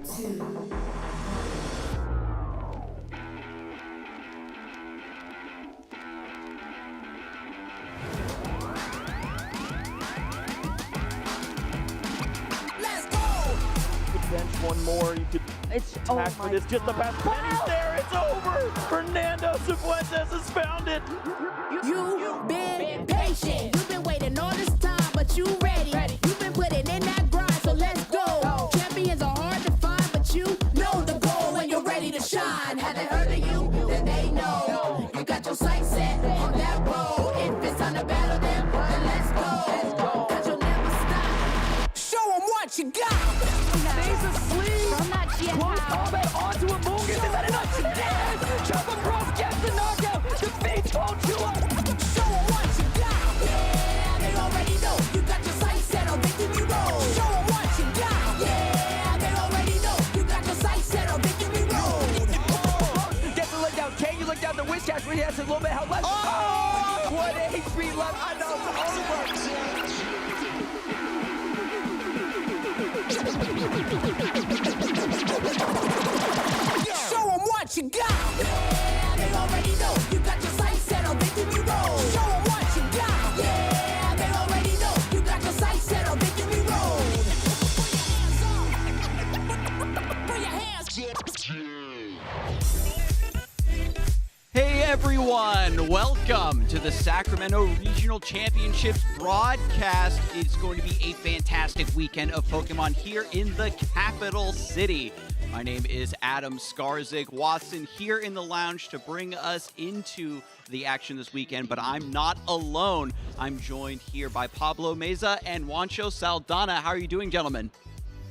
One more, you could attack for this, just the best pennies there, it's over! Fernando Cifuentes has found it! You've been patient, you've been waiting all this time, but you ready. You've been putting in that grind, so let's go. Champions are hard to find, but you know the goal when you're ready to shine. Have they heard of you? Then they know. You got your sights set on that road. If it's on the battle, then let's go. Cause you'll never stop. Show them what you got. Stays asleep! I'm not yet Close out. combat onto a Mungus, is that enough? Yes! Jump across, gets the knockout, defeats Potluck! Show them what you got. Yeah, they already know. You got your sights set on victory road. Show them what you got. Yeah, they already know. You got your sights set on victory road. Gets the leg down, can you look down the Wishcash when he has a little bit of health left? Oh! What HP left, I know, it's over! Show them what you got. Yeah, they already know. You got your sights set on victory road. Show them what you got. Yeah, they already know. You got your sights set on victory road. Put your hands Hey everyone, welcome to the Sacramento Regional Championships broadcast. It's going to be a fantastic weekend of Pokemon here in the capital city. My name is Adam Skarzik Watson here in the lounge to bring us into the action this weekend, but I'm not alone. I'm joined here by Pablo Meza and Juancho Saldana. How are you doing, gentlemen?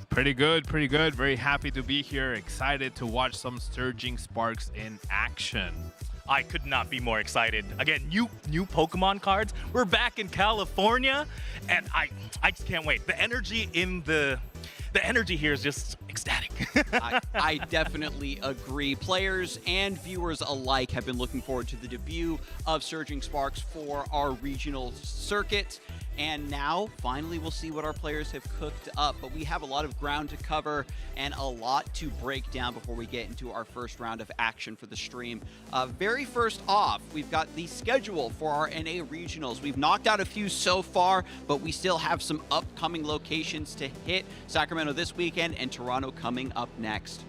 Pretty good, pretty good. Very happy to be here. Excited to watch some Surging Sparks in action. I could not be more excited. Again, new Pokemon cards. We're back in California, and I just can't wait. The energy here is just ecstatic. I definitely agree. Players and viewers alike have been looking forward to the debut of Surging Sparks for our regional circuit. And now, finally, we'll see what our players have cooked up. But we have a lot of ground to cover and a lot to break down before we get into our first round of action for the stream. Very first off, we've got the schedule for our NA regionals. We've knocked out a few so far, but we still have some upcoming locations to hit. Sacramento this weekend and Toronto coming up next.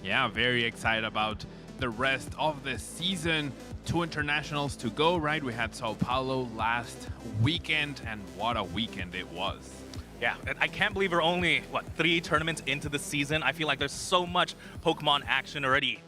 Yeah, very excited about the rest of the season. 2 internationals to go, right? We had Sao Paulo last weekend, and what a weekend it was. Yeah, I can't believe we're only, 3 tournaments into the season. I feel like there's so much Pokemon action already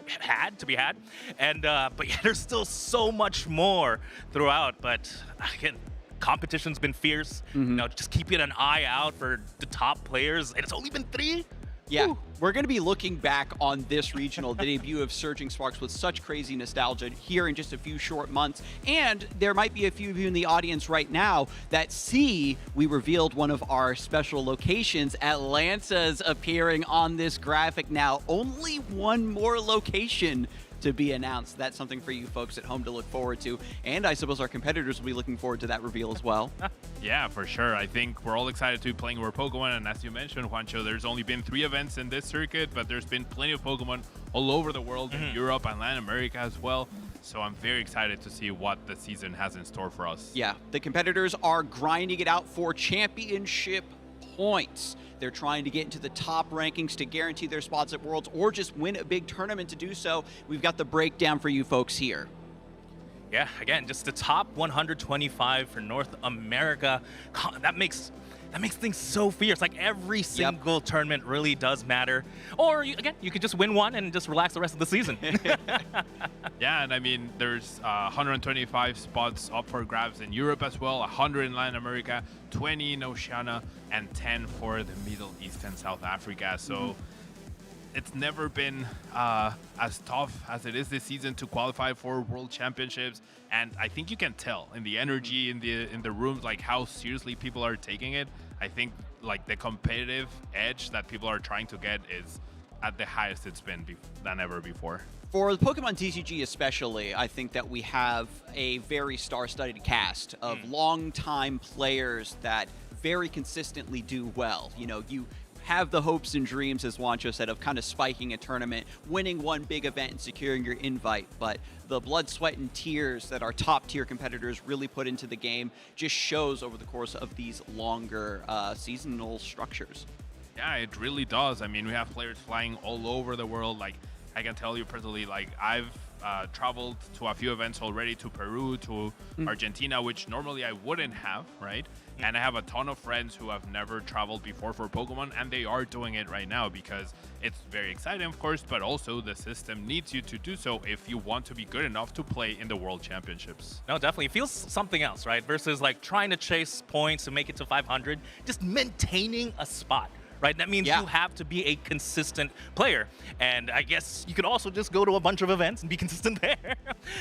to be had. And, but yeah, there's still so much more throughout. But again, competition's been fierce. You know, just keeping an eye out for the top players. And it's only been 3? Yeah, Woo. we're going to be looking back on this regional, the debut of Surging Sparks, with such crazy nostalgia here in just a few short months. And there might be a few of you in the audience right now that see we revealed one of our special locations. Atlanta's appearing on this graphic now. Only one more location to be announced. That's something for you folks at home to look forward to. And I suppose our competitors will be looking forward to that reveal as well. Yeah, for sure. I think we're all excited to be playing more Pokemon. And as you mentioned, Juancho, there's only been 3 events in this circuit, but there's been plenty of Pokemon all over the world, in Europe and Latin America as well. So I'm very excited to see what the season has in store for us. Yeah, the competitors are grinding it out for championship points. They're trying to get into the top rankings to guarantee their spots at Worlds or just win a big tournament to do so. We've got the breakdown for you folks here. Yeah, again, just the top 125 for North America. That makes things so fierce. Like every single tournament really does matter. Or you could just win one and just relax the rest of the season. Yeah, and I mean, there's 125 spots up for grabs in Europe as well, 100 in Latin America, 20 in Oceania, and 10 for the Middle East and South Africa. So it's never been as tough as it is this season to qualify for World Championships. And I think you can tell in the energy in the rooms, like how seriously people are taking it. I think like the competitive edge that people are trying to get is at the highest it's been than ever before. For the Pokemon TCG especially, I think that we have a very star-studded cast of long-time players that very consistently do well. You know, you have the hopes and dreams, as Juancho said, of kind of spiking a tournament, winning one big event and securing your invite. But the blood, sweat, and tears that our top tier competitors really put into the game just shows over the course of these longer seasonal structures. Yeah, it really does. I mean, we have players flying all over the world. Like, I can tell you personally, like, I've traveled to a few events already, to Peru, to Argentina, which normally I wouldn't have, right? And I have a ton of friends who have never traveled before for Pokemon, and they are doing it right now because it's very exciting, of course, but also the system needs you to do so if you want to be good enough to play in the World Championships. No, definitely. It feels something else, right? Versus like trying to chase points and make it to 500, just maintaining a spot. Right, that means you have to be a consistent player, and I guess you could also just go to a bunch of events and be consistent there.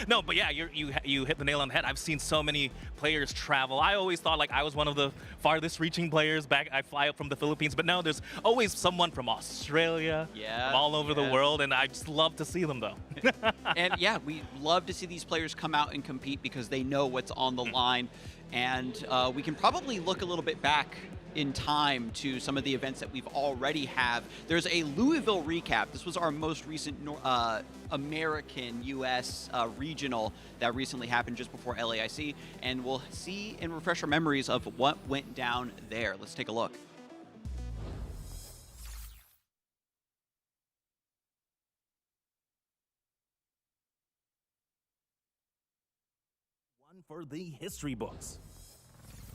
No, but yeah, you hit the nail on the head. I've seen so many players travel. I always thought like I was one of the farthest reaching players back. I fly up from the Philippines, but now there's always someone from Australia, from all over the world, and I just love to see them though. And yeah, we love to see these players come out and compete because they know what's on the line, and we can probably look a little bit back in time to some of the events that we've already have. There's a Louisville Recap. This was our most recent American U.S. Regional that recently happened just before LAIC, and we'll see and refresh our memories of what went down there. Let's take a look. One for the history books.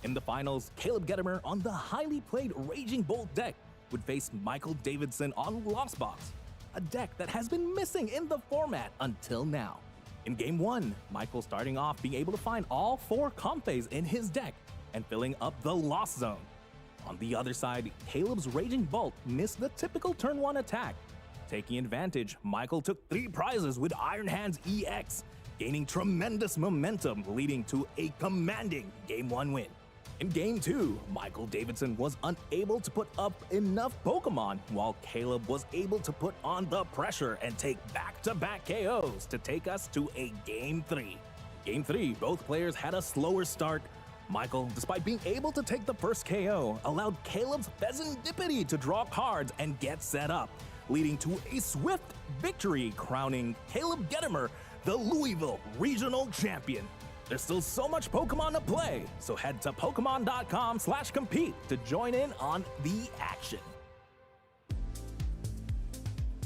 In the finals, Caleb Gettimer on the highly played Raging Bolt deck would face Michael Davidson on Lost Box, a deck that has been missing in the format until now. In Game 1, Michael starting off being able to find all 4 Comphase in his deck and filling up the Lost Zone. On the other side, Caleb's Raging Bolt missed the typical turn 1 attack. Taking advantage, Michael took 3 prizes with Iron Hands EX, gaining tremendous momentum, leading to a commanding Game 1 win. In Game 2, Michael Davidson was unable to put up enough Pokemon, while Caleb was able to put on the pressure and take back-to-back KOs to take us to a Game 3. Game 3, both players had a slower start. Michael, despite being able to take the first KO, allowed Caleb's Pheasantipity to draw cards and get set up, leading to a swift victory, crowning Caleb Gettimer the Louisville Regional Champion. There's still so much Pokemon to play, so head to Pokemon.com/compete to join in on the action.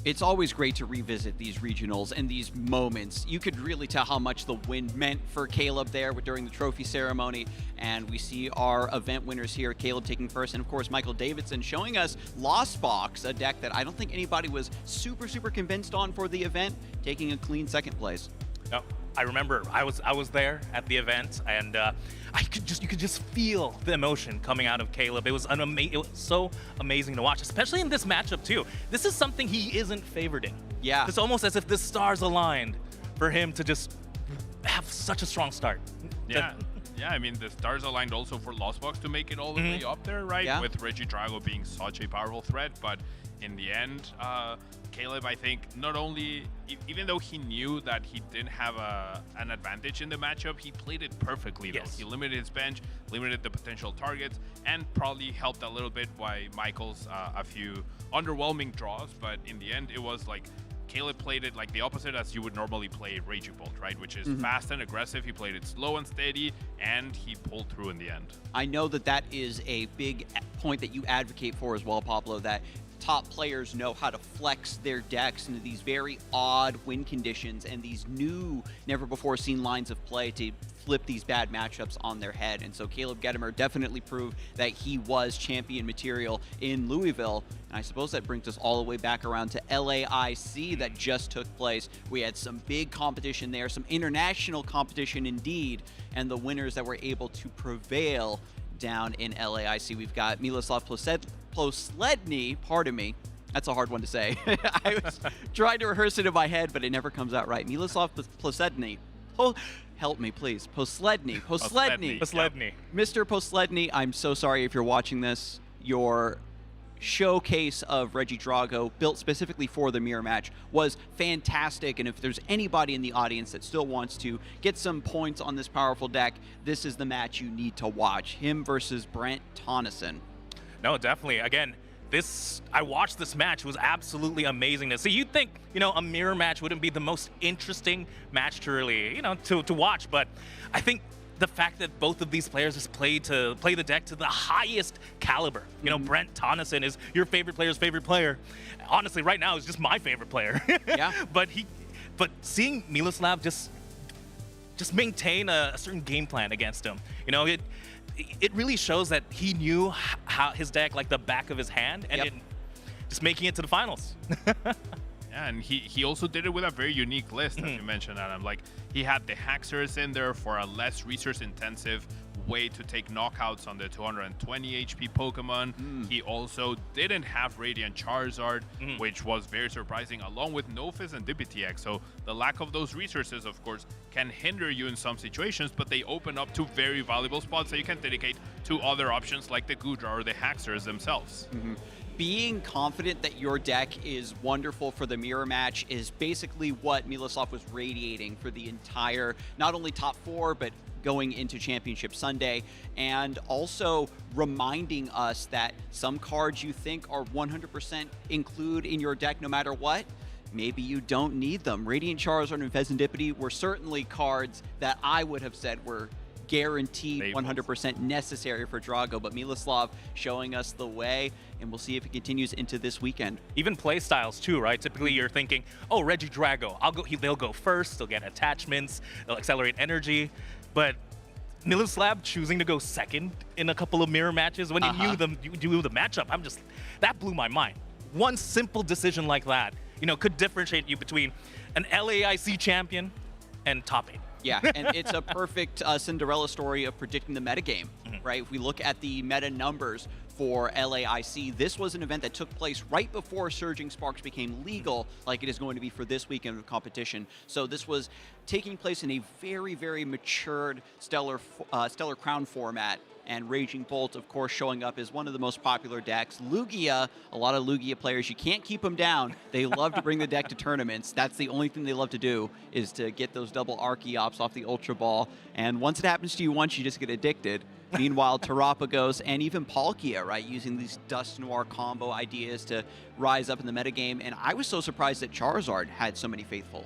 It's always great to revisit these regionals and these moments. You could really tell how much the win meant for Caleb there during the trophy ceremony. And we see our event winners here, Caleb taking first, and of course Michael Davidson showing us Lost Box, a deck that I don't think anybody was super convinced on for the event, taking a clean second place. No, I remember I was there at the event, and you could just feel the emotion coming out of Caleb. It was it was so amazing to watch, especially in this matchup too. This is something he isn't favored in. Yeah, it's almost as if the stars aligned for him to just have such a strong start. Yeah. Yeah, I mean, the stars aligned also for Lost Box to make it all the way up there, right? Yeah. With Regidrago being such a powerful threat, but in the end, Caleb, I think, not only, even though he knew that he didn't have an advantage in the matchup, he played it perfectly, though. Yes. He limited his bench, limited the potential targets, and probably helped a little bit by Michael's a few underwhelming draws, but in the end, it was like, Caleb played it like the opposite as you would normally play Raging Bolt, right? Which is fast and aggressive. He played it slow and steady, and he pulled through in the end. I know that is a big point that you advocate for as well, Pablo, that top players know how to flex their decks into these very odd win conditions and these new, never-before-seen lines of play to flip these bad matchups on their head. And so Caleb Gettimer definitely proved that he was champion material in Louisville. And I suppose that brings us all the way back around to LAIC that just took place. We had some big competition there, some international competition indeed, and the winners that were able to prevail down in LAIC. We've got Miloslav Posledny, pardon me, that's a hard one to say. I was trying to rehearse it in my head, but it never comes out right. Miloslav Posledny. Help me, please. Posledny. Posledny. Mr. Posledny, I'm so sorry if you're watching this. Your showcase of Regidrago, built specifically for the mirror match, was fantastic. And if there's anybody in the audience that still wants to get some points on this powerful deck, this is the match you need to watch. Him versus Brent Tonneson. No, definitely. Again, I watched this match. It was absolutely amazing to see. You'd think, a mirror match wouldn't be the most interesting match to really, to watch, but I think the fact that both of these players just play the deck to the highest caliber. Brent Tonneson is your favorite player's favorite player. Honestly, right now, is just my favorite player. Yeah. But seeing Miloslav just maintain a certain game plan against him, it really shows that he knew how his deck like the back of his hand, and just making it to the finals. Yeah, and he also did it with a very unique list, as you mentioned, Adam. Like, he had the Haxorus in there for a less resource-intensive way to take knockouts on the 220 HP Pokemon. He also didn't have Radiant Charizard, which was very surprising, along with Nophis and DPTX. So the lack of those resources, of course, can hinder you in some situations, but they open up to very valuable spots that you can dedicate to other options like the Goodra or the Haxorus themselves. Being confident that your deck is wonderful for the mirror match is basically what Miloslav was radiating for the entire, not only top 4, but going into Championship Sunday, and also reminding us that some cards you think are 100% include in your deck no matter what, maybe you don't need them. Radiant Charizard and Fezandipity were certainly cards that I would have said were guaranteed 100% necessary for Drago, but Miloslav showing us the way, and we'll see if it continues into this weekend. Even play styles too, right? Typically you're thinking, oh, Regidrago, they'll go first, they'll get attachments, they'll accelerate energy, but Miloslav choosing to go second in a couple of mirror matches when you knew the matchup, that blew my mind. One simple decision like that, could differentiate you between an LAIC champion and top 8. Yeah, and it's a perfect Cinderella story of predicting the metagame, right? If we look at the meta numbers for LAIC, this was an event that took place right before Surging Sparks became legal, like it is going to be for this weekend of competition. So this was taking place in a very, very matured Stellar Crown format, and Raging Bolt, of course, showing up as one of the most popular decks. Lugia, a lot of Lugia players, you can't keep them down. They love to bring the deck to tournaments. That's the only thing they love to do, is to get those double Archeops off the Ultra Ball. And once it happens to you once, you just get addicted. Meanwhile, Terapagos and even Palkia, right, using these Dust Noir combo ideas to rise up in the metagame. And I was so surprised that Charizard had so many faithful.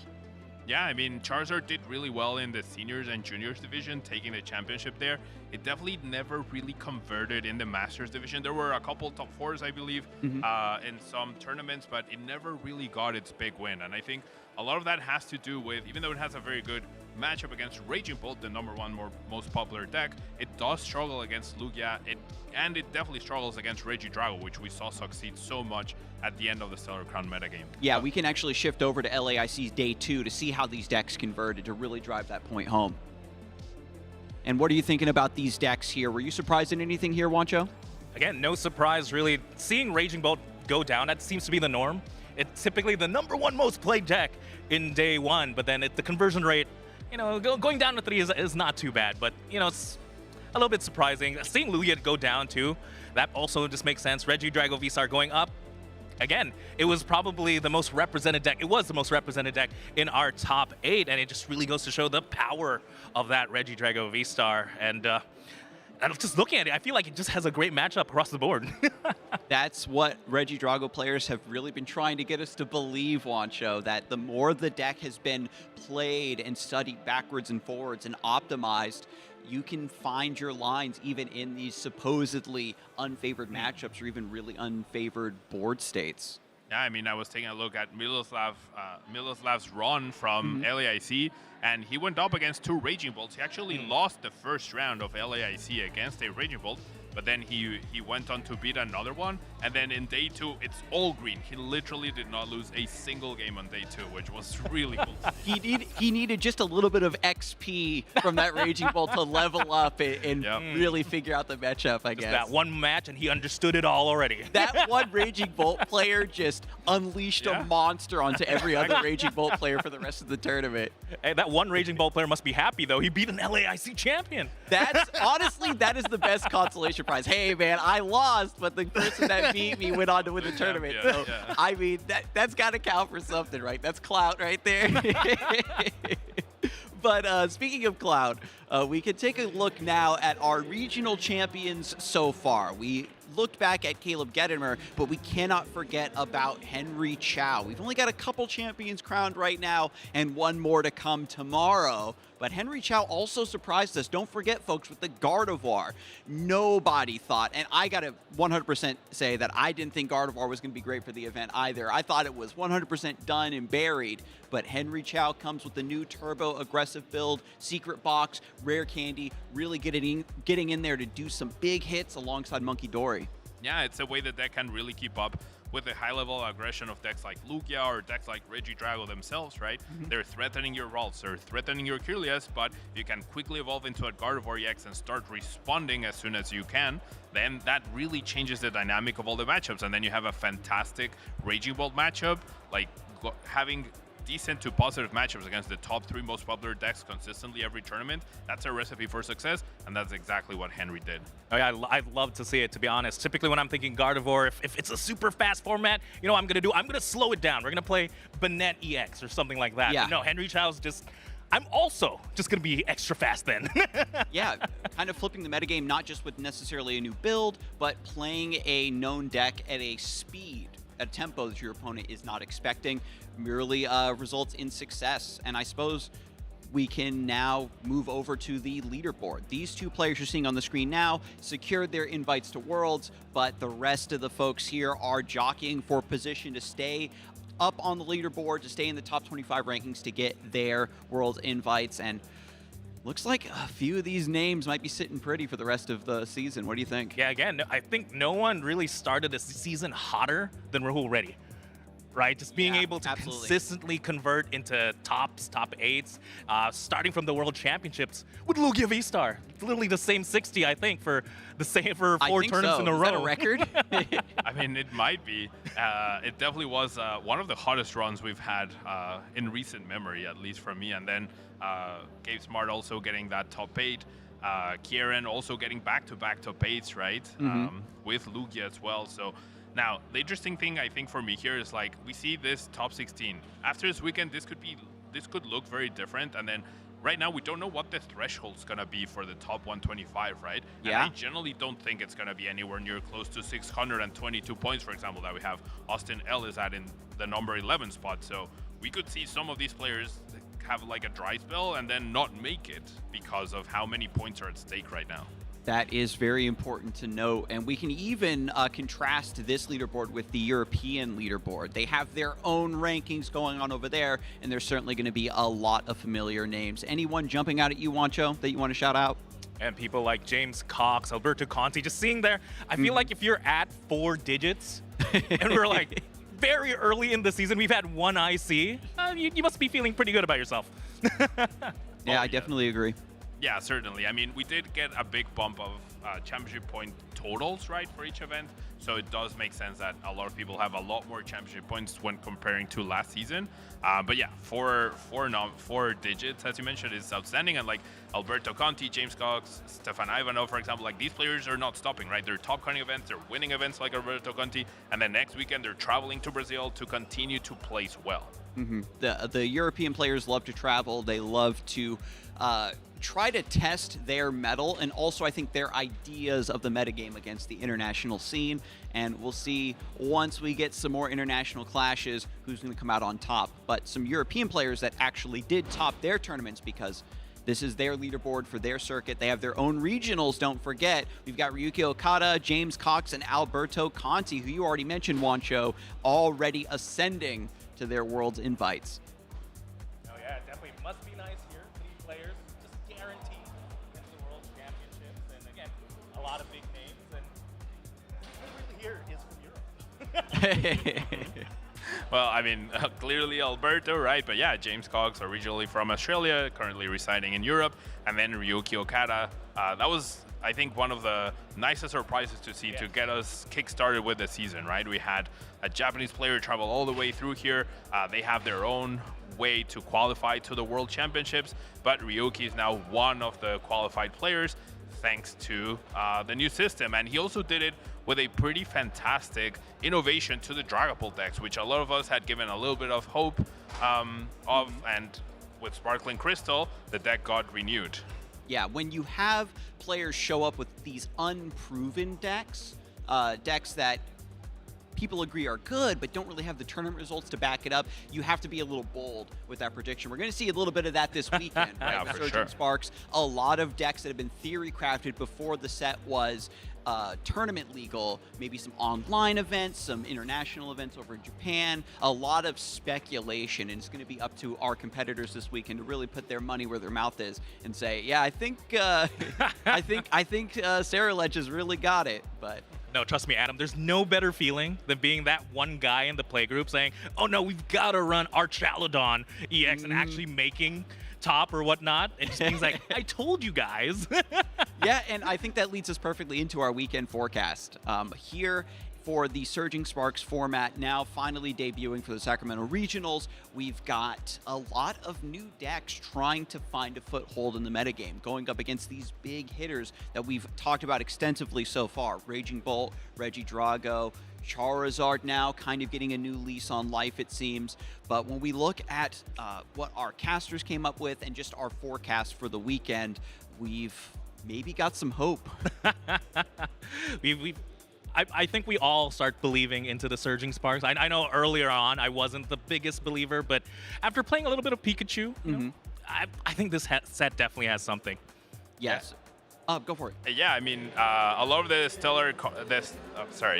Yeah, I mean, Charizard did really well in the seniors and juniors division, taking the championship there. It definitely never really converted in the Masters division. There were a couple top 4s, I believe, in some tournaments, but it never really got its big win. And I think a lot of that has to do with, even though it has a very good matchup against Raging Bolt, the #1 most popular deck, it does struggle against Lugia, and it definitely struggles against Regidrago, which we saw succeed so much at the end of the Stellar Crown metagame. Yeah, we can actually shift over to LAIC's Day 2 to see how these decks converted to really drive that point home. And what are you thinking about these decks here? Were you surprised in anything here, Wancho? Again, no surprise, really. Seeing Raging Bolt go down, that seems to be the norm. It's typically the #1 most played deck in Day 1, but then the conversion rate, going down to 3 is not too bad, but, it's a little bit surprising. Seeing Lugia go down, too, that also just makes sense. Regidrago V-Star going up. Again, it was probably the most represented deck. It was the most represented deck in our top 8, and it just really goes to show the power of that Regidrago V-Star. And just looking at it, I feel like it just has a great matchup across the board. That's what Regidrago players have really been trying to get us to believe, Wancho, that the more the deck has been played and studied backwards and forwards and optimized, you can find your lines even in these supposedly unfavored matchups or even really unfavored board states. Yeah, I mean, I was taking a look at Miloslav's run from LAIC, and he went up against 2 Raging Bolts. He actually lost the first round of LAIC against a Raging Bolt, but then he went on to beat another one, and then in Day 2, it's all green. He literally did not lose a single game on Day 2, which was really cool. He needed just a little bit of XP from that Raging Bolt to level up and really figure out the matchup, I guess. That one match, and he understood it all already. That one Raging Bolt player just unleashed a monster onto every other Raging Bolt player for the rest of the tournament. Hey, that one Raging Bolt player must be happy, though. He beat an LAIC champion. Honestly, that is the best consolation prize. Hey, man, I lost, but the person that beat me went on to win the tournament. I mean, that's got to count for something, right? That's clout right there. But speaking of clout, we can take a look now at our regional champions so far. We looked back at Caleb Gedimer, but we cannot forget about Henry Chow. We've only got a couple champions crowned right now and one more to come tomorrow. But Henry Chow also surprised us. Don't forget, folks, with the Gardevoir. Nobody thought, and I got to 100% say that I didn't think Gardevoir was going to be great for the event either. I thought it was 100% done and buried. But Henry Chow comes with the new turbo aggressive build, secret box, rare candy, really getting in there to do some big hits alongside Monkey Dory. Yeah, it's a way that can really keep up with the high-level aggression of decks like Lugia or decks like Regidrago themselves, right? They're threatening your Ralts, they're threatening your Kirlias, but if you can quickly evolve into a Gardevoir EX and start responding as soon as you can, then that really changes the dynamic of all the matchups. And then you have a fantastic Raging Bolt matchup, like having decent to positive matchups against the top 3 most popular decks consistently every tournament. That's a recipe for success, and that's exactly what Henry did. Oh yeah, I'd love to see it, to be honest. Typically when I'm thinking Gardevoir, if it's a super fast format, you know what I'm gonna slow it down. We're gonna play Banette EX or something like that. Yeah. No, Henry Chow's just, I'm also just gonna be extra fast then. Yeah, kind of flipping the metagame, not just with necessarily a new build, but playing a known deck at a speed, a tempo that your opponent is not expecting, merely results in success. And I suppose we can now move over to the leaderboard. These 2 players you're seeing on the screen now secured their invites to Worlds, but the rest of the folks here are jockeying for position to stay up on the leaderboard, to stay in the top 25 rankings to get their Worlds invites. And looks like a few of these names might be sitting pretty for the rest of the season. What do you think? Yeah, again, I think no one really started the season hotter than Rahul Reddy. Right, just being able to consistently convert into tops, top 8s, starting from the World Championships with Lugia V-Star. It's literally the same 60, I think, for 4 tournaments in a row. Is that a record? I mean, it might be. It definitely was one of the hottest runs we've had in recent memory, at least for me. And then Gabe Smart also getting that top 8. Kieran also getting back-to-back top 8s, right? With Lugia as well. So now, the interesting thing I think for me here is, like, we see this top 16. After this weekend, this could look very different. And then right now, we don't know what the threshold's gonna be for the top 125, right? Yeah. And I generally don't think it's gonna be anywhere near close to 622 points, for example, that we have Austin Ellis at in the number 11 spot. So we could see some of these players have like a dry spell and then not make it because of how many points are at stake right now. That is very important to note, and we can even contrast this leaderboard with the European leaderboard. They have their own rankings going on over there, and there's certainly going to be a lot of familiar names. Anyone jumping out at you, Wancho, that you want to shout out? And people like James Cox, Alberto Conti, just seeing there, I feel like if you're at 4 digits, and we're like very early in the season, we've had 1 IC, you must be feeling pretty good about yourself. Yeah, I definitely agree. Yeah, certainly. I mean, we did get a big bump of championship point totals, right, for each event. So it does make sense that a lot of people have a lot more championship points when comparing to last season. But yeah, four digits, as you mentioned, is outstanding. And like Alberto Conti, James Cox, Stefan Ivanov, for example, like these players are not stopping, right? They're top cutting events, they're winning events like Alberto Conti. And then next weekend, they're traveling to Brazil to continue to place well. The European players love to travel. They love to try to test their mettle and also I think their ideas of the metagame against the international scene. And we'll see once we get some more international clashes who's going to come out on top. But some European players that actually did top their tournaments because this is their leaderboard for their circuit. They have their own regionals, don't forget. We've got Ryuki Okada, James Cox, and Alberto Conti, who you already mentioned, Wancho, already ascending to their Worlds invites. Oh yeah, definitely must be nice here. 3 players just guaranteed into the World Championships, and again, a lot of big names, and everyone here is from Europe. Well, I mean, clearly Alberto, right? But yeah, James Cox, originally from Australia, currently residing in Europe, and then Ryuki Okada. That was, I think, one of the nicest surprises to see to get us kick-started with the season, right? We had a Japanese player travel all the way through here. They have their own way to qualify to the World Championships, but Ryuki is now one of the qualified players thanks to the new system. And he also did it with a pretty fantastic innovation to the Dragapult decks, which a lot of us had given a little bit of hope of, and with Sparkling Crystal, the deck got renewed. Yeah, when you have players show up with these unproven decks, decks that people agree are good, but don't really have the tournament results to back it up, you have to be a little bold with that prediction. We're going to see a little bit of that this weekend, right? Yeah, With for Surging sure. Sparks, a lot of decks that have been theory crafted before the set was tournament legal, maybe some online events, some international events over in Japan, a lot of speculation, and it's going to be up to our competitors this weekend to really put their money where their mouth is and say, yeah, I think Sarah Ledge has really got it, but. No, trust me, Adam, there's no better feeling than being that one guy in the playgroup saying, oh no, we've got to run our Chaladon EX and actually making top or whatnot. It just means like, I told you guys. Yeah, and I think that leads us perfectly into our weekend forecast. Here for the Surging Sparks format, now finally debuting for the Sacramento Regionals, we've got a lot of new decks trying to find a foothold in the metagame, going up against these big hitters that we've talked about extensively so far. Raging Bolt, Regidrago, Charizard now kind of getting a new lease on life, it seems. But when we look at what our casters came up with and just our forecast for the weekend, we've maybe got some hope. I think we all start believing into the Surging Sparks. I know earlier on I wasn't the biggest believer, but after playing a little bit of Pikachu, you know, I think this set definitely has something. Yes. Go for it. Yeah, I mean, a lot of the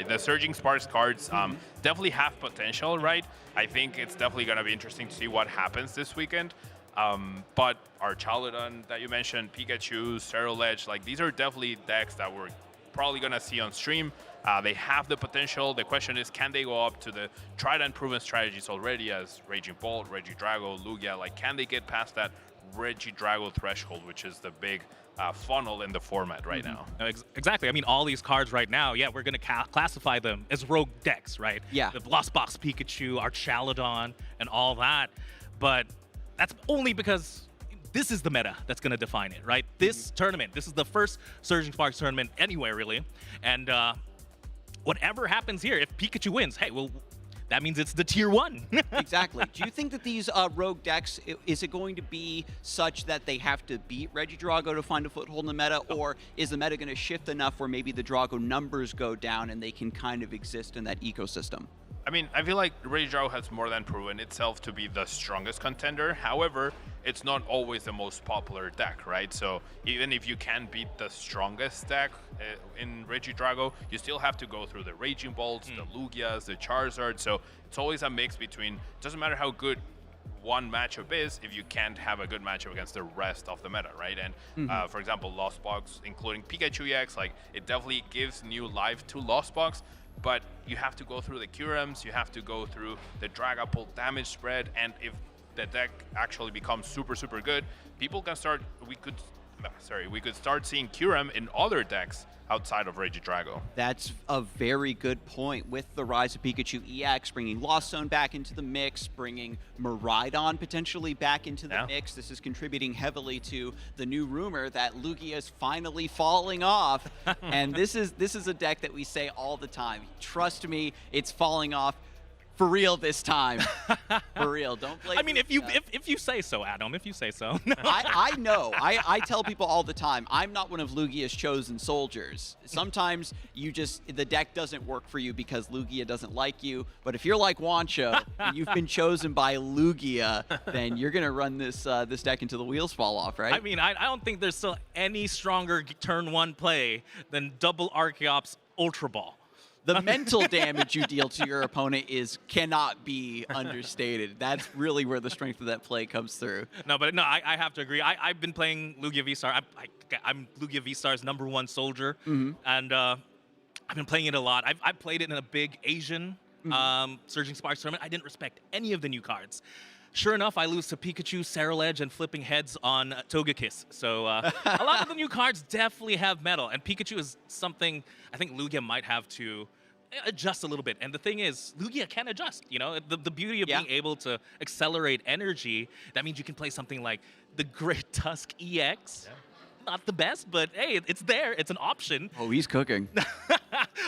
the Surging Sparks cards definitely have potential, right? I think it's definitely going to be interesting to see what happens this weekend. But our Chaladon that you mentioned, Pikachu, Ceruledge, like these are definitely decks that we're probably going to see on stream. They have the potential. The question is, can they go up to the tried and proven strategies already as Raging Bolt, Regidrago, Lugia? Like, can they get past that Regidrago threshold, which is the big funnel in the format right now? Exactly. I mean, all these cards right now, yeah, we're going to classify them as rogue decks, right? Yeah. The Lost Box Pikachu, our Chaladon, and all that. But that's only because this is the meta that's going to define it, right? This tournament, this is the first Surging Sparks tournament anywhere, really. And whatever happens here, if Pikachu wins, hey, well, that means it's the tier 1. Exactly. Do you think that these rogue decks, is it going to be such that they have to beat Regidrago to find a foothold in the meta, or is the meta going to shift enough where maybe the Drago numbers go down and they can kind of exist in that ecosystem? I mean, I feel like Regidrago has more than proven itself to be the strongest contender. However, it's not always the most popular deck, right? So even if you can beat the strongest deck in Regidrago, you still have to go through the Raging Bolts, the Lugias, the Charizard. So it's always a mix between, doesn't matter how good one matchup is if you can't have a good matchup against the rest of the meta, right? And for example, Lost Box, including Pikachu EX, like it definitely gives new life to Lost Box, but you have to go through the Curums, you have to go through the Dragapult damage spread, and if the deck actually becomes super, super good, people can start, we could start seeing Curum in other decks outside of Regidrago. That's a very good point. With the rise of Pikachu EX, bringing Lost Zone back into the mix, bringing Miraidon potentially back into the mix, this is contributing heavily to the new rumor that Lugia is finally falling off. And this is a deck that we say all the time. Trust me, it's falling off. For real this time. For real. Don't blame I mean, if you say so, Adam, if you say so. I know. I tell people all the time, I'm not one of Lugia's chosen soldiers. Sometimes the deck doesn't work for you because Lugia doesn't like you. But if you're like Wancho and you've been chosen by Lugia, then you're going to run this deck until the wheels fall off, right? I mean, I don't think there's still any stronger turn 1 play than double Archeops Ultra Ball. The mental damage you deal to your opponent cannot be understated. That's really where the strength of that play comes through. No, but no, I have to agree. I've been playing Lugia V-Star. I'm Lugia V-Star's #1 soldier, and I've been playing it a lot. I've played it in a big Asian Surging Sparks tournament. I didn't respect any of the new cards. Sure enough, I lose to Pikachu, Ceruledge, and flipping heads on Togekiss. So a lot of the new cards definitely have metal, and Pikachu is something I think Lugia might have to adjust a little bit. And the thing is, Lugia can adjust. You know, the beauty of being able to accelerate energy, that means you can play something like the Great Tusk EX. Not the best, but hey, it's there. It's an option. Oh, he's cooking.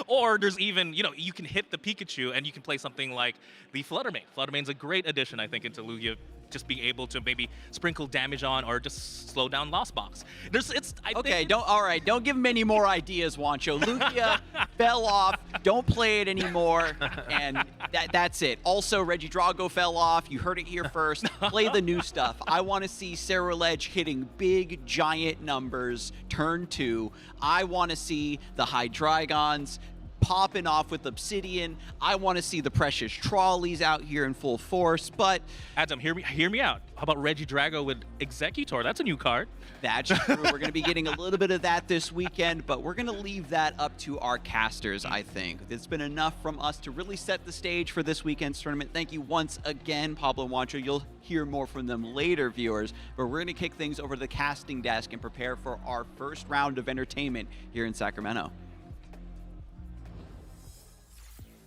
Or there's even, you can hit the Pikachu and you can play something like the Fluttermane. Fluttermane's a great addition, I think, into Lugia just being able to maybe sprinkle damage on or just slow down Lost Box. Don't give him any more ideas, Wancho. Lugia fell off. Don't play it anymore, and that's it. Also, Reggie Drago fell off. You heard it here first. Play the new stuff. I want to see Ceruledge hitting big, giant numbers, turn 2. I want to see the Hydreigons popping off with Obsidian. I want to see the Precious Trolleys out here in full force, but... Adam, hear me out. How about Reggie Drago with Executor? That's a new card. That's true. We're going to be getting a little bit of that this weekend, but we're going to leave that up to our casters, I think. It's been enough from us to really set the stage for this weekend's tournament. Thank you once again, Pablo and Wancho. You'll hear more from them later, viewers, but we're going to kick things over to the casting desk and prepare for our first round of entertainment here in Sacramento.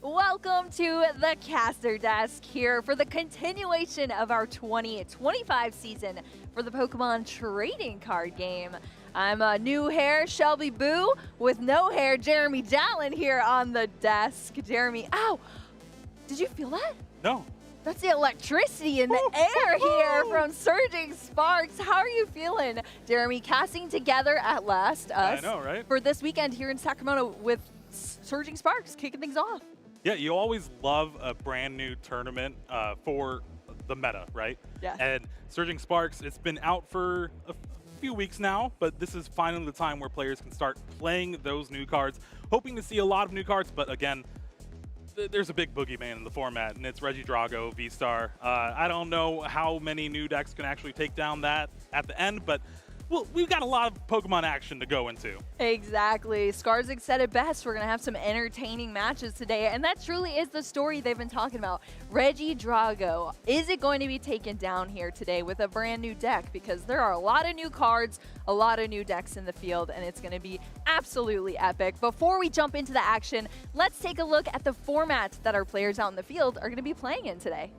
Welcome to the caster desk here for the continuation of our 2025 season for the Pokemon trading card game. I'm a new hair Shelby Boo with no hair Jeremy Dallin here on the desk. Jeremy, ow! Did you feel that? No. That's the electricity in the air here from Surging Sparks. How are you feeling, Jeremy? Casting together at last, us, I know, right? for this weekend here in Sacramento with Surging Sparks kicking things off. Yeah, you always love a brand new tournament for the meta, right? Yeah. And Surging Sparks, it's been out for a few weeks now, but this is finally the time where players can start playing those new cards. Hoping to see a lot of new cards, but again, there's a big boogeyman in the format, and it's Reggie Drago, V-Star. I don't know how many new decks can actually take down that at the end, but well, we've got a lot of Pokemon action to go into. Exactly. Skarsgård said it best. We're going to have some entertaining matches today, and that truly is the story they've been talking about. Reggie Drago, is it going to be taken down here today with a brand new deck? Because there are a lot of new cards, a lot of new decks in the field, and it's going to be absolutely epic. Before we jump into the action, let's take a look at the format that our players out in the field are going to be playing in today.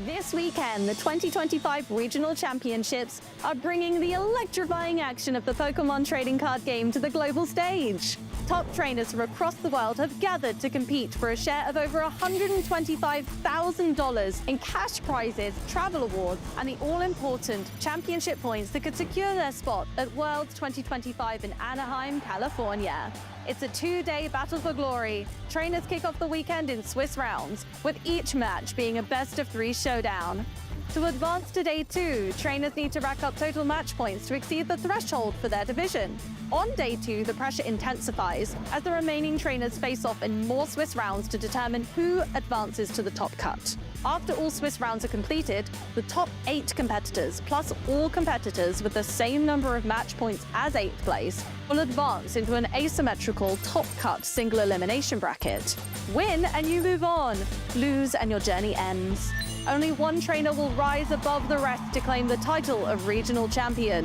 This weekend, the 2025 Regional Championships are bringing the electrifying action of the Pokemon trading card game to the global stage. Top trainers from across the world have gathered to compete for a share of over $125,000 in cash prizes, travel awards, and the all-important championship points that could secure their spot at Worlds 2025 in Anaheim, California. It's a 2-day battle for glory. Trainers kick off the weekend in Swiss rounds, with each match being a best-of-3 showdown. To advance to day 2, trainers need to rack up total match points to exceed the threshold for their division. On day 2, the pressure intensifies as the remaining trainers face off in more Swiss rounds to determine who advances to the top cut. After all Swiss rounds are completed, the top 8 competitors, plus all competitors with the same number of match points as 8th place, will advance into an asymmetrical top cut single elimination bracket. Win and you move on. Lose and your journey ends. Only one trainer will rise above the rest to claim the title of regional champion.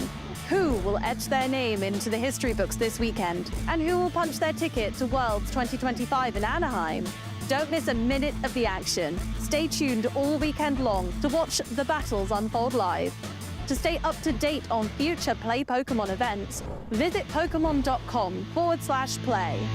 Who will etch their name into the history books this weekend? And who will punch their ticket to Worlds 2025 in Anaheim? Don't miss a minute of the action. Stay tuned all weekend long to watch the battles unfold live. To stay up to date on future Play Pokemon events, visit pokemon.com/play.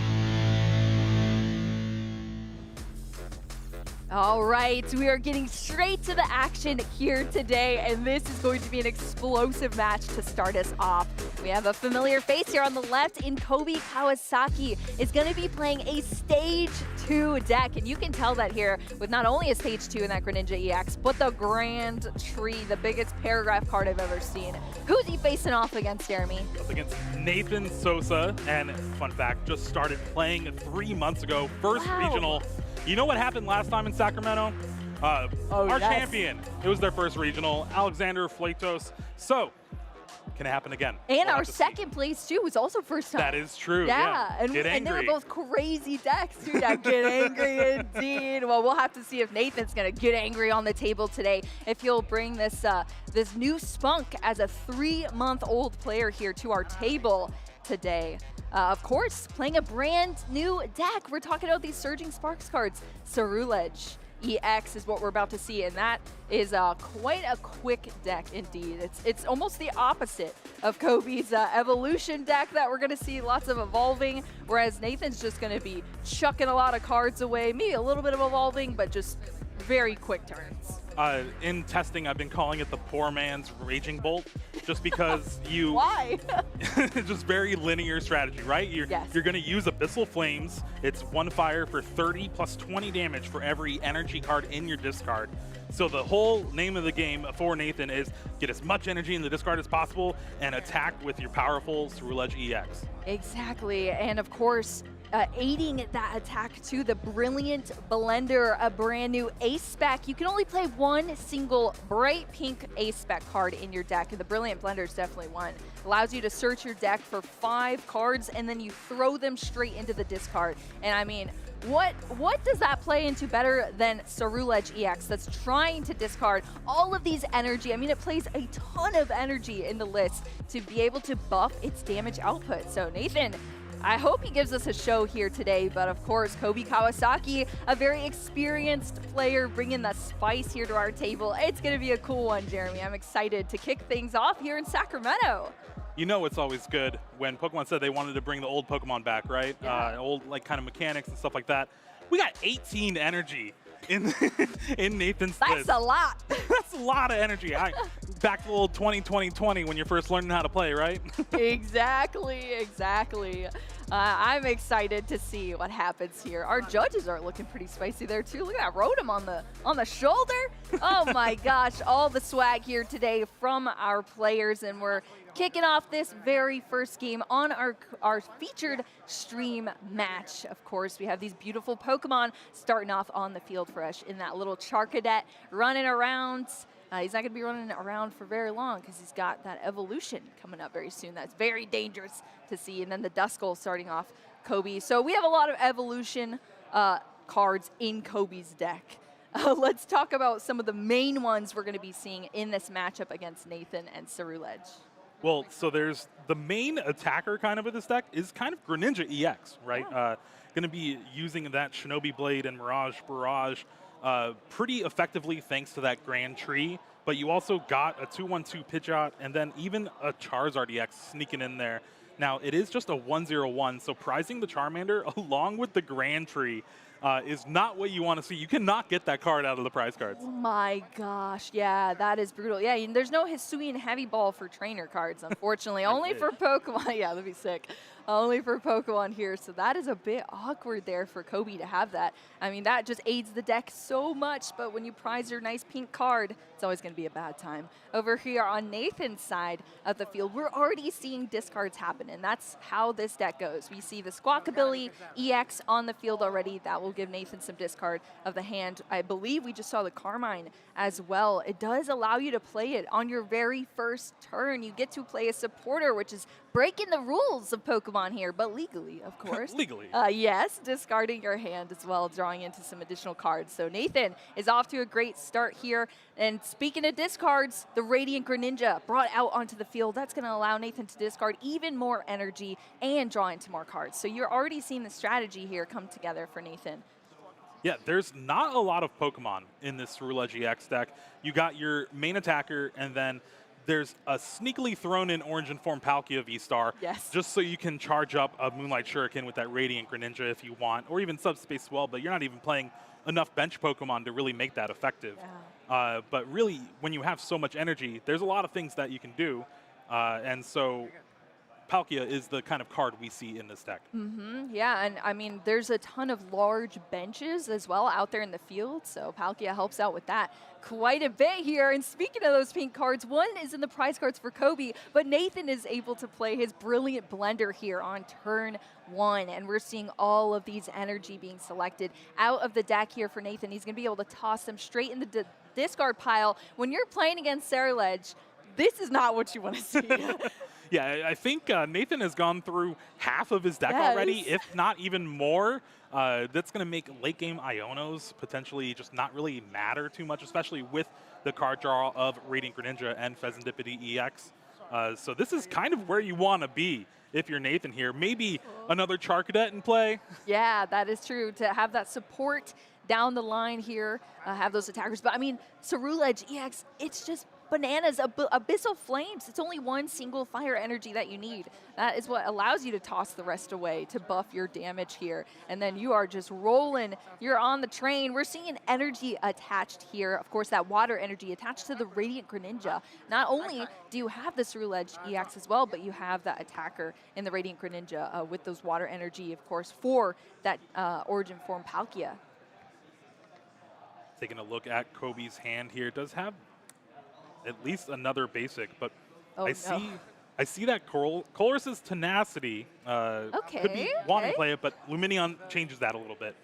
All right, we are getting straight to the action here today, and this is going to be an explosive match to start us off. We have a familiar face here on the left in Kobe Kawasaki. Is going to be playing a Stage 2 deck, and you can tell that here with not only a Stage 2 in that Greninja EX, but the Grand Tree, the biggest paragraph card I've ever seen. Who's he facing off against, Jeremy? Up against Nathan Sosa, and fun fact, just started playing 3 months ago, first regional. You know what happened last time in Sacramento? Our champion. It was their first regional, Alexander Fleitos. So, can it happen again? And our second place, too, was also first time. That is true. Yeah. And they were both crazy decks, too. Yeah, get angry indeed. Well, we'll have to see if Nathan's going to get angry on the table today, if he'll bring this, this new spunk as a 3-month-old player here to our table today. Of course, playing a brand new deck. We're talking about these Surging Sparks cards. Ceruledge EX is what we're about to see, and that is quite a quick deck indeed. It's almost the opposite of Kobe's evolution deck that we're going to see lots of evolving, whereas Nathan's just going to be chucking a lot of cards away, maybe a little bit of evolving, but just very quick turns. In testing, I've been calling it the poor man's Raging Bolt, just because you... Why? just very linear strategy, right? You're going to use Abyssal Flames. It's 1 fire for 30 plus 20 damage for every energy card in your discard. So the whole name of the game for Nathan is get as much energy in the discard as possible and attack with your powerful Ceruledge EX. Exactly, and of course, aiding that attack to the Brilliant Blender, a brand new ace spec. You can only play one single bright pink ace spec card in your deck, and the Brilliant Blender is definitely one. Allows you to search your deck for 5 cards, and then you throw them straight into the discard. And I mean, what does that play into better than Ceruledge EX that's trying to discard all of these energy? I mean, it plays a ton of energy in the list to be able to buff its damage output. So Nathan, I hope he gives us a show here today, but of course, Kobe Kawasaki, a very experienced player, bringing the spice here to our table. It's going to be a cool one, Jeremy. I'm excited to kick things off here in Sacramento. You know it's always good when Pokemon said they wanted to bring the old Pokemon back, right? Yeah. Old like kind of mechanics and stuff like that. We got 18 energy in Nathan's list. That's a lot. That's a lot of energy. Back to old 2020 when you're first learning how to play, right? Exactly. I'm excited to see what happens here. Our judges are looking pretty spicy there too. Look at that Rotom on the shoulder. Oh my gosh, all the swag here today from our players, and we're kicking off this very first game on our featured stream match. Of course, we have these beautiful Pokemon starting off on the field for us in that little Charcadet running around. He's not going to be running around for very long because he's got that evolution coming up very soon. That's very dangerous to see. And then the Duskull starting off Kobe. So we have a lot of evolution cards in Kobe's deck. Let's talk about some of the main ones we're going to be seeing in this matchup against Nathan and Ceruledge. Well, so there's the main attacker kind of this deck is kind of Greninja EX, right? Yeah. Going to be using that Shinobi Blade and Mirage Barrage pretty effectively thanks to that Grand Tree, but you also got a 2/1/2 Pidgeot and then even a Charizard EX sneaking in there. Now, it is just a 1/0/1, so prizing the Charmander along with the Grand Tree is not what you want to see. You cannot get that card out of the prize cards. Oh my gosh, yeah, that is brutal. Yeah, there's no Hisuian Heavy Ball for trainer cards, unfortunately. Only for Pokemon. Yeah, that'd be sick. Only for Pokemon here, so that is a bit awkward there for Kobe to have that. I mean, that just aids the deck so much, but when you prize your nice pink card, it's always going to be a bad time. Over here on Nathan's side of the field, we're already seeing discards happen, and that's how this deck goes. We see the Squawkabilly EX on the field already. That will give Nathan some discard of the hand. I believe we just saw the Carmine as well. It does allow you to play it on your very first turn. You get to play a supporter, which is breaking the rules of Pokemon here, but legally, of course. Legally. Yes, discarding your hand as well, drawing into some additional cards. So Nathan is off to a great start here. And speaking of discards, the Radiant Greninja brought out onto the field. That's going to allow Nathan to discard even more energy and draw into more cards. So you're already seeing the strategy here come together for Nathan. Yeah, there's not a lot of Pokemon in this Ceruledge EX deck. You got your main attacker, and then there's a sneakily thrown in Orange Informed Palkia V-Star. Yes. Just so you can charge up a Moonlight Shuriken with that Radiant Greninja if you want, or even Subspace Swell, but you're not even playing enough bench Pokemon to really make that effective. Yeah. But really, when you have so much energy, there's a lot of things that you can do. And so Palkia is the kind of card we see in this deck. Yeah, and I mean, there's a ton of large benches as well out there in the field, so Palkia helps out with that quite a bit here. And speaking of those pink cards, one is in the prize cards for Kobe, but Nathan is able to play his Brilliant Blender here on turn 1, and we're seeing all of these energy being selected out of the deck here for Nathan. He's going to be able to toss them straight in the discard pile. When you're playing against Ceruledge, this is not what you want to see. Yeah, I think Nathan has gone through half of his deck already, if not even more. That's going to make late game Ionos potentially just not really matter too much, especially with the card draw of Radiant Greninja and Pheasantipity EX. So this is kind of where you want to be if you're Nathan here. Maybe another Charcadet in play. Yeah, that is true. To have that support down the line here, have those attackers. But I mean, Cerulege EX, it's just bananas, Abyssal Flames. It's only one single fire energy that you need. That is what allows you to toss the rest away to buff your damage here. And then you are just rolling. You're on the train. We're seeing energy attached here. Of course, that water energy attached to the Radiant Greninja. Not only do you have the Cerulege EX as well, but you have that attacker in the Radiant Greninja with those water energy, of course, for that Origin form Palkia. Taking a look at Kobe's hand here, it does have at least another basic, but I see that Colress's Tenacity could be wanting to play it, but Lumineon changes that a little bit.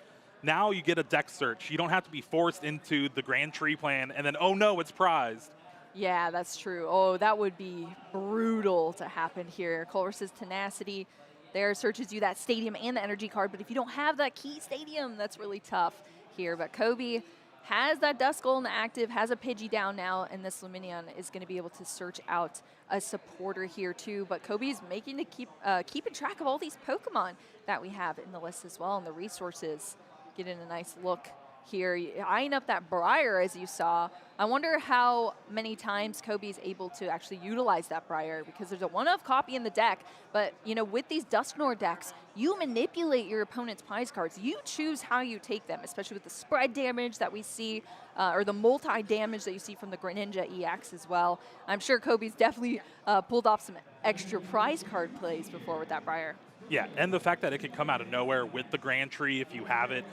Now you get a deck search. You don't have to be forced into the Grand Tree plan, and then, oh no, it's prized. Yeah, that's true. Oh, that would be brutal to happen here. Colress's Tenacity there searches you that Stadium and the energy card, but if you don't have that key Stadium, that's really tough here. But Kobe has that Duskull in the active, has a Pidgey down now, and this Lumineon is going to be able to search out a supporter here too. But Kobe's making to keeping track of all these Pokemon that we have in the list as well, and the resources. Getting a nice look here, eyeing up that Briar as you saw. I wonder how many times Kobe's able to actually utilize that Briar, because there's a one-of copy in the deck, but you know, with these Dusknoir decks, you manipulate your opponent's prize cards. You choose how you take them, especially with the spread damage that we see, or the multi-damage that you see from the Greninja EX as well. I'm sure Kobe's definitely pulled off some extra prize card plays before with that Briar. Yeah, and the fact that it can come out of nowhere with the Grand Tree if you have it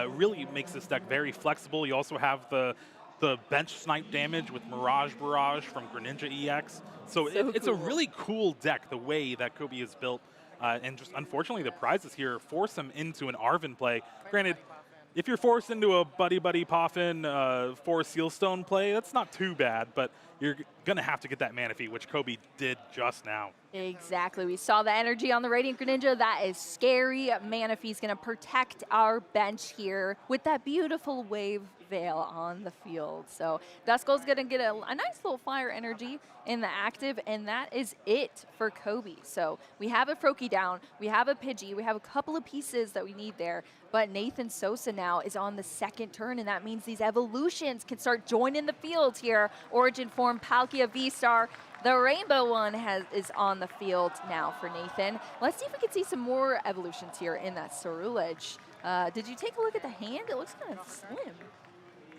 really makes this deck very flexible. You also have the bench snipe damage with Mirage Barrage from Greninja EX. So it's a really cool deck, the way that Kobe is built. And just unfortunately, the prizes here force him into an Arven play. Granted, if you're forced into a Buddy Poffin for Sealstone play, that's not too bad, but you're going to have to get that Manaphy, which Kobe did just now. Exactly. We saw the energy on the Radiant Greninja. That is scary. Manaphy's going to protect our bench here with that beautiful wave veil on the field. So Duskull's going to get a nice little fire energy in the active, and that is it for Kobe. So we have a Froakie down, we have a Pidgey, we have a couple of pieces that we need there, but Nathan Sosa now is on the second turn, and that means these evolutions can start joining the field here. Origin form Palkia V-Star. The rainbow one is on the field now for Nathan. Let's see if we can see some more evolutions here in that Cerulege. Did you take a look at the hand? It looks kind of slim.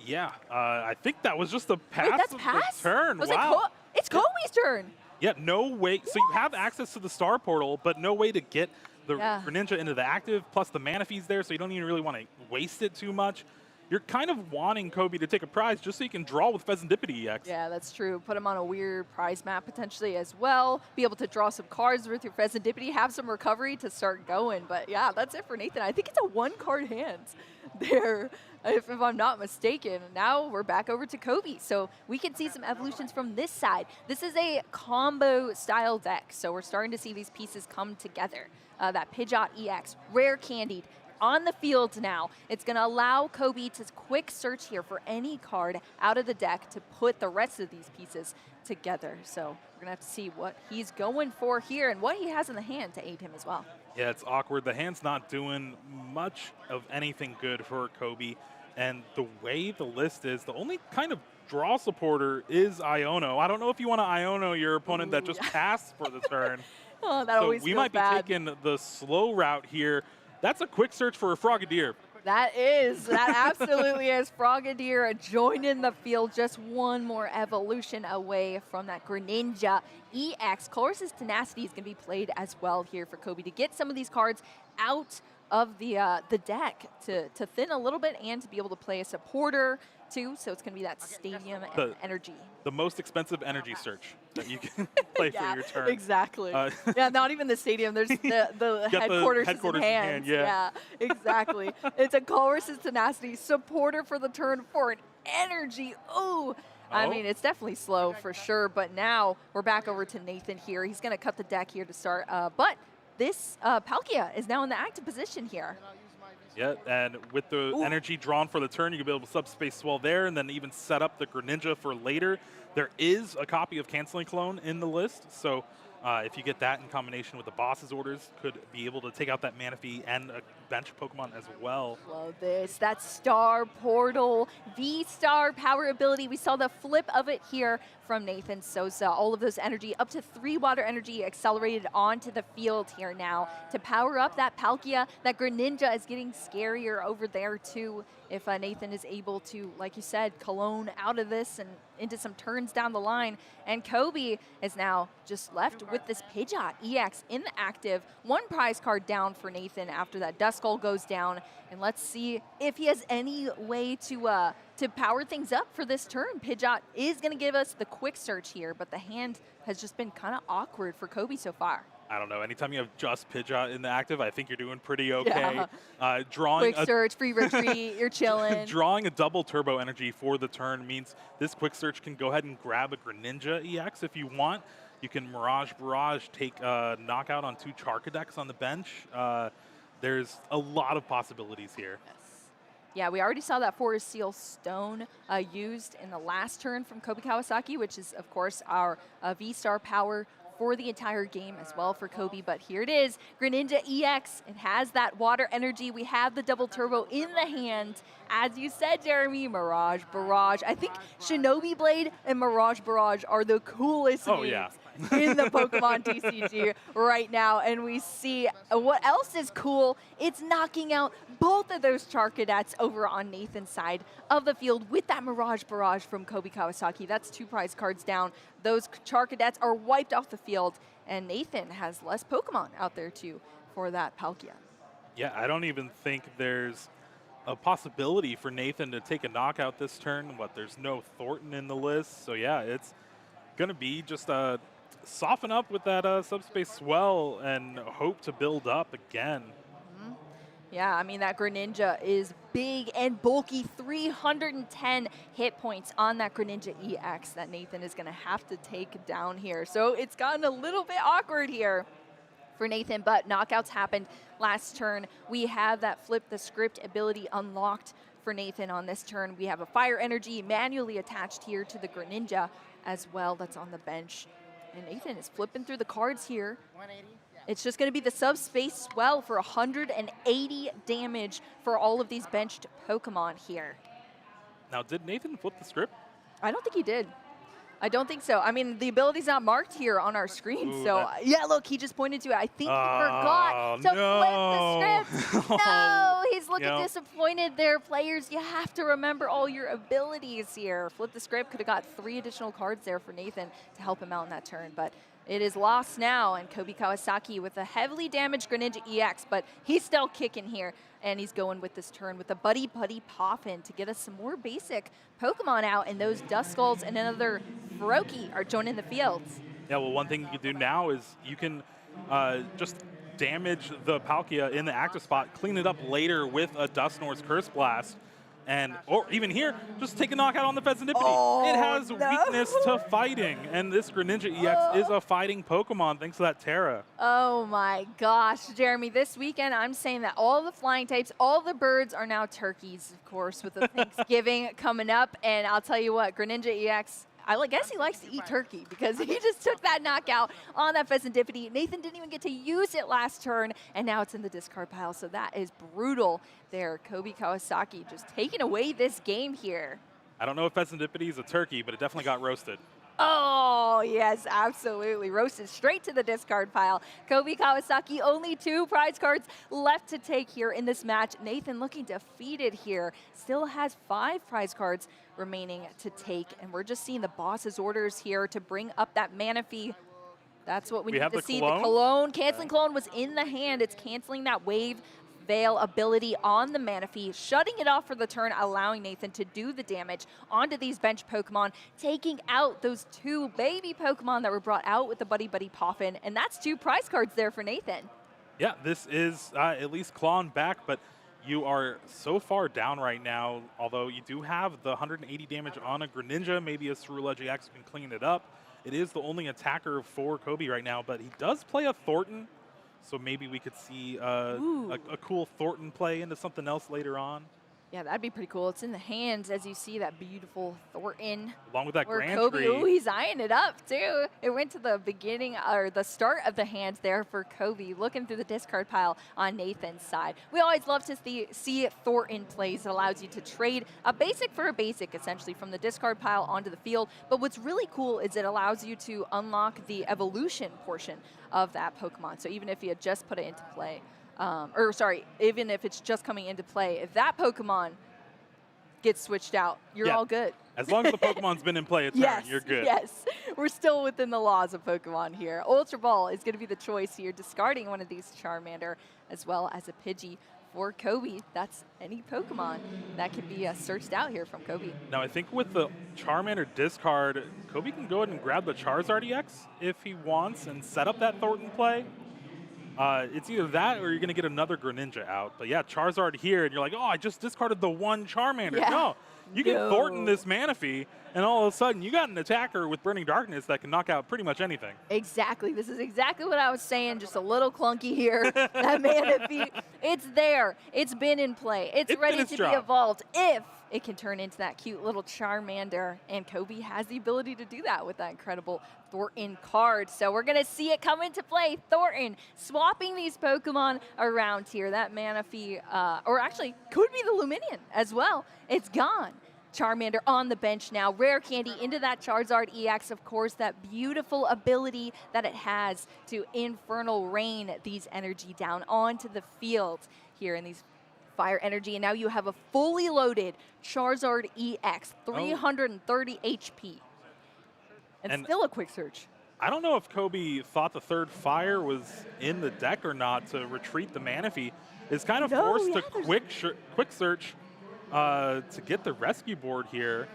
Yeah, I think that was just a pass. Wait, that's of pass? the turn. Was wow. It's Kobe's turn. Yeah, no way. So you have access to the Star Portal, but no way to get the Greninja into the active, plus the Manaphy's there, so you don't even really want to waste it too much. You're kind of wanting Kobe to take a prize just so you can draw with Pheasantipity EX. Yeah, that's true. Put him on a weird prize map potentially as well. Be able to draw some cards with your Pheasantipity, have some recovery to start going. But yeah, that's it for Nathan. I think it's a one-card hand there, if I'm not mistaken. Now we're back over to Kobe. So we can see some evolutions from this side. This is a combo style deck. So we're starting to see these pieces come together. That Pidgeot EX, Rare Candied, on the field now. It's going to allow Kobe to quick search here for any card out of the deck to put the rest of these pieces together. So we're going to have to see what he's going for here and what he has in the hand to aid him as well. Yeah, it's awkward. The hand's not doing much of anything good for Kobe. And the way the list is, the only kind of draw supporter is Iono. I don't know if you want to Iono your opponent that just passed for the turn. Oh, that always feels we might bad. be taking the slow route here. That's a quick search for a Frogadier. That absolutely is. Frogadier joining the field, just one more evolution away from that Greninja EX. Colress's Tenacity is going to be played as well here for Kobe to get some of these cards out of the deck to thin a little bit and to be able to play a supporter too. So it's going to be that Stadium and energy. The most expensive energy search that you can play for your turn. Exactly. Yeah, not even the Stadium. There's the headquarters in hand. Yeah, exactly. It's a Colress's Tenacity supporter for the turn for an energy. Ooh. I mean, it's definitely slow for sure, but now we're back over to Nathan here. He's going to cut the deck here to start, but this Palkia is now in the active position here. Yeah, and with the energy drawn for the turn, you can be able to subspace swell there and then even set up the Greninja for later. There is a copy of Canceling Clone in the list, so if you get that in combination with the boss's orders, could be able to take out that Manaphy and bench Pokemon as well. Love this. That Star Portal, V-Star power ability. We saw the flip of it here from Nathan Sosa. All of those energy, up to 3 water energy accelerated onto the field here now to power up that Palkia. That Greninja is getting scarier over there too. If Nathan is able to, like you said, Cologne out of this and into some turns down the line. And Kobe is now just left with this Pidgeot EX in the active. 1 prize card down for Nathan after that Duskull goes down. And let's see if he has any way to power things up for this turn. Pidgeot is going to give us the quick search here, but the hand has just been kind of awkward for Kobe so far. I don't know. Anytime you have just Pidgeot in the active, I think you're doing pretty okay. Yeah. Drawing quick search, free retreat, you're chilling. Drawing a double turbo energy for the turn means this quick search can go ahead and grab a Greninja EX if you want. You can Mirage Barrage, take a knockout on 2 Charcadex on the bench. There's a lot of possibilities here. Yes. Yeah, we already saw that Forest Seal Stone used in the last turn from Kobe Kawasaki, which is, of course, our V-Star power for the entire game as well for Kobe. But here it is, Greninja EX. It has that water energy. We have the double turbo in the hand. As you said, Jeremy, Mirage Barrage. I think Shinobi Blade and Mirage Barrage are the coolest names in the Pokemon TCG right now. And we see what else is cool. It's knocking out both of those Charcadets over on Nathan's side of the field with that Mirage Barrage from Kobe Kawasaki. That's 2 prize cards down. Those Charcadets are wiped off the field, and Nathan has less Pokemon out there too for that Palkia. Yeah, I don't even think there's a possibility for Nathan to take a knockout this turn. There's no Thornton in the list, so yeah, it's gonna be just soften up with that subspace swell and hope to build up again. Yeah, I mean, that Greninja is big and bulky. 310 hit points on that Greninja EX that Nathan is going to have to take down here. So it's gotten a little bit awkward here for Nathan, but knockouts happened last turn. We have that flip the script ability unlocked for Nathan on this turn. We have a fire energy manually attached here to the Greninja as well that's on the bench. And Nathan is flipping through the cards here. 180. It's just going to be the subspace swell for 180 damage for all of these benched Pokemon here. Now, did Nathan flip the script? I don't think he did. I don't think so. I mean, the ability's not marked here on our screen. Ooh, so, yeah, look, he just pointed to it. I think he forgot to flip the script. No, he's looking disappointed there. Players, you have to remember all your abilities here. Flip the script. Could have got 3 additional cards there for Nathan to help him out in that turn. But it is lost now, and Kobe Kawasaki with a heavily damaged Greninja EX, but he's still kicking here, and he's going with this turn with the Buddy Poffin to get us some more basic Pokemon out, and those Duskulls and another Froakie are joining the fields. Yeah, well, one thing you can do now is you can just damage the Palkia in the active spot, clean it up later with a Dusknoir's Curse Blast, and or even here, just take a knockout on the Pheasantipity. Oh, it has weakness to fighting, and this Greninja EX is a fighting Pokemon thanks to that Terra. Oh my gosh, Jeremy, this weekend I'm saying that all the flying types, all the birds are now turkeys, of course, with the Thanksgiving coming up, and I'll tell you what, Greninja EX, I guess he likes to eat turkey because he just took that knockout on that Pheasantipity. Nathan didn't even get to use it last turn, and now it's in the discard pile, so that is brutal there. Kobe Kawasaki just taking away this game here. I don't know if Pheasantipity is a turkey, but it definitely got roasted. Oh, yes, absolutely. Roasted straight to the discard pile. Kobe Kawasaki, only 2 prize cards left to take here in this match. Nathan looking defeated here. Still has 5 prize cards remaining to take. And we're just seeing the boss's orders here to bring up that Manaphy. That's what we need to see. The Cologne. Canceling Cologne was in the hand. It's canceling that Wave Veil ability on the Manaphy, shutting it off for the turn, allowing Nathan to do the damage onto these bench Pokemon, taking out those 2 baby Pokemon that were brought out with the Buddy Poffin, and that's 2 prize cards there for Nathan. Yeah, this is at least clawing back, but you are so far down right now, although you do have the 180 damage on a Greninja, maybe a Ceruledge EX can clean it up. It is the only attacker for Kobe right now, but he does play a Thornton, so maybe we could see a cool Thornton play into something else later on. Yeah, that'd be pretty cool. It's in the hands, as you see that beautiful Thornton. Along with that Or Grand Kobe. Tree. Ooh, he's eyeing it up, too. It went to the beginning, or the start of the hands there for Kobe, looking through the discard pile on Nathan's side. We always love to see Thornton plays. It allows you to trade a basic for a basic, essentially, from the discard pile onto the field. But what's really cool is it allows you to unlock the evolution portion of that Pokemon. So even if you had just put it into play, even if it's just coming into play, if that Pokemon gets switched out, you're all good. As long as the Pokemon's been in play a turn, you're good. Yes, we're still within the laws of Pokemon here. Ultra Ball is going to be the choice here, discarding one of these Charmander as well as a Pidgey for Kobe. That's any Pokemon that can be searched out here from Kobe. Now, I think with the Charmander discard, Kobe can go ahead and grab the Charizard EX if he wants and set up that Thornton play. It's either that or you're going to get another Greninja out. But yeah, Charizard here, and you're like, oh, I just discarded the one Charmander. Yeah. No, you can Thornton this Manaphy, and all of a sudden you got an attacker with Burning Darkness that can knock out pretty much anything. Exactly. This is exactly what I was saying, just a little clunky here. That Manaphy, it's there. It's been in play. It's ready to be evolved if it can turn into that cute little Charmander, and Kobe has the ability to do that with that incredible Thornton card. So we're going to see it come into play. Thornton swapping these Pokemon around here. That Manaphy, or actually could be the Luminion as well. It's gone. Charmander on the bench now. Rare Candy into that Charizard EX. Of course, that beautiful ability that it has to Infernal Rain these energy down onto the field here in these Fire Energy, and now you have a fully loaded Charizard EX, 330 HP. And still a quick search. I don't know if Kobe thought the third Fire was in the deck or not to retreat the Manaphy. It's kind of forced to quick search to get the rescue board here.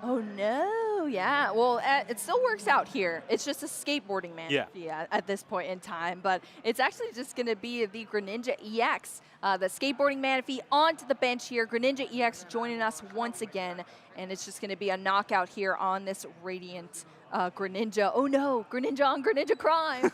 Oh no, yeah. Well, it still works out here. It's just a skateboarding Manaphy at this point in time, but it's actually just going to be the Greninja EX, the skateboarding Manaphy onto the bench here. Greninja EX joining us once again, and it's just going to be a knockout here on this Radiant Greninja. Oh no, Greninja on Greninja crime.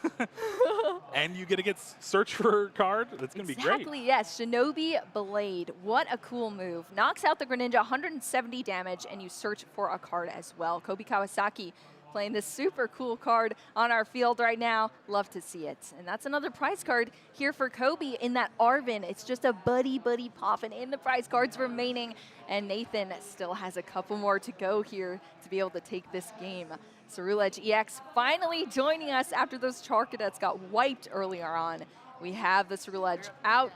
And you get to get search for a card. That's going to be great. Exactly, yes. Shinobi Blade. What a cool move. Knocks out the Greninja, 170 damage, and you search for a card as well. Kobe Kawasaki playing this super cool card on our field right now. Love to see it. And that's another prize card here for Kobe in that Arvin. It's just a buddy popping in the prize cards remaining. And Nathan still has a couple more to go here to be able to take this game. Ceruledge EX finally joining us after those Charcadets got wiped earlier on. We have the Ceruledge out,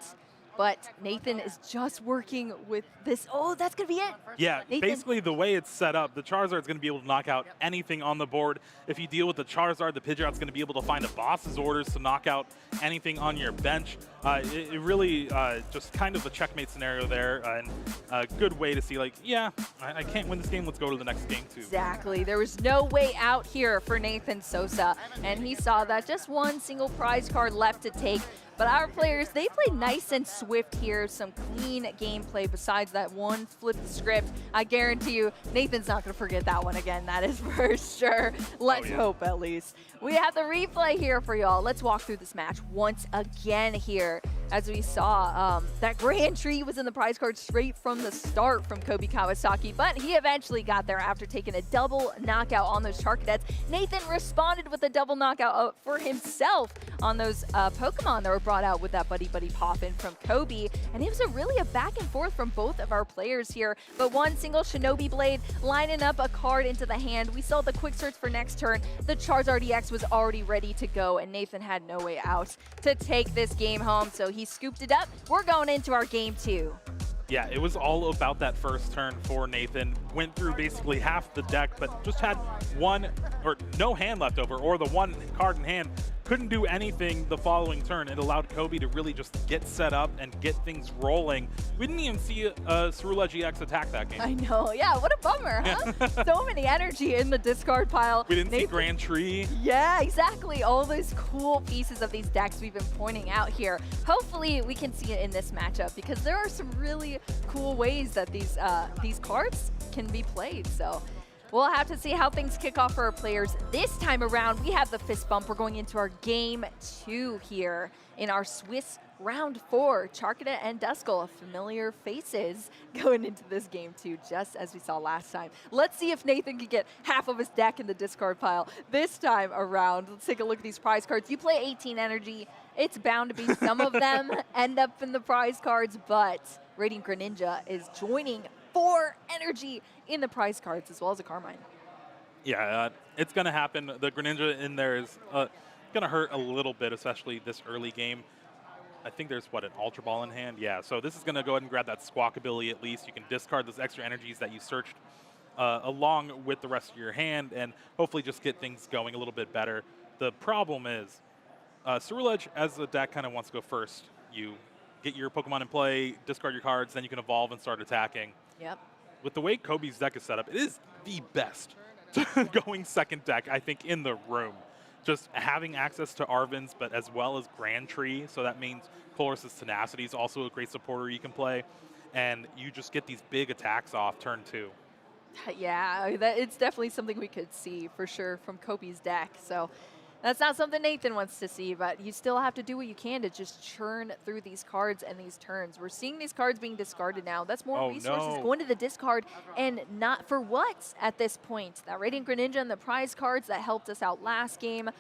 but Nathan is just working with this. Oh, that's going to be it. Yeah, Nathan. Basically the way it's set up, the Charizard's going to be able to knock out anything on the board. If you deal with the Charizard, the Pidgeot's going to be able to find a boss's orders to knock out anything on your bench. It really just kind of a checkmate scenario there, and a good way to see, like, yeah, I can't win this game. Let's go to the next game, too. Exactly. There was no way out here for Nathan Sosa, and he saw that just one single prize card left to take. But our players, they played nice and swift here. Some clean gameplay besides that one flipped script. I guarantee you, Nathan's not going to forget that one again. That is for sure. Let's hope, at least. We have the replay here for y'all. Let's walk through this match once again here. As we saw, that Grand Tree was in the prize card straight from the start from Kobe Kawasaki, but he eventually got there after taking a double knockout on those Charcadets. Nathan responded with a double knockout for himself on those Pokemon that were brought out with that buddy poppin' from Kobe, and it was really a back and forth from both of our players here, but one single Shinobi Blade lining up a card into the hand. We saw the quick search for next turn. The Charizard EX was already ready to go, and Nathan had no way out to take this game home, so he scooped it up. We're going into our game 2. Yeah, it was all about that first turn for Nathan. Went through basically half the deck, but just had one or no hand left over, or the one card in hand. Couldn't do anything the following turn. It allowed Kobe to really just get set up and get things rolling. We didn't even see Ceruledge EX attack that game. I know, yeah, what a bummer, huh? So many energy in the discard pile. We didn't see Grand Tree. Yeah, exactly. All those cool pieces of these decks we've been pointing out here. Hopefully we can see it in this matchup, because there are some really cool ways that these cards can be played. So we'll have to see how things kick off for our players. This time around, we have the fist bump. We're going into our game 2 here in our Swiss round 4, Charcadet and Duskull, familiar faces going into this game too, just as we saw last time. Let's see if Nathan can get half of his deck in the discard pile this time around. Let's take a look at these prize cards. You play 18 energy. It's bound to be some of them end up in the prize cards, but Radiant Greninja is joining 4 energy in the prize cards as well as a Carmine. Yeah, it's going to happen. The Greninja in there is going to hurt a little bit, especially this early game. I think there's, what, an Ultra Ball in hand? Yeah, so this is going to go ahead and grab that Squawk ability at least. You can discard those extra energies that you searched along with the rest of your hand and hopefully just get things going a little bit better. The problem is, Ceruledge, as the deck kind of wants to go first, you get your Pokemon in play, discard your cards, then you can evolve and start attacking. Yep. With the way Kobe's deck is set up, it is the best going second deck, I think, in the room. Just having access to Arven's, but as well as Grand Tree, so that means Colress's Tenacity is also a great supporter you can play, and you just get these big attacks off turn 2. Yeah, it's definitely something we could see for sure from Kobe's deck. So that's not something Nathan wants to see, but you still have to do what you can to just churn through these cards and these turns. We're seeing these cards being discarded now. That's more resources going to the discard, and not for what at this point. That Radiant Greninja and the prize cards that helped us out last game.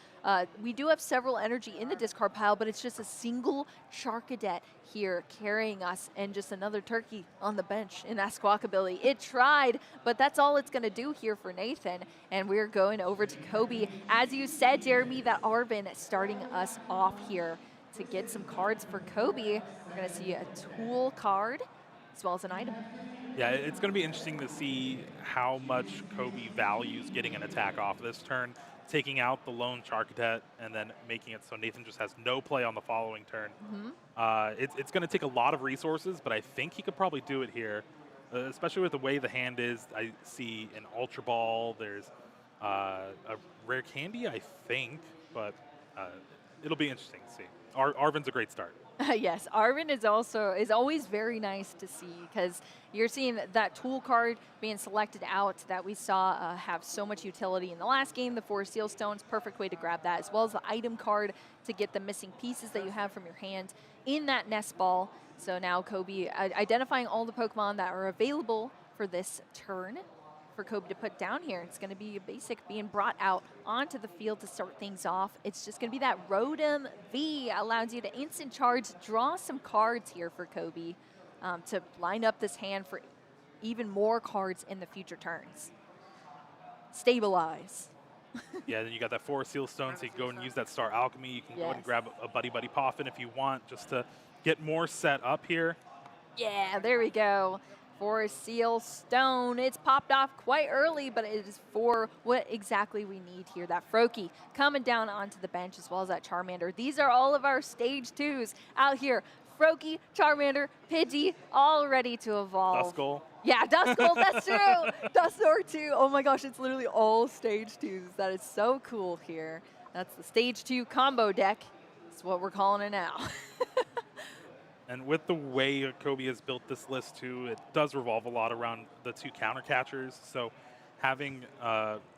We do have several energy in the discard pile, but it's just a single Charcadet here carrying us and just another turkey on the bench in that Squawk ability. It tried, but that's all it's going to do here for Nathan. And we're going over to Kobe. As you said, Jeremy, that Arven starting us off here to get some cards for Kobe. We're going to see a tool card as well as an item. Yeah, it's going to be interesting to see how much Kobe values getting an attack off this turn, taking out the lone Charcadet and then making it so Nathan just has no play on the following turn. It's going to take a lot of resources, but I think he could probably do it here, especially with the way the hand is. I see an Ultra Ball. There's a Rare Candy, I think, but it'll be interesting to see. Arven's a great start. Yes, Arven is always very nice to see because you're seeing that tool card being selected out that we saw have so much utility in the last game. The 4 Seal Stones, perfect way to grab that, as well as the item card to get the missing pieces that you have from your hand in that nest ball. So now Kobe identifying all the Pokemon that are available for this turn for Kobe to put down here. It's going to be a basic being brought out onto the field to start things off. It's just going to be that Rotom V, allows you to instant charge, draw some cards here for Kobe to line up this hand for even more cards in the future turns. Stabilize. Yeah, then you got that 4 Seal Stones, so you can go and use that Star Alchemy. You can go ahead and grab a Buddy Buddy Poffin if you want, just to get more set up here. Yeah, there we go. For a Seal Stone. It's popped off quite early, but it is for what exactly we need here. That Froakie coming down onto the bench as well as that Charmander. These are all of our stage 2s out here. Froakie, Charmander, Pidgey, all ready to evolve. Duskull. Yeah, Duskull, that's true. Duskull too. Oh my gosh, it's literally all stage 2s. That is so cool here. That's the stage 2 combo deck. That's what we're calling it now. And with the way Kobe has built this list too, it does revolve a lot around the 2 counter catchers. So having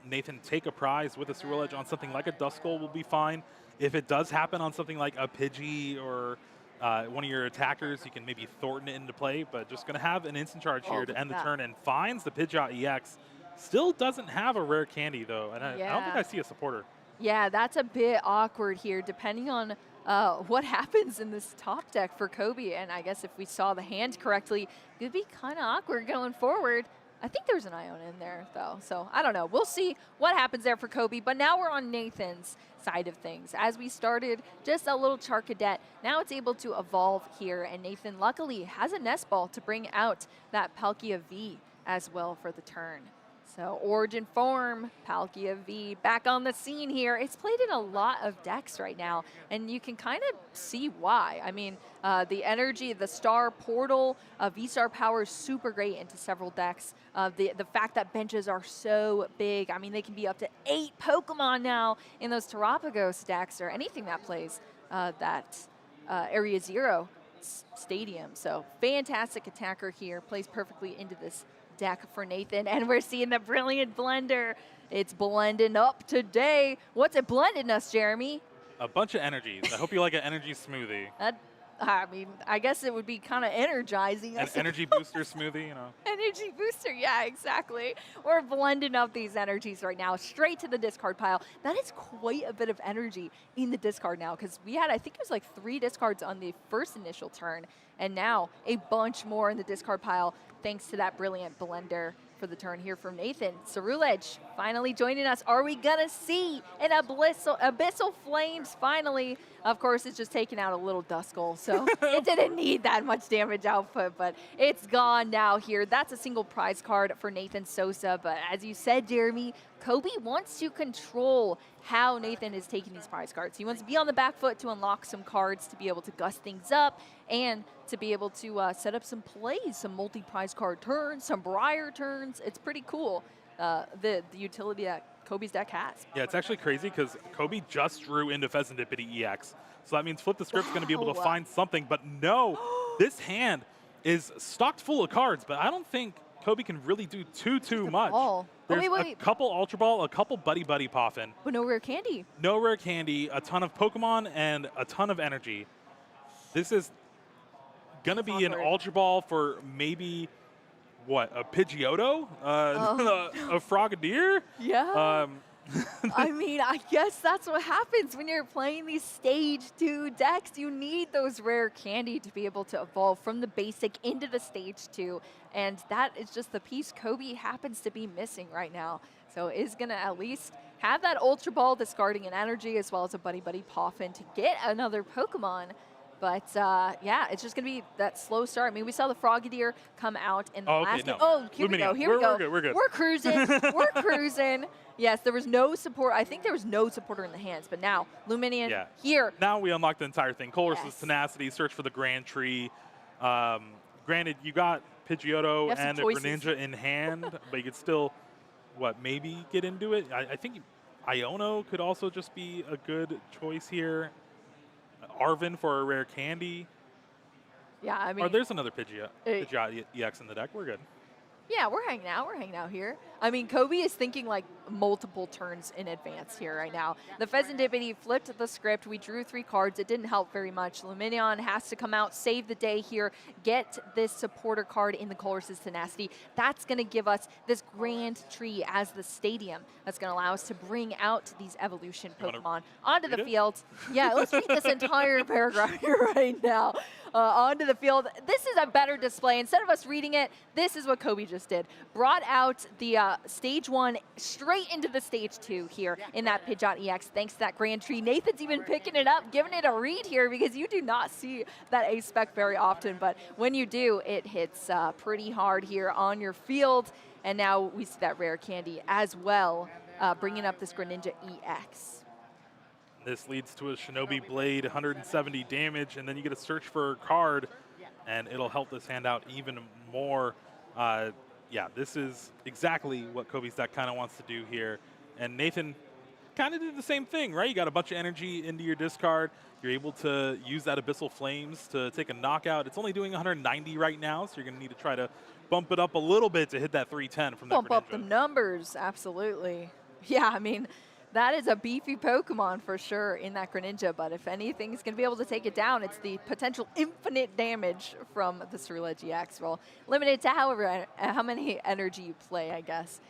Nathan take a prize with a Ceruledge on something like a Duskull will be fine. If it does happen on something like a Pidgey or one of your attackers, you can maybe Thornton it into play, but just going to have an instant charge here to end the turn, and finds the Pidgeot EX. Still doesn't have a Rare Candy though, and I don't think I see a supporter. Yeah, that's a bit awkward here, depending on what happens in this top deck for Kobe. And I guess if we saw the hand correctly, it would be kind of awkward going forward. I think there's an Ion in there, though. So I don't know. We'll see what happens there for Kobe. But now we're on Nathan's side of things. As we started just a little Charcadet, now it's able to evolve here. And Nathan, luckily, has a Nest Ball to bring out that Palkia V as well for the turn. So Origin Form, Palkia V, back on the scene here. It's played in a lot of decks right now, and you can kind of see why. I mean, the energy, the Star Portal, V-Star power is super great into several decks. The fact that benches are so big, I mean, they can be up to 8 Pokemon now in those Terapagos decks or anything that plays that Area Zero stadium. So fantastic attacker here, plays perfectly into this deck for Nathan, and we're seeing the Brilliant Blender. It's blending up today. What's it blending us, Jeremy? A bunch of energies. I hope you like an energy smoothie. I mean, I guess it would be kind of energizing. An energy booster smoothie, Energy booster, yeah, exactly. We're blending up these energies right now, straight to the discard pile. That is quite a bit of energy in the discard now, because we had, I think it was like 3 discards on the first initial turn, and now a bunch more in the discard pile, thanks to that brilliant blender for the turn here from Nathan. Cerulege finally joining us. Are we gonna see an Abyssal Flames finally? Of course, it's just taking out a little Duskull, so it didn't need that much damage output, but it's gone now here. That's a single prize card for Nathan Sosa, but as you said, Jeremy, Kobe wants to control how Nathan is taking these prize cards. He wants to be on the back foot to unlock some cards, to be able to gust things up, and to be able to set up some plays, some multi-prize card turns, some Briar turns. It's pretty cool, the utility that Kobe's deck has. Yeah, it's actually crazy because Kobe just drew into Pheasantipity EX. So that means Flip the Script's going to be able to find something. But no, this hand is stocked full of cards, but I don't think Kobe can really do too much. There's a couple Ultra Ball, a couple Buddy Poffin. But no rare candy. No rare candy, a ton of Pokemon, and a ton of energy. This is going to be an Ultra Ball for maybe, what, a Pidgeotto? A Frogadier? Yeah. I mean, I guess that's what happens when you're playing these Stage 2 decks. You need those rare candy to be able to evolve from the basic into the Stage 2. And that is just the piece Kobe happens to be missing right now. So is going to at least have that Ultra Ball discarding an energy as well as a Buddy Poffin to get another Pokemon. But yeah, it's just going to be that slow start. I mean, we saw the Frogadier come out in the last game. Oh, here we go. Here we go. We're good. We're cruising. We're cruising. Yes, there was no support. I think there was no supporter in the hands, but now Luminion here. Now we unlock the entire thing. Colress's Tenacity, search for the Grand Tree. Granted, you got Pidgeotto and a Greninja in hand, but you could still, maybe get into it. I think Iono could also just be a good choice here. Arvin for a rare candy. Yeah, I mean. There's another Pidgeot EX in the deck. We're good. Yeah, we're hanging out. We're hanging out here. I mean, Kobe is thinking like multiple turns in advance here right now. The Pheasantipity flipped the script. We drew 3 cards. It didn't help very much. Luminion has to come out, save the day here, get this supporter card in the Colress's Tenacity. That's going to give us this Grand Tree as the stadium. That's going to allow us to bring out these evolution Pokemon onto the field. Yeah, let's read this entire paragraph here right now. Onto the field. This is a better display. Instead of us reading it, this is what Kobe just did. Brought out the Stage 1 straight into the Stage 2 here in that Pidgeot EX, thanks to that Grand Tree. Nathan's even picking it up, giving it a read here, because you do not see that A-Spec very often, but when you do, it hits pretty hard here on your field. And now we see that rare candy as well, bringing up this Greninja EX. This leads to a Shinobi Blade, 170 damage, and then you get to search for a card, and it'll help this hand out even more. Yeah, this is exactly what Kobe's deck kind of wants to do here. And Nathan kind of did the same thing, right? You got a bunch of energy into your discard. You're able to use that Abyssal Flames to take a knockout. It's only doing 190 right now, so you're going to need to try to bump it up a little bit to hit that 310 from that Bump up the numbers, absolutely. Yeah, I mean, that is a beefy Pokemon for sure in that Greninja, but if anything's going to be able to take it down, it's the potential infinite damage from the Cerulege EX. Well, limited to how many energy you play, I guess,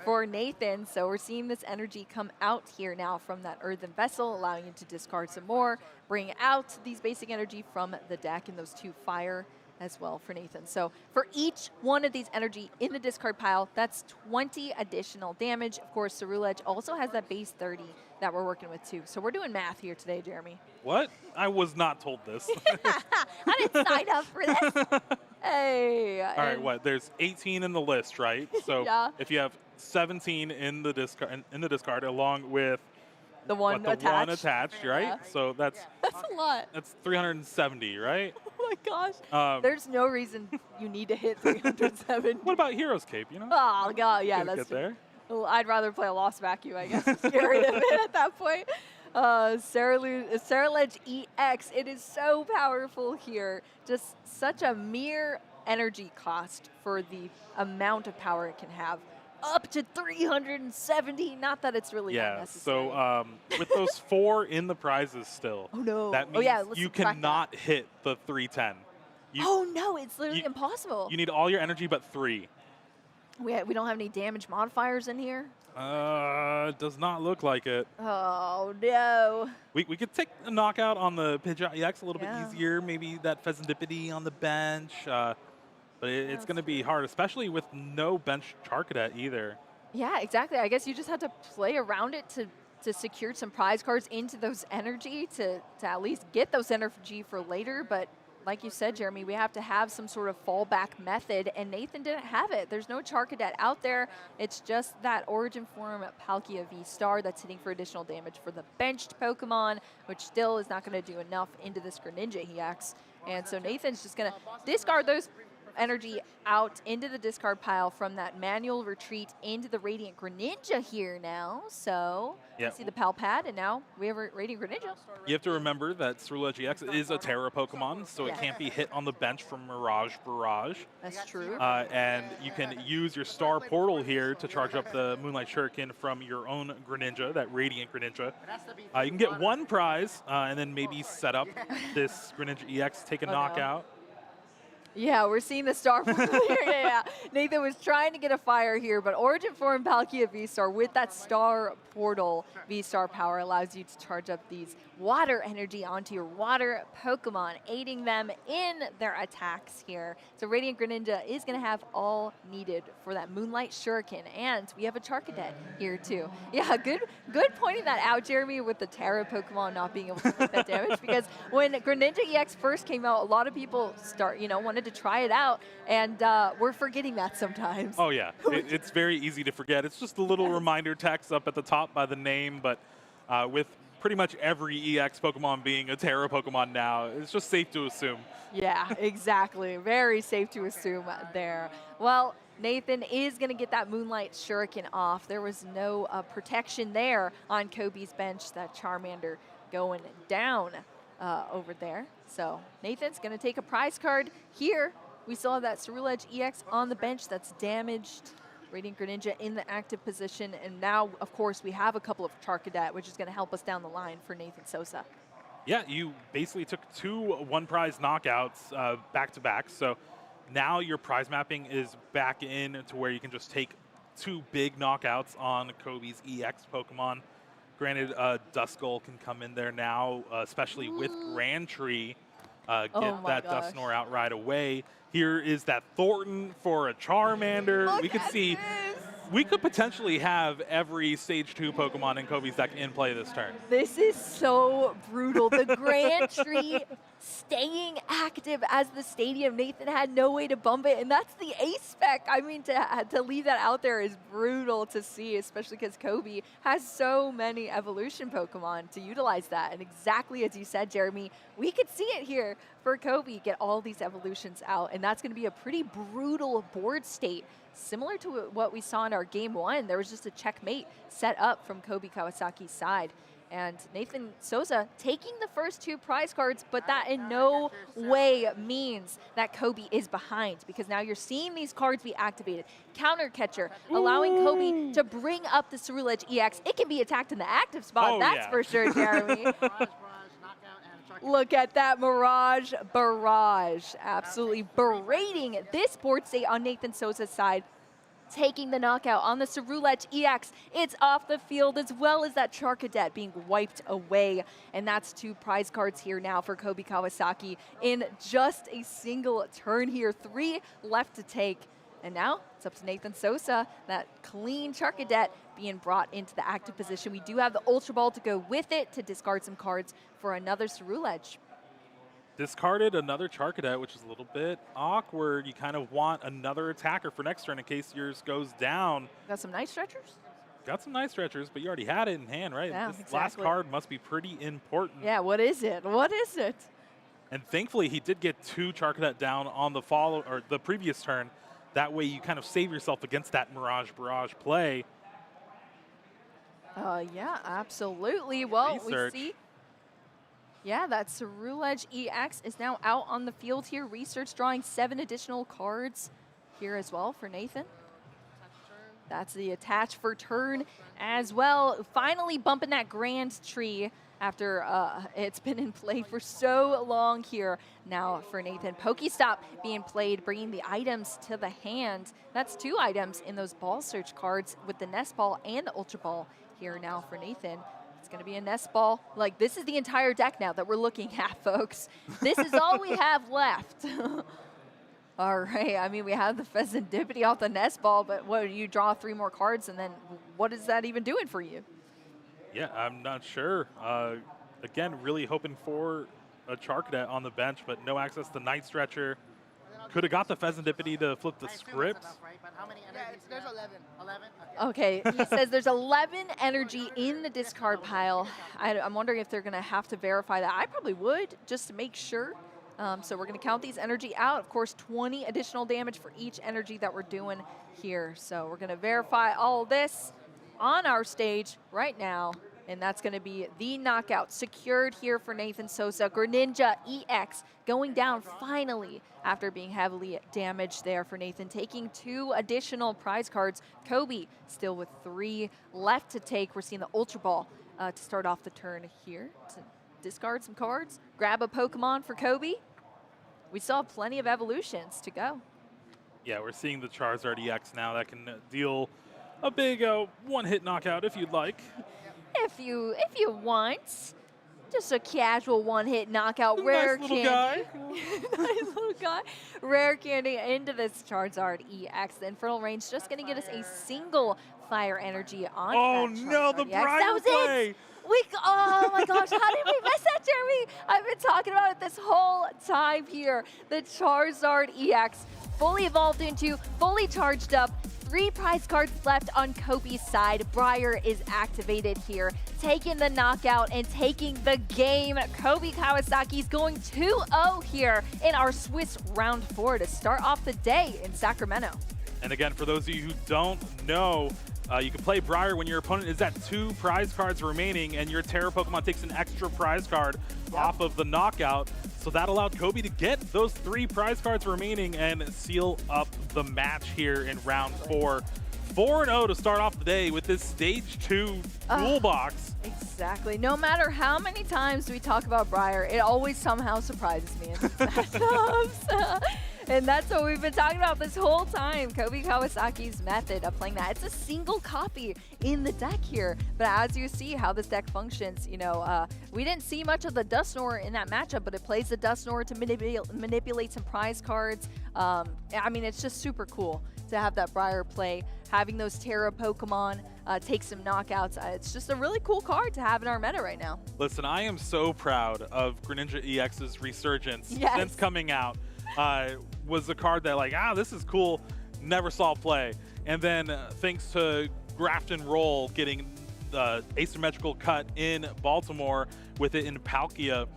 for Nathan. So we're seeing this energy come out here now from that Earthen Vessel, allowing you to discard some more, bring out these basic energy from the deck and those 2 fire as well for Nathan. So for each one of these energy in the discard pile, that's 20 additional damage. Of course, Cerulege also has that base 30 that we're working with too. So we're doing math here today, Jeremy. What? I was not told this. I didn't sign up for this. Hey. All right, what? There's 18 in the list, right? So if you have 17 in the discard along with the one attached, right? Yeah. So that's a lot. That's 370, right? Oh my gosh. There's no reason you need to hit 370. What about Hero's Cape, you know? Oh god, yeah, that's get there. Well, I'd rather play a Lost Vacuum, I guess. Scary at that point. Cerulege EX, it is so powerful here. Just such a mere energy cost for the amount of power it can have. up to 370. Not that it's really that Yeah, necessary. so with those 4 in the prizes still, oh no. that oh means yeah, let's you subtract that. cannot hit the 310. Oh no, it's literally you- impossible. You need all your energy but 3. We don't have any damage modifiers in here. Does not look like it. Oh no. We could take a knockout on the Pidgeot EX a little Yeah. bit easier. Maybe that Pheasantipity on the bench. But it's going to be hard, especially with no bench Charcadet either. Yeah, exactly. I guess you just have to play around it to secure some prize cards into those energy to at least get those energy for later. But like you said, Jeremy, we have to have some sort of fallback method, and Nathan didn't have it. There's no Charcadet out there. It's just that Origin Form Palkia V-Star that's hitting for additional damage for the benched Pokemon, which still is not going to do enough into this Greninja EX. And so Nathan's just going to discard those energy out into the discard pile from that manual retreat into the Radiant Greninja here now. So Yeah. you see the Pal Pad, and now we have a Radiant Greninja. You have to remember that Cerulege EX is a Terra Pokemon, so Yeah. it can't be hit on the bench from Mirage Barrage. That's true. And you can use your Star Portal here to charge up the Moonlight Shuriken from your own Greninja, that Radiant Greninja. You can get 1 prize, and then maybe set up this Greninja EX, take a no. knockout. Yeah, we're seeing the star portal here. Yeah. Nathan was trying to get a fire here, but Origin Form Palkia V-Star with that star portal V-Star power allows you to charge up these water energy onto your water Pokemon, aiding them in their attacks here. So Radiant Greninja is going to have all needed for that Moonlight Shuriken, and we have a Charcadet here too. Yeah, good pointing that out, Jeremy, with the Terra Pokemon not being able to take that damage, because when Greninja EX first came out, a lot of people wanted to try it out, and we're forgetting that sometimes. Oh yeah, it's very easy to forget. It's just a little reminder text up at the top by the name, but with pretty much every EX Pokemon being a Terra Pokemon now, it's just safe to assume. Yeah, exactly. Very safe to assume there. Well, Nathan is going to get that Moonlight Shuriken off. There was no protection there on Kobe's bench. That Charmander going down over there. So Nathan's going to take a prize card here. We still have that Cerulege EX on the bench that's damaged. Radiant Greninja in the active position. And now, of course, we have a couple of Charcadet, which is going to help us down the line for Nathan Sosa. Yeah, you basically took 2 one-prize knockouts back-to-back. So now your prize mapping is back in to where you can just take 2 big knockouts on Kobe's EX Pokemon. Granted, Duskull can come in there now, especially with Grandtree. Get that Dusknoir out right away. Here is that Thornton for a Charmander. We could see, we could potentially have every Stage 2 Pokemon in Kobe's deck in play this turn. This is so brutal. The Grandtree staying active as the stadium. Nathan had no way to bump it, and that's the ace spec. I mean, to leave that out there is brutal to see, especially because Kobe has so many evolution Pokemon to utilize that. And exactly as you said, Jeremy, we could see it here for Kobe, get all these evolutions out, and that's going to be a pretty brutal board state. Similar to what we saw in our game 1, there was just a checkmate set up from Kobe Kawasaki's side. And Nathan Sosa taking the first 2 prize cards, but that in no way means that Kobe is behind, because now you're seeing these cards be activated. Counter Catcher, allowing Kobe to bring up the Cerulege EX. It can be attacked in the active spot, that's for sure, Jeremy. Look at that Mirage Barrage. Absolutely berating this board state on Nathan Sosa's side. Taking the knockout on the Cerulege EX. It's off the field, as well as that Charcadet being wiped away. And that's 2 prize cards here now for Kobe Kawasaki in just a single turn here. 3 left to take. And now it's up to Nathan Sosa, that clean Charcadet being brought into the active position. We do have the Ultra Ball to go with it to discard some cards for another Cerulege. Discarded another Charcadet, which is a little bit awkward. You kind of want another attacker for next turn in case yours goes down. Got some nice stretchers? Got some nice stretchers, but you already had it in hand, right? Yeah, This exactly. last card must be pretty important. Yeah, what is it? What is it? And thankfully, he did get 2 Charcadet down on the previous turn. That way, you kind of save yourself against that Mirage Barrage play. Yeah, absolutely. Well, Research. we see. Yeah, that Cerulege EX is now out on the field here. Research drawing 7 additional cards here as well for Nathan. That's the attach for turn as well. Finally bumping that grand tree after it's been in play for so long here. Now for Nathan, Pokestop being played, bringing the items to the hand. That's 2 items in those ball search cards with the Nest Ball and the Ultra Ball here now for Nathan. It's going to be a Nest Ball. Like, this is the entire deck now that we're looking at, folks. This is all we have left. All right, I mean, we have the Pheasantipity off the Nest Ball, but what, you draw 3 more cards, and then what is that even doing for you? Yeah, I'm not sure. Again, really hoping for a Charcadet on the bench, but no access to Night Stretcher. Could have got the Pheasantipity to flip the script. There's 11. 11? Okay, he says there's 11 energy in the discard pile. I'm wondering if they're going to have to verify that. I probably would, just to make sure. So we're going to count these energy out. Of course, 20 additional damage for each energy that we're doing here. So we're going to verify all this on our stage right now. And that's going to be the knockout secured here for Nathan Sosa. Greninja EX going down finally after being heavily damaged there for Nathan, taking 2 additional prize cards. Kobe still with 3 left to take. We're seeing the Ultra Ball to start off the turn here. To discard some cards, grab a Pokemon for Kobe. We still have plenty of evolutions to go. Yeah, we're seeing the Charizard EX now that can deal a big one-hit knockout if you'd like. If you want, just a casual one-hit knockout, rare nice candy. Little guy. Nice little guy. Rare candy into this Charizard EX. The Infernal Range just going to get us a single fire energy on. Oh no, the Briar play! Oh my gosh, how did we miss that, Jeremy? I've been talking about it this whole time here. The Charizard EX, fully evolved into, fully charged up. 3 prize cards left on Kobe's side. Briar is activated here, taking the knockout and taking the game. Kobe Kawasaki's going 2-0 here in our Swiss round 4 to start off the day in Sacramento. And again, for those of you who don't know, you can play Briar when your opponent is at 2 prize cards remaining and your Terra Pokemon takes an extra prize card off of the knockout. So that allowed Kobe to get those 3 prize cards remaining and seal up the match here in round 4. 4-0 to start off the day with this stage 2 toolbox. Exactly. No matter how many times we talk about Briar, it always somehow surprises me in these matchups. And that's what we've been talking about this whole time. Kobe Kawasaki's method of playing that. It's a single copy in the deck here. But as you see how this deck functions, you know, we didn't see much of the Dusknoir in that matchup, but it plays the Dusknoir to manipulate some prize cards. I mean, it's just super cool to have that Briar play, having those Terra Pokemon take some knockouts. It's just a really cool card to have in our meta right now. Listen, I am so proud of Greninja EX's resurgence since coming out. Was a card that like, this is cool, never saw play. And then thanks to Grafton Roll getting the asymmetrical cut in Baltimore with it in Palkia,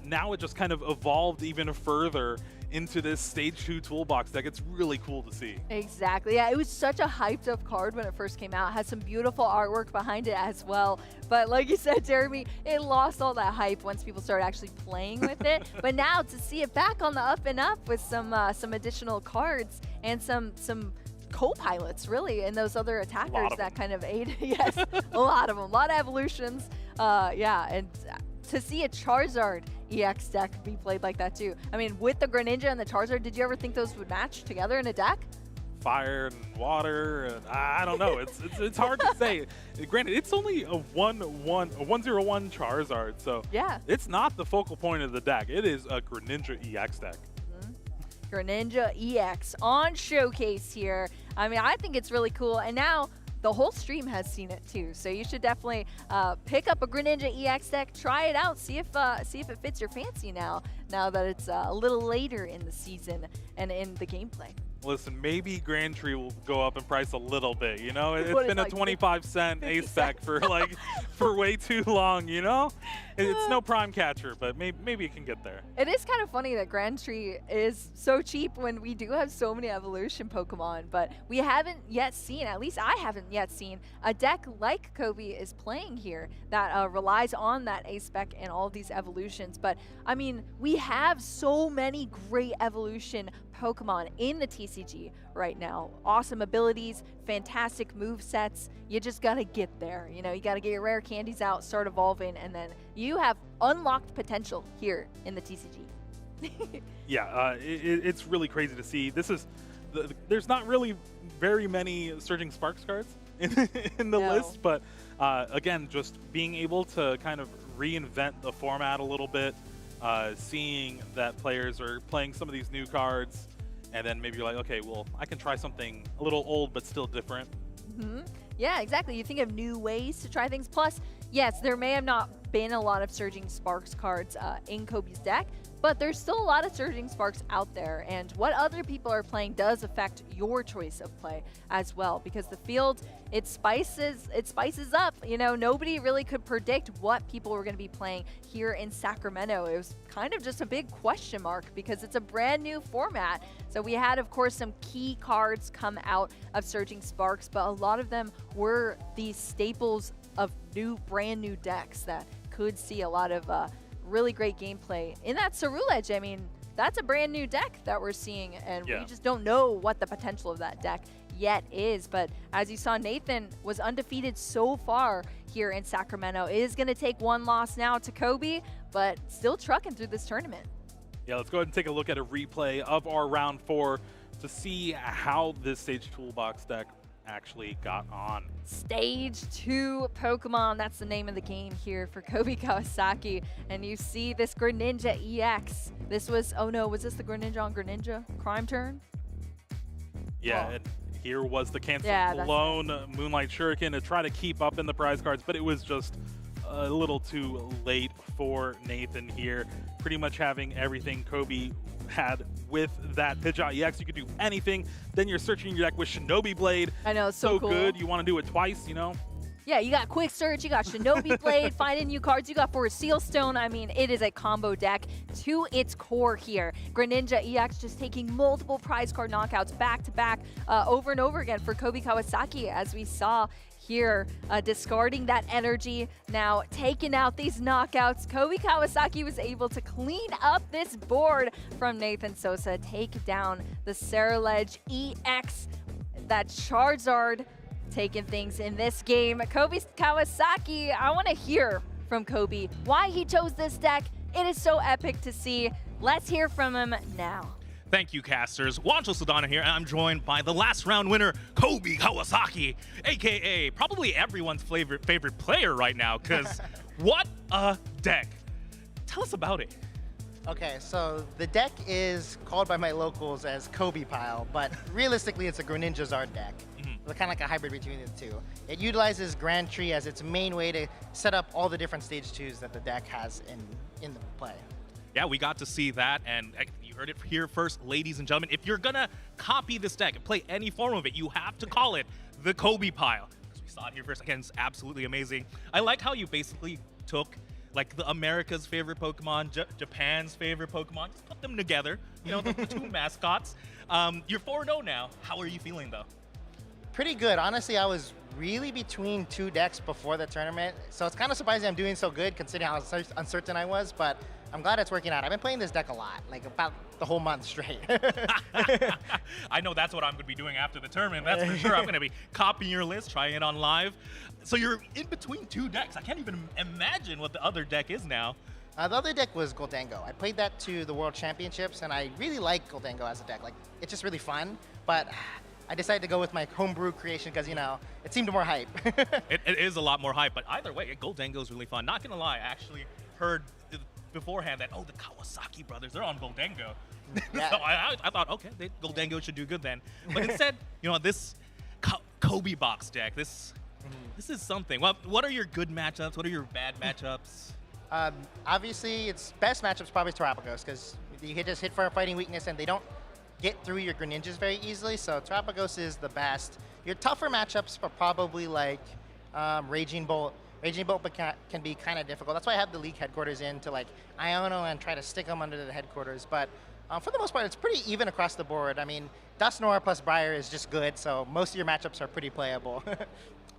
now it just kind of evolved even further into this stage 2 toolbox deck. It's really cool to see. Exactly. Yeah, it was such a hyped up card when it first came out. It had some beautiful artwork behind it as well. But like you said, Jeremy, it lost all that hype once people started actually playing with it. But now to see it back on the up and up with some additional cards and some co-pilots really and those other attackers that kind of aid. Yes, a lot of them. A lot of evolutions. Yeah, and to see a Charizard EX deck be played like that too. I mean, with the Greninja and the Charizard, did you ever think those would match together in a deck? Fire and water, and I don't know. It's hard to say. Granted, it's only a 101 Charizard, so yeah, it's not the focal point of the deck. It is a Greninja EX deck. Greninja EX on showcase here. I mean, I think it's really cool, and now the whole stream has seen it too, so you should definitely pick up a Greninja EX deck, try it out, see if it fits your fancy now that it's a little later in the season and in the gameplay. Listen, maybe Grand Tree will go up in price a little bit, you know? It's been like a 25-cent ace spec for for way too long, you know? It's no prime catcher, but maybe it can get there. It is kind of funny that Grand Tree is so cheap when we do have so many evolution Pokemon, but we haven't yet seen, at least I haven't yet seen, a deck like Kobe is playing here that relies on that ace spec and all of these evolutions. But I mean, we have so many great evolution Pokemon in the TCG right now. Awesome abilities, fantastic move sets. You just gotta get there. You know, you gotta get your rare candies out, start evolving, and then you have unlocked potential here in the TCG. Yeah, it's really crazy to see. This is there's not really very many Surging Sparks cards in the list, but again, just being able to kind of reinvent the format a little bit, seeing that players are playing some of these new cards, and then maybe you're like, okay, well, I can try something a little old but still different. Yeah, exactly. You think of new ways to try things. Plus, yes, there may have not been a lot of Surging Sparks cards in Kobe's deck, but there's still a lot of Surging Sparks out there, and what other people are playing does affect your choice of play as well, because the field, it spices up. You know, nobody really could predict what people were going to be playing here in Sacramento. It was kind of just a big question mark because it's a brand new format. So we had, of course, some key cards come out of Surging Sparks, but a lot of them were these staples of brand new decks that could see a lot of really great gameplay. In that Ceruledge, I mean, that's a brand new deck that we're seeing, and we just don't know what the potential of that deck yet is. But as you saw, Nathan was undefeated so far here in Sacramento. It is going to take one loss now to Kobe, but still trucking through this tournament. Yeah, let's go ahead and take a look at a replay of our round 4 to see how this Stage Toolbox deck actually got on. Stage 2 Pokemon, that's the name of the game here for Kobe Kawasaki. And you see this Greninja EX. This was, oh no, was this the Greninja on Greninja Crime Turn? Yeah, and here was the Cancer Blown Moonlight Shuriken to try to keep up in the prize cards, but it was just a little too late for Nathan here. Pretty much having everything Kobe had with that Pidgeot EX. You could do anything. Then you're searching your deck with Shinobi Blade. I know, it's so cool. Good. You want to do it twice, you know? Yeah, you got Quick Search, you got Shinobi Blade, finding new cards, you got Forest Seal Stone. I mean, it is a combo deck to its core here. Greninja EX just taking multiple prize card knockouts back to back over and over again for Kobe Kawasaki, as we saw here, discarding that energy, now taking out these knockouts. Kobe Kawasaki was able to clean up this board from Nathan Sosa, take down the Ceruledge EX, that Charizard taking things in this game. Kobe Kawasaki, I want to hear from Kobe why he chose this deck. It is so epic to see. Let's hear from him now. Thank you, casters. Wancho Saldana here, and I'm joined by the last round winner, Kobe Kawasaki, aka probably everyone's favorite player right now, because what a deck. Tell us about it. Okay, so the deck is called by my locals as Kobe Pile, but realistically it's a Greninja Zard deck. Kind of like a hybrid between the two. It utilizes Grand Tree as its main way to set up all the different stage 2s that the deck has in the play. Yeah, we got to see that, and you heard it here first, ladies and gentlemen. If you're gonna copy this deck and play any form of it, you have to call it the Kobe Pile. Because we saw it here first. Again, it's absolutely amazing. I like how you basically took like the America's favorite Pokemon, Japan's favorite Pokemon, just put them together, you know, the two mascots. You're 4-0 now. How are you feeling, though? Pretty good. Honestly, I was really between two decks before the tournament, so it's kind of surprising I'm doing so good considering how uncertain I was, but I'm glad it's working out. I've been playing this deck a lot, like about the whole month straight. I know that's what I'm going to be doing after the tournament, that's for sure. I'm going to be copying your list, trying it on live. So you're in between two decks. I can't even imagine what the other deck is now. The other deck was Goldango. I played that to the World Championships, and I really like Goldango as a deck. Like, it's just really fun, but I decided to go with my homebrew creation because, you know, it seemed more hype. It is a lot more hype, but either way, Goldango is really fun. Not going to lie, I actually heard beforehand that, oh, the Kawasaki brothers, they're on Goldango. Yeah. So I thought, okay, Goldango should do good then. But instead, you know, this Kobe box deck, this is something. Well, what are your good matchups? What are your bad matchups? Obviously, its best matchup's probably Terapagos because you can just hit for a fighting weakness and they don't get through your Greninjas very easily, so Terapagos is the best. Your tougher matchups are probably like Raging Bolt. Raging Bolt can be kind of difficult. That's why I have the league headquarters in to like Iono and try to stick them under the headquarters. But for the most part, it's pretty even across the board. I mean, Dusknoir plus Briar is just good, so most of your matchups are pretty playable.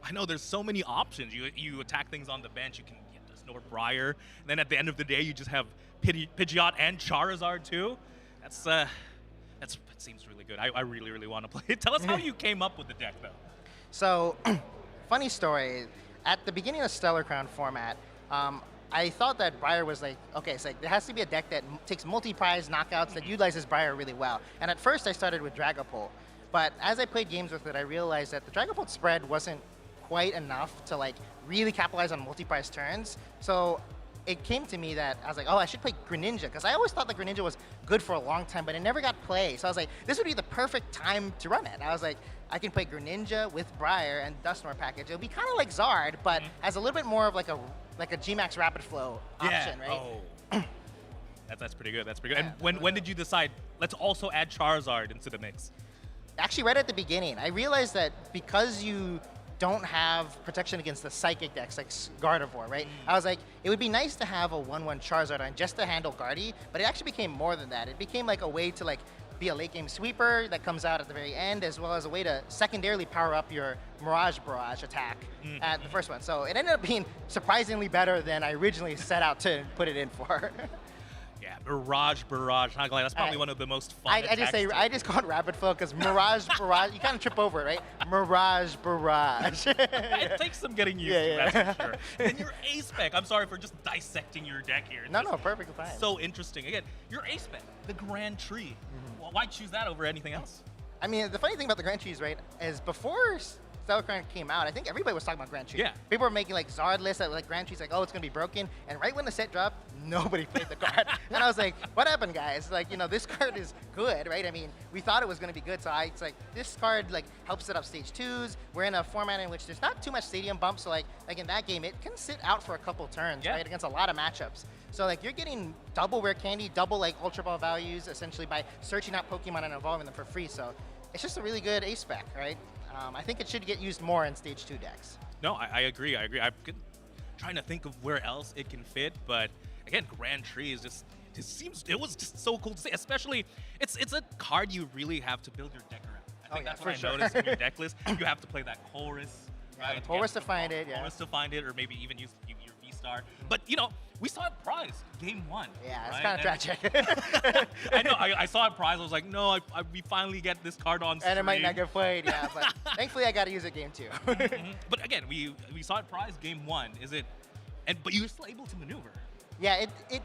I know there's so many options. You attack things on the bench. You can get Dusknoir, Briar, and then at the end of the day, you just have Pidgeot and Charizard too. That's That seems really good. I really, really want to play it. Tell us how you came up with the deck, though. So, funny story. At the beginning of Stellar Crown format, I thought that Briar was like, okay, it's like there has to be a deck that takes multi-prize knockouts that utilizes Briar really well. And at first I started with Dragapult. But as I played games with it, I realized that the Dragapult spread wasn't quite enough to like really capitalize on multi-prize turns. So it came to me that I was like, oh, I should play Greninja, because I always thought that Greninja was good for a long time, but it never got played. So I was like, this would be the perfect time to run it. I was like, I can play Greninja with Briar and Dusknoir package. It'll be kind of like Zard, but has a little bit more of like a G-Max Rapid Flow option, right? Oh. That's pretty good. That's pretty good. And when did you decide, let's also add Charizard into the mix? Actually, right at the beginning, I realized that because you don't have protection against the psychic decks like Gardevoir, right? I was like, it would be nice to have a 1/1 Charizard on just to handle Guardy, but it actually became more than that. It became like a way to like be a late game sweeper that comes out at the very end, as well as a way to secondarily power up your Mirage Barrage attack at the first one. So it ended up being surprisingly better than I originally set out to put it in for. Yeah, Mirage Barrage. Not gonna lie, that's probably one of the most fun. I just call it Rapid Flow because Mirage Barrage, you kind of trip over it, right? Mirage Barrage. It takes some getting used to, that's for sure. And your A spec. I'm sorry for just dissecting your deck here. No, perfectly fine. So interesting. Again, your A spec, the Grand Tree. Well, why choose that over anything else? I mean, the funny thing about the Grand Trees, right, is before Stellar Crown came out, I think everybody was talking about Grand Tree. Yeah. People were making like Zard lists that like Grand Tree's like, oh, it's gonna be broken. And right when the set dropped, nobody played the card. And I was like, what happened, guys? Like, you know, this card is good, right? I mean, we thought it was gonna be good, so it's like this card like helps set up stage 2s. We're in a format in which there's not too much stadium bump, so like in that game, it can sit out for a couple turns, right, against a lot of matchups. So like you're getting double rare candy, double like Ultra Ball values essentially by searching out Pokemon and evolving them for free. So it's just a really good A spec, right? I think it should get used more in Stage 2 decks. No, I agree. I'm trying to think of where else it can fit, but again, Grand Tree is it was just so cool to see. Especially, it's a card you really have to build your deck around. I think that's what I noticed in your deck list. You have to play that chorus, right? Chorus to find it, Chorus to find it, or maybe even use your V-Star. But you know, we saw it prize game 1. Yeah, it's right? kind of tragic. I know. I saw it prize. I was like, no, we finally get this card on stream. And it might not get played, yeah. But thankfully, I got to use it game 2. But again, we saw it prize game 1. But you're still able to maneuver. Yeah, it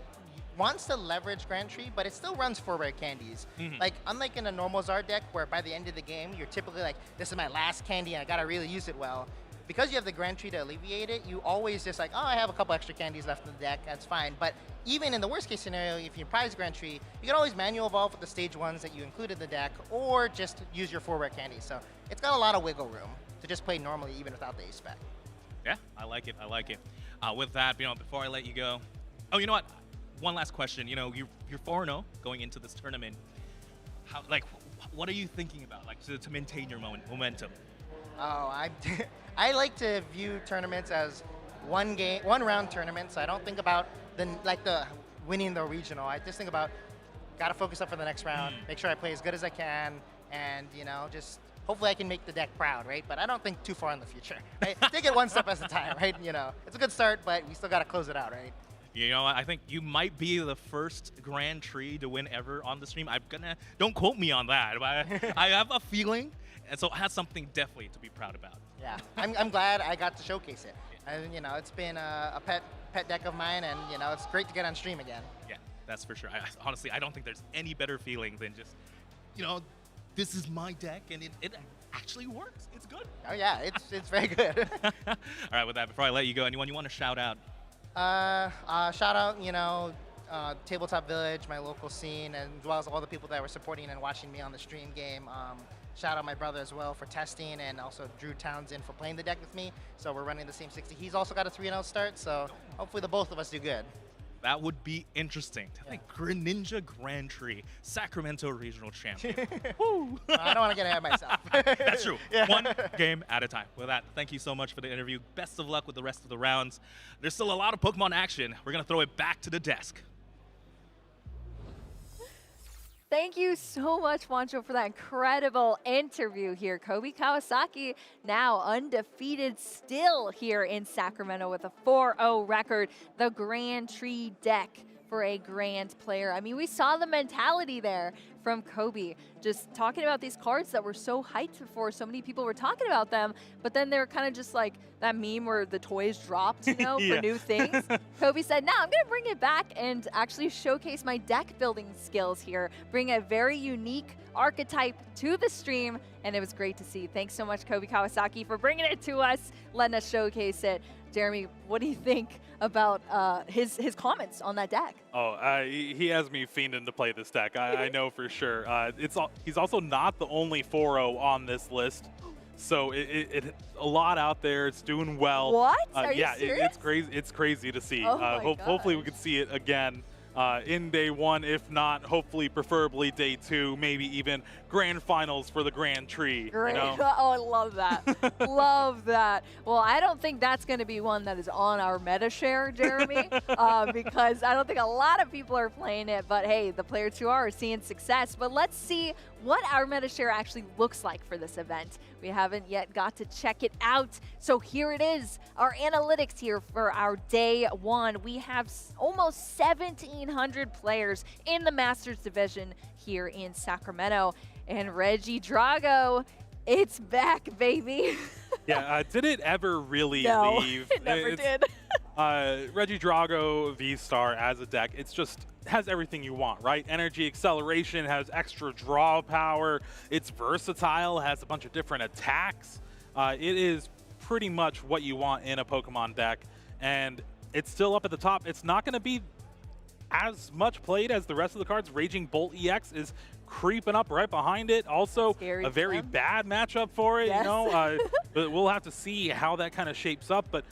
wants to leverage Grand Tree, but it still runs 4 rare candies. Like, unlike in a normal Zard deck, where by the end of the game, you're typically like, this is my last candy, and I gotta really use it well. Because you have the Grand Tree to alleviate it, you always just like, oh, I have a couple extra candies left in the deck, that's fine. But even in the worst case scenario, if you prize Grand Tree, you can always manual evolve with the stage 1s that you included in the deck, or just use your 4 rare candies. So it's got a lot of wiggle room to just play normally, even without the A spec. Yeah, I like it. With that, before I let you go, oh, you know what? One last question. You know, you're 4-0 going into this tournament. What are you thinking about, to maintain your momentum? Oh, I like to view tournaments as one round tournaments. I don't think about the winning the regional. I just think about gotta focus up for the next round, make sure I play as good as I can, and just hopefully I can make the deck proud, right? But I don't think too far in the future. Right? Take it one step at a time, right? It's a good start, but we still gotta close it out, right? You know, I think you might be the first Grand Tree to win ever on the stream. Don't quote me on that, but I have a feeling, and so that's something definitely to be proud about. Yeah, I'm glad I got to showcase it. And it's been a pet deck of mine, and it's great to get on stream again. Yeah, that's for sure. Honestly, I don't think there's any better feeling than just, this is my deck, and it actually works. It's good. Oh yeah, it's very good. All right, with that, before I let you go, anyone you want to shout out? Shout out, Tabletop Village, my local scene, and as well as all the people that were supporting and watching me on the stream game. Shout out my brother as well for testing, and also Drew Townsend for playing the deck with me. So we're running the same 60. He's also got a 3-0 start, so hopefully the both of us do good. That would be interesting. I think Greninja Grand Tree, Sacramento Regional Champion. Woo! I don't want to get ahead of myself. That's true. One game at a time. With that, thank you so much for the interview. Best of luck with the rest of the rounds. There's still a lot of Pokemon action. We're going to throw it back to the desk. Thank you so much, Juancho, for that incredible interview here. Kobe Kawasaki now undefeated still here in Sacramento with a 4-0 record. The Grand Tree deck for a grand player. I mean, we saw the mentality there from Kobe, just talking about these cards that were so hyped before. So many people were talking about them, but then they're kind of just like that meme where the toys dropped, you know, Yeah. for new things. Kobe said, no, I'm going to bring it back and actually showcase my deck building skills here, bring a very unique archetype to the stream, and it was great to see. Thanks so much, Kobe Kawasaki, for bringing it to us, letting us showcase it. Jeremy, what do you think about his comments on that deck? Oh, he has me fiending to play this deck. I know for sure. He's also not the only 4-0 on this list. So it a lot out there. It's doing well. What? Are yeah, you serious? it's crazy. It's crazy to see. Oh my Hopefully we gosh. can see it again in day 1. If not, hopefully, preferably day 2. Maybe even grand finals for the Grand Tree. Great. You know? Oh, I love that. Love that. Well, I don't think that's going to be one that is on our meta share, Jeremy, because I don't think a lot of people are playing it. But hey, the players who are seeing success. But let's see what our meta share actually looks like for this event. We haven't yet got to check it out. So here it is, our analytics here for our day 1. We have almost 1,700 players in the Masters division here in Sacramento. And Reggie Drago, it's back, baby. Yeah, did it ever really No, leave? it never did. Reggie Drago V-Star as a deck, it's just has everything you want, right? Energy acceleration, has extra draw power, it's versatile, has a bunch of different attacks. It is pretty much what you want in a Pokemon deck, and it's still up at the top. It's not going to be as much played as the rest of the cards. Raging Bolt EX is creeping up right behind it. Also, Scary a very for them. bad matchup for it, Yes. you know. But we'll have to see how that kind of shapes up. But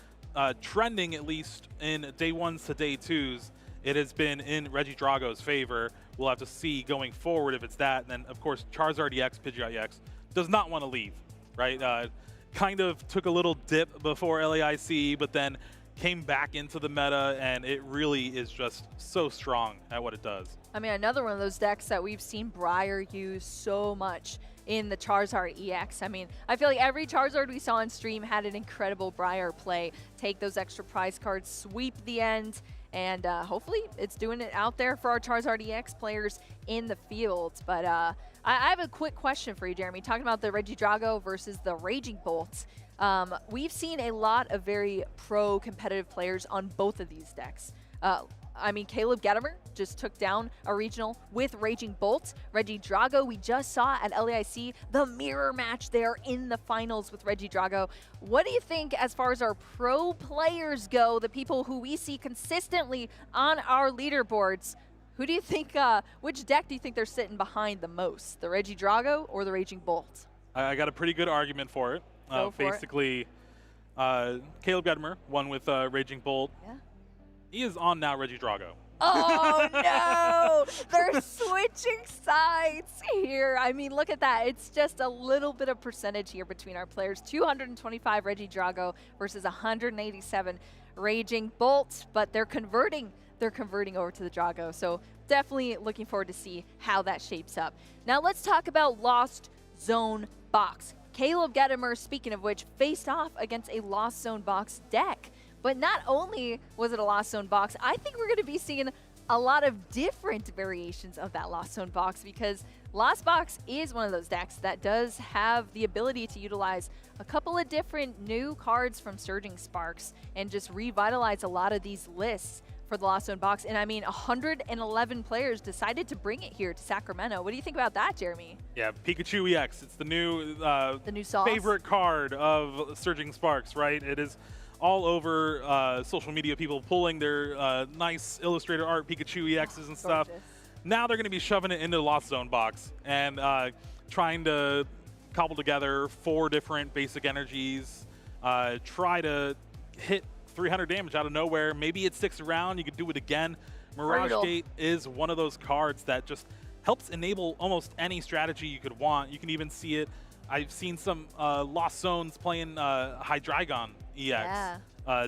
trending, at least in day 1s to day 2s, it has been in Reggie Drago's favor. We'll have to see going forward if it's that. And then, of course, Charizard EX, Pidgeot EX does not want to leave, right? Kind of took a little dip before LAIC, but then came back into the meta, and it really is just so strong at what it does. I mean, another one of those decks that we've seen Briar use so much in the Charizard EX. I mean, I feel like every Charizard we saw on stream had an incredible Briar play. Take those extra prize cards, sweep the end, and hopefully it's doing it out there for our Charizard EX players in the field. But I have a quick question for you, Jeremy. Talking about the Reggie Drago versus the Raging Bolts. We've seen a lot of very pro-competitive players on both of these decks. I mean, Caleb Gettimer just took down a regional with Raging Bolt. Reggie Drago, we just saw at LAIC, the mirror match there in the finals with Reggie Drago. What do you think as far as our pro players go, the people who we see consistently on our leaderboards? Who do you think, which deck do you think they're sitting behind the most? The Reggie Drago or the Raging Bolt? I got a pretty good argument for it. Go for it. Basically, Caleb Gettimer won with Raging Bolt. Yeah. He is on now Reggie Drago. Oh no! They're switching sides here. I mean, look at that. It's just a little bit of percentage here between our players. 225 Reggie Drago versus 187 Raging Bolt, but they're converting. They're converting over to the Drago. So definitely looking forward to see how that shapes up. Now let's talk about Lost Zone Box. Caleb Gettimer, speaking of which, faced off against a Lost Zone Box deck. But not only was it a Lost Zone Box, I think we're going to be seeing a lot of different variations of that Lost Zone Box, because Lost Box is one of those decks that does have the ability to utilize a couple of different new cards from Surging Sparks and just revitalize a lot of these lists for the Lost Zone Box. And I mean, 111 players decided to bring it here to Sacramento. What do you think about that, Jeremy? Yeah, Pikachu EX. It's the new sauce. favorite card of Surging Sparks, right? It is all over social media, people pulling their nice illustrated art Pikachu EXs and stuff. Gorgeous. Now they're going to be shoving it into the Lost Zone Box and trying to cobble together 4 different basic energies, try to hit 300 damage out of nowhere. Maybe it sticks around. You could do it again. Mirage Brutal. Gate is one of those cards that just helps enable almost any strategy you could want. You can even see it. I've seen some Lost Zones playing Hydreigon EX,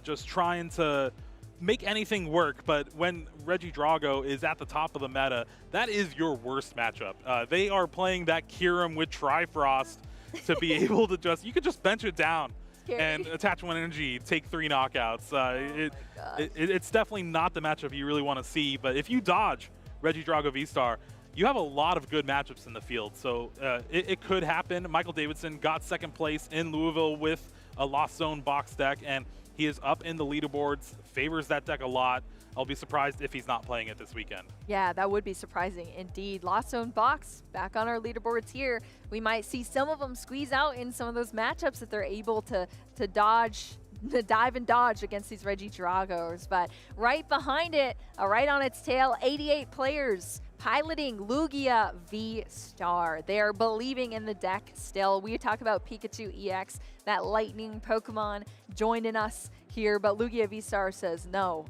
just trying to make anything work. But when Reggie Drago is at the top of the meta, that is your worst matchup. They are playing that Kyurem with Trifrost to be able to just, you could just bench it down scary. and attach 1 energy, take 3 knockouts. It's definitely not the matchup you really want to see, but if you dodge Regidrago V-Star, you have a lot of good matchups in the field, so it could happen. Michael Davidson got 2nd place in Louisville with a Lost Zone box deck, and he is up in the leaderboards, favors that deck a lot. I'll be surprised if he's not playing it this weekend. Yeah, that would be surprising indeed. Lost Zone box back on our leaderboards here. We might see some of them squeeze out in some of those matchups if they're able to dodge, to dive and dodge against these Regidragos. But right behind it, right on its tail, 88 players piloting Lugia V-Star. They are believing in the deck still. We talk about Pikachu EX, that lightning Pokemon joining us here, but Lugia V-Star says no.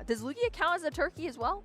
Does Lugia count as a turkey as well?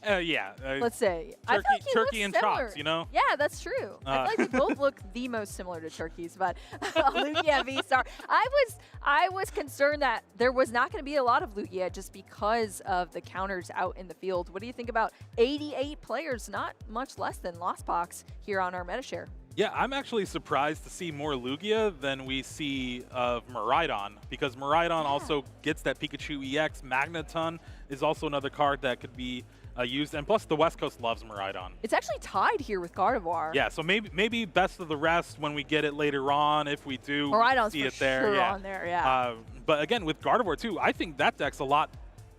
Yeah. Let's say. I feel like he turkey and looks similar. chops, you know? Yeah, that's true. I feel like they both look the most similar to turkeys, but Lugia V-Star. I was concerned that there was not going to be a lot of Lugia just because of the counters out in the field. What do you think about 88 players, not much less than Lost Box here on our Metashare? Yeah, I'm actually surprised to see more Lugia than we see of Miraidon, because Miraidon also gets that Pikachu EX. Magneton is also another card that could be used, and plus the West Coast loves Miraidon. It's actually tied here with Gardevoir. Yeah, so maybe best of the rest when we get it later on, if we do see it there. Sure on there, yeah. But again, with Gardevoir too, I think that deck's a lot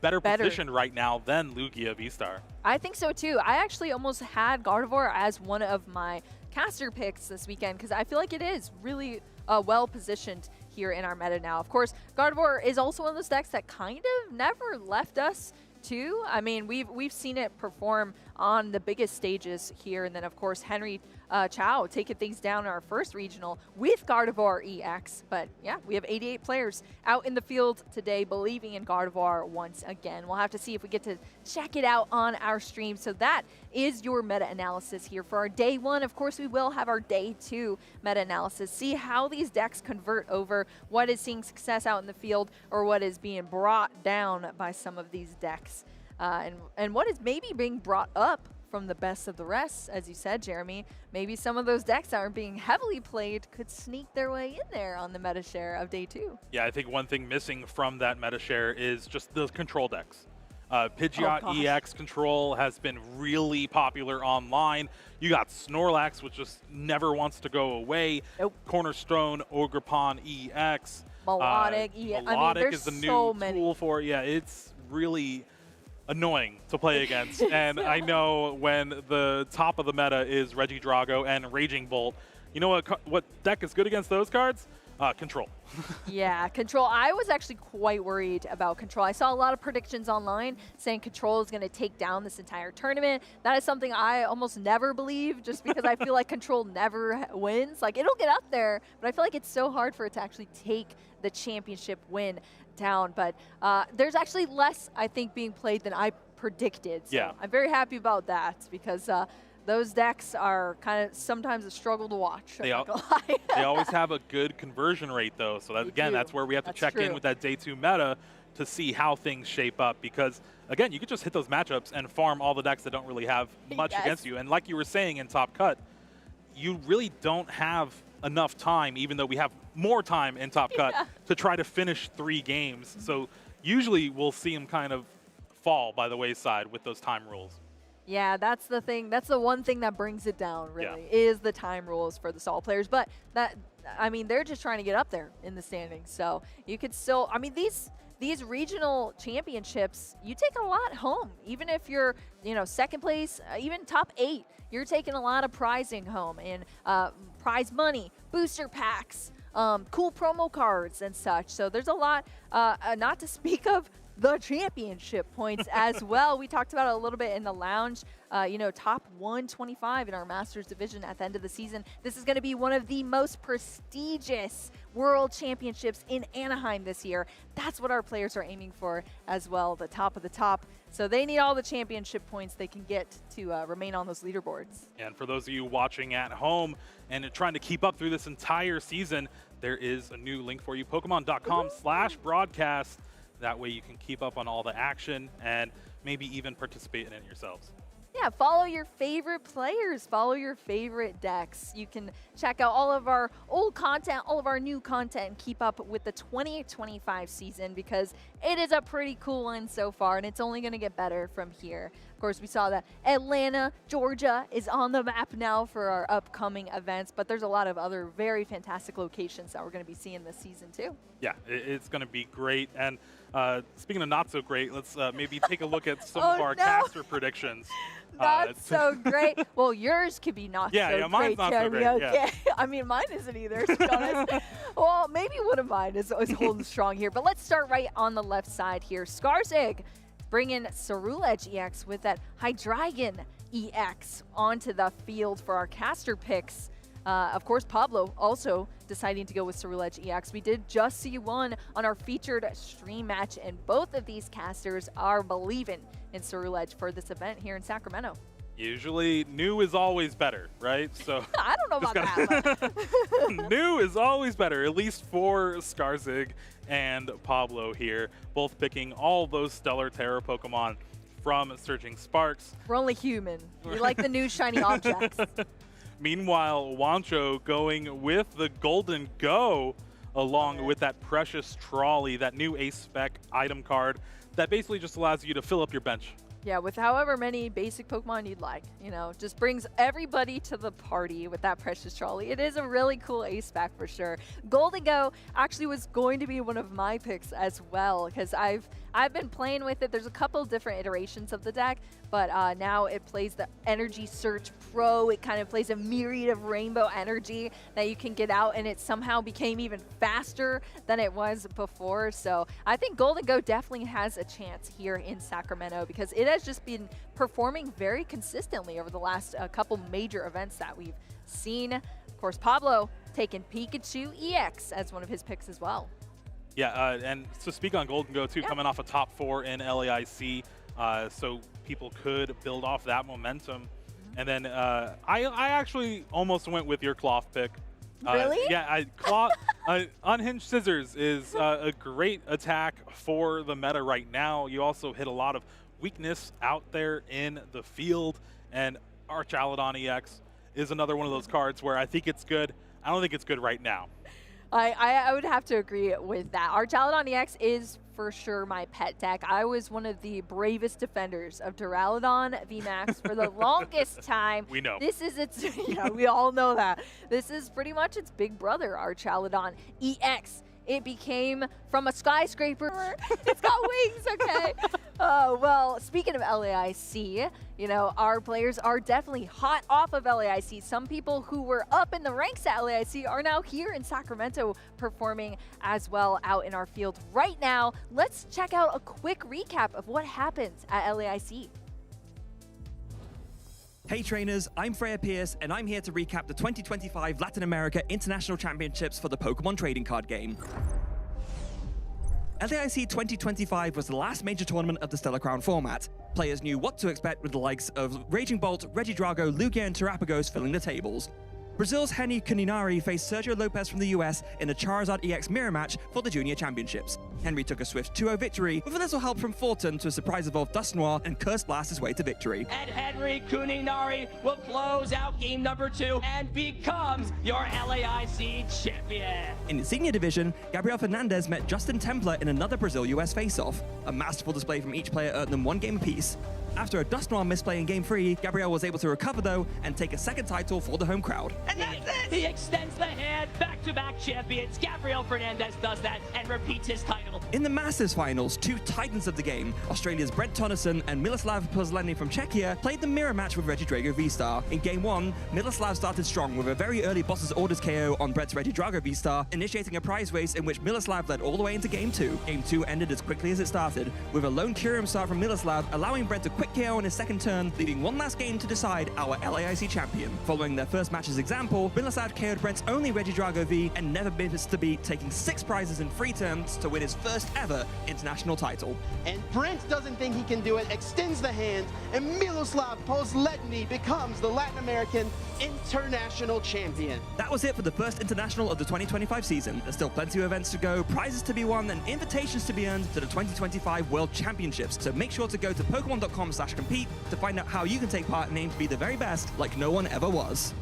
better positioned right now than Lugia V-Star. I think so too. I actually almost had Gardevoir as one of my caster picks this weekend because I feel like it is really well positioned here in our meta now. Of course, Gardevoir is also one of those decks that kind of never left us too. I mean, we've seen it perform on the biggest stages here, and then of course Henry Chow taking things down in our first regional with Gardevoir EX. But yeah, we have 88 players out in the field today believing in Gardevoir once again. We'll have to see if we get to check it out on our stream. So that is your meta-analysis here for our day 1. Of course, we will have our day 2 meta-analysis. See how these decks convert over, what is seeing success out in the field, or what is being brought down by some of these decks. And what is maybe being brought up from the best of the rest, as you said, Jeremy. Maybe some of those decks that are being heavily played could sneak their way in there on the meta share of day 2. Yeah, I think one thing missing from that meta share is just the control decks. Pidgeot EX control has been really popular online. You got Snorlax, which just never wants to go away. Nope. Cornerstone, Ogrepon EX. Melodic EX. Melodic I mean, is the new so many tool for it. Yeah, it's really annoying to play against. And I know when the top of the meta is Regidrago and Raging Bolt, you know what deck is good against those cards? Control. Yeah, Control. I was actually quite worried about Control. I saw a lot of predictions online saying Control is going to take down this entire tournament. That is something I almost never believe, just because I feel like Control never wins. Like, it'll get up there, but I feel like it's so hard for it to actually take the championship win down. But there's actually less, I think, being played than I predicted. So yeah. I'm very happy about that, because those decks are kind of sometimes a struggle to watch. They always have a good conversion rate, though. So that, again, that's where we have to check in with that day 2 meta to see how things shape up. Because, again, you could just hit those matchups and farm all the decks that don't really have much against you. And like you were saying in Top Cut, you really don't have enough time, even though we have more time in Top Cut, to try to finish 3 games. So usually we'll see them kind of fall by the wayside with those time rules. Yeah, that's the thing. That's the one thing that brings it down, really, is the time rules for the stall players. But that, I mean, they're just trying to get up there in the standings. So you could still, I mean, these regional championships, you take a lot home. Even if you're, you know, second place, even top 8, you're taking a lot of prizing home, and prize money, booster packs, cool promo cards and such. So there's a lot, not to speak of the championship points as well. We talked about it a little bit in the lounge. You know, top 125 in our Masters division at the end of the season. This is going to be one of the most prestigious World Championships in Anaheim this year. That's what our players are aiming for as well, the top of the top. So they need all the championship points they can get to remain on those leaderboards. And for those of you watching at home and trying to keep up through this entire season, there is a new link for you, Pokemon.com/broadcast. That way you can keep up on all the action and maybe even participate in it yourselves. Yeah, follow your favorite players, follow your favorite decks. You can check out all of our old content, all of our new content, and keep up with the 2025 season because it is a pretty cool one so far, and it's only going to get better from here. Of course, we saw that Atlanta, Georgia is on the map now for our upcoming events, but there's a lot of other very fantastic locations that we're going to be seeing this season too. Yeah, it's going to be great. And speaking of not so great, let's maybe take a look at some of our caster predictions. Not so great. Well, yours could be not so great. Yeah, mine's not so great. Okay. Yeah. I mean, mine isn't either, to be honest. Well, maybe one of mine is holding strong here. But let's start right on the left side here. Skarsig bringing Cerulege EX with that Hydreigon EX onto the field for our caster picks. Of course, Pablo also deciding to go with Cerulege EX. We did just see one on our featured stream match, and both of these casters are believing in Cerulege for this event here in Sacramento. Usually, new is always better, right? So I don't know about that. New is always better, at least for Skarsig and Pablo here, both picking all those Stellar Terror Pokemon from Surging Sparks. We're only human. We like the new shiny objects. Meanwhile, Wancho going with the Golden Go along with that Precious Trolley, that new Ace Spec item card that basically just allows you to fill up your bench. Yeah, with however many basic Pokemon you'd like, you know, just brings everybody to the party with that Precious Trolley. It is a really cool ace spec for sure. Golden Go actually was going to be one of my picks as well because I've been playing with it. There's a couple different iterations of the deck, but now it plays the Energy Search Pro. It kind of plays a myriad of rainbow energy that you can get out, and it somehow became even faster than it was before. So I think Golden Go definitely has a chance here in Sacramento because it has just been performing very consistently over the last couple major events that we've seen. Of course, Pablo taking Pikachu EX as one of his picks as well. Yeah, and to speak on Golden Go too, coming off a top 4 in LAIC, so people could build off that momentum. And then I actually almost went with your Cloth pick. Really? Yeah, Unhinged Scissors is a great attack for the meta right now. You also hit a lot of weakness out there in the field, and Archaladon EX is another one of those cards where I think it's good. I don't think it's good right now. I would have to agree with that. Archaladon EX is for sure my pet deck. I was one of the bravest defenders of Duraludon VMAX for the longest time. We know. This is its, yeah, we all know that. This is pretty much its big brother, Archaladon EX. It became from a skyscraper. It's got wings, okay? Well, speaking of LAIC, you know, our players are definitely hot off of LAIC. Some people who were up in the ranks at LAIC are now here in Sacramento performing as well out in our field right now. Let's check out a quick recap of what happens at LAIC. Hey trainers, I'm Freya Pierce, and I'm here to recap the 2025 Latin America International Championships for the Pokemon trading card game. LAIC 2025 was the last major tournament of the Stellar Crown format. Players knew what to expect with the likes of Raging Bolt, Regidrago, Lugia, and Terrapagos filling the tables. Brazil's Henry Cuninari faced Sergio Lopez from the US in a Charizard EX mirror match for the Junior Championships. Henry took a swift 2-0 victory, with a little help from Fortin to surprise evolve Dusknoir and Curse Blast his way to victory. And Henry Cuninari will close out game number 2 and becomes your LAIC champion. In the senior division, Gabriel Fernandez met Justin Templar in another Brazil-US face-off. A masterful display from each player earned them 1 game apiece. After a Dusknoir misplay in Game 3, Gabriel was able to recover though and take a second title for the home crowd. And that's it! He extends the hand, back-to-back champions. Gabriel Fernandez does that and repeats his title. In the Masters finals, 2 titans of the game, Australia's Brent Tonneson and Miloslav Pozleny from Czechia, played the mirror match with Regidrago V-Star. In Game 1, Miloslav started strong with a very early Boss's Orders KO on Brent's Regidrago V-Star, initiating a prize race in which Miloslav led all the way into Game 2. Game 2 ended as quickly as it started, with a lone Curium start from Miloslav, allowing Brent to quick KO in his second turn, leaving one last game to decide our LAIC champion. Following their first match's example, Miloslav KO'd Brent's only Regidrago V and never missed a beat, taking 6 prizes in 3 turns to win his first ever international title. And Brent doesn't think he can do it, extends the hand, and Miloslav Pozleny becomes the Latin American international champion. That was it for the first international of the 2025 season. There's still plenty of events to go, prizes to be won, and invitations to be earned to the 2025 World Championships. So make sure to go to Pokemon.com pokemon.com/compete to find out how you can take part and aim to be the very best like no one ever was.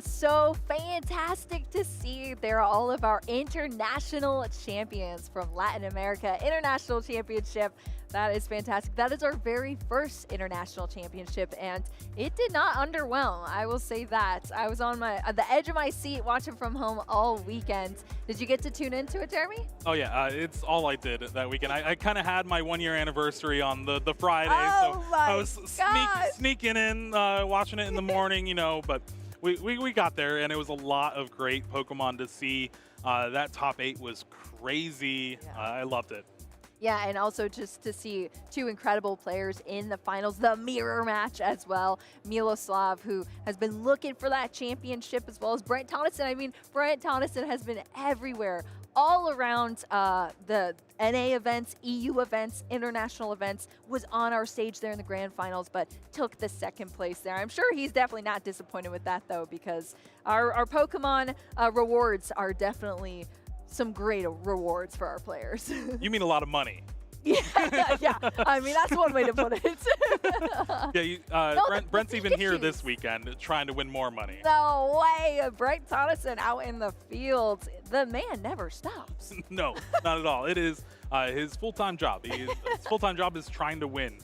So fantastic to see. There are all of our international champions from Latin America International Championship. That is fantastic. That is our very first international championship, and it did not underwhelm. I will say that. I was on the edge of my seat watching from home all weekend. Did you get to tune into it, Jeremy? Oh yeah, it's all I did that weekend. I kind of had my 1-year anniversary on the Friday, so I was sneaking in, watching it in the morning, you know, but we got there, and it was a lot of great Pokemon to see. That top 8 was crazy. Yeah. I loved it. Yeah, and also just to see 2 incredible players in the finals, the mirror match as well. Miloslav, who has been looking for that championship, as well as Brent Tonneson. I mean, Brent Tonneson has been everywhere, all around the NA events, EU events, international events, was on our stage there in the grand finals, but took the 2nd place there. I'm sure he's definitely not disappointed with that, though, because our Pokemon rewards are definitely some great rewards for our players. You mean a lot of money? Yeah. I mean, that's one way to put it. Yeah, Brent's even here this weekend trying to win more money. No way. Brent Tonneson out in the field. The man never stops. No, not at all. It is his full-time job. His full-time job is trying to win.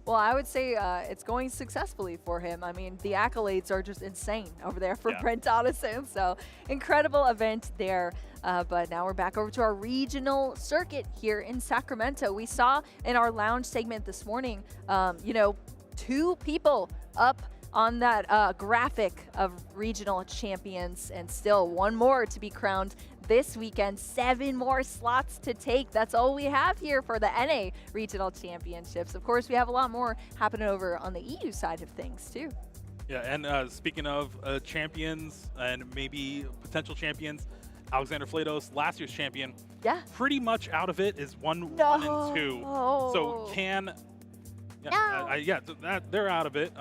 Well, I would say it's going successfully for him. I mean, the accolades are just insane over there for Brent Tonneson. So incredible event there. But now we're back over to our regional circuit here in Sacramento. We saw in our lounge segment this morning, 2 people up on that graphic of regional champions, and still 1 more to be crowned this weekend. 7 more slots to take. That's all we have here for the NA regional championships. Of course, we have a lot more happening over on the EU side of things too. Yeah, and speaking of champions and maybe potential champions, Alexander Flatos, last year's champion, pretty much out of it is 1 and 2. So they're out of it.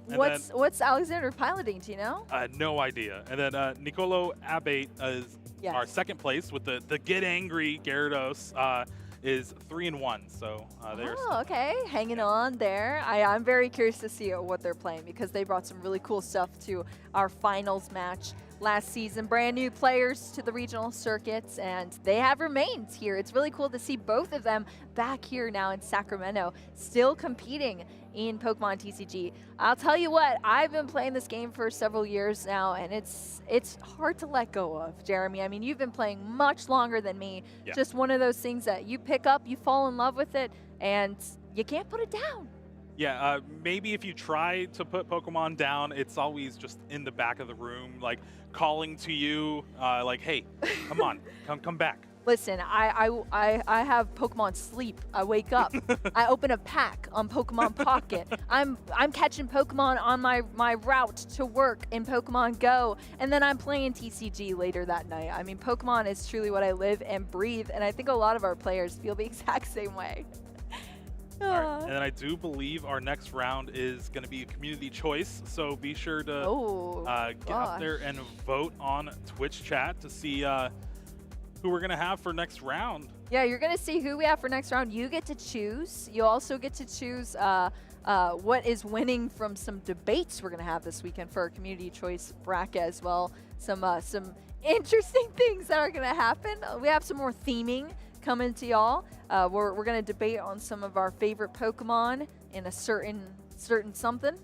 What's Alexander piloting? Do you know? No idea. And then Nicolo Abate is our 2nd place with the Get Angry Gyarados. Is 3 and 1, so there's. Oh, okay, hanging on there. I'm very curious to see what they're playing, because they brought some really cool stuff to our finals match last season. Brand new players to the regional circuits, and they have remained here. It's really cool to see both of them back here now in Sacramento, still competing in Pokemon TCG. I'll tell you what, I've been playing this game for several years now, and it's hard to let go of, Jeremy. I mean, you've been playing much longer than me. Yeah. Just one of those things that you pick up, you fall in love with it, and you can't put it down. Yeah, maybe if you try to put Pokemon down, it's always just in the back of the room, like calling to you, like, hey, come on, come back. Listen, I have Pokemon Sleep. I wake up. I open a pack on Pokemon Pocket. I'm catching Pokemon on my route to work in Pokemon Go, and then I'm playing TCG later that night. I mean, Pokemon is truly what I live and breathe, and I think a lot of our players feel the exact same way. All right. And then I do believe our next round is going to be a community choice, so be sure to get out there and vote on Twitch chat to see who we're going to have for next round. Yeah, you're going to see who we have for next round. You get to choose. You also get to choose what is winning from some debates we're going to have this weekend for our community choice bracket as well. Some interesting things that are going to happen. We have some more theming coming to y'all. We're going to debate on some of our favorite Pokemon in a certain something.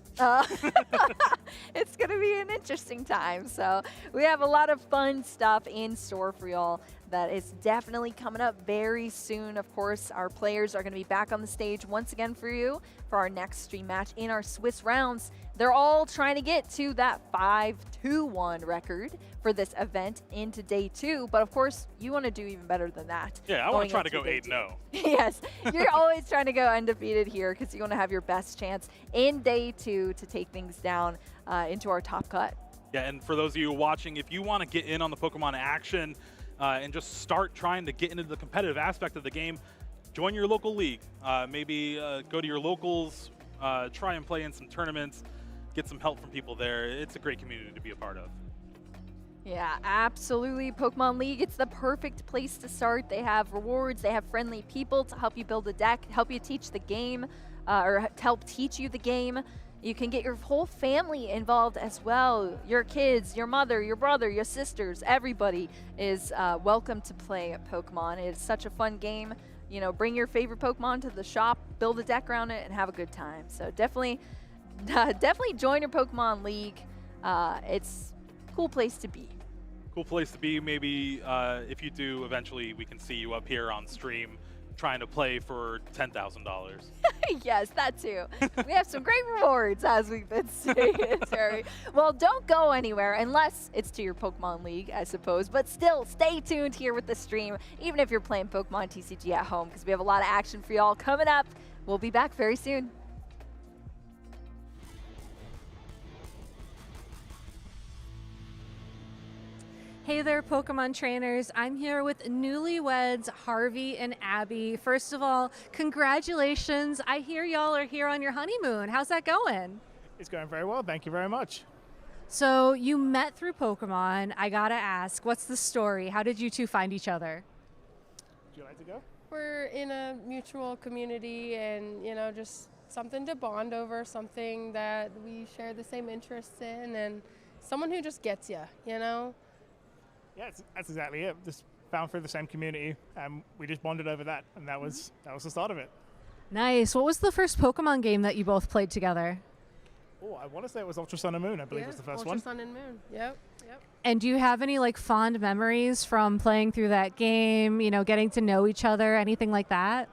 It's going to be an interesting time. So we have a lot of fun stuff in store for y'all that is definitely coming up very soon. Of course, our players are going to be back on the stage once again for you for our next stream match in our Swiss rounds. They're all trying to get to that 5-2-1 record for this event into day 2. But of course, you want to do even better than that. Yeah, I want to try to go 8-0. Yes, you're always trying to go undefeated here because you want to have your best chance in day 2 to take things down into our top cut. Yeah, and for those of you watching, if you want to get in on the Pokemon action and just start trying to get into the competitive aspect of the game, join your local league. Maybe go to your locals, try and play in some tournaments, get some help from people there. It's a great community to be a part of. Yeah, absolutely. Pokemon League, it's the perfect place to start. They have rewards, they have friendly people to help you build a deck, help you teach the game, or to help teach you the game. You can get your whole family involved as well. Your kids, your mother, your brother, your sisters, everybody is welcome to play Pokemon. It's such a fun game. You know, bring your favorite Pokemon to the shop, build a deck around it, and have a good time. So definitely join your Pokemon League. It's a cool place to be. Cool place to be. Maybe if you do, eventually we can see you up here on stream trying to play for $10,000. Yes, that too. We have some great rewards, as we've been saying, Terry. Well, don't go anywhere unless it's to your Pokemon League, I suppose. But still, stay tuned here with the stream, even if you're playing Pokemon TCG at home, because we have a lot of action for y'all coming up. We'll be back very soon. Hey there, Pokemon trainers. I'm here with newlyweds Harvey and Abby. First of all, congratulations. I hear y'all are here on your honeymoon. How's that going? It's going very well. Thank you very much. So you met through Pokemon. I gotta ask, what's the story? How did you two find each other? Would you like to go? We're in a mutual community and, you know, just something to bond over, something that we share the same interests in, and someone who just gets you, you know? Yeah, that's exactly it. Just found through the same community, and we just bonded over that, and that was the start of it. Nice. What was the first Pokemon game that you both played together? Oh, I want to say it was Ultra Sun and Moon, I believe was the first one. Ultra Sun and Moon, yep. And do you have any like fond memories from playing through that game, you know, getting to know each other, anything like that?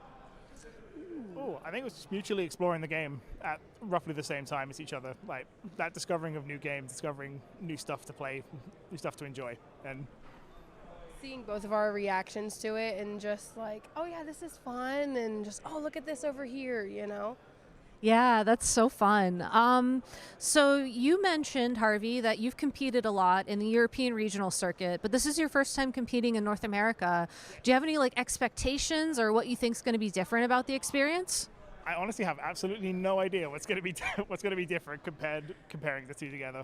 Oh, I think it was just mutually exploring the game at roughly the same time as each other. Like that discovering of new games, discovering new stuff to play, new stuff to enjoy. And seeing both of our reactions to it and just like, oh yeah, this is fun, and just, oh, look at this over here, you know? Yeah, that's so fun. So you mentioned, Harvey, that you've competed a lot in the European regional circuit, but this is your first time competing in North America. Do you have any like expectations or what you think is going to be different about the experience? I honestly have absolutely no idea what's going to be different comparing the two together.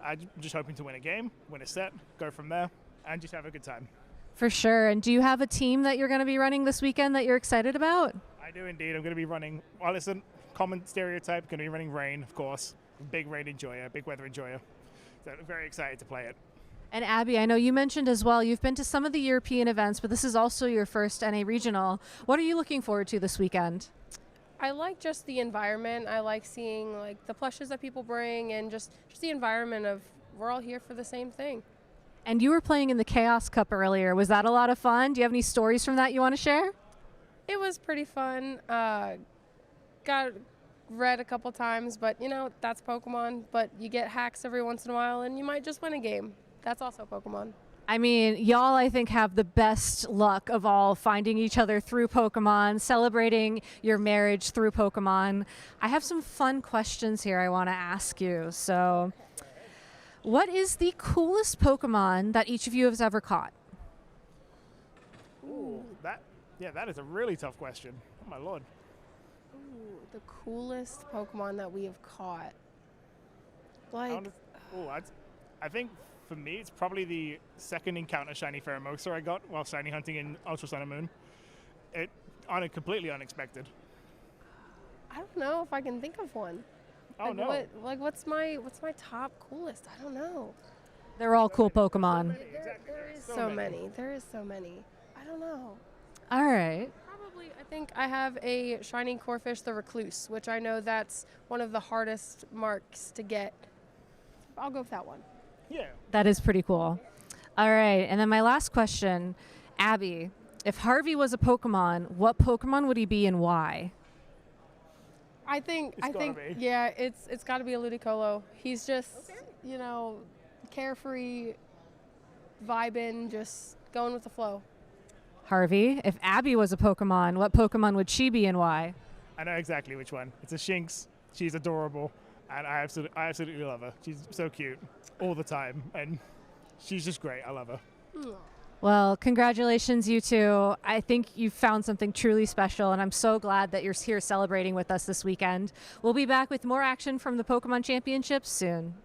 I'm just hoping to win a game, win a set, go from there, and just have a good time. For sure. And do you have a team that you're going to be running this weekend that you're excited about? I do indeed. I'm going to be running, well, it's a common stereotype, going to be running Rain, of course. Big rain enjoyer, big weather enjoyer. So I'm very excited to play it. And Abby, I know you mentioned as well, you've been to some of the European events, but this is also your first NA regional. What are you looking forward to this weekend? I like just the environment. I like seeing like the plushes that people bring, and just the environment of we're all here for the same thing. And you were playing in the Chaos Cup earlier. Was that a lot of fun? Do you have any stories from that you want to share? It was pretty fun. Got read a couple times, but you know, that's Pokemon. But you get hacks every once in a while, and you might just win a game. That's also Pokemon. I mean, y'all, I think, have the best luck of all, finding each other through Pokemon, celebrating your marriage through Pokemon. I have some fun questions here I want to ask you. So, what is the coolest Pokemon that each of you has ever caught? Ooh, that is a really tough question. Oh my lord. Ooh, the coolest Pokemon that we have caught. Like, I think for me, it's probably the second encounter Shiny Pheromosa I got while shiny hunting in Ultra Sun and Moon. Completely unexpected. I don't know if I can think of one. Oh no! What's my top coolest? I don't know. They're all cool Pokemon. There is so many. There is so many. I don't know. All right. Probably, I think I have a shiny Corphish the Recluse, which I know that's one of the hardest marks to get. I'll go with that one. Yeah. That is pretty cool. All right, and then my last question, Abby, if Harvey was a Pokemon, what Pokemon would he be and why? I think yeah, it's got to be a Ludicolo. He's just, you know, carefree, vibing, just going with the flow. Harvey, if Abby was a Pokemon, what Pokemon would she be and why? I know exactly which one. It's a Shinx. She's adorable, and I absolutely love her. She's so cute all the time, and she's just great. I love her. Well, congratulations, you two. I think you've found something truly special, and I'm so glad that you're here celebrating with us this weekend. We'll be back with more action from the Pokemon Championships soon.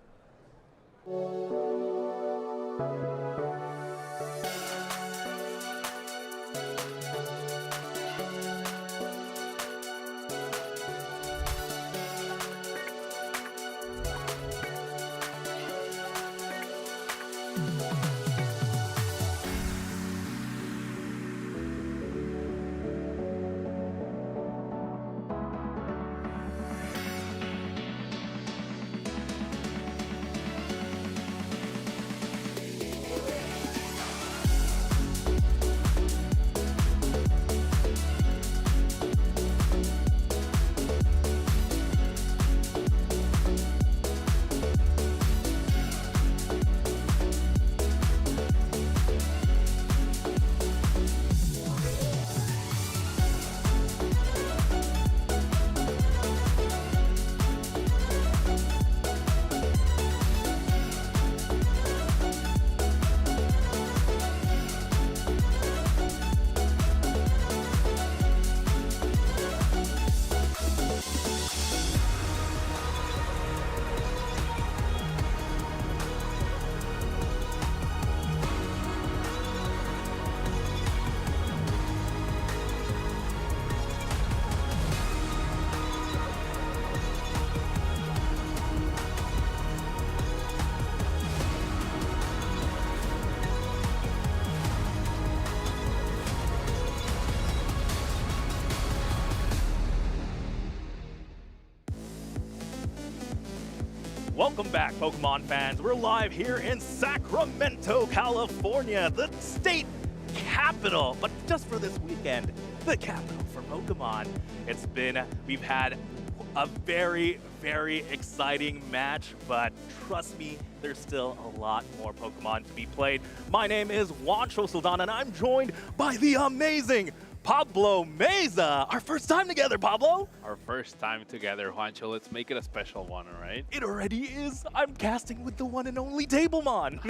Welcome back, Pokemon fans. We're live here in Sacramento, California, the state capital, but just for this weekend, the capital for Pokemon. We've had a very, very exciting match, but trust me, there's still a lot more Pokemon to be played. My name is Juancho Saldana, and I'm joined by the amazing Pablo Meza. Our first time together, Pablo. Our first time together, Juancho. Let's make it a special one, all right? It already is. I'm casting with the one and only Tablemon.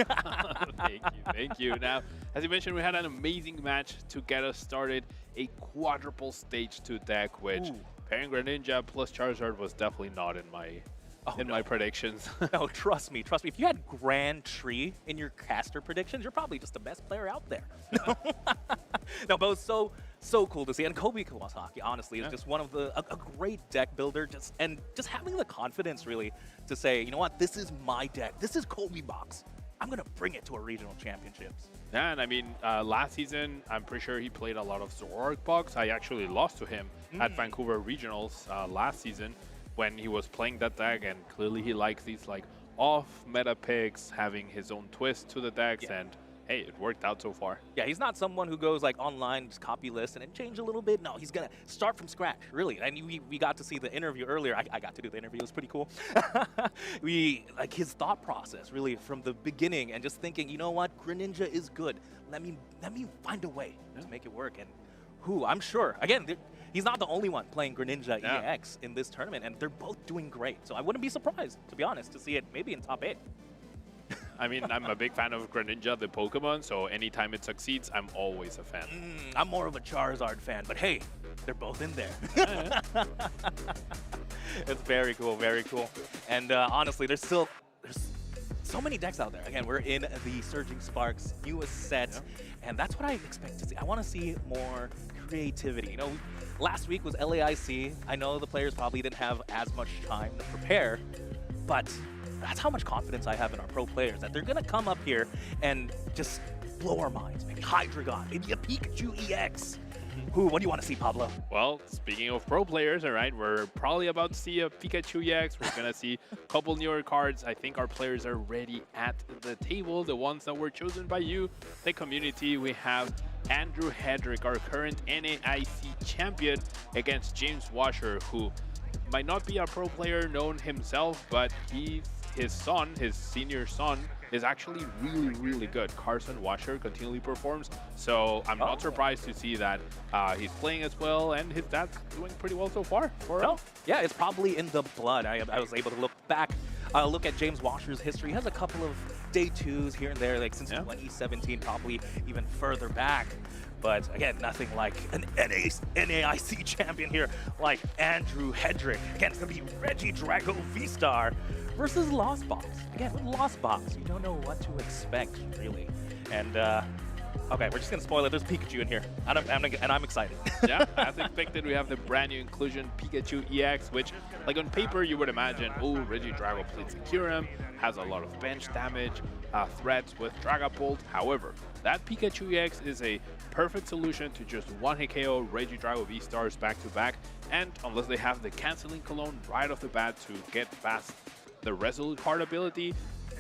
Thank you. Now, as you mentioned, we had an amazing match to get us started. A quadruple stage 2 deck, which pairing Greninja plus Charizard was definitely not in my predictions. No, trust me. If you had Grand Tree in your caster predictions, you're probably just the best player out there. No, but it was so cool to see. And Kobe Kawasaki, honestly, is just one of a great deck builder. Just having the confidence, really, to say, you know what, this is my deck. This is Kobe Box. I'm going to bring it to a regional championships. Yeah, and I mean, last season, I'm pretty sure he played a lot of Zoroark Box. I actually lost to him at Vancouver Regionals last season when he was playing that deck, and clearly he likes these like off-meta picks, having his own twist to the decks, and hey, it worked out so far. Yeah, he's not someone who goes like online, just copy list and then change a little bit. No, he's gonna start from scratch, really. And we got to see the interview earlier. I got to do the interview. It was pretty cool. Like his thought process, really, from the beginning, and just thinking, you know what, Greninja is good. Let me find a way to make it work. And I'm sure, again, he's not the only one playing Greninja EX in this tournament, and they're both doing great. So I wouldn't be surprised, to be honest, to see it maybe in top 8. I mean, I'm a big fan of Greninja, the Pokemon, so anytime it succeeds, I'm always a fan. I'm more of a Charizard fan, but hey, they're both in there. It's very cool, very cool. And honestly, there's so many decks out there. Again, we're in the Surging Sparks newest set, and that's what I expect to see. I want to see more creativity. You know, last week was LAIC. I know the players probably didn't have as much time to prepare, but that's how much confidence I have in our pro players, that they're going to come up here and just blow our minds. Maybe Hydreigon, maybe a Pikachu EX. What do you want to see, Pablo? Well, speaking of pro players, all right, we're probably about to see a Pikachu EX. We're going to see a couple newer cards. I think our players are ready at the table, the ones that were chosen by you, the community. We have Andrew Hedrick, our current NAIC champion, against James Washer, who might not be a pro player known himself, but his senior son, is actually really, really good. Carson Washer continually performs, so I'm not surprised to see that he's playing as well, and his dad's doing pretty well so far. Yeah, it's probably in the blood. I was able to look back, look at James Washer's history. He has a couple of day 2s here and there, like since 2017, probably even further back. But again, nothing like an NAIC champion here like Andrew Hedrick. Again, it's going to be Reggie Drago V-Star versus Lost Box. again, with Lost Box, you don't know what to expect, really. And, okay, we're just going to spoil it. There's Pikachu in here, and I'm excited. Yeah, as expected, we have the brand new inclusion, Pikachu EX, which, like on paper, you would imagine, oh, Regidrago plays Kyurem, has a lot of bench damage, threats with Dragapult. However, that Pikachu EX is a perfect solution to just one-hit KO Regidrago V-Stars back-to-back, and unless they have the Canceling Cologne right off the bat to get past the Resolute Heart ability,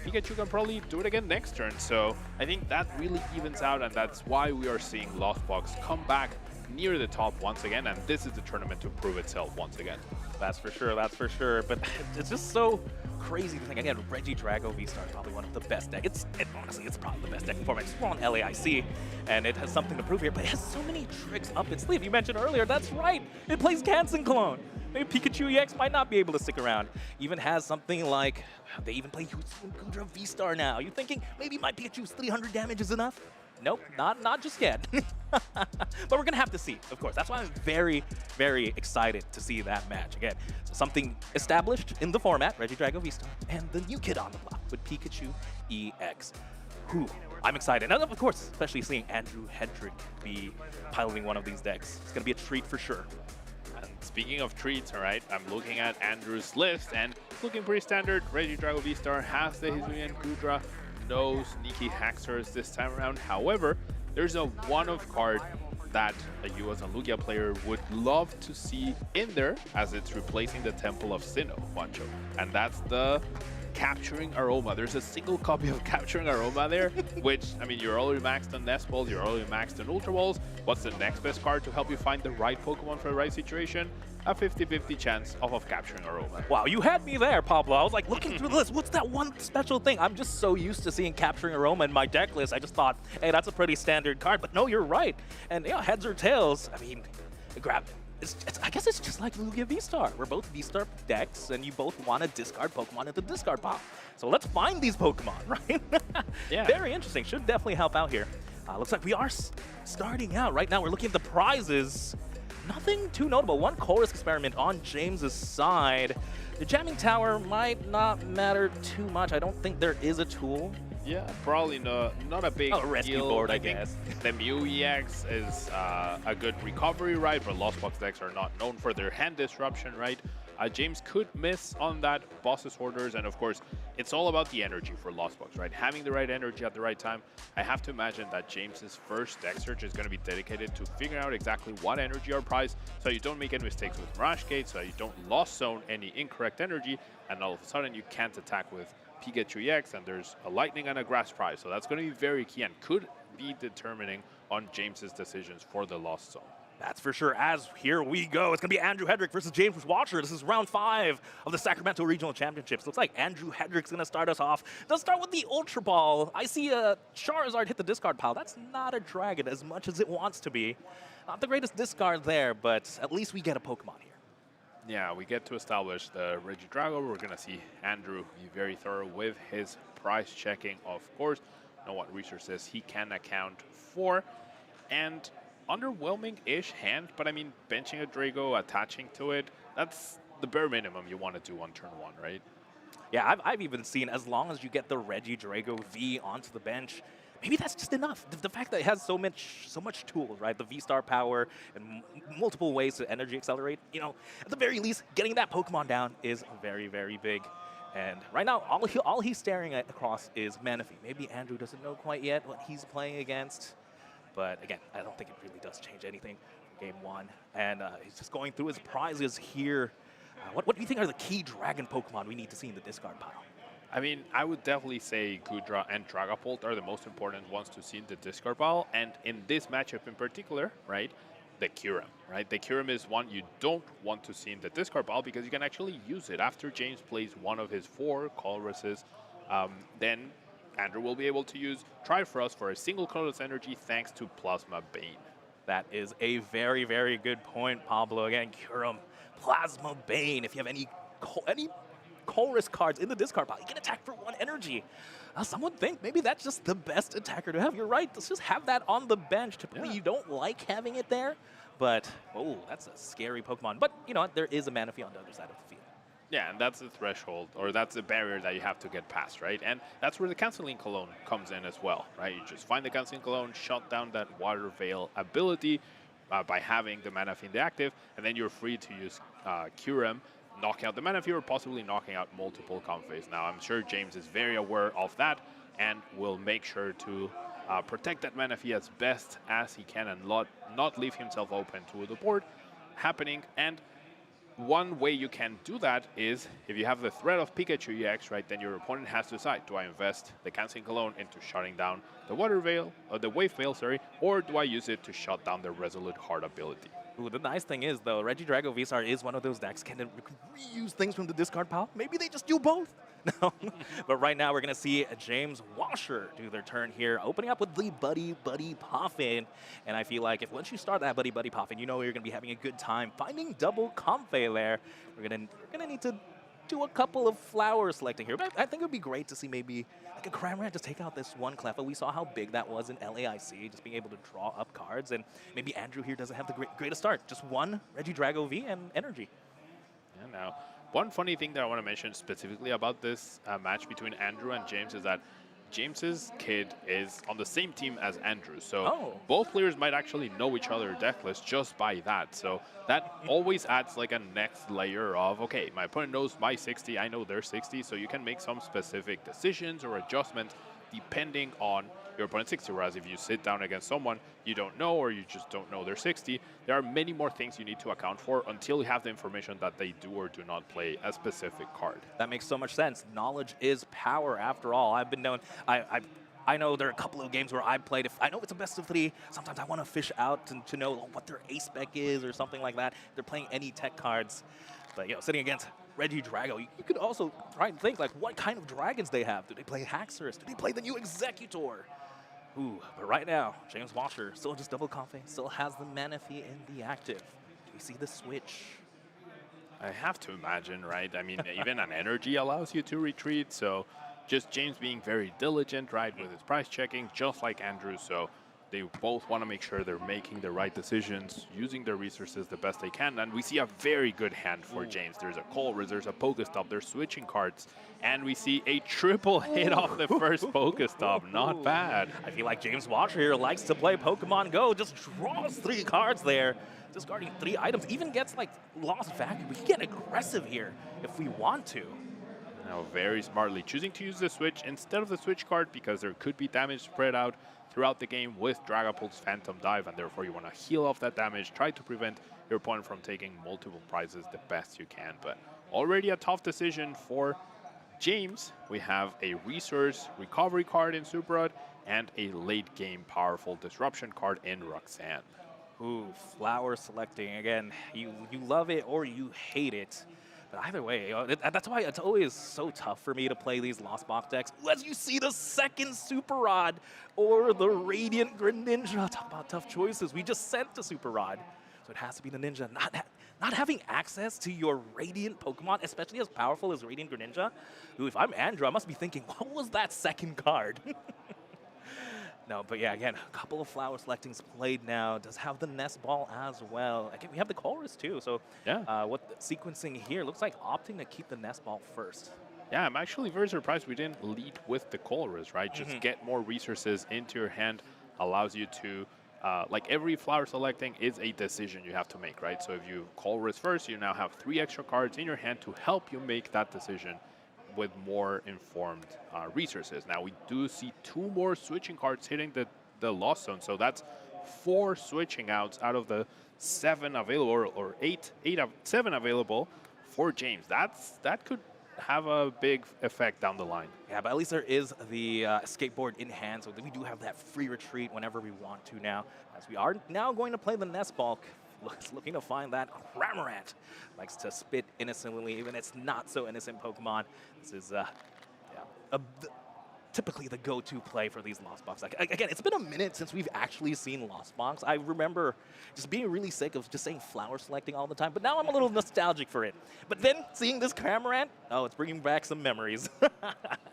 Pikachu can probably do it again next turn. So I think that really evens out, and that's why we are seeing Lost Box come back near the top once again, and this is the tournament to prove itself once again. That's for sure, that's for sure. But it's just so crazy to think, again, Regidrago V-Star is probably one of the best decks. Honestly, it's probably the best deck in format. We're on LAIC, and it has something to prove here, but it has so many tricks up its sleeve. You mentioned earlier, that's right, it plays Canceling Cologne. Maybe Pikachu EX might not be able to stick around. Even has something like, they even play Gudra V-Star now. You're thinking, maybe my Pikachu's 300 damage is enough? Nope, not just yet. But we're gonna have to see, of course. That's why I'm very, very excited to see that match. Again, something established in the format, Regidrago V-Star, and the new kid on the block with Pikachu EX. Whew, I'm excited. And of course, especially seeing Andrew Hedrick be piloting one of these decks. It's gonna be a treat for sure. And speaking of treats, all right, I'm looking at Andrew's list, and it's looking pretty standard. Regidrago V-Star has the Hisuian Gudra, no sneaky Haxorus this time around. However, there's a one-of card that a US and Lugia player would love to see in there, as it's replacing the Temple of Sinnoh, Juancho. And that's the Capturing Aroma. There's a single copy of Capturing Aroma there, which, I mean, you're already maxed on Nest Balls, you're already maxed on Ultra Balls. What's the next best card to help you find the right Pokemon for the right situation? A 50-50 chance of Capturing Aroma. Wow, you had me there, Pablo. I was like looking through the list. What's that one special thing? I'm just so used to seeing Capturing Aroma in my deck list. I just thought, hey, that's a pretty standard card. But no, you're right. And yeah, heads or tails, I mean, grab it. I guess it's just like Lugia V-Star. We're both V-Star decks, and you both want to discard Pokemon at the discard pile. So let's find these Pokemon, right? Yeah. Very interesting. Should definitely help out here. Looks like we are starting out. Right now, we're looking at the prizes. Nothing too notable. One Chorus Experiment on James's side. The Jamming Tower might not matter too much. I don't think there is a tool. Yeah, probably not a big rescue deal. board, I guess. The Mew EX is a good recovery, right? But Lost Box decks are not known for their hand disruption, right? James could miss on that boss's orders, and of course, it's all about the energy for Lost Box, right? Having the right energy at the right time. I have to imagine that James's first deck search is going to be dedicated to figuring out exactly what energy are prized, so you don't make any mistakes with Mirage Gate, so you don't lost zone any incorrect energy, and all of a sudden you can't attack with Pikachu EX, and there's a Lightning and a Grass prize. So that's going to be very key and could be determining on James's decisions for the Lost Zone. That's for sure. As here we go. It's going to be Andrew Hedrick versus James Watcher. This is round 5 of the Sacramento Regional Championships. Looks like Andrew Hedrick's going to start us off. Let's start with the Ultra Ball. I see a Charizard hit the discard pile. That's not a dragon as much as it wants to be. Not the greatest discard there, but at least we get a Pokemon here. Yeah, we get to establish the Regidrago. We're going to see Andrew be very thorough with his price checking, of course. Know what resources he can account for. And underwhelming-ish hand, but I mean, benching a Drago, attaching to it, that's the bare minimum you want to do on turn 1, right? Yeah, I've even seen, as long as you get the Regidrago V onto the bench, maybe that's just enough. The fact that it has so much tools, right? The V-Star power and multiple ways to energy accelerate, you know, at the very least, getting that Pokemon down is very, very big. And right now, all he's staring at across is Manaphy. Maybe Andrew doesn't know quite yet what he's playing against. But again, I don't think it really does change anything from game 1. And he's just going through his prizes here. What do you think are the key dragon Pokemon we need to see in the discard pile? I mean, I would definitely say Gudra and Dragapult are the most important ones to see in the discard pile. And in this matchup in particular, right, the Kyurem, right? The Kyurem is one you don't want to see in the discard pile because you can actually use it. After James plays one of his 4 Colruses, then Andrew will be able to use Triforce for a single colorless energy thanks to Plasma Bane. That is a very, very good point, Pablo. Again, Kyurem, Plasma Bane. If you have any Colress cards in the discard pile, you can attack for 1 energy. Some would think maybe that's just the best attacker to have. You're right, let's just have that on the bench. Typically, you don't like having it there, but, oh, that's a scary Pokemon. But, you know what, there is a Manaphy on the other side of the field. Yeah, and that's the threshold, or that's the barrier that you have to get past, right? And that's where the Canceling Cologne comes in as well, right? You just find the Canceling Cologne, shut down that Water Veil ability by having the Mana Fiend active, and then you're free to use Curem, knocking out the Mana Fiend, or possibly knocking out multiple Comfeys. Now, I'm sure James is very aware of that, and will make sure to protect that Mana Fiend as best as he can, and not leave himself open to the board happening. And one way you can do that is if you have the threat of Pikachu EX, right, then your opponent has to decide, do I invest the Canceling Cologne into shutting down the Water Veil, or the Wave Veil, sorry, or do I use it to shut down the Resolute Heart ability? Ooh, the nice thing is, though, Regidrago V-Star is one of those decks can reuse things from the discard pile. Maybe they just do both. No, but right now we're going to see James Washer do their turn here, opening up with the Buddy Buddy Poffin. And I feel like if once you start that Buddy Buddy Poffin, you know you're going to be having a good time finding double Comfey there. We're going to need to do a couple of flower selecting here. But I think it would be great to see maybe like a Cramorant just take out this one Cleffa. We saw how big that was in LAIC, just being able to draw up cards. And maybe Andrew here doesn't have the greatest start. Just one Regidrago V and energy. Yeah, now, one funny thing that I want to mention specifically about this match between Andrew and James is that James's kid is on the same team as Andrew. So both players might actually know each other deck list just by that. So that always adds like a next layer of, okay, my opponent knows my 60, I know their 60. So you can make some specific decisions or adjustments depending on your opponent's 60. Whereas if you sit down against someone you don't know, or you just don't know their 60, there are many more things you need to account for until you have the information that they do or do not play a specific card. That makes so much sense. Knowledge is power after all. I've been known, I know there are a couple of games where I played, if I know it's a best of 3, sometimes I want to fish out to know what their ace spec is or something like that. They're playing any tech cards. But, you know, sitting against Regidrago, you could also try and think, like, what kind of dragons they have. Do they play Haxorus? Do they play the new Executor? Ooh, but right now, James Washer still just double Comfey, still has the Manaphy in the active. Do we see the switch? I have to imagine, right? I mean, even an energy allows you to retreat, so just James being very diligent, right, with his price checking, just like Andrew. So they both want to make sure they're making the right decisions, using their resources the best they can. And we see a very good hand for James. There's a Colress, there's a Pokestop, they're switching cards. And we see a triple hit off the first Pokestop. Not bad. I feel like James Washer here likes to play Pokemon Go. Just draws 3 cards there, discarding 3 items. Even gets like lost vacuum. We can get aggressive here if we want to. Now, very smartly choosing to use the switch instead of the switch card, because there could be damage spread out throughout the game with Dragapult's Phantom Dive, and therefore you want to heal off that damage, try to prevent your opponent from taking multiple prizes the best you can. But already a tough decision for James. We have a resource recovery card in Super Rod and a late game powerful disruption card in Roxanne. Ooh, flower selecting again. You love it or you hate it. But either way, you know, that's why it's always so tough for me to play these Lost Box decks. As you see the second Super Rod or the Radiant Greninja. Talk about tough choices. We just sent the Super Rod. So it has to be the Ninja. Not having access to your Radiant Pokemon, especially as powerful as Radiant Greninja. Ooh, if I'm Andrew, I must be thinking, what was that second card? No, but yeah, again, a couple of flower selectings played now. Does have the Nest Ball as well. Again, we have the Colress too. So yeah, what the sequencing here looks like opting to keep the Nest Ball first. Yeah, I'm actually very surprised we didn't lead with the Colress, right? Just get more resources into your hand allows you to, like every flower selecting is a decision you have to make, right? So if you Colress first, you now have 3 extra cards in your hand to help you make that decision with more informed resources. Now we do see 2 more switching cards hitting the Lost Zone, so that's 4 switching outs out of the 7 available, or 7 available for James. That could have a big effect down the line. Yeah, but at least there is the skateboard in hand, so we do have that free retreat whenever we want to now, as we are now going to play the Nest Ball. Looking to find that Cramorant. Likes to spit innocently, even it's not so innocent Pokemon. This is typically the go-to play for these Lost Box. Like, again, it's been a minute since we've actually seen Lost Box. I remember just being really sick of just saying flower selecting all the time, but now I'm a little nostalgic for it. But then seeing this Cramorant, oh, it's bringing back some memories.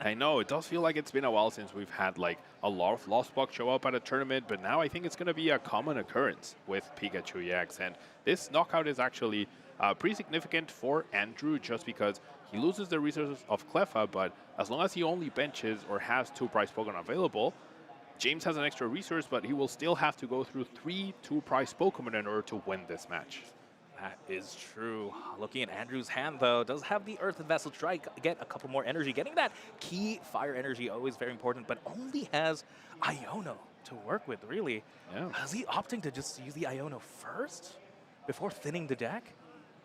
I know, it does feel like it's been a while since we've had like a lot of Lost Box show up at a tournament, but now I think it's going to be a common occurrence with Pikachu EX, and this knockout is actually pretty significant for Andrew just because he loses the resources of Cleffa, but as long as he only benches or has 2 prize Pokemon available, James has an extra resource, but he will still have to go through 3 2-prize Pokemon in order to win this match. That is true. Looking at Andrew's hand, though, does have the Earth Vessel Strike, get a couple more energy. Getting that key fire energy, always very important, but only has Iono to work with, really. Yeah. Is he opting to just use the Iono first before thinning the deck?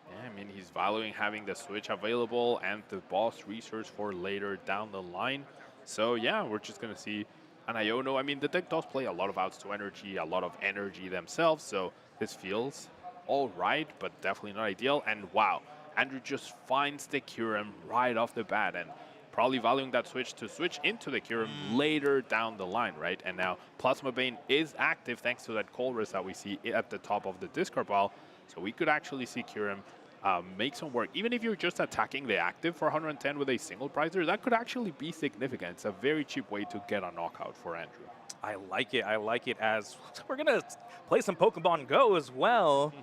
Yeah, I mean, he's valuing having the Switch available and the boss resource for later down the line. So, yeah, we're just going to see an Iono. I mean, the deck does play a lot of outs to energy, a lot of energy themselves, so this feels all right, but definitely not ideal. And wow, Andrew just finds the Kyurem right off the bat and probably valuing that switch to switch into the Kyurem later down the line, right? And now Plasma Bane is active thanks to that Colress that we see at the top of the discard pile. So we could actually see Kyurem make some work. Even if you're just attacking the active for 110 with a single prizer, that could actually be significant. It's a very cheap way to get a knockout for Andrew. I like it. I like it as we're going to play some Pokemon Go as well.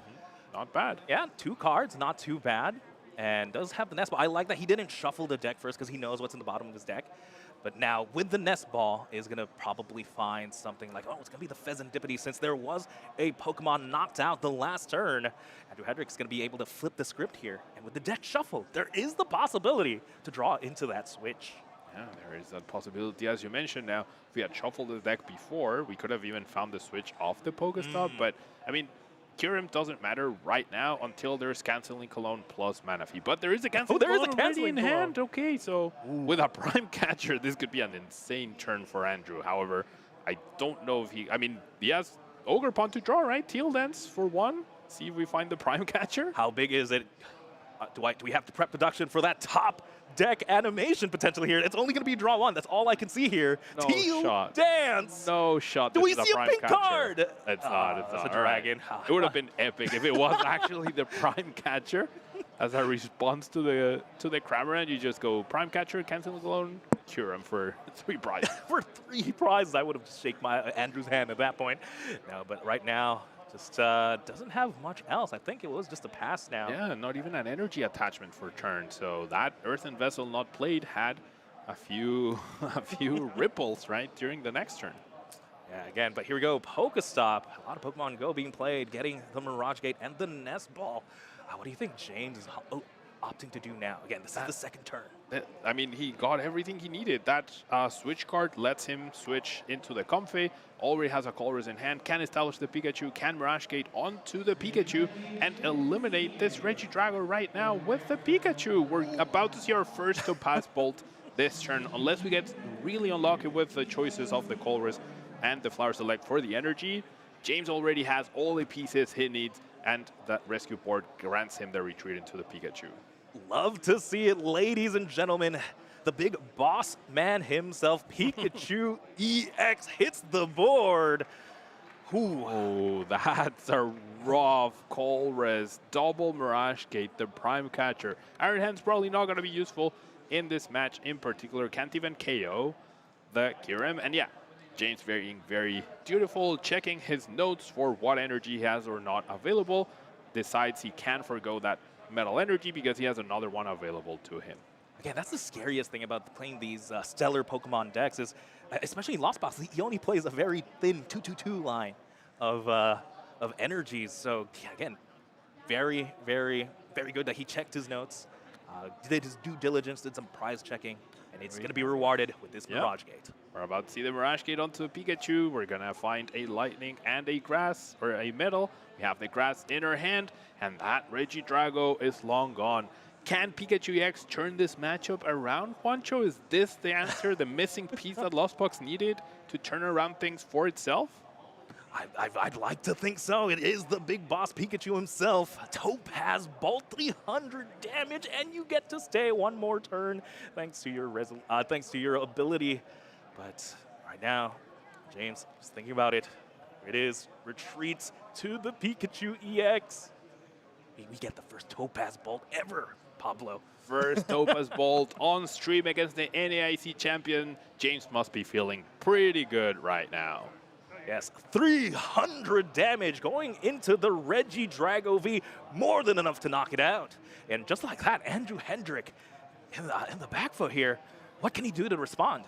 Not bad. Yeah, 2 cards, not too bad. And does have the Nest Ball. I like that he didn't shuffle the deck first because he knows what's in the bottom of his deck. But now with the Nest Ball is going to probably find something like, oh, it's going to be the Pheasantipity since there was a Pokemon knocked out the last turn. Andrew Hedrick's going to be able to flip the script here. And with the deck shuffled, there is the possibility to draw into that switch. Yeah, there is that possibility, as you mentioned. Now, if we had shuffled the deck before, we could have even found the switch off the Pokestop. But, I mean, Kyurem doesn't matter right now until there's Canceling Cologne plus Manaphy. But there is a Canceling Cologne already in hand. Okay, so with a Prime Catcher, this could be an insane turn for Andrew. However, I don't know if he... I mean, he has Ogre Pond to draw, right? Teal Dance for 1. See if we find the Prime Catcher. How big is it? Do we have to prep production for that top deck animation potentially here? It's only going to be draw 1. That's all I can see here. No Teal shot. Dance. No shot. Do This we is see a Prime pink Catcher. card? It's not. It's It's not. a dragon. Right. It would have been epic if it was actually the Prime Catcher. As a response to the Cramorant, you just go Prime Catcher, Cancel Cologne, Kyurem for 3 prizes. For 3 prizes, I would have shaken my Andrew's hand at that point. No, but right now, just doesn't have much else. I think it was just a pass now. Yeah, not even an energy attachment for turn. So that Earthen Vessel not played had a few ripples, right, during the next turn. Yeah, again, but here we go. Pokestop. A lot of Pokemon Go being played, getting the Mirage Gate and the Nest Ball. What do you think James is opting to do now? Again, this is the second turn. I mean, he got everything he needed. That switch card lets him switch into the Comfey. Already has a Colress in hand. Can establish the Pikachu. Can Mirage Gate onto the Pikachu and eliminate this Regidrago right now with the Pikachu. We're about to see our first Topaz Bolt this turn, unless we get really unlucky with the choices of the Colress and the Flower Select for the energy. James already has all the pieces he needs, and that rescue board grants him the retreat into the Pikachu. Love to see it, ladies and gentlemen. The big boss man himself, Pikachu EX, hits the board. Oh, that's a rough Colress. Double Mirage Gate, the Prime Catcher. Iron Hand's probably not going to be useful in this match in particular. Can't even KO the Kyurem. And yeah, James being very dutiful, checking his notes for what energy he has or not available. Decides he can forgo that Metal Energy because he has another one available to him. Again, that's the scariest thing about playing these stellar Pokemon decks is, especially in Lost Box, he only plays a very thin 2-2-2 line of energies. So yeah, again, very, very, very good that he checked his notes, did his due diligence, did some prize checking, and it's going to be rewarded with this Mirage Gate. We're about to see the Mirage Gate onto Pikachu. We're going to find a Lightning and a Grass, or a Metal. We have the Grass in our hand, and that Regidrago is long gone. Can Pikachu EX turn this matchup around, Juancho? Is this the answer, the missing piece that Lost Box needed to turn around things for itself? I'd like to think so. It is the big boss Pikachu himself. Topaz Bolt, 300 damage, and you get to stay one more turn thanks to your ability. But right now, James, just thinking about it, here it is. Retreats to the Pikachu EX. We get the first Topaz Bolt ever, Pablo. First Topaz Bolt on stream against the NAIC champion. James must be feeling pretty good right now. Yes, 300 damage going into the Regidrago V, more than enough to knock it out. And just like that, Andrew Hendrick in the back foot here. What can he do to respond?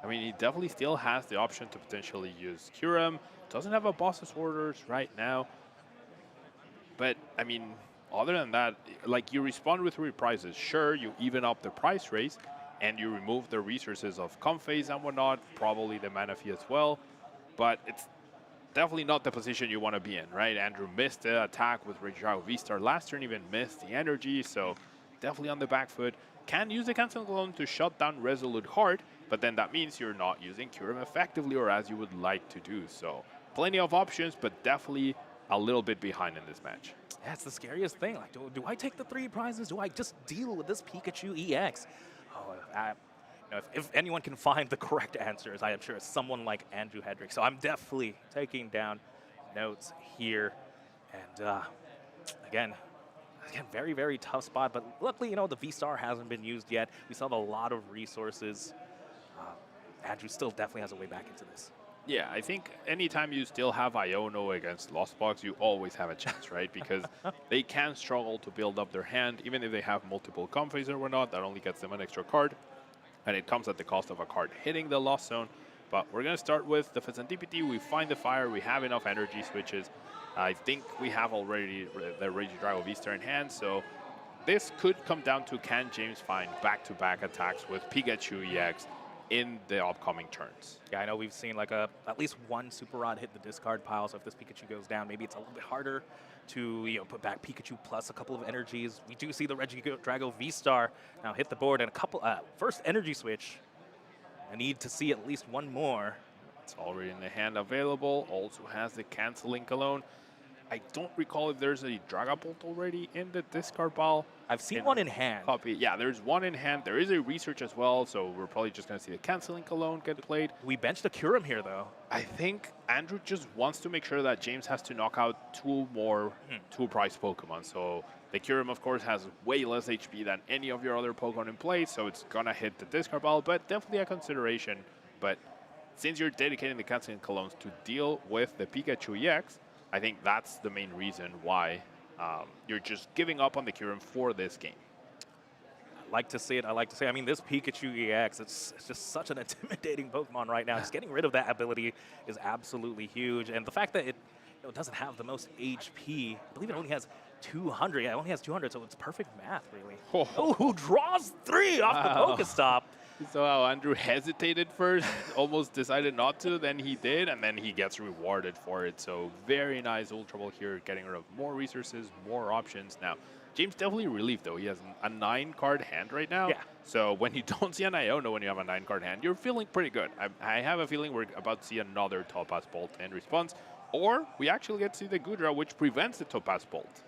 I mean, he definitely still has the option to potentially use Kyurem. Doesn't have a boss's orders right now. But, I mean, other than that, like, you respond with reprises. Sure, you even up the price raise, and you remove the resources of Comphase and whatnot, probably the mana fee as well. But it's definitely not the position you want to be in, right? Andrew missed the attack with Regidrago V-Star last turn, even missed the energy, so definitely on the back foot. Can use the Cancel Clone to shut down Resolute Heart, but then that means you're not using Kyurem effectively or as you would like to do. So plenty of options, but definitely a little bit behind in this match. Yeah, it's the scariest thing. Like, do I take the 3 prizes? Do I just deal with this Pikachu EX? Oh, you know, if anyone can find the correct answers, I am sure it's someone like Andrew Hendrick. So I'm definitely taking down notes here. And again, very, very tough spot. But luckily, you know, the V-Star hasn't been used yet. We still have a lot of resources. Andrew still definitely has a way back into this. Yeah, I think anytime you still have Iono against Lost Box, you always have a chance, right? Because they can struggle to build up their hand, even if they have multiple Comphase or whatnot. That only gets them an extra card, and it comes at the cost of a card hitting the Lost Zone. But we're going to start with the Serendipity. We find the fire. We have enough energy switches. I think we have already the Regidrago V-Star in hand, so this could come down to can James find back-to-back attacks with Pikachu EX in the upcoming turns. Yeah, I know we've seen like at least one Super Rod hit the discard pile, so if this Pikachu goes down, maybe it's a little bit harder to put back Pikachu plus a couple of energies. We do see the Regidrago V-Star now hit the board, and a couple first energy switch. I need to see at least one more. It's already in the hand available. Also has the Canceling Cologne. I don't recall if there's a Dragapult already in the discard pile. I've seen one in hand. Copy. Yeah, there's one in hand. There is a research as well, so we're probably just going to see the Canceling Cologne get played. We benched the Kyurem here, though. I think Andrew just wants to make sure that James has to knock out 2 more 2-price Pokemon. So the Kyurem, of course, has way less HP than any of your other Pokemon in play, so it's going to hit the discard pile, but definitely a consideration. But since you're dedicating the Canceling Colognes to deal with the Pikachu EX, I think that's the main reason why you're just giving up on the Kyurem for this game. I like to see it. I like to say, I mean, this Pikachu EX, it's just such an intimidating Pokemon right now. Just getting rid of that ability is absolutely huge. And the fact that it doesn't have the most HP, I believe it only has 200. Yeah, it only has 200, so it's perfect math, really. Oh, who draws 3 off the Pokestop? So Andrew hesitated first, almost decided not to, then he did, and then he gets rewarded for it. So very nice Ultra Ball here, getting rid of more resources, more options. Now, James definitely relieved, though. He has a 9-card hand right now. Yeah. So when you don't see an Iono when you have a 9-card hand, you're feeling pretty good. I have a feeling we're about to see another Topaz Bolt in response. Or we actually get to see the Goodra, which prevents the Topaz Bolt.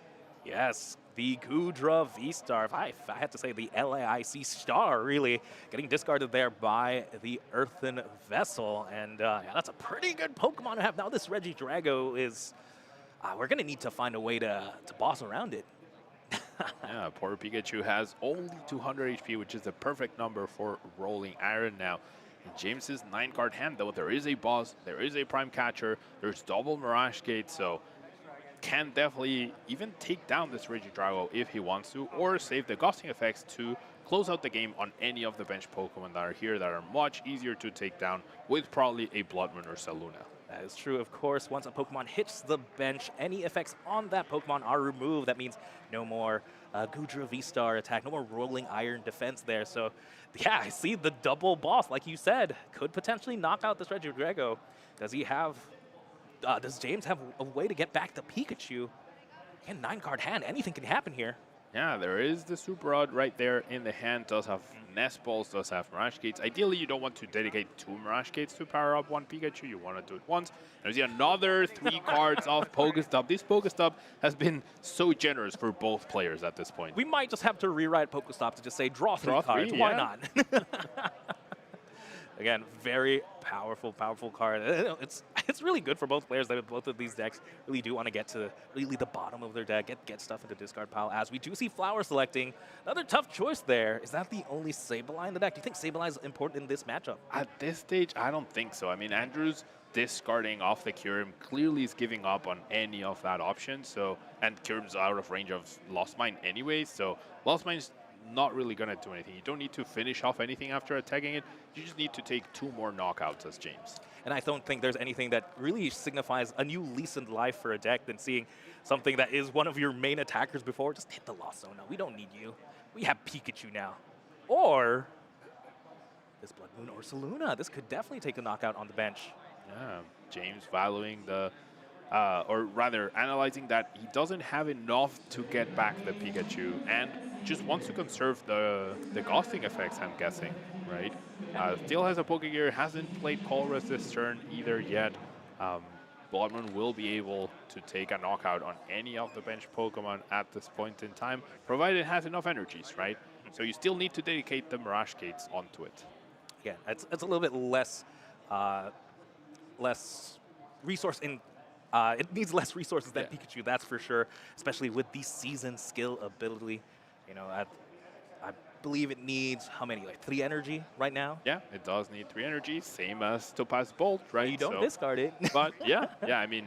Yes, the Goodra V-Star. If I had to say the LAIC star, really, getting discarded there by the Earthen Vessel. And yeah, that's a pretty good Pokemon to have. Now this Regidrago is, we're going to need to find a way to boss around it. Yeah, poor Pikachu has only 200 HP, which is the perfect number for Rolling Iron now. In James's 9-card hand, though, there is a boss, there is a Prime Catcher, there's double Mirage Gate, so can definitely even take down this Regidrago if he wants to, or save the Gusting effects to close out the game on any of the bench Pokemon that are here that are much easier to take down with probably a Blood Moon or Saluna. That is true, of course. Once a Pokemon hits the bench, any effects on that Pokemon are removed. That means no more Goodra V-Star attack, no more Rolling Iron defense there. So, yeah, I see the double boss, like you said, could potentially knock out this Regidrago. Does he have... does James have a way to get back the Pikachu? Again, 9-card hand, anything can happen here. Yeah, there is the Super Rod right there in the hand. Does have Nest Balls, does have Mirage Gates. Ideally, you don't want to dedicate 2 Mirage Gates to power up one Pikachu. You want to do it once. There's another 3 cards of Pokestop. This Pokestop has been so generous for both players at this point. We might just have to rewrite Pokestop to just say draw 3 cards. Yeah. Why not? Again, very powerful card. It's really good for both players. Both of these decks really do want to get to really the bottom of their deck, get stuff into discard pile. As we do see Flower selecting, another tough choice there. Is that the only Sableye in the deck? Do you think Sableye is important in this matchup? At this stage, I don't think so. I mean, Andrew's discarding off the Kyurem clearly is giving up on any of that option. So, and Kyurem's out of range of Lost Mine anyway, so Lost Mine's not really going to do anything. You don't need to finish off anything after attacking it. You just need to take 2 more knockouts as James. And I don't think there's anything that really signifies a new lease in life for a deck than seeing something that is one of your main attackers before. Just hit the Lost Zone now. We don't need you. We have Pikachu now. Or this Blood Moon Ursaluna. This could definitely take a knockout on the bench. Yeah, James valuing the, or rather analyzing that he doesn't have enough to get back the Pikachu and just wants to conserve the ghosting effects, I'm guessing, right? Still has a Pokegear, hasn't played Colress this turn either yet. Blood Moon will be able to take a knockout on any of the bench Pokemon at this point in time, provided it has enough energies, right? So you still need to dedicate the Mirage Gates onto it. Yeah, it's a little bit less resource in. It needs less resources than Pikachu, that's for sure. Especially with the season skill ability. You know, I believe it needs how many, like 3 energy right now? Yeah, it does need 3 energy, same as Topaz Bolt, right? You don't discard it. But yeah, I mean,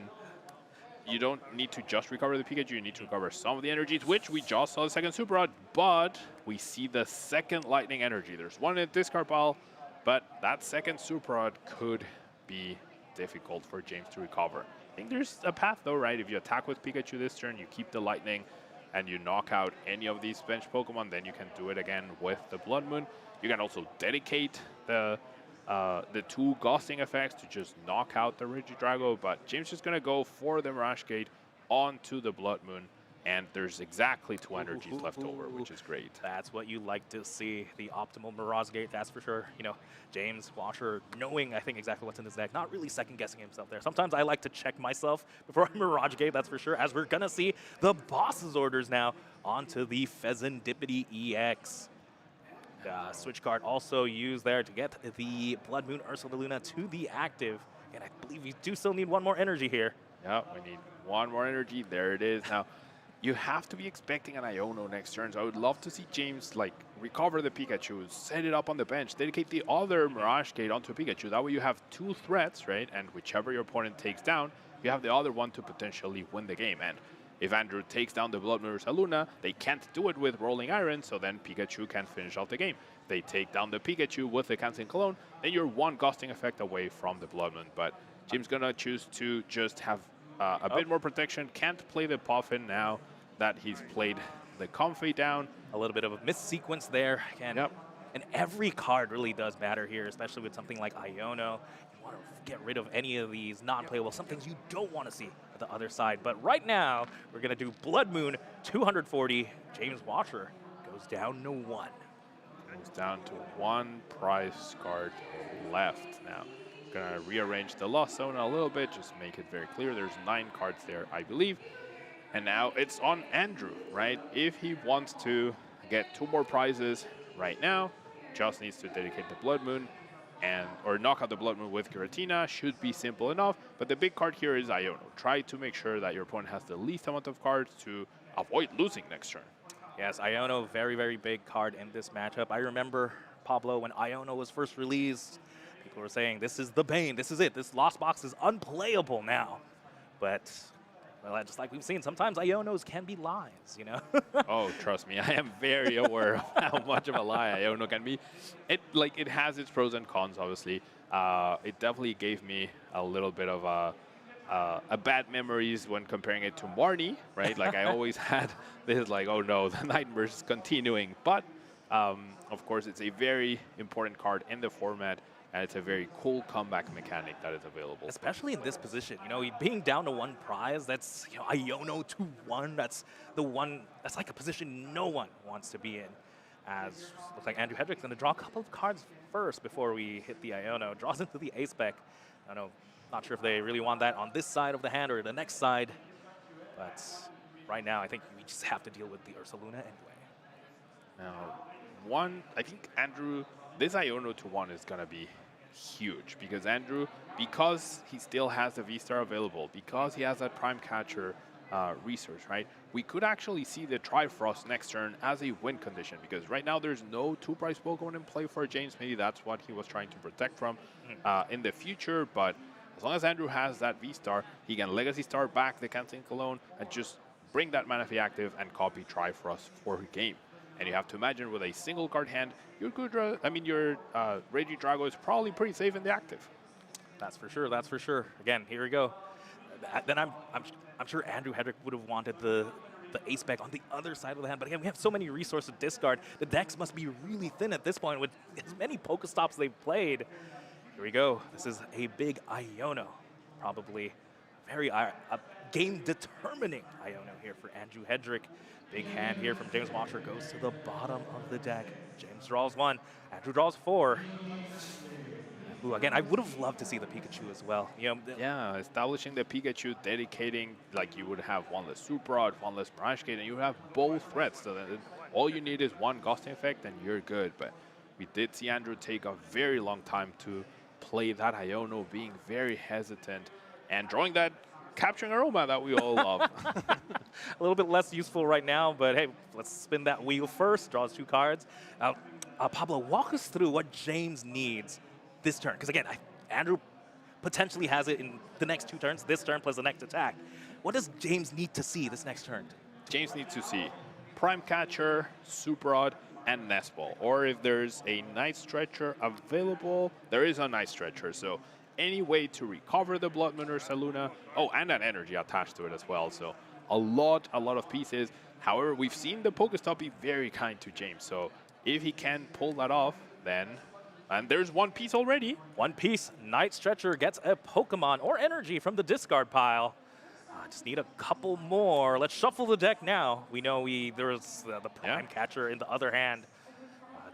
you don't need to just recover the Pikachu, you need to recover some of the energies, which we just saw the second Super Rod, but we see the second Lightning energy. There's one in the discard pile, but that second Super Rod could be difficult for James to recover. I think there's a path though, right? If you attack with Pikachu this turn, you keep the Lightning, and you knock out any of these bench Pokemon, then you can do it again with the Blood Moon. You can also dedicate the 2 ghosting effects to just knock out the Regidrago, but James is going to go for the Mirage Gate onto the Blood Moon, and there's exactly 2 energies left over, which is great. That's what you like to see, the optimal Mirage Gate, that's for sure. You know, James Washer knowing, I think, exactly what's in his deck, not really second-guessing himself there. Sometimes I like to check myself before I Mirage Gate, that's for sure, as we're going to see the boss's orders now onto the Pheasantipity EX. Switch card also used there to get the Blood Moon Ursaluna to the active, and I believe you do still need 1 more energy here. Yeah, we need 1 more energy. There it is. Now, you have to be expecting an Iono next turn, so I would love to see James like recover the Pikachu, set it up on the bench, dedicate the other Mirage Gate onto Pikachu. That way you have 2 threats, right? And whichever your opponent takes down, you have the other one to potentially win the game. And if Andrew takes down the Blood Moon Ursaluna, they can't do it with Rolling Iron, so then Pikachu can finish off the game. They take down the Pikachu with the Canceling Cologne, then you're 1 ghosting effect away from the Blood Moon. But James gonna choose to just have a bit more protection. Can't play the Puffin now that he's played the Comfey down. A little bit of a missequence there. And every card really does matter here, especially with something like Iono. You want to get rid of any of these non-playable, some things you don't want to see at the other side. But right now, we're going to do Blood Moon 240. James Washer goes down to 1. Goes down to 1 prize card left now. Gonna rearrange the Lost Zone a little bit, just make it very clear. There's 9 cards there, I believe. And now it's on Andrew, right? If he wants to get 2 more prizes right now, just needs to dedicate the Blood Moon or knock out the Blood Moon with Giratina. Should be simple enough. But the big card here is Iono. Try to make sure that your opponent has the least amount of cards to avoid losing next turn. Yes, Iono, very, very big card in this matchup. I remember, Pablo, when Iono was first released, people were saying, this is the bane, this is it. This Lost Box is unplayable now. But well, just like we've seen, sometimes Ionos can be lies, you know? Oh, trust me, I am very aware of how much of a lie Iono can be. It has its pros and cons, obviously. It definitely gave me a little bit of a bad memories when comparing it to Marnie, right? Like I always had this like, oh no, the nightmare's continuing. But of course, it's a very important card in the format. And it's a very cool comeback mechanic that is available. Especially in this position, you know, being down to 1 prize, that's, you know, Iono 2-1, that's the one, that's like a position no one wants to be in. As looks like Andrew Hedrick's going to draw a couple of cards first before we hit the Iono. Draws into the A-Spec. I don't know, not sure if they really want that on this side of the hand or the next side. But right now, I think we just have to deal with the Ursaluna anyway. Now, I think Andrew, this Iono to 1 is going to be huge because Andrew, because he still has the V-Star available, because he has that Prime Catcher resource, right? We could actually see the Trifrost next turn as a win condition because right now there's no 2-price Pokemon in play for James. Maybe that's what he was trying to protect from in the future, but As long as Andrew has that V-Star, he can Legacy Star back the Canceling Cologne and just bring that Manaphy active and copy try for us for a game. And you have to imagine with a single card hand, your Gudra, your Raging Drago is probably pretty safe in the active. That's for sure. That's for sure. Again, here we go. Then I'm sure Andrew Hedrick would have wanted the ace spec on the other side of the hand. But again, we have so many resources to discard. The decks must be really thin at this point with as many Pokestops they've played. Here we go. This is a big Iono. Probably very game-determining Iono here for Andrew Hedrick. Big hand here from James Washer goes to the bottom of the deck. James draws 1. Andrew draws 4. Ooh, again, I would have loved to see the Pikachu as well. Yeah, establishing the Pikachu, dedicating, like you would have one less Super Rod, one less Barrage Gate, and you have both threats. So that all you need is one Ghosting effect and you're good. But we did see Andrew take a very long time to play that Iono, being very hesitant and drawing that Capturing Aroma that we all love. A little bit less useful right now, but hey, let's spin that wheel first. Draws 2 cards. Pablo, walk us through what James needs this turn. Because again, Andrew potentially has it in the next 2 turns, this turn plus the next attack. What does James need to see this next turn? James needs to see Prime Catcher, Super Rod, and Nest Ball. Or if there's a Night Stretcher available, there is a Night Stretcher. So any way to recover the Blood Moon or Saluna. Oh, and that energy attached to it as well. So a lot of pieces. However, we've seen the Pokestop be very kind to James. So if he can pull that off, then... And there's 1 piece already. 1 piece. Night Stretcher gets a Pokemon or energy from the discard pile. Just need a couple more. Let's shuffle the deck now. We know there's the Prime Catcher in the other hand.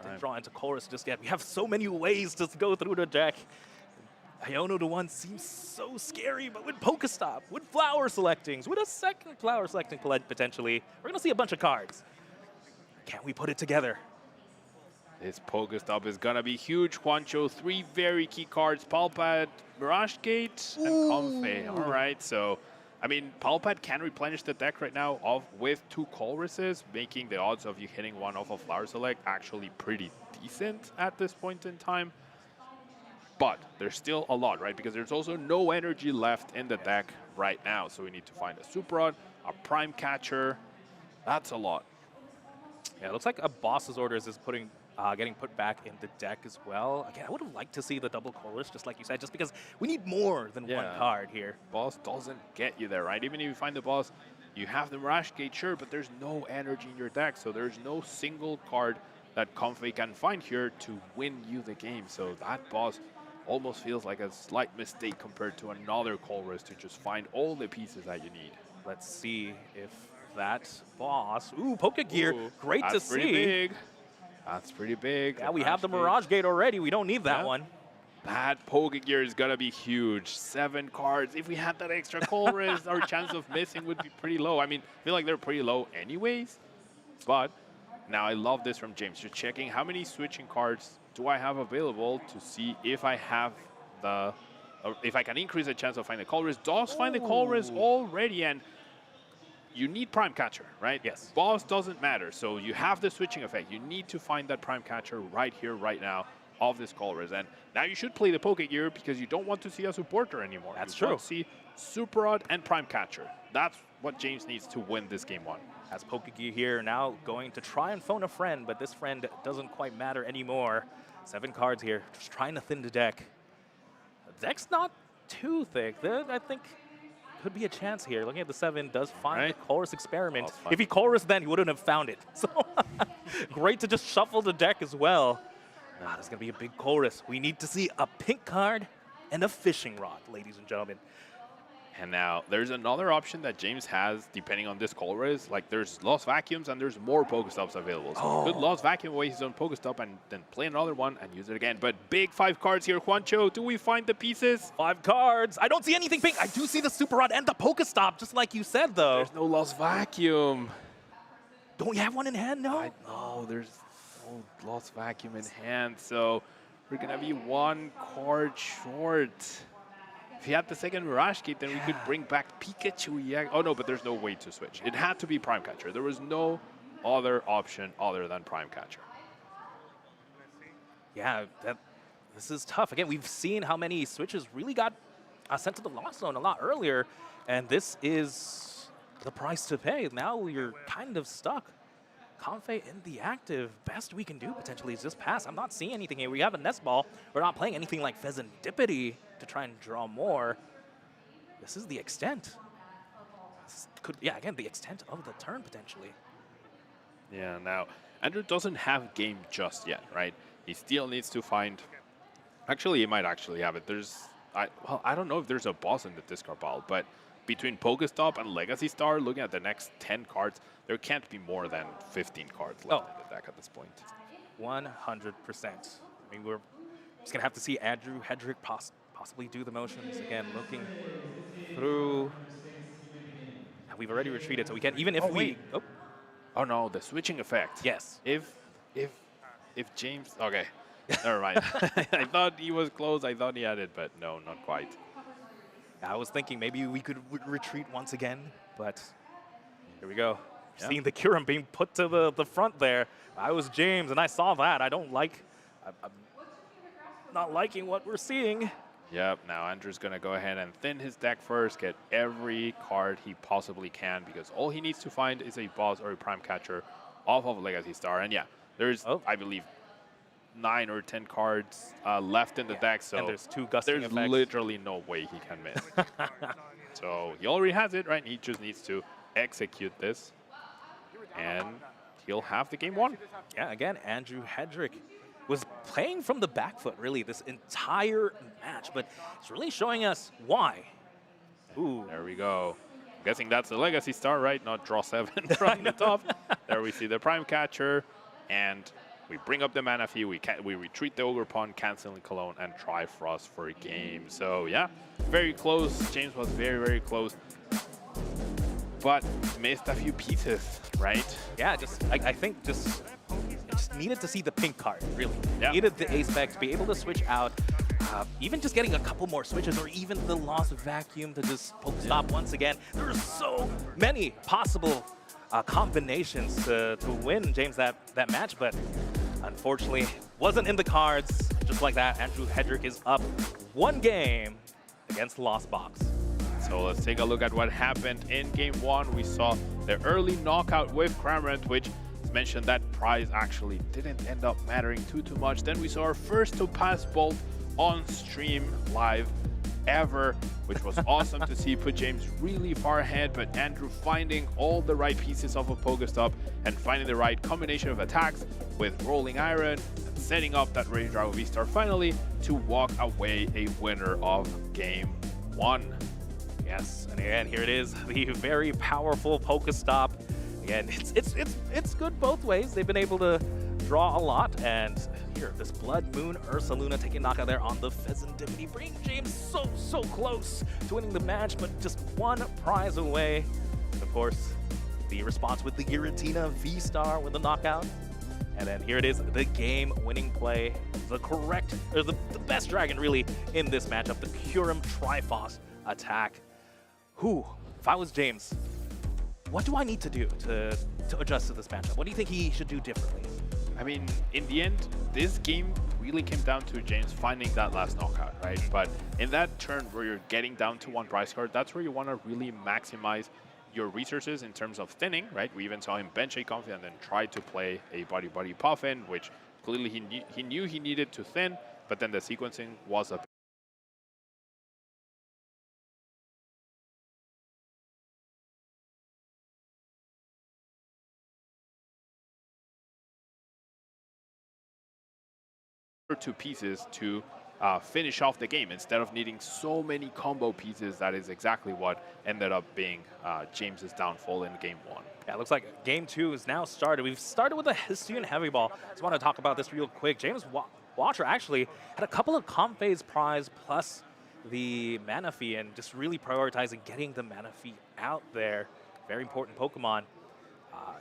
Didn't draw into Chorus just yet. We have so many ways to go through the deck. Iono to 1 seems so scary, but with Pokestop, with Flower Selectings, with a second Flower Selecting potentially, we're going to see a bunch of cards. Can we put it together? This Pokestop is going to be huge, Juancho. 3 very key cards, Palpad, Mirage Gate, and Comfey. All right, so, I mean, Palpad can replenish the deck right now with 2 Colruses, making the odds of you hitting 1 off of Flower Select actually pretty decent at this point in time. But there's still a lot, right? Because there's also no energy left in the deck right now. So we need to find a Super Rod, a Prime Catcher. That's a lot. Yeah, it looks like a Boss's Orders is getting put back in the deck as well. Again, I would have liked to see the double Chorus, just like you said, just because we need more than 1 card here. Boss doesn't get you there, right? Even if you find the boss, you have the Mirage Gate, sure, but there's no energy in your deck. So there's no single card that Comfey can find here to win you the game. So that boss almost feels like a slight mistake compared to another Chorus to just find all the pieces that you need. Let's see if that boss... Ooh, Pokegear, great to see. Pretty big. That's pretty big. Yeah, we have the Mirage Gate already. We don't need that one. That Pokegear is going to be huge. 7 cards. If we had that extra Chorus, our chance of missing would be pretty low. I mean, I feel like they're pretty low anyways. But now I love this from James. Just checking how many switching cards do I have available to see if I have if I can increase the chance of finding the Chorus. Does find the Chorus already, and you need Prime Catcher, right? Yes. Boss doesn't matter, so you have the switching effect. You need to find that Prime Catcher right here, right now, of this Chorus. And now you should play the Pokegear because you don't want to see a supporter anymore. That's you true. Want to see Super Rod and Prime Catcher. That's what James needs to win this game 1. As Pokegear here now going to try and phone a friend, but this friend doesn't quite matter anymore. 7 cards here, just trying to thin the deck. The deck's not too thick. There, I think could be a chance here. Looking at the 7, does find the Chorus Experiment. If he Chorus, then he wouldn't have found it. So great to just shuffle the deck as well. Nah, there's going to be a big Chorus. We need to see a pink card and a Fishing Rod, ladies and gentlemen. And now there's another option that James has, depending on this Chorus. Like there's Lost Vacuums and there's more Pokestops available. So he could Lost Vacuum away his own Pokestop and then play another one and use it again. But big 5 cards here, Juancho. Do we find the pieces? 5 cards. I don't see anything pink. I do see the Super Rod and the Pokestop, just like you said, though. There's no Lost Vacuum. Don't we have one in hand? No. No, there's no Lost Vacuum in hand. So we're going to be 1 card short. If he had the second Mirage Gate, then we could bring back Pikachu. Yeah. Oh, no, but there's no way to switch. It had to be Prime Catcher. There was no other option other than Prime Catcher. Yeah, this is tough. Again, we've seen how many switches really got sent to the lost zone a lot earlier, and this is the price to pay. Now you're kind of stuck. Comfei in the active. Best we can do potentially is just pass. I'm not seeing anything here. We have a nest ball. We're not playing anything like Pheasantipity to try and draw more. This is the extent. This could, yeah, again, the extent of the turn potentially. Yeah, now, Andrew doesn't have game just yet, right? He still needs to find... Actually, he might actually have it. Well, I don't know if there's a boss in the discard pile, but between Pokestop and Legacy Star, looking at the next 10 cards, there can't be more than 15 cards left in the deck at this point. 100%. I mean, we're just going to have to see Andrew Hedrick possibly do the motions. Again, looking through. We've already retreated, so we can't, even if Oh no, the switching effect. Yes. If James... Okay, never mind. I thought he was close. I thought he had it, but no, not quite. I was thinking maybe we could retreat once again, but here we go. Yeah. Seeing the Kyurem being put to the front there. I was James, and I saw that. I don't like... I'm not liking what we're seeing. Yep, now Andrew's going to go ahead and thin his deck first, get every card he possibly can, because all he needs to find is a boss or a prime catcher off of Legacy Star. And yeah, there's, I believe, 9 or 10 cards left in the deck, so and there's 2 gusting there's effects. literally no way he can miss. So he already has it, right? He just needs to execute this, and he'll have the game won. Yeah, again, Andrew Hedrick was playing from the back foot, really, this entire match, but it's really showing us why. Ooh. There we go. I'm guessing that's the Legacy Star, right? Not draw 7 from the top. There we see the Prime Catcher, and we bring up the mana fee, we retreat the Ogre Pawn, canceling Cologne, and Trifrost for a game. So yeah, very close. James was very, very close, but missed a few pieces, right? Yeah, I think just needed to see the pink card, really. Yeah. Needed the ace spec to be able to switch out. Even just getting a couple more switches, or even the lost vacuum to just Pokestop once again. There are so many possible combinations to win James that match, but unfortunately wasn't in the cards. Just like that, Andrew Hedrick is up 1 game against Lost Box. So let's take a look at what happened in game 1. We saw the early knockout with Cramorant, which mentioned that prize actually didn't end up mattering too much. Then we saw our first to pass Bolt on stream live ever, which was awesome to see, put James really far ahead, but Andrew finding all the right pieces of a Pokestop and finding the right combination of attacks with Rolling Iron and setting up that Rage Drive V-Star finally to walk away a winner of game 1. Yes, and again, here it is, the very powerful Pokestop. Again, it's good both ways. They've been able to draw a lot, and here, this Blood Moon Ursaluna taking knockout there on the Pheasantipity, bringing James so close to winning the match, but just 1 prize away. And of course, the response with the Giratina V-Star with the knockout. And then here it is, the game-winning play, the best dragon really in this matchup, the Kyurem Triforce attack. If I was James, what do I need to do to adjust to this matchup? What do you think he should do differently? I mean, in the end, this game really came down to James finding that last knockout, right? But in that turn where you're getting down to 1 prize card, that's where you want to really maximize your resources in terms of thinning, right? We even saw him bench a Comfey and then try to play a Buddy Puffin, which clearly he knew he needed to thin, but then the sequencing was a two pieces to finish off the game instead of needing so many combo pieces. That is exactly what ended up being James's downfall in game 1. Yeah, it looks like game 2 is now started. We've started with a Hisuian Heavy Ball. Just want to talk about this real quick. James Watcher actually had a couple of comp phase prize plus the mana fee, and just really prioritizing getting the mana fee out there. Very important Pokemon.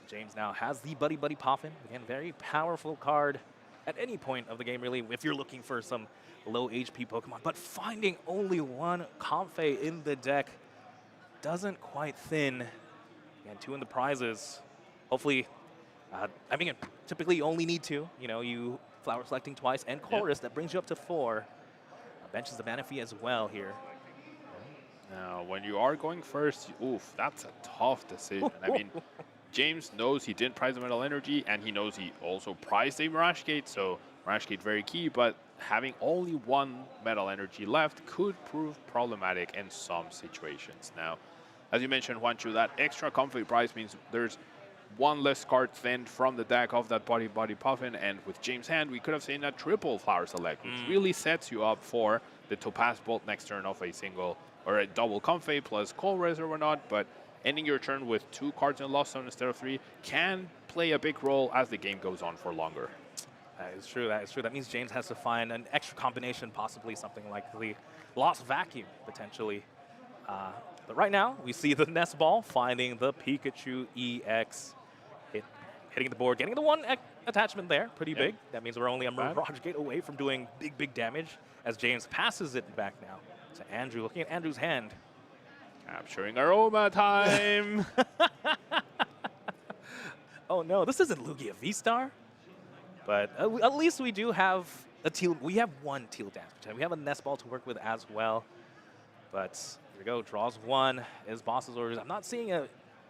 James now has the Buddy Puffin. Again, very powerful card at any point of the game, really, if you're looking for some low HP Pokemon. But finding only 1 Comfey in the deck doesn't quite thin. And 2 in the prizes. Hopefully, I mean, typically you only need 2. You know, you flower selecting twice and chorus, that brings you up to 4. Benches the mana fee as well here. When you are going first, oof, that's a tough decision. I mean, James knows he didn't prize the Metal Energy, and he knows he also prized a Mirage Gate, so Mirage Gate very key, but having only one Metal Energy left could prove problematic in some situations. Now, as you mentioned, Juancho, that extra comfy prize means there's one less card thinned from the deck of that Body Puffin, and with James' hand, we could have seen a triple Flower Select, which really sets you up for the Topaz Bolt next turn of a single or a double Comfey plus Cold Res or whatnot, but ending your turn with 2 cards in Lost Zone instead of 3 can play a big role as the game goes on for longer. That is true. That is true. That means James has to find an extra combination, possibly something like the Lost Vacuum, potentially. But right now, we see the Nest Ball finding the Pikachu EX, hitting the board, getting the 1 attachment there, pretty big. That means we're only a Mirage Gate away from doing big damage as James passes it back now to Andrew. Looking at Andrew's hand. Capturing Aroma time. Oh no, this isn't Lugia V-Star. But at least we do have a teal. We have 1 teal dance. We have a Nest Ball to work with as well. But here we go. Draws 1. Is Boss's orders. I'm not seeing a.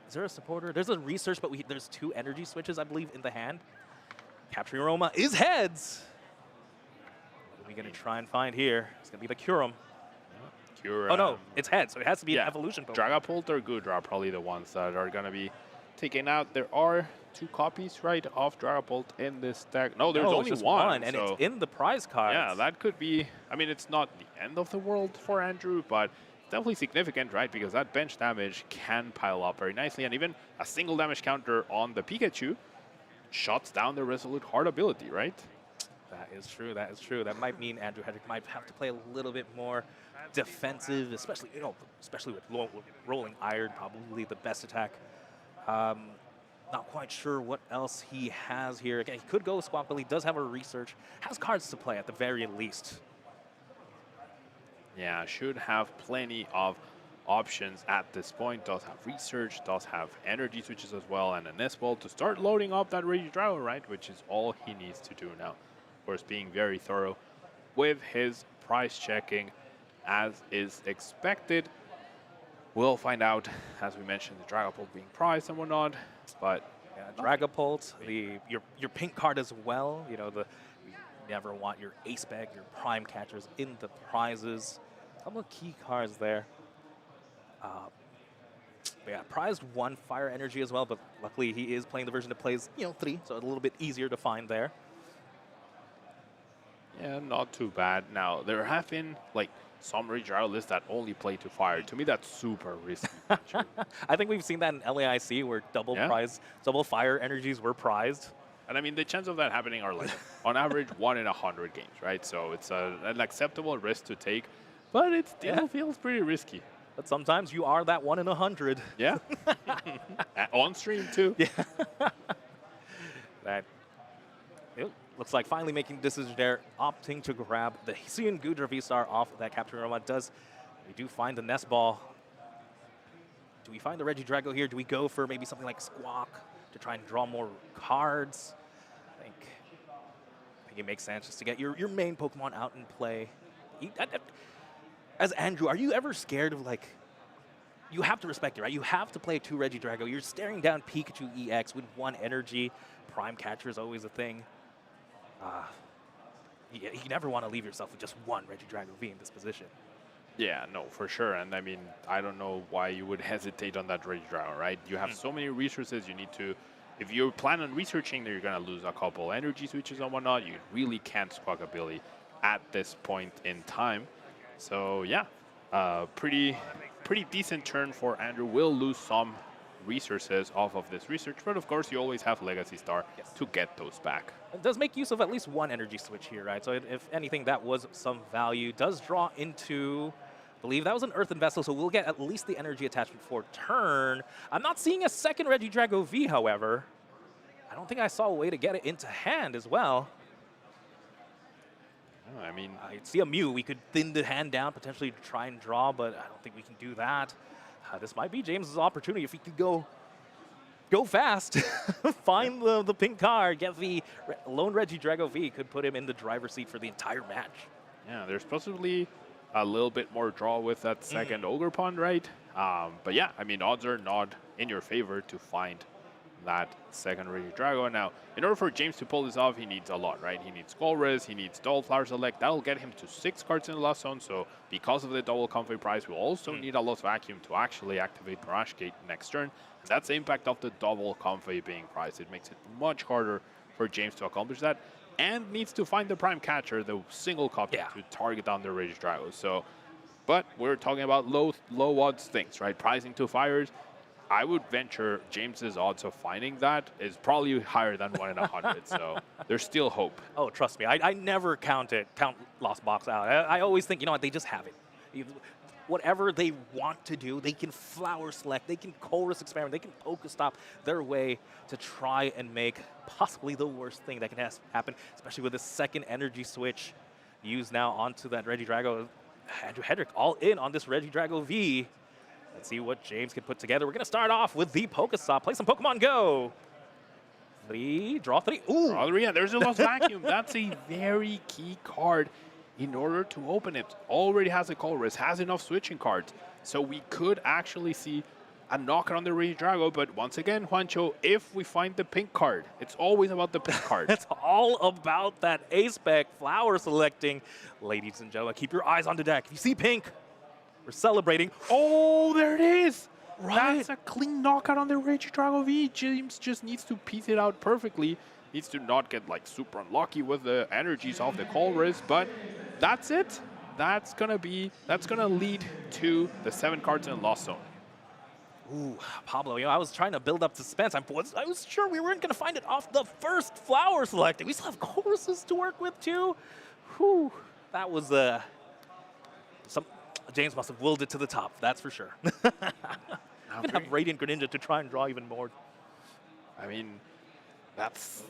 Is there a supporter? There's a research, but there's 2 energy switches, I believe, in the hand. Capturing Aroma is heads. What are we going to try and find here? It's going to be the Curum. Curum. Oh no, it's heads, so it has to be an evolution Pokemon. Dragapult or Goodra are probably the ones that are going to be taken out. There are 2 copies, right, of Dragapult in this deck. No, there's only just one. and so it's in the prize cards. yeah, that could be. I mean, it's not the end of the world for Andrew, but definitely significant, right? Because that bench damage can pile up very nicely, and even a single damage counter on the Pikachu shuts down the Resolute Heart ability, right? That is true. That is true. That might mean Andrew Hedrick might have to play a little bit more defensive, especially with rolling iron, probably the best attack. Not quite sure what else he has here. Again, he could go Squawk, but he does have a research. Has cards to play at the very least. Yeah, should have plenty of options at this point. Does have research, does have energy switches as well, and a Nest Ball to start loading up that Regidrago, right? Which is all he needs to do now. Of course, being very thorough with his price checking as is expected. We'll find out, as we mentioned, the Dragapult being prized and whatnot, but yeah, Dragapult, your pink card as well. You know, you never want your Ace Bag, your Prime Catchers in the prizes. A couple of key cards there. But yeah, prized 1 Fire Energy as well, but luckily he is playing the version that plays, 3, so a little bit easier to find there. Yeah, not too bad. Now, there have been, some Regidrago lists that only play to fire. To me, that's super risky. I think we've seen that in LAIC where double fire energies were prized. And I mean, the chance of that happening are on average 1 in 100 games, right? So it's an acceptable risk to take, but it still feels pretty risky. But sometimes you are that 1 in 100. Yeah. On stream too. Yeah. It looks like finally making a decision there, opting to grab the Hisuian Goodra V-Star off of that Capture Aroma. We do find the Nest Ball. Do we find the Regidrago here? Do we go for maybe something like Squawk to try and draw more cards? I think it makes sense just to get your main Pokemon out and play. As Andrew, are you ever scared of you have to respect it, right? You have to play 2 Regidrago. You're staring down Pikachu EX with 1 energy. Prime Catcher is always a thing. You never want to leave yourself with just 1 Regidrago V in this position. Yeah, no, for sure. And I mean, I don't know why you would hesitate on that Regidrago, right? You have so many resources you need to. If you plan on researching, then you're going to lose a couple energy switches and whatnot. You really can't Squawk ability at this point in time. So yeah, pretty decent turn for Andrew. Will lose some resources off of this research, but of course you always have Legacy Star to get those back. It does make use of at least 1 energy switch here, right? So if anything, that was some value. Does draw into, I believe that was an Earthen Vessel, so we'll get at least the energy attachment for turn. I'm not seeing a second Regidrago V, however. I don't think I saw a way to get it into hand as well. I mean, I see a Mew. We could thin the hand down, potentially try and draw, but I don't think we can do that. This might be James's opportunity if he could go fast, find the pink card, get the lone Regidrago V, could put him in the driver's seat for the entire match. Yeah, there's possibly a little bit more draw with that second Ogre Pond, right? But yeah, I mean, odds are not in your favor to find that second Raging Drago. Now, in order for James to pull this off, he needs a lot, right? He needs Skullriz, he needs Double Flower Select. That'll get him to 6 cards in the Lost Zone. So because of the double Comfy prize, we'll also need a Lost Vacuum to actually activate Mirage Gate next turn. And that's the impact of the double Comfy being prized. It makes it much harder for James to accomplish that, and needs to find the Prime Catcher, the single copy, to target down the Raging Drago. So, but we're talking about low odds things, right? Pricing to fires. I would venture James's odds of finding that is probably higher than 1 in 100. So there's still hope. Oh, trust me, I never count Lost Box out. I always think, you know what, they just have it. Whatever they want to do, they can Flower Select, they can Colress Experiment, they can Pokestop their way to try and make possibly the worst thing that can happen, especially with the second energy switch used now onto that Regidrago. Andrew Hedrick all in on this Regidrago V. Let's see what James can put together. We're going to start off with the Pokestop. Play some Pokemon Go. 3, draw 3. Ooh. Draw 3, and there's a Lost Vacuum. That's a very key card in order to open it. Already has a Colress, has enough switching cards. So we could actually see a knock on the Regidrago. But once again, Juancho, if we find the pink card, it's always about the pink card. It's all about that A-Spec Flower Selecting. Ladies and gentlemen, keep your eyes on the deck. If you see pink, we're celebrating. Oh, there it is. Right. That's a clean knockout on the Regidrago V. James just needs to piece it out perfectly. Needs to not get like super unlucky with the energies of the Colress, but that's it. That's gonna lead to the 7 cards in Lost Zone. Ooh, Pablo, you know, I was trying to build up suspense. I was sure we weren't gonna find it off the first Flower Selecting. We still have Colresses to work with too. Whew, that was James must have willed it to the top, that's for sure. I'm going to have Radiant Greninja to try and draw even more. I mean, that's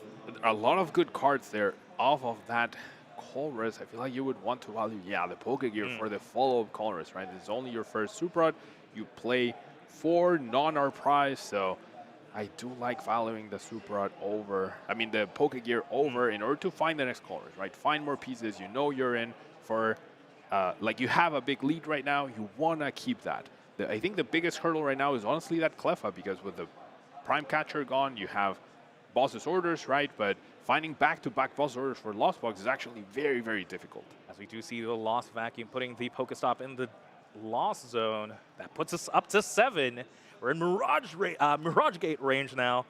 a lot of good cards there off of that Colress. I feel like you would want to value, the Pokegear for the follow-up Colress, right? This is only your first Super Rod. You play 4 non-art prize, so I do like valuing the Super Rod over, the Pokegear over in order to find the next Colress, right? Find more pieces. You know you're in for like you have a big lead right now, you want to keep that. I think the biggest hurdle right now is honestly that Cleffa, because with the Prime Catcher gone, you have Boss's Orders, right? But finding back-to-back Boss Orders for Lost Box is actually very, very difficult. As we do see the Lost Vacuum putting the Pokestop in the Lost Zone, that puts us up to 7. We're in Mirage Gate range now.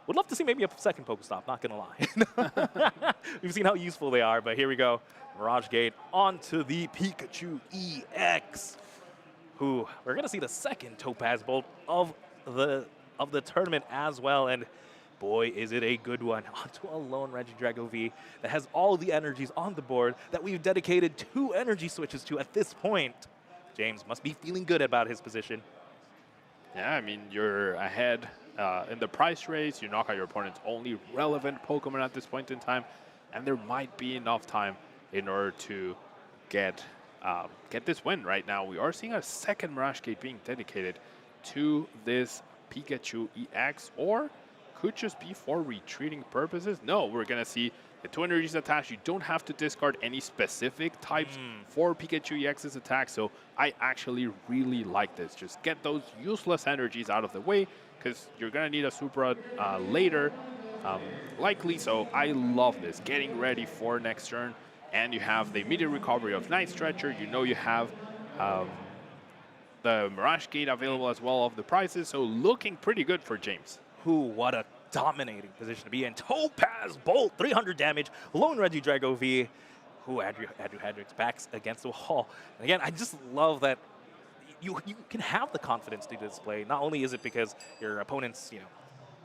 Would love to see maybe a second Pokestop, not gonna lie. We've seen how useful they are, but here we go. Mirage Gate onto the Pikachu EX. Who we're gonna see the second Topaz Bolt of the tournament as well, and boy is it a good one. Onto a lone Regidrago V that has all the energies on the board that we've dedicated 2 energy switches to at this point. James must be feeling good about his position. Yeah, I mean, you're ahead in the price race. You knock out your opponent's only relevant Pokemon at this point in time, and there might be enough time in order to get this win right now. We are seeing a second Mirage Gate being dedicated to this Pikachu EX, or could just be for retreating purposes. No, we're going to see the 2 energies attached. You don't have to discard any specific types for Pikachu EX's attack, so I actually really like this. Just get those useless energies out of the way, because you're going to need a Super Rod later, likely, so I love this. Getting ready for next turn, and you have the immediate recovery of Night Stretcher. You know you have the Mirage Gate available as well of the prizes, so looking pretty good for James. What a dominating position to be in. Topaz Bolt, 300 damage, lone Regidrago V. Andrew Hedrick's back's against the wall. And again, I just love that you can have the confidence to display. Not only is it because your opponent's,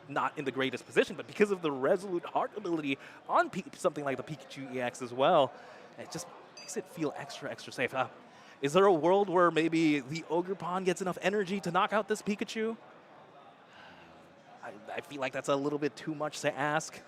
not in the greatest position, but because of the Resolute Heart ability on something like the Pikachu EX as well. It just makes it feel extra safe. Is there a world where maybe the Ogre Pond gets enough energy to knock out this Pikachu? I feel like that's a little bit too much to ask.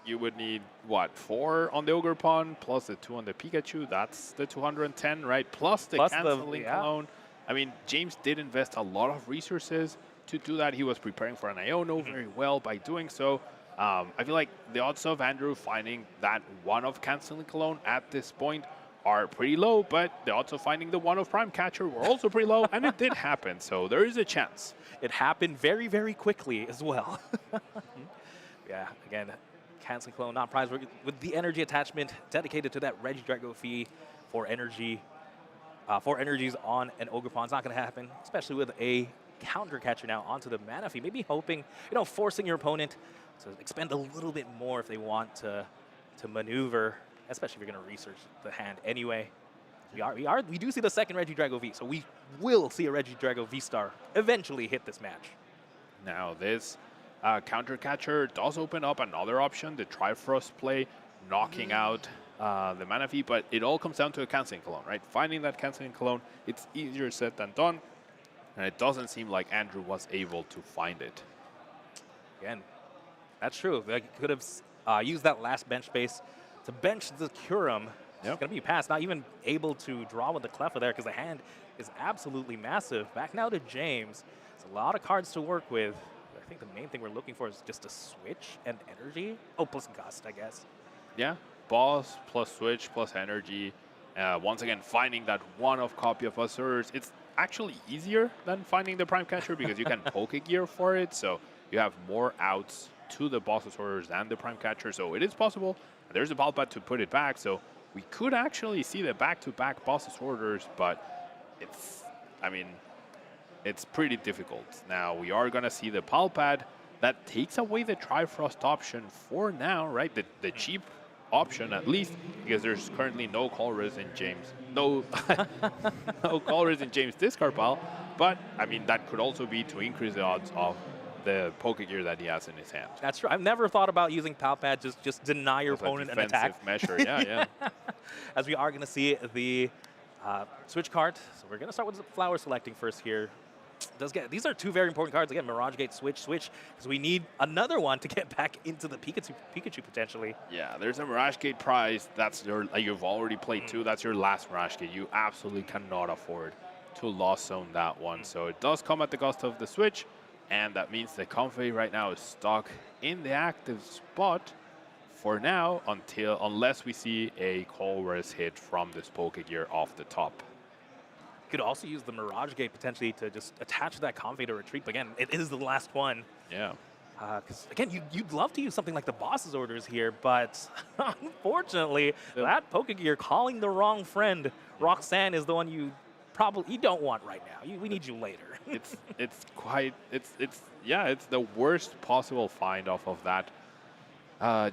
You would need, what, 4 on the Ogre Pond, plus the 2 on the Pikachu. That's the 210, right? Plus the canceling clone. I mean, James did invest a lot of resources to do that. He was preparing for an Iono very well by doing so. I feel like the odds of Andrew finding that one of canceling clone at this point are pretty low, but the odds of finding the one of Prime Catcher were also pretty low, and it did happen, so there is a chance. It happened very, very quickly as well. Yeah, again, canceling clone, not prize with the energy attachment dedicated to that Regidrago fee for energy. 4 energies on an Ogre Pawn is not going to happen, especially with a counter catcher now onto the mana fee. Maybe hoping, forcing your opponent to expend a little bit more if they want to maneuver, especially if you're going to research the hand anyway. We do see the second Regidrago V, so we will see a Regidrago V-Star eventually hit this match. Now this counter catcher does open up another option, the Trifrost play, knocking out the mana fee, but it all comes down to a canceling cologne, right? Finding that canceling cologne, it's easier said than done, and it doesn't seem like Andrew was able to find it. Again, that's true. They could have used that last bench space to bench the Curum. It's going to be passed, not even able to draw with the Cleffa there because the hand is absolutely massive. Back now to James. It's a lot of cards to work with. I think the main thing we're looking for is just a switch and energy. Oh, plus Gust, I guess. Yeah, boss plus switch plus energy. Once again, finding that one-off copy of Assurers. It's actually easier than finding the Prime Catcher because you can Pokegear for it. So you have more outs to the boss Assurers than the Prime Catcher. So it is possible. There's a Palpad to put it back. So we could actually see the back-to-back boss Assurers, but it's pretty difficult. Now we are going to see the Palpad. That takes away the Trifrost option for now, right? The cheap option at least, because there's currently no Colress in James. No Colress in James' discard pile. But I mean that could also be to increase the odds of the Pokegear that he has in his hand. That's true. I've never thought about using Palpad, just deny your opponent an attack. Measure, yeah. As we are going to see the switch card. So we're going to start with Flower selecting first here. These are 2 very important cards. Again, Mirage Gate, switch, because we need another one to get back into the Pikachu potentially. Yeah, there's a Mirage Gate prize. That's you've already played 2. That's your last Mirage Gate. You absolutely cannot afford to Lost Zone that one. So it does come at the cost of the switch. And that means the Comfey right now is stuck in the active spot for now unless we see a Colress hit from this Pokegear off the top. You could also use the Mirage Gate potentially to just attach that Comfey to retreat. But again, it is the last one. Yeah. Because again, you'd love to use something like the boss's orders here, but unfortunately, that Pokegear calling the wrong friend, Roxanne, is the one you don't want right now. We need you later. it's the worst possible find off of that.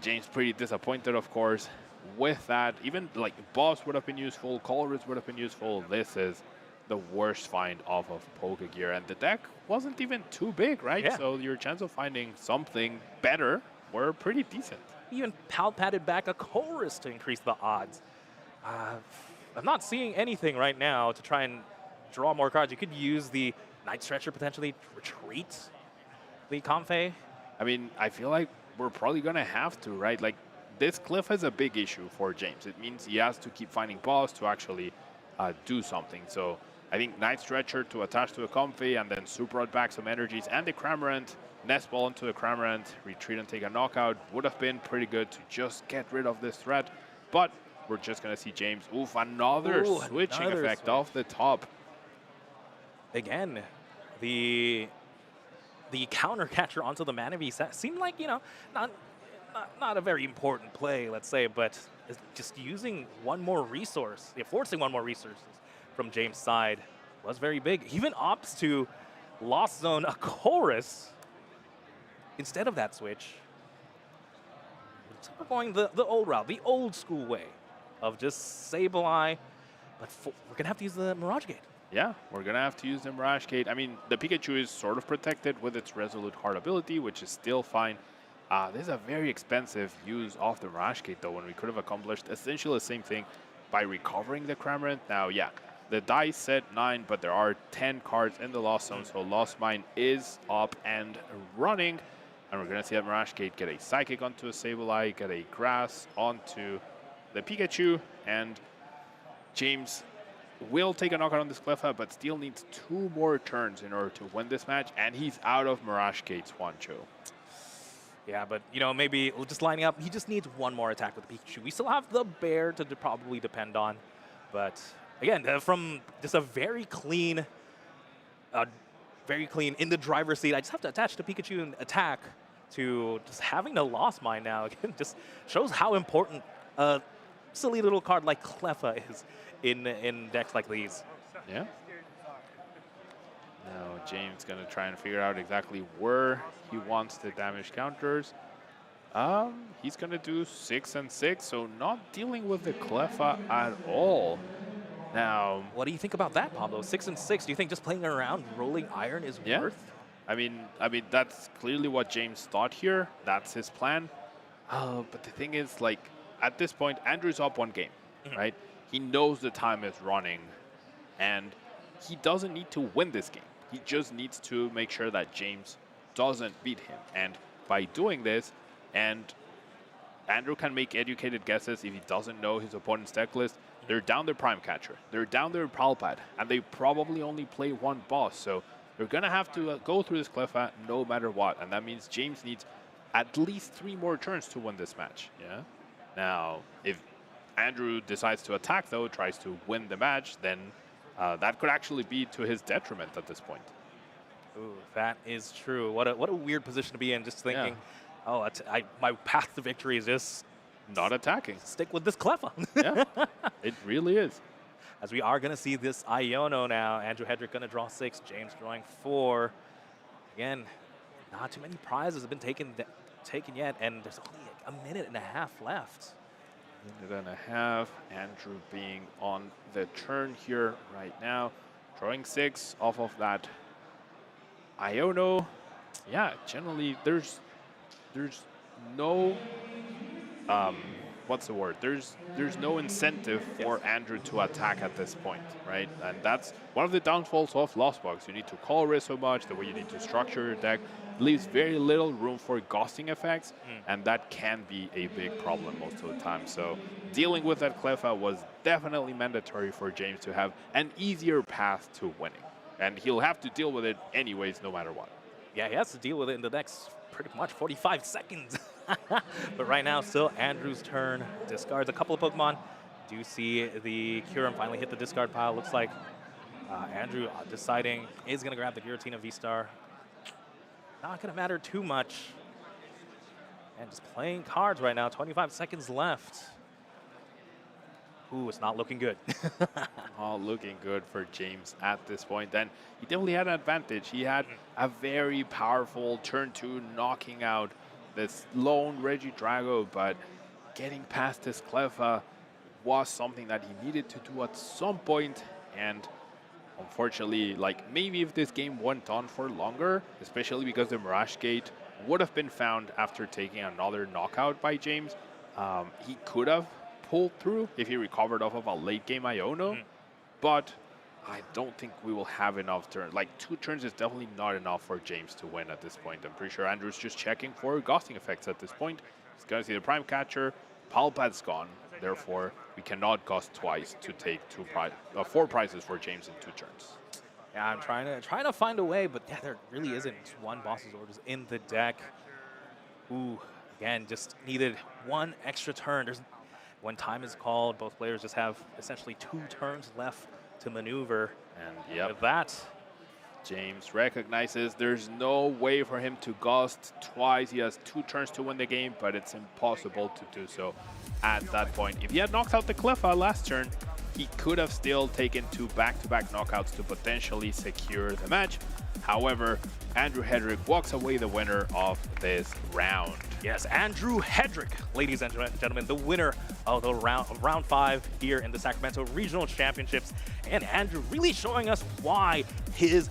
James pretty disappointed, of course, with that. Even like boss would have been useful, Colress would have been useful. This is the worst find off of Pokegear, and the deck wasn't even too big, right? Yeah. So your chance of finding something better were pretty decent. Even Palpatted back a Colress to increase the odds. I'm not seeing anything right now to try and draw more cards. You could use the Night Stretcher potentially to retreat the Comfey. I mean, I feel like we're probably going to have to, right? Like, this cliff is a big issue for James. It means he has to keep finding boss to actually do something. So I think Night Stretcher to attach to a Comfey and then Super Rod back some energies and the Cramorant, Nest Ball into the Cramorant, retreat and take a knockout would have been pretty good to just get rid of this threat. But we're just going to see James. Oof, another switching effect off the top. Again, the counter catcher onto the Manaphy seemed like, not a very important play, let's say, but just using one more resource, forcing one more resources from James' side was very big. He even opts to Lost Zone a Chorus instead of that switch. We're going the old route, the old school way of just Sableye, but we're going to have to use the Mirage Gate. Yeah, we're going to have to use the Mirage Gate. I mean, the Pikachu is sort of protected with its Resolute Heart ability, which is still fine. This is a very expensive use of the Mirage Gate, though, when we could have accomplished essentially the same thing by recovering the Cramorant. Now, yeah, the dice said 9, but there are 10 cards in the Lost Zone, so Lost Mine is up and running. And we're going to see that Mirage Gate get a Psychic onto a Sableye, get a Grass onto the Pikachu, and James will take a knockout on this Cleffa, but still needs 2 more turns in order to win this match, and he's out of Mirage Gate's Juancho. Yeah, but, maybe just lining up, he just needs one more attack with the Pikachu. We still have the Bear to probably depend on. But again, from just a very clean in the driver's seat. I just have to attach the Pikachu and attack to just having the Lost Mine now. Again, just shows how important a silly little card like Cleffa is in decks like these. Yeah. Now James gonna try and figure out exactly where he wants the damage counters. He's gonna do 6 and 6, so not dealing with the Cleffa at all. Now, what do you think about that, Pablo? 6 and 6. Do you think just playing around rolling iron is worth? I mean that's clearly what James thought here. That's his plan. But the thing is, like, at this point, Andrew's up 1 game, right? He knows the time is running, and he doesn't need to win this game. He just needs to make sure that James doesn't beat him. And by doing this, and Andrew can make educated guesses if he doesn't know his opponent's deck list. They're down their Prime Catcher, they're down their Palpad, and they probably only play 1 boss. So they're going to have to go through this Cleffa no matter what. And that means James needs at least 3 more turns to win this match. Yeah. Now, if Andrew decides to attack, though, tries to win the match, then that could actually be to his detriment at this point. Ooh, that is true. What a weird position to be in, just thinking, oh, my path to victory is just not attacking. Stick with this Cleffa. Yeah, it really is. As we are going to see this Iono now. Andrew Hedrick going to draw 6, James drawing 4. Again, not too many prizes have been taken yet, and there's only a minute and a half left. Minute and a half. Andrew being on the turn here right now, drawing 6 off of that Iono. Yeah, generally there's no what's the word? There's no incentive for Andrew to attack at this point, right? And that's one of the downfalls of Lost Box. You need to call risk so much, the way you need to structure your deck leaves very little room for ghosting effects, and that can be a big problem most of the time. So dealing with that Cleffa was definitely mandatory for James to have an easier path to winning. And he'll have to deal with it anyways, no matter what. Yeah, he has to deal with it in the next pretty much 45 seconds. But right now, still Andrew's turn. Discards a couple of Pokemon. Do see the Kyurem finally hit the discard pile. Looks like Andrew deciding is going to grab the Giratina V-Star. Not going to matter too much. And just playing cards right now. 25 seconds left. Ooh, it's not looking good. Not looking good for James at this point. Then he definitely had an advantage. He had a very powerful turn 2 knocking out this lone Regidrago, but getting past this Cleffa was something that he needed to do at some point. And unfortunately, like, maybe if this game went on for longer, especially because the Mirage Gate would have been found after taking another knockout by James, he could have pulled through if he recovered off of a late game Iono, but I don't think we will have enough turns. Like, 2 turns is definitely not enough for James to win at this point. I'm pretty sure Andrew's just checking for ghosting effects at this point. He's going to see the Prime Catcher. Palpad's gone. Therefore, we cannot ghost twice to take 4 prizes for James in 2 turns. Yeah, I'm trying to find a way, but yeah, there really isn't. Just 1 boss's orders in the deck. Ooh, again, just needed 1 extra turn. When time is called, both players just have essentially 2 turns left to maneuver. And with that, James recognizes there's no way for him to ghost twice. He has 2 turns to win the game, but it's impossible to do so at that point. If he had knocked out the Cleffa last turn, he could have still taken 2 back-to-back knockouts to potentially secure the match. However, Andrew Hedrick walks away the winner of this round. Yes, Andrew Hedrick, ladies and gentlemen, the winner of the round 5 here in the Sacramento Regional Championships. And Andrew really showing us why he's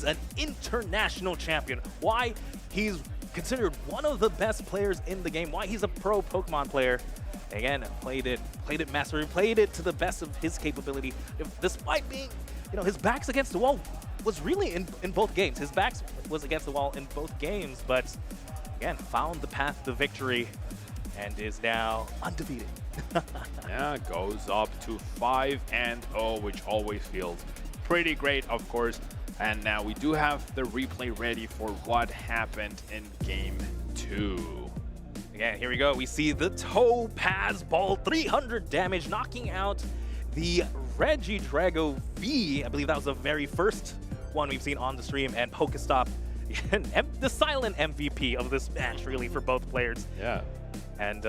an international champion, why he's considered one of the best players in the game, why he's a pro Pokemon player. Again, played it masterfully, played it to the best of his capability, despite being, his back's against the wall. Was really in both games. His back was against the wall in both games, but again, found the path to victory and is now undefeated. Yeah, goes up to 5-0, which always feels pretty great, of course. And now we do have the replay ready for what happened in Game 2. Again, here we go. We see the Topaz Ball, 300 damage, knocking out the Regidrago V, I believe that was the very first one we've seen on the stream, and Pokestop, the silent MVP of this match, really, for both players. Yeah. And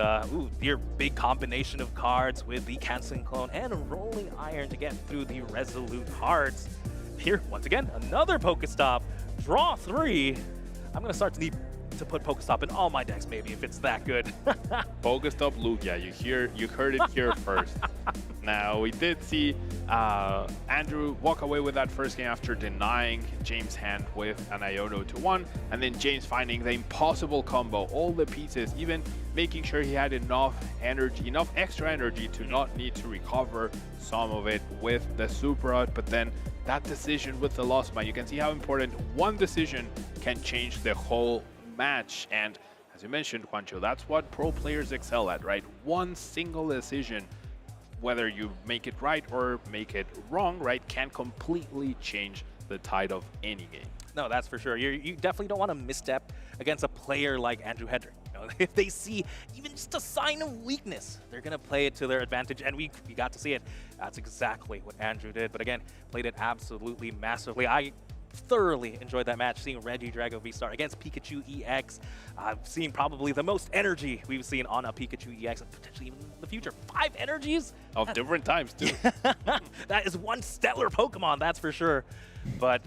your big combination of cards with the Canceling Clone and a Rolling Iron to get through the Resolute Hearts. Here, once again, another Pokestop. Draw 3. I'm going to start to need to put Pokestop in all my decks, maybe, if it's that good. Pokestop Lugia, you heard it here first. Now, we did see Andrew walk away with that first game after denying James' hand with an Iono to 1, and then James finding the impossible combo, all the pieces, even making sure he had enough energy, enough extra energy to not need to recover some of it with the Super Out, but then that decision with the Lost Mine, you can see how important one decision can change the whole match. And as you mentioned, Juancho, that's what pro players excel at, right? One single decision, whether you make it right or make it wrong, right, can completely change the tide of any game. No, that's for sure. You definitely don't want to misstep against a player like Andrew Hedrick. You know, if they see even just a sign of weakness, they're going to play it to their advantage, and we got to see it. That's exactly what Andrew did, but again, played it absolutely massively. I thoroughly enjoyed that match, seeing Regidrago V-Star against Pikachu EX. Seeing probably the most energy we've seen on a Pikachu EX, and potentially even in the future. 5 energies? Of different times, too. That is one stellar Pokemon, that's for sure. But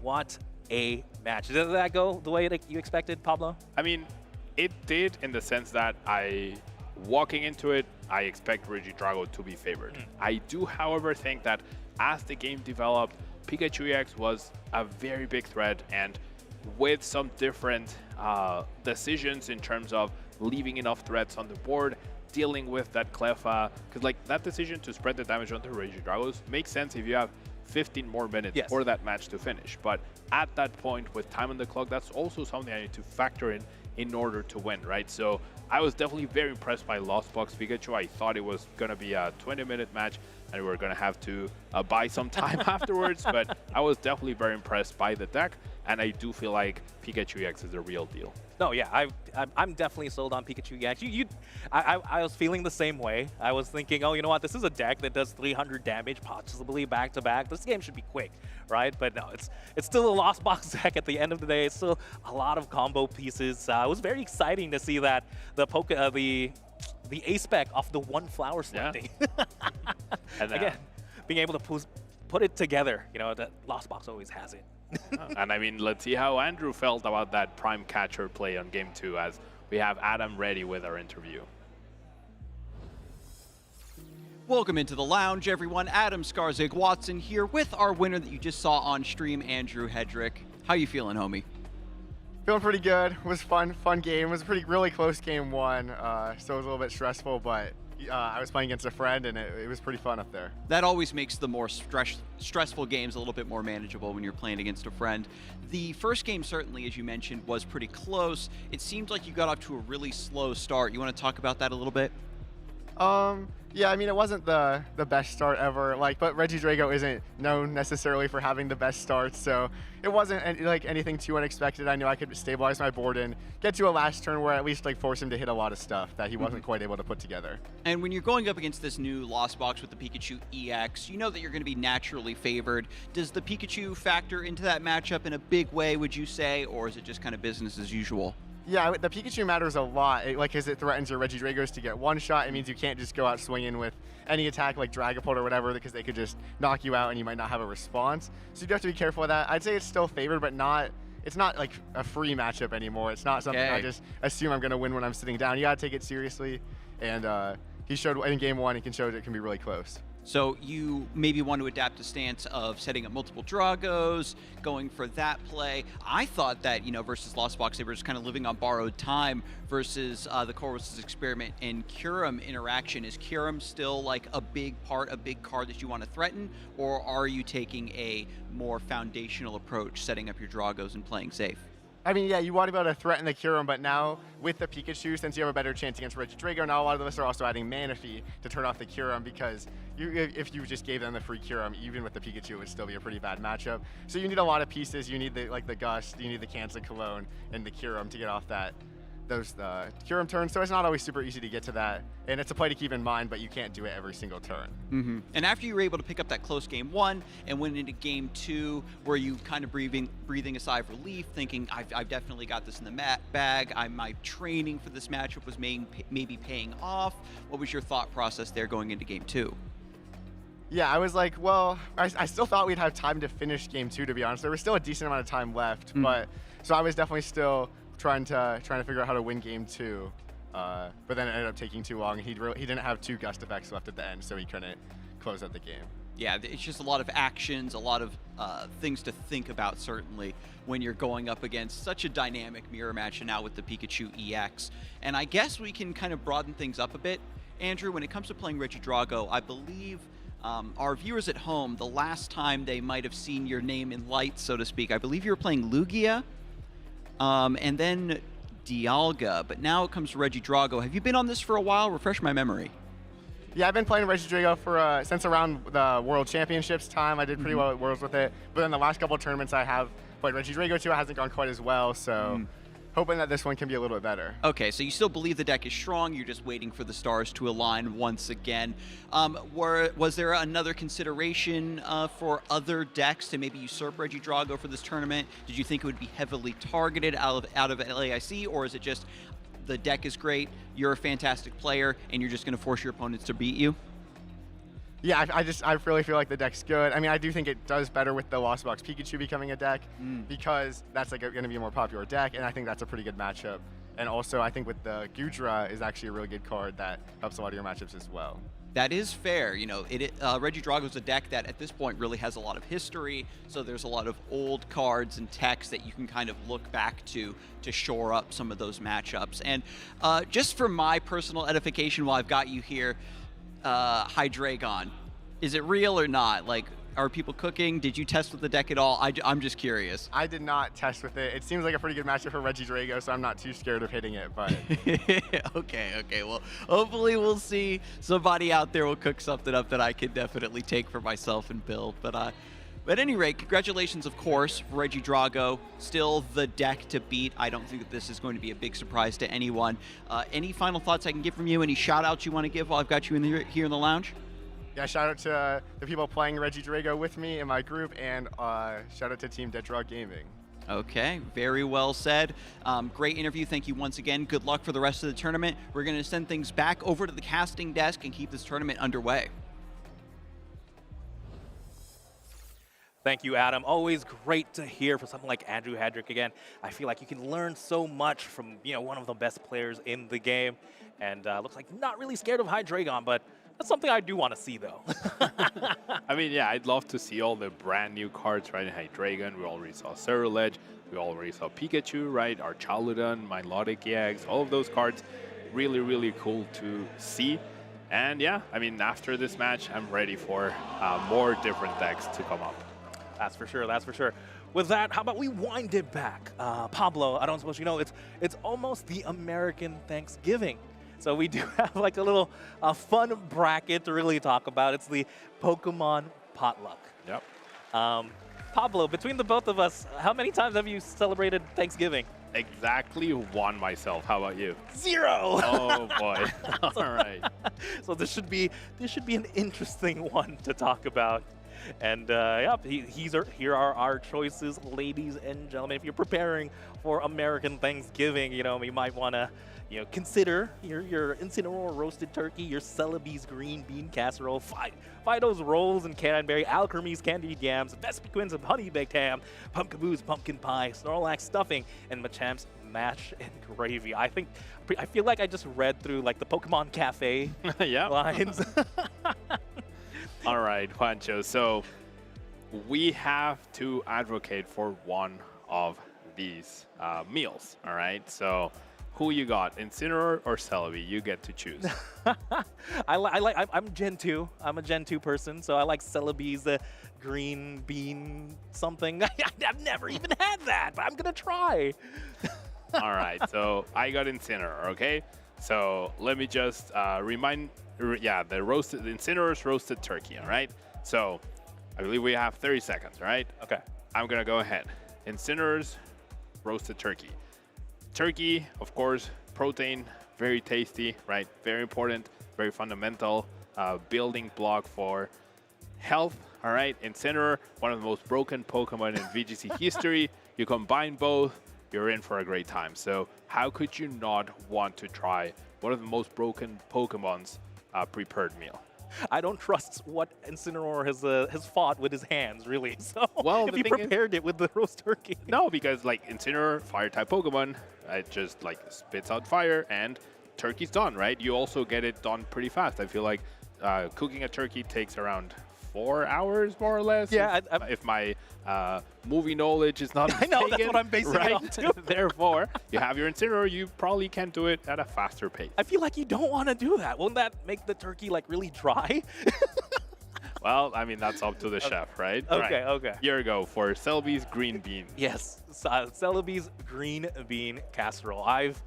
what a match. Did that go the way that you expected, Pablo? I mean, it did, in the sense that walking into it, I expect Regidrago to be favored. I do, however, think that as the game developed, Pikachu EX was a very big threat, and with some different decisions in terms of leaving enough threats on the board, dealing with that Cleffa, because like that decision to spread the damage onto Regidragos makes sense if you have 15 more minutes for that match to finish. But at that point, with time on the clock, that's also something I need to factor in order to win, right? So I was definitely very impressed by Lost Box Pikachu. I thought it was going to be a 20-minute match, and we were going to have to buy some time afterwards, but I was definitely very impressed by the deck, and I do feel like Pikachu EX is a real deal. No, yeah, I'm definitely sold on Pikachu EX. I was feeling the same way. I was thinking, oh, you know what, this is a deck that does 300 damage, possibly back-to-back. This game should be quick, right? But no, it's still a Lost Box deck at the end of the day. It's still a lot of combo pieces. It was very exciting to see that the A-spec off the one flower selecting. Yeah. And again, being able to put it together, you know, that Lost Box always has it. And I mean, let's see how Andrew felt about that Prime Catcher play on Game 2, as we have Adam ready with our interview. Welcome into the lounge, everyone. Adam Skarzig-Watson here with our winner that you just saw on stream, Andrew Hedrick. How you feeling, homie? Feeling pretty good. It was fun game. It was a really close game 1, so it was a little bit stressful, but I was playing against a friend, and it was pretty fun up there. That always makes the more stressful games a little bit more manageable when you're playing against a friend. The first game, certainly, as you mentioned, was pretty close. It seemed like you got off to a really slow start. You want to talk about that a little bit? Yeah, I mean, it wasn't the best start ever, but Regidrago isn't known necessarily for having the best starts, so it wasn't anything too unexpected. I knew I could stabilize my board and get to a last turn where at least force him to hit a lot of stuff that he wasn't quite able to put together. And when you're going up against this new Lost Box with the Pikachu EX, you know that you're going to be naturally favored. Does the Pikachu factor into that matchup in a big way, would you say, or is it just kind of business as usual? Yeah, the Pikachu matters a lot, because it threatens your Regidragos to get one shot. It means you can't just go out swinging with any attack like Dragapult or whatever, because they could just knock you out and you might not have a response. So you do have to be careful of that. I'd say it's still favored, but it's not like a free matchup anymore. It's not something I just assume I'm going to win when I'm sitting down. You got to take it seriously, and he showed in Game 1, he can show it can be really close. So you maybe want to adapt a stance of setting up multiple Dragos, going for that play. I thought that, versus Lost Box, they were just kind of living on borrowed time versus the Corvus Experiment and Kyurem interaction. Is Kyurem still a big card that you want to threaten, or are you taking a more foundational approach, setting up your Dragos and playing safe? I mean, yeah, you want to be able to threaten the Kyurem, but now with the Pikachu, since you have a better chance against Regidrago, now a lot of us are also adding Manaphy to turn off the Kyurem, because if you just gave them the free Kyurem, even with the Pikachu, it would still be a pretty bad matchup. So you need a lot of pieces. You need the Gust, you need the Canceling Cologne, and the Kyurem to get off that those Kyurem turns, so it's not always super easy to get to that. And it's a play to keep in mind, but you can't do it every single turn. And after you were able to pick up that close game 1 and went into game 2, were you kind of breathing a sigh of relief, thinking, I've definitely got this in the bag, my training for this matchup was maybe paying off? What was your thought process there going into game 2? Yeah, I was like, well, I still thought we'd have time to finish game 2, to be honest. There was still a decent amount of time left, but so I was definitely still trying to figure out how to win game 2. But then it ended up taking too long. He didn't have 2 gust effects left at the end, so he couldn't close out the game. Yeah, it's just a lot of actions, a lot of things to think about, certainly, when you're going up against such a dynamic mirror match, and now with the Pikachu EX. And I guess we can kind of broaden things up a bit. Andrew, when it comes to playing Regidrago, I believe our viewers at home, the last time they might have seen your name in lights, so to speak, I believe you were playing Lugia, and then Dialga, but now it comes to Regidrago. Have you been on this for a while? Refresh my memory. Yeah, I've been playing Regidrago for since around the World Championships time. I did pretty well at Worlds with it, but then the last couple of tournaments I have played Regidrago too. It hasn't gone quite as well, so hoping that this one can be a little bit better. Okay, so you still believe the deck is strong. You're just waiting for the stars to align once again. Was there another consideration for other decks to maybe usurp Regidrago for this tournament? Did you think it would be heavily targeted out of LAIC, or is it just the deck is great, you're a fantastic player, and you're just going to force your opponents to beat you? Yeah, I really feel like the deck's good. I mean, I do think it does better with the Lost Box Pikachu becoming a deck because that's like going to be a more popular deck, and I think that's a pretty good matchup. And also, I think with the Gudra is actually a really good card that helps a lot of your matchups as well. That is fair. You know, Regidrago is a deck that at this point really has a lot of history, so there's a lot of old cards and techs that you can kind of look back to shore up some of those matchups. And just for my personal edification while I've got you here, Hydreigon, is it real or not? Like, are people cooking? Did you test with the deck at all? I'm just curious. I did not test with it. It seems like a pretty good matchup for Regidrago, so I'm not too scared of hitting it, but... Okay. Well, hopefully we'll see somebody out there will cook something up that I can definitely take for myself and build. But at any rate, congratulations, of course, for Regidrago. Still the deck to beat. I don't think that this is going to be a big surprise to anyone. Any final thoughts I can get from you? Any shout-outs you want to give while I've got you here in the lounge? Yeah, shout out to the people playing Regidrago with me in my group, and shout out to Team Dead Draw Gaming. Okay, very well said. Great interview. Thank you once again. Good luck for the rest of the tournament. We're going to send things back over to the casting desk and keep this tournament underway. Thank you, Adam. Always great to hear from someone like Andrew Hadrick again. I feel like you can learn so much from one of the best players in the game, and looks like not really scared of Hydreigon, but that's something I do want to see, though. I mean, yeah, I'd love to see all the brand new cards, right? Hydreigon, we already saw Ceruledge, we already saw Pikachu, right? Our Charludon, Milotic EX, all of those cards, really, really cool to see. And yeah, I mean, after this match, I'm ready for more different decks to come up. That's for sure, that's for sure. With that, how about we wind it back? Pablo, I don't suppose you know, it's almost the American Thanksgiving. So we do have like a little fun bracket to really talk about. It's the Pokemon Potluck. Yep. Pablo, between the both of us, how many times have you celebrated Thanksgiving? Exactly one myself. How about you? 0. Oh boy. All right. So this should be an interesting one to talk about. And yeah, here are our choices, ladies and gentlemen. If you're preparing for American Thanksgiving, you might want to consider your Incineroar roasted turkey, your Celebi's green bean casserole, Fido's rolls and canberry, Alkermes candied yams, Vespiquins and honey baked ham, Pumpkaboo's pumpkin pie, Snorlax stuffing, and Machamp's mash and gravy. I feel like I just read through like the Pokemon Cafe lines. All right, Juancho. So we have to advocate for one of these meals. All right. So who you got, Incineroar or Celebi? You get to choose. I'm Gen 2. I'm a Gen 2 person, so I like Celebi's green bean something. I've never even had that, but I'm gonna try. All right. So I got Incineroar. Okay. So let me just remind. Yeah, the Incineroar's roasted turkey, all right? So I believe we have 30 seconds, right? Okay. I'm going to go ahead. Incineroar's roasted turkey. Turkey, of course, protein, very tasty, right? Very important, very fundamental building block for health. All right, Incineroar, one of the most broken Pokemon in VGC history. You combine both, you're in for a great time. So how could you not want to try one of the most broken Pokemon's prepared meal? I don't trust what Incineroar has fought with his hands, really. So well, if he prepared it with the roast turkey. No, because like Incineroar, fire-type Pokemon, it just like spits out fire and turkey's done, right? You also get it done pretty fast. I feel like cooking a turkey takes around 4 hours, more or less. Yeah, if my movie knowledge is not mistaken. I know, that's what I'm basing it on too. Therefore, you have your Incineroar, you probably can do it at a faster pace. I feel like you don't want to do that. Won't that make the turkey like really dry? Well, I mean, that's up to the chef, right? Okay, okay. Here we go for Celebi's green bean. Yes, Celebi's green bean casserole. I've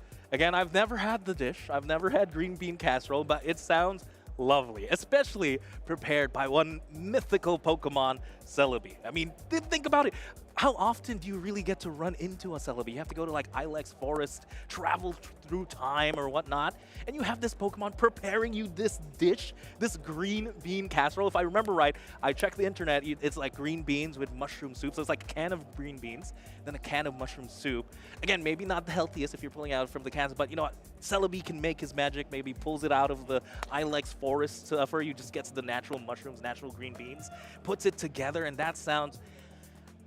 never had the dish. I've never had green bean casserole, but it sounds lovely, especially prepared by one mythical Pokemon, Celebi. I mean, think about it. How often do you really get to run into a Celebi? You have to go to like LAIC Forest, travel through time or whatnot, and you have this Pokemon preparing you this dish, this green bean casserole. If I remember right, I checked the internet, it's like green beans with mushroom soup. So it's like a can of green beans, then a can of mushroom soup. Again, maybe not the healthiest if you're pulling out from the cans, but you know what? Celebi can make his magic, maybe pulls it out of the LAIC Forest for you, just gets the natural mushrooms, natural green beans, puts it together, and that sounds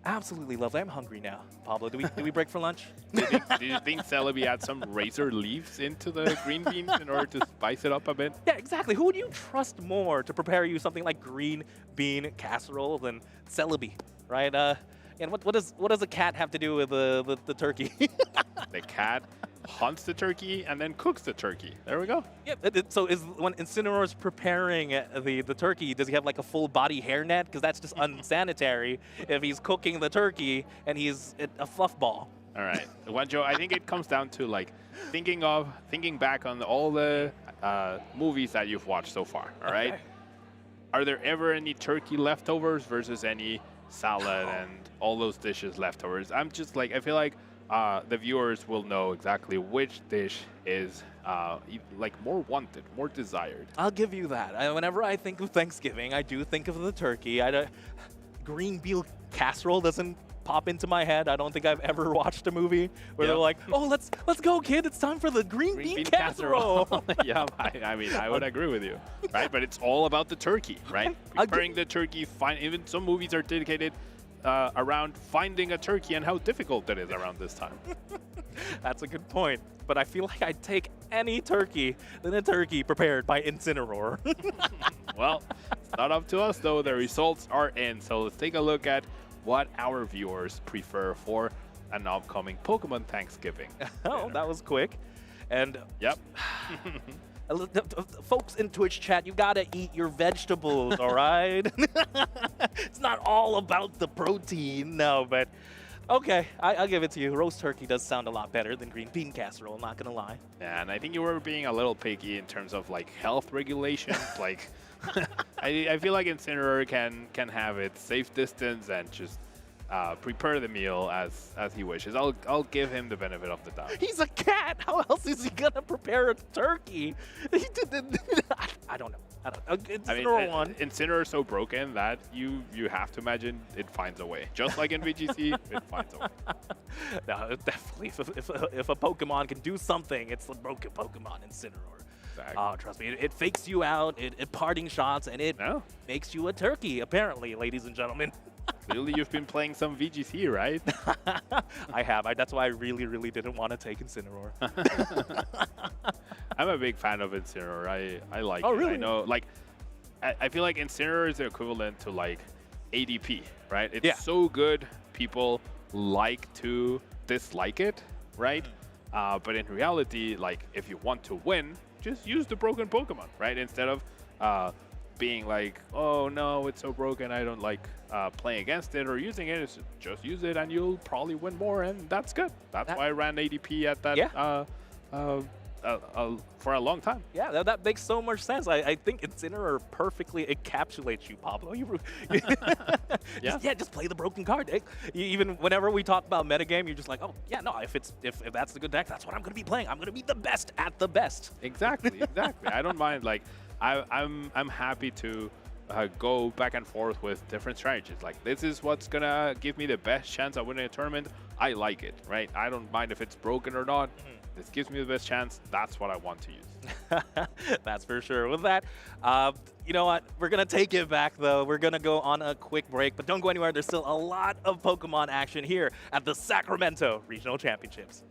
absolutely lovely. I'm hungry now. Pablo, do we break for lunch? Do you think Celebi had some razor leaves into the green beans in order to spice it up a bit? Yeah, exactly. Who would you trust more to prepare you something like green bean casserole than Celebi, right? And what does a cat have to do with the turkey? The cat hunts the turkey and then cooks the turkey. There we go. Yeah. So when Incineroar is preparing the turkey, does he have like a full body hairnet? Because that's just unsanitary if he's cooking the turkey and he's a fluff ball. All right, Juanjo, I think it comes down to like thinking back on all the movies that you've watched so far. All right. Okay. Are there ever any turkey leftovers versus any salad and all those dishes leftovers? I'm just like, I feel like the viewers will know exactly which dish is like more wanted, more desired. I'll give you that. Whenever I think of Thanksgiving, I do think of the turkey. Green bean casserole doesn't pop into my head. I don't think I've ever watched a movie where they're like, "Oh, let's go, kid! It's time for the green bean casserole." Yeah, I mean, I would agree with you, right? But it's all about the turkey, right? Preparing the turkey. Even some movies are dedicated around finding a turkey and how difficult it is around this time. That's a good point. But I feel like I'd take any turkey than a turkey prepared by Incineroar. Well, it's not up to us, though. The results are in. So let's take a look at what our viewers prefer for an upcoming Pokemon Thanksgiving. Oh, that was quick. And yep. Folks in Twitch chat, you gotta eat your vegetables, all right? It's not all about the protein, no, but okay, I'll give it to you. Roast turkey does sound a lot better than green bean casserole, not gonna lie. Yeah, and I think you were being a little picky in terms of like health regulations. Like, I feel like Incineroar can have its safe distance and just prepare the meal as he wishes. I'll give him the benefit of the doubt. He's a cat. How else is he gonna prepare a turkey? I don't know. Incineroar is so broken that you have to imagine it finds a way. Just like in VGC, it finds a way. No, definitely. If a Pokemon can do something, it's the broken Pokemon Incineroar. Exactly. Oh, trust me, it fakes you out, it parting shots, and it makes you a turkey, apparently, ladies and gentlemen. Clearly, you've been playing some VGC, right? I have. That's why I really, really didn't want to take Incineroar. I'm a big fan of Incineroar. I like it. Really? I know, like, I feel like Incineroar is the equivalent to, like, ADP, right? It's so good, people like to dislike it, right? But in reality, like, if you want to win, just use the broken Pokemon, right? Instead of being like, oh no, it's so broken, I don't like playing against it or using it. It's just use it and you'll probably win more, and that's good. That's why I ran ADP at that for a long time. Yeah, that makes so much sense. I think Incineroar perfectly encapsulates you, Pablo. Just play the broken card. Even whenever we talk about metagame, you're just like, oh, yeah, no, if that's the good deck, that's what I'm going to be playing. I'm going to be the best at the best. Exactly, exactly. I don't mind. Like, I'm happy to go back and forth with different strategies. Like, this is what's going to give me the best chance of winning a tournament. I like it, right? I don't mind if it's broken or not. This gives me the best chance. That's what I want to use. That's for sure. With that, you know what? We're going to take it back, though. We're going to go on a quick break, but don't go anywhere. There's still a lot of Pokemon action here at the Sacramento Regional Championships.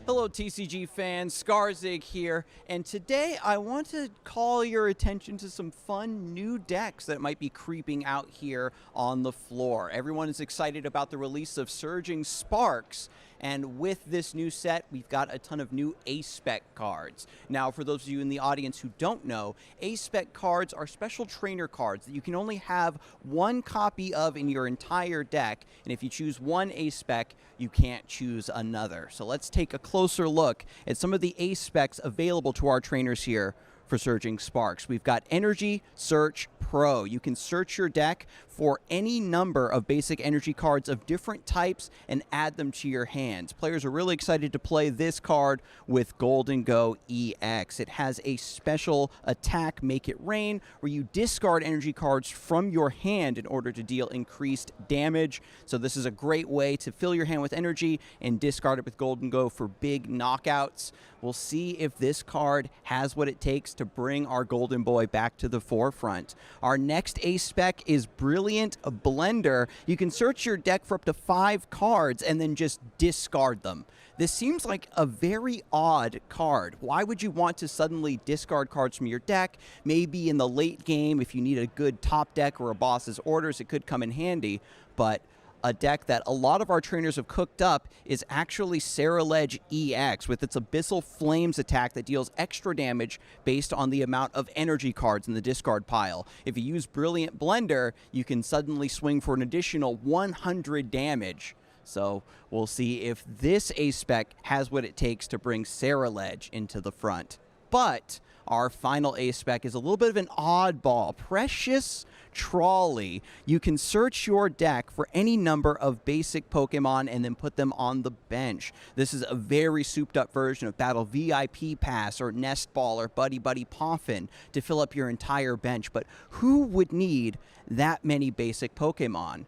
Hello TCG fans, Skarzig here, and today I want to call your attention to some fun new decks that might be creeping out here on the floor. Everyone is excited about the release of Surging Sparks, and with this new set, we've got a ton of new A-Spec cards. Now, for those of you in the audience who don't know, A-Spec cards are special trainer cards that you can only have one copy of in your entire deck, and if you choose one A-Spec, you can't choose another. So let's take a closer look at some of the A-Specs available to our trainers here for Surging Sparks. We've got Energy Search Pro. You can search your deck for any number of basic energy cards of different types and add them to your hands. Players are really excited to play this card with Golden Go EX. It has a special attack, Make It Rain, where you discard energy cards from your hand in order to deal increased damage. So this is a great way to fill your hand with energy and discard it with Golden Go for big knockouts. We'll see if this card has what it takes to bring our Golden Boy back to the forefront. Our next A-Spec is Brilliant Blender. You can search your deck for up to 5 cards and then just discard them. This seems like a very odd card. Why would you want to suddenly discard cards from your deck? Maybe in the late game, if you need a good top deck or a boss's orders, it could come in handy, but a deck that a lot of our trainers have cooked up is actually Saraledge EX with its Abyssal Flames attack that deals extra damage based on the amount of energy cards in the discard pile. If you use Brilliant Blender, you can suddenly swing for an additional 100 damage. So we'll see if this A-Spec has what it takes to bring Saraledge into the front. But our final A-Spec is a little bit of an oddball. Precious Trolley. You can search your deck for any number of basic Pokemon and then put them on the bench. This is a very souped up version of Battle VIP Pass or Nest Ball or Buddy Buddy Poffin to fill up your entire bench. But who would need that many basic Pokemon?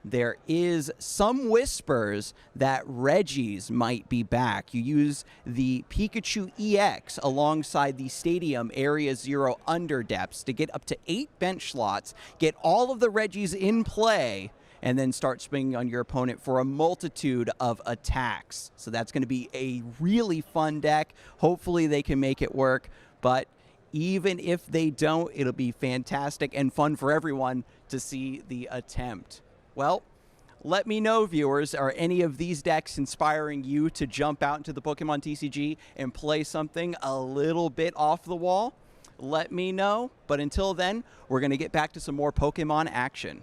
There is some whispers that Regis might be back. You use the Pikachu EX alongside the Stadium Area 0 Underdepths to get up to 8 bench slots, get all of the Regis in play, and then start swinging on your opponent for a multitude of attacks. So that's going to be a really fun deck. Hopefully they can make it work, but even if they don't, it'll be fantastic and fun for everyone to see the attempt. Well, let me know, viewers, are any of these decks inspiring you to jump out into the Pokemon TCG and play something a little bit off the wall? Let me know. But until then, we're going to get back to some more Pokemon action.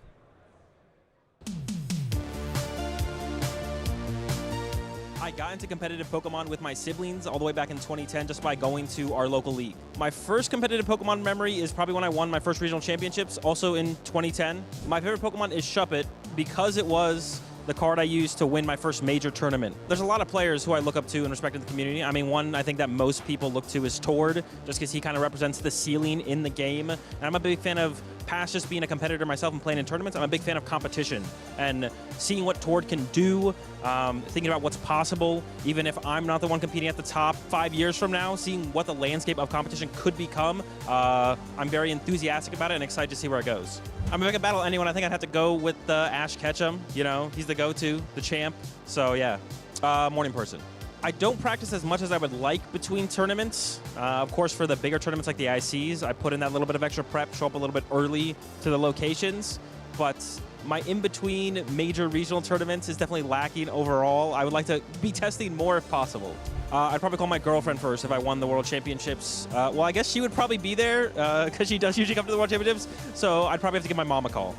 I got into competitive Pokemon with my siblings all the way back in 2010 just by going to our local league. My first competitive Pokemon memory is probably when I won my first regional championships, also in 2010. My favorite Pokemon is Shuppet because it was the card I used to win my first major tournament. There's a lot of players who I look up to and respect in the community. I mean, one I think that most people look to is Tord, just because he kind of represents the ceiling in the game. And I'm a big fan of, past just being a competitor myself and playing in tournaments, I'm a big fan of competition and seeing what Tord can do, thinking about what's possible, even if I'm not the one competing at the top 5 years from now, seeing what the landscape of competition could become. I'm very enthusiastic about it and excited to see where it goes. I'm a big battle anyone. I think I'd have to go with Ash Ketchum. You know, he's the go-to, the champ. So yeah, morning person. I don't practice as much as I would like between tournaments. Of course, for the bigger tournaments like the ICs, I put in that little bit of extra prep, show up a little bit early to the locations. But my in-between major regional tournaments is definitely lacking overall. I would like to be testing more if possible. I'd probably call my girlfriend first if I won the World Championships. Well, I guess she would probably be there because she does usually come to the World Championships. So I'd probably have to give my mom a call.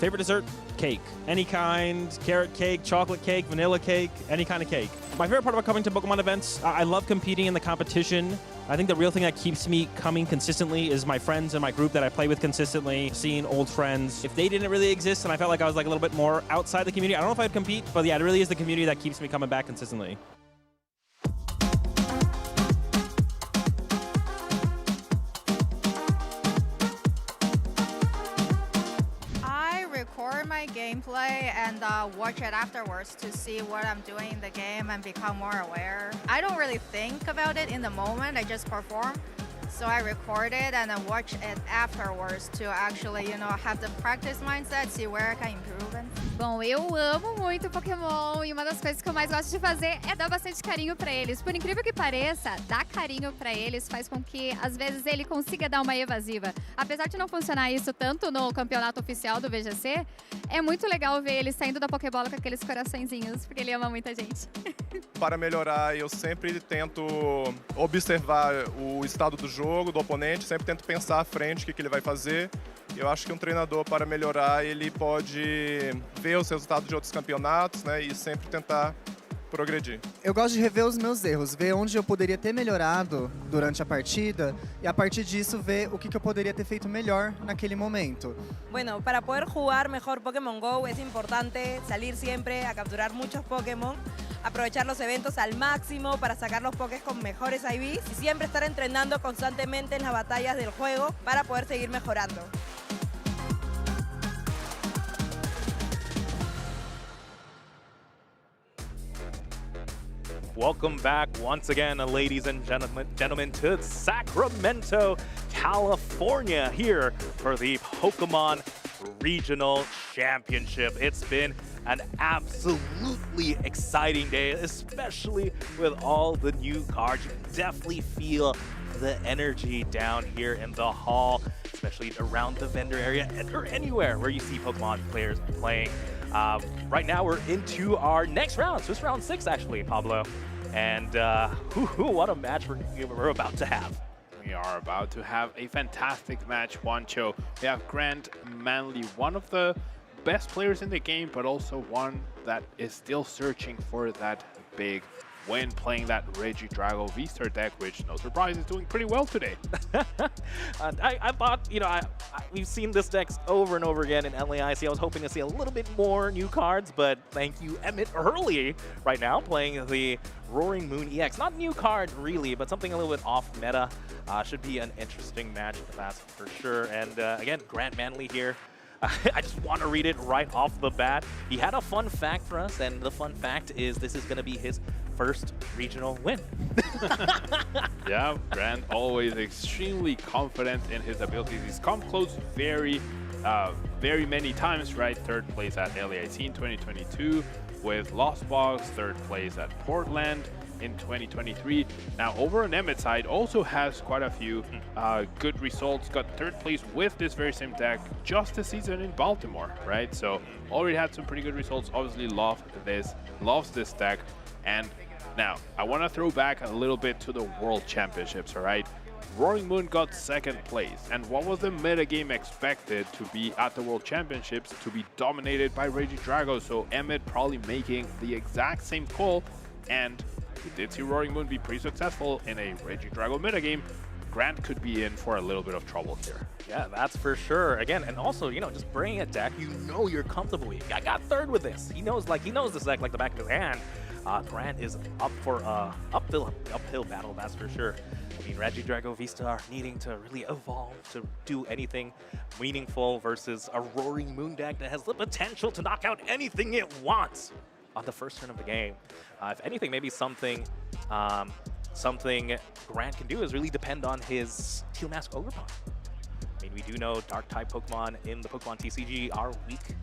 Favorite dessert? Cake. Any kind, carrot cake, chocolate cake, vanilla cake, any kind of cake. My favorite part about coming to Pokemon events, I love competing in the competition. I think the real thing that keeps me coming consistently is my friends and my group that I play with consistently, seeing old friends. If they didn't really exist and I felt like I was like a little bit more outside the community, I don't know if I'd compete, but yeah, it really is the community that keeps me coming back consistently. Record my gameplay and watch it afterwards to see what I'm doing in the game and become more aware. I don't really think about it in the moment, I just perform. So I record it and then watch it afterwards to actually, have the practice mindset, see where I can improve. Bom, eu amo muito Pokémon e uma das coisas que eu mais gosto de fazer é dar bastante carinho pra eles. Por incrível que pareça, dar carinho pra eles faz com que, às vezes, ele consiga dar uma evasiva. Apesar de não funcionar isso tanto no campeonato oficial do VGC, é muito legal ver ele saindo da Pokébola com aqueles coraçõezinhos, porque ele ama muita gente. Para melhorar, eu sempre tento observar o estado do jogo, do oponente, sempre tento pensar à frente o que ele vai fazer. Eu acho que um treinador, para melhorar, ele pode ver os resultados de outros campeonatos, né, e sempre tentar progredir. Eu gosto de rever os meus erros, ver onde eu poderia ter melhorado durante a partida e a partir disso ver o que eu poderia ter feito melhor naquele momento. Bueno, para poder jugar mejor Pokémon GO es importante salir siempre a capturar muchos Pokémon, aprovechar los eventos al máximo para sacar los Pokés con mejores IVs y siempre estar entrenando constantemente en las batallas del juego para poder seguir mejorando. Welcome back once again, ladies and gentlemen, to Sacramento, California, here for the Pokemon Regional Championship. It's been an absolutely exciting day, especially with all the new cards. You can definitely feel the energy down here in the hall, especially around the vendor area or anywhere where you see Pokemon players playing. Right now we're into our next round, so it's round 6 actually, Pablo. And what a match we're about to have. We are about to have a fantastic match, Juancho. We have Grant Manley, one of the best players in the game, but also one that is still searching for that big win, playing that Regidrago V-Star deck, which, no surprise, is doing pretty well today. I thought, we've seen this deck over and over again in LAIC. I was hoping to see a little bit more new cards, but thank you, Emmett Hurley, right now, playing the Roaring Moon EX. Not a new card, really, but something a little bit off meta. Should be an interesting match, that's for sure. And again, Grant Manley here. I just want to read it right off the bat. He had a fun fact for us, and the fun fact is this is going to be his first regional win. Yeah, Grant always extremely confident in his abilities. He's come close very many times, right? Third place at LAIC in 2022 with Lost Box, third place at Portland in 2023. Now, over on Emmett's side, also has quite a few good results. Got third place with this very same deck just this season in Baltimore, right? So already had some pretty good results. Obviously loves this deck. And now, I want to throw back a little bit to the World Championships, all right? Roaring Moon got second place. And what was the metagame expected to be at the World Championships? To be dominated by Regidrago. So Emmett probably making the exact same call. And we did see Roaring Moon be pretty successful in a Regidrago metagame. Grant could be in for a little bit of trouble here. Yeah, that's for sure. Again, and also, just bringing a deck you're comfortable with. I got third with this. He knows this deck like the back of his hand. Grant is up for a uphill battle, that's for sure. I mean, Regidrago V-Star needing to really evolve to do anything meaningful versus a Roaring Moon deck that has the potential to knock out anything it wants on the first turn of the game. If anything, maybe something Grant can do is really depend on his Teal Mask Ogerpon. I mean, we do know Dark-type Pokemon in the Pokemon TCG are weak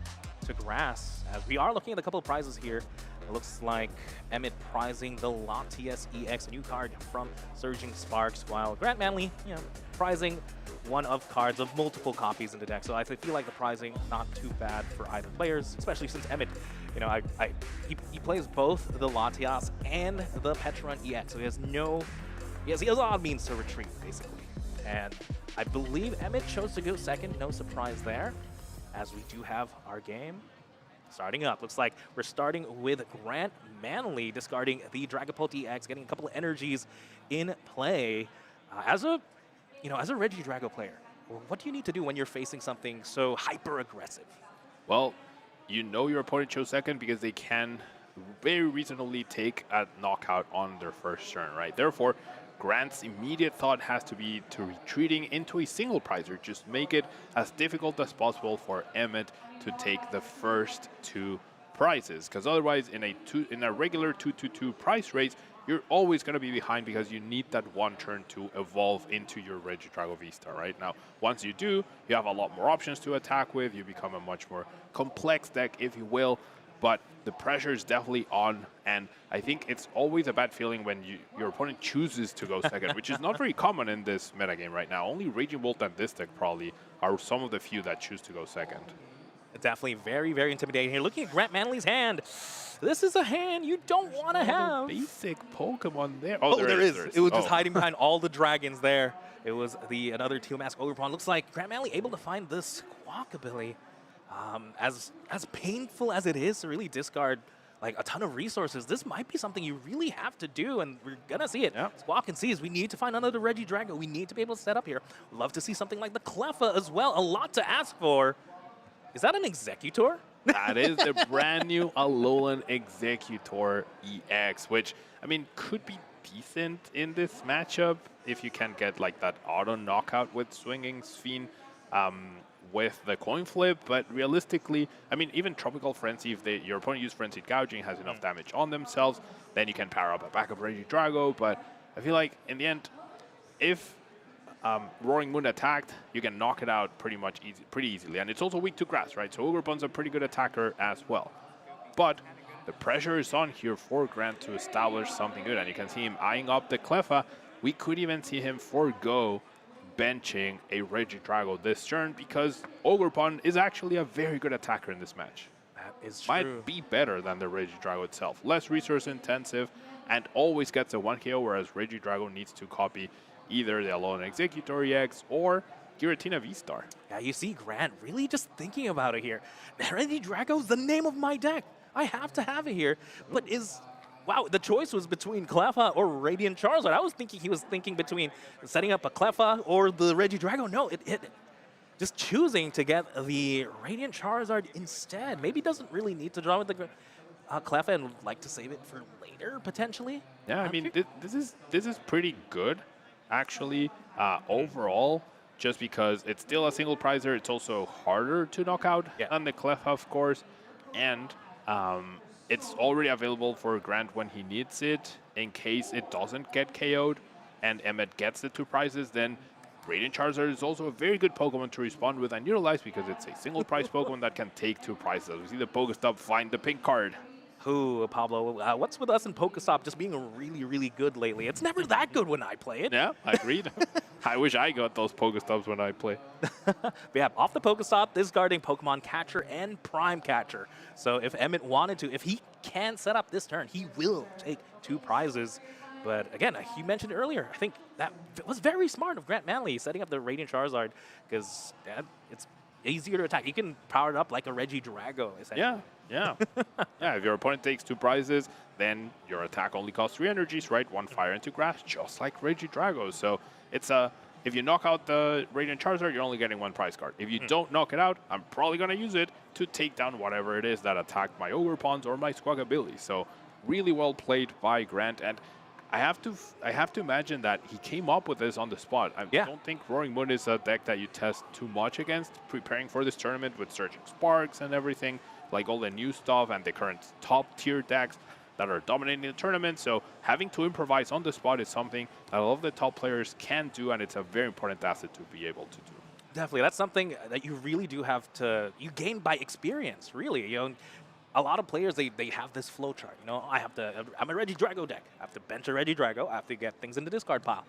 to Grass. As we are looking at a couple of prizes here, it looks like Emmett prizing the Latias EX, a new card from Surging Sparks, while Grant Manley, prizing one of cards of multiple copies in the deck. So I feel like the prizing not too bad for either players, especially since Emmett, he plays both the Latias and the Petron EX, so he has odd means to retreat, basically. And I believe Emmett chose to go second, no surprise there. as we do have our game starting up. Looks like we're starting with Grant Manley discarding the Dragapult EX, getting a couple of energies in play. As a Regidrago player, what do you need to do when you're facing something so hyper aggressive? Well, you know your opponent chose second because they can very reasonably take a knockout on their first turn, right? Therefore, Grant's immediate thought has to be to retreating into a single prizer. Just make it as difficult as possible for Emmett to take the first 2 prizes, because otherwise in a regular 2-2-2 prize race, you're always going to be behind because you need that one turn to evolve into your Regidrago V-Star, right? Now, once you do, you have a lot more options to attack with. You become a much more complex deck, if you will, but the pressure is definitely on, and I think it's always a bad feeling when your opponent chooses to go second, which is not very common in this metagame right now. Only Raging Bolt and this deck probably are some of the few that choose to go second. Definitely very, very intimidating here. Looking at Grant Manley's hand, this is a hand you don't want to have. Basic Pokemon there. Oh, there is. It was just hiding behind all the dragons there. It was another Teal Mask Ogerpon. Looks like Grant Manley able to find the Squawk ability. As painful as it is to really discard like a ton of resources, this might be something you really have to do, and we're gonna see it. Yep. Squawk and sees we need to find another Regidrago. We need to be able to set up here. Love to see something like the Cleffa as well. A lot to ask for. Is that an Executor? That is the brand new Alolan Executor EX, which, I mean, could be decent in this matchup if you can get like that auto knockout with Swinging Sphene with the coin flip, but realistically, I mean, even Tropical Frenzy, if your opponent uses Frenzied Gouging, has enough damage on themselves, then you can power up a backup Regidrago, but I feel like in the end, if Roaring Moon attacked, you can knock it out pretty easily. And it's also weak to grass, right? So Ogerpon's a pretty good attacker as well. But the pressure is on here for Grant to establish something good. And you can see him eyeing up the Cleffa. We could even see him forego benching a Regidrago this turn because Ogerpon is actually a very good attacker in this match. That is true. Might be better than the Regidrago itself. Less resource intensive and always gets a 1 KO, whereas Regidrago needs to copy either the Alolan Executor EX or Giratina V-Star. Yeah, you see Grant really just thinking about it here. Regidrago is the name of my deck. I have to have it here. But wow, the choice was between Cleffa or Radiant Charizard. I was thinking he was thinking between setting up a Cleffa or the Regidrago. No, it just choosing to get the Radiant Charizard instead. Maybe doesn't really need to draw with the Cleffa and would like to save it for later, potentially. Yeah, I mean, this is pretty good. Actually, overall, just because it's still a single prizer, it's also harder to knock out than the Cleffa, of course, and it's already available for Grant when he needs it. In case it doesn't get KO'd and Emmett gets the 2 prizes, then Radiant Charizard is also a very good Pokemon to respond with and utilize because it's a single prize Pokemon that can take 2 prizes. We see the Pokestop find the pink card. Ooh, Pablo, what's with us in Pokestop just being really, really good lately? It's never that good when I play it. Yeah, I agreed. I wish I got those Pokestops when I play. But yeah, off the Pokestop, discarding Pokemon Catcher and Prime Catcher. So if Emmett wanted to, if he can set up this turn, he will take 2 prizes. But again, you mentioned earlier, I think that was very smart of Grant Manley setting up the Radiant Charizard because it's easier to attack. You can power it up like a Regidrago, essentially. Yeah. Yeah, if your opponent takes 2 prizes, then your attack only costs 3 energies, right? 1 fire into grass, just like Regidrago. So it's if you knock out the Radiant Charizard, you're only getting 1 prize card. If you don't knock it out, I'm probably going to use it to take down whatever it is that attacked my Ogerpons or my Squawk ability. So really well played by Grant. And I have to imagine that he came up with this on the spot. I don't think Roaring Moon is a deck that you test too much against preparing for this tournament with Surging Sparks and everything, like all the new stuff and the current top tier decks that are dominating the tournament. So having to improvise on the spot is something that a lot of the top players can do, and it's a very important asset to be able to do. Definitely, that's something that you really do have to, you gain by experience, really. You know, a lot of players, they have this flow chart. You know, I'm a Regidrago deck. I have to bench a Regidrago. I have to get things in the discard pile.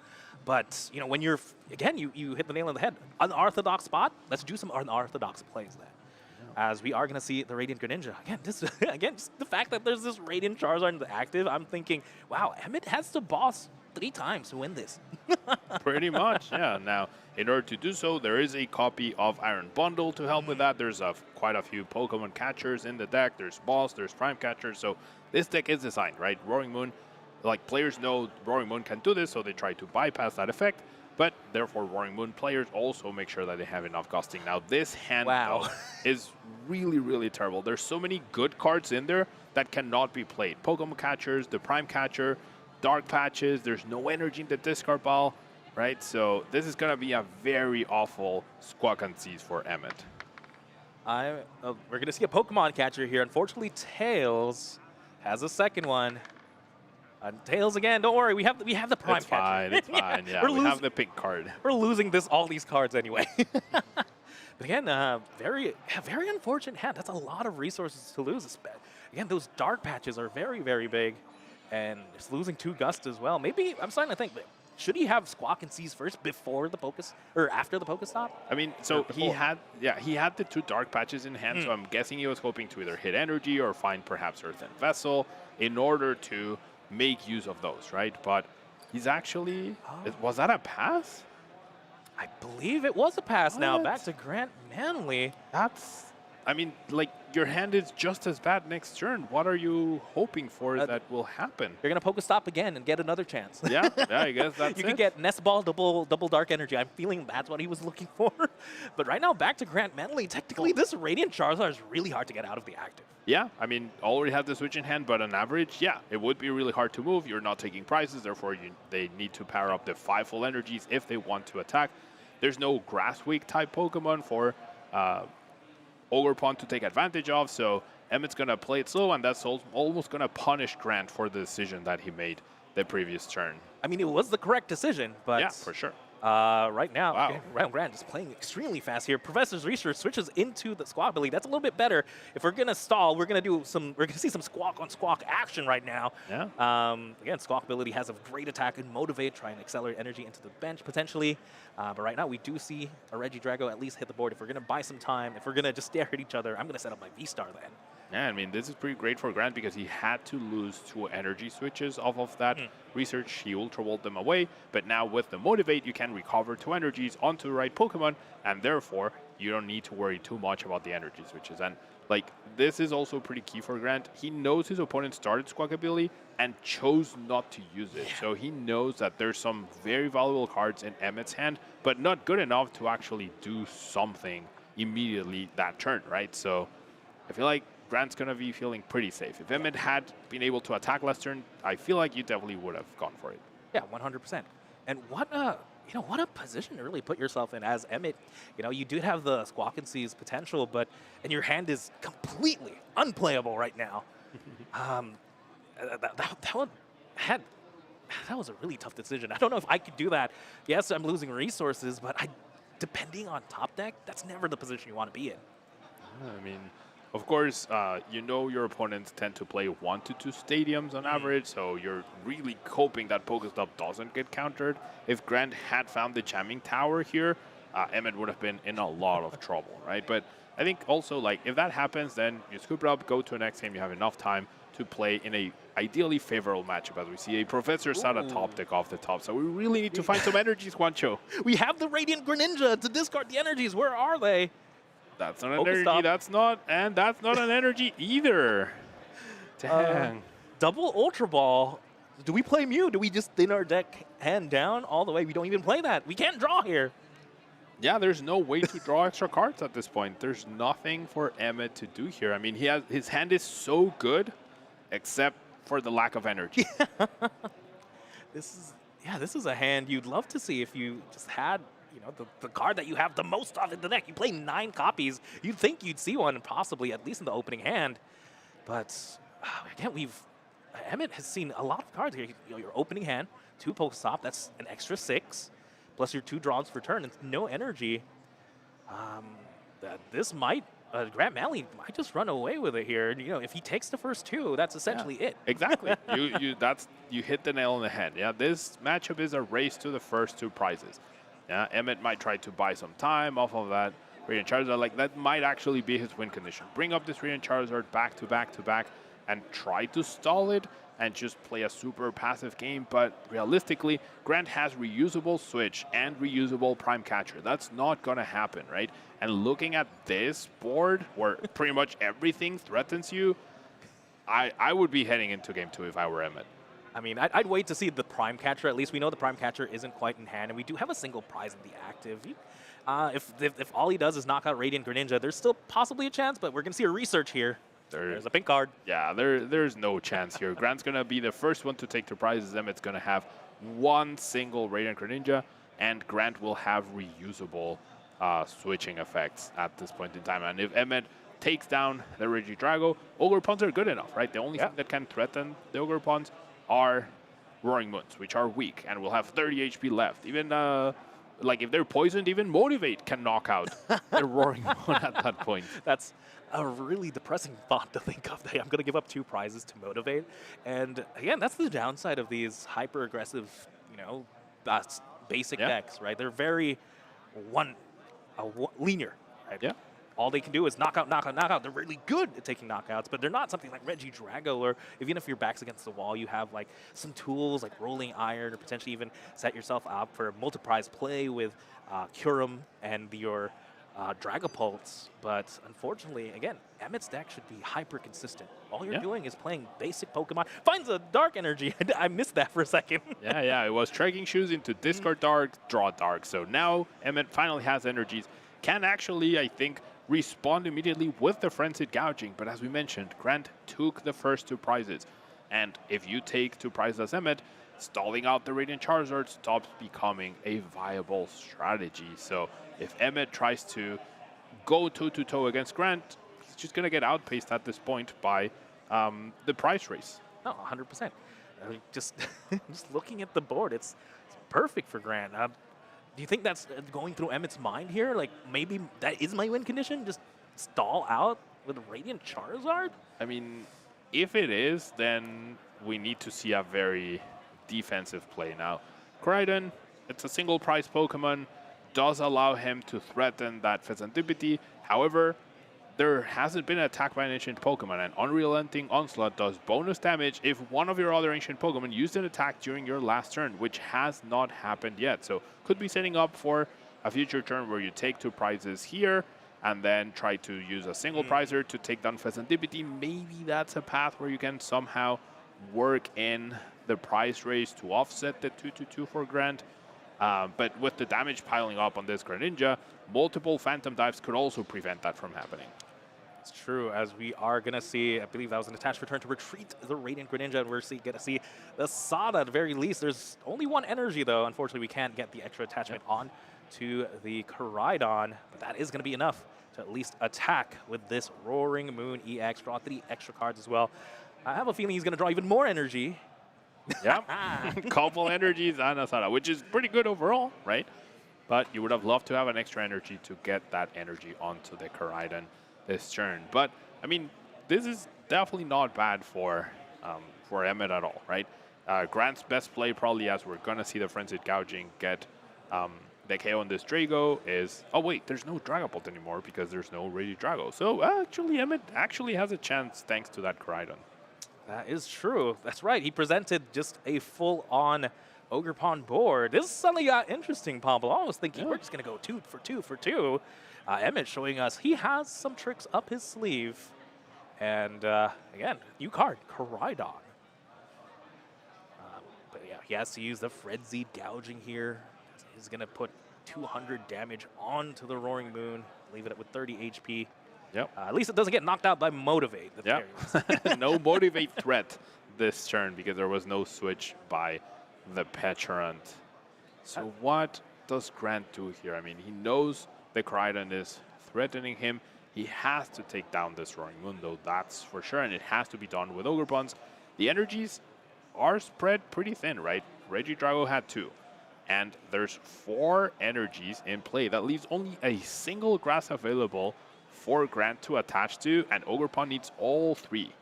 But, you know, when you're, again, you hit the nail on the head. Unorthodox spot, let's do some unorthodox plays then. As we are going to see the Radiant Greninja. Again, just the fact that there's this Radiant Charizard in the active, I'm thinking, wow, Emmett has to boss 3 times to win this. Pretty much, yeah. Now, in order to do so, there is a copy of Iron Bundle to help with that. There's quite a few Pokemon catchers in the deck. There's Boss, there's Prime Catchers. So this deck is designed, right? Roaring Moon, like players know Roaring Moon can do this, so they try to bypass that effect. But therefore, Roaring Moon players also make sure that they have enough costing. Now, this hand though, is really, really terrible. There's so many good cards in there that cannot be played. Pokemon Catchers, the Prime Catcher, Dark Patches, there's no energy in the discard pile, right? So this is going to be a very awful Squawk and Seize for Emmett. We're going to see a Pokemon Catcher here. Unfortunately, Tails has a second one. Tails again, don't worry, we have the Prime It's fine, Catcher. it's fine, yeah. We have the pink card. We're losing all these cards anyway. But again, very unfortunate hand. That's a lot of resources to lose. Again, those Dark Patches are very, very big. And just losing 2 Gust as well. Maybe, I'm starting to think, should he have Squawk and Seize first before the Focus, or after the Pokestop? I mean, so he had the 2 Dark Patches in hand, so I'm guessing he was hoping to either hit Energy or find perhaps Earthen Vessel in order to make use of those, right? But he's actually, was that a pass? I believe it was a pass now, back to Grant Manley. I mean, like, your hand is just as bad next turn. What are you hoping for that will happen? You're going to Pokestop again and get another chance. Yeah, I guess that's You could get Nest Ball, double Dark Energy. I'm feeling that's what he was looking for. But right now, back to Grant Manley. Technically, this Radiant Charizard is really hard to get out of the active. Yeah, I mean, already have the switch in hand, but on average, yeah, it would be really hard to move. You're not taking prizes, therefore they need to power up the 5 full energies if they want to attack. There's no Grass Weak type Pokemon for Ogerpon to take advantage of, so Emmett's going to play it slow, and that's almost going to punish Grant for the decision that he made the previous turn. I mean, it was the correct decision, but... Yeah, for sure. Right now, Grant is playing extremely fast here. Professor's Research switches into the Squawk ability. That's a little bit better. If we're gonna stall, we're gonna see some Squawk on Squawk action right now. Yeah. Again, Squawk ability has a great attack and motivate, try and accelerate energy into the bench potentially. But right now, we do see a Regidrago at least hit the board. If we're gonna buy some time, if we're gonna just stare at each other, I'm gonna set up my V-Star then. Yeah, I mean, this is pretty great for Grant because he had to lose 2 energy switches off of that research. He Ultra Volt them away, but now with the Motivate, you can recover 2 energies onto the right Pokemon, and therefore, you don't need to worry too much about the energy switches. And, like, this is also pretty key for Grant. He knows his opponent started Squawk ability and chose not to use it. So he knows that there's some very valuable cards in Emmett's hand, but not good enough to actually do something immediately that turn, right? So I feel like Grant's going to be feeling pretty safe. If Emmett had been able to attack last turn, I feel like you definitely would have gone for it. Yeah, 100%. And what a position to really put yourself in as Emmett. You do have the Squawk and Seize potential, and your hand is completely unplayable right now. That was a really tough decision. I don't know if I could do that. Yes, I'm losing resources, but depending on top deck, that's never the position you want to be in. I mean, of course, your opponents tend to play 1 to 2 stadiums on average, so you're really hoping that Pokestop doesn't get countered. If Grant had found the Jamming Tower here, Emmett would have been in a lot of trouble, right? But I think also, like, if that happens, then you scoop it up, go to the next game, you have enough time to play in a ideally favorable matchup, as we see a Professor Sada top deck off the top. So we really need to find some energies, Juancho. We have the Radiant Greninja to discard the energies. Where are they? That's not an energy. That's not an energy either. Dang. Double Ultra Ball. Do we play Mew? Do we just thin our deck hand down all the way? We don't even play that. We can't draw here. Yeah, there's no way to draw extra cards at this point. There's nothing for Emmett to do here. I mean, his hand is so good, except for the lack of energy. This is a hand you'd love to see if you just had the card that you have the most of in the deck. You play 9 copies. You'd think you'd see one, possibly, at least in the opening hand. But, again, Emmett has seen a lot of cards here. Your opening hand, 2 Pokestop, that's an extra 6, plus your 2 draws per turn, and no energy. Grant Manley might just run away with it here. If he takes the first 2, that's essentially it. Exactly. You hit the nail on the head. Yeah, this matchup is a race to the first 2 prizes. Yeah, Emmett might try to buy some time off of that Radiant Charizard. Like, that might actually be his win condition. Bring up this Radiant Charizard back to back to back, and try to stall it and just play a super passive game. But realistically, Grant has reusable Switch and reusable Prime Catcher. That's not going to happen, right? And looking at this board where pretty much everything threatens you, I would be heading into game 2 if I were Emmett. I mean, I'd wait to see the Prime Catcher. At least we know the Prime Catcher isn't quite in hand, and we do have a single prize in the active. If all he does is knock out Radiant Greninja, there's still possibly a chance, but we're going to see a research here. There's a pink card. Yeah, there's no chance here. Grant's going to be the first one to take the prizes. Emmett's going to have one single Radiant Greninja, and Grant will have reusable switching effects at this point in time. And if Emmett takes down the Regidrago, Ogerpons are good enough, right? The only thing that can threaten the Ogerpons are Roaring Moons, which are weak, and will have 30 HP left. Even, like, if they're poisoned, even Motivate can knock out the Roaring Moon at that point. That's a really depressing thought to think of. I'm going to give up 2 prizes to Motivate. And, again, that's the downside of these hyper-aggressive, basic decks, right? They're very linear, right? Yeah. All they can do is knock out, knock out, knock out. They're really good at taking knockouts, but they're not something like Regidrago, or even if your back's against the wall, you have like some tools like Rolling Iron, or potentially even set yourself up for multi-prize play with Kyurem and your Dragapults. But unfortunately, again, Emmett's deck should be hyper consistent. All you're doing is playing basic Pokemon. Finds a Dark Energy. I missed that for a second. Yeah, it was Trekking Shoes into discard Dark, draw Dark. So now Emmett finally has energies. Can actually, I think, respond immediately with the Frenzied Gouging. But as we mentioned, Grant took the first 2 prizes. And if you take 2 prizes as Emmett, stalling out the Radiant Charizard stops becoming a viable strategy. So if Emmett tries to go toe-to-toe against Grant, he's just going to get outpaced at this point by the prize race. No, 100%. I mean, just looking at the board, it's perfect for Grant. Do you think that's going through Emmett's mind here? Like, maybe that is my win condition? Just stall out with a Radiant Charizard? I mean, if it is, then we need to see a very defensive play now. Koraidon, it's a single prize Pokemon, does allow him to threaten that Fezantipity. However, there hasn't been an attack by an ancient Pokemon, and Unrelenting Onslaught does bonus damage if one of your other ancient Pokemon used an attack during your last turn, which has not happened yet. So could be setting up for a future turn where you take 2 prizes here and then try to use a single prizer to take down Fezantipity. Maybe that's a path where you can somehow work in the prize race to offset the 2/2 for Grant. But with the damage piling up on this Greninja, multiple Phantom Dives could also prevent that from happening. It's true, as we are going to see, I believe that was an attached return to retreat the Radiant Greninja, and we're going to see the Sada at the very least. There's only 1 energy, though. Unfortunately, we can't get the extra attachment on to the Koraidon, but that is going to be enough to at least attack with this Roaring Moon EX. Draw 3 extra cards as well. I have a feeling he's going to draw even more energy. Yeah, couple energies and a Sada, which is pretty good overall, right? But you would have loved to have an extra energy to get that energy onto the Koraidon this turn. But, I mean, this is definitely not bad for Emmett at all, right? Grant's best play, probably as we're going to see the Frenzied Gouging get the KO on this Drago, is... Oh, wait, there's no Dragapult anymore because there's no Regidrago. So, actually, Emmett actually has a chance thanks to that Koraidon. That is true. That's right. He presented just a full-on Ogerpon board. This suddenly got interesting, Pablo. I was thinking we're just going to go 2 for 2 for 2. Emmett showing us he has some tricks up his sleeve. And, again, new card, Koraidon. But, yeah, he has to use the Frenzied Gouging here. He's going to put 200 damage onto the Roaring Moon, leave it with 30 HP. Yep. At least it doesn't get knocked out by Motivate. Yeah. No Motivate threat this turn because there was no switch by the Petulant. So what does Grant do here? I mean, he knows the Koraidon is threatening him. He has to take down this Roaring Moon, though, that's for sure, and it has to be done with Ogerpons. The energies are spread pretty thin, right? Regidrago had 2, and there's 4 energies in play. That leaves only a single grass available for Grant to attach to, and Ogerpon needs all 3.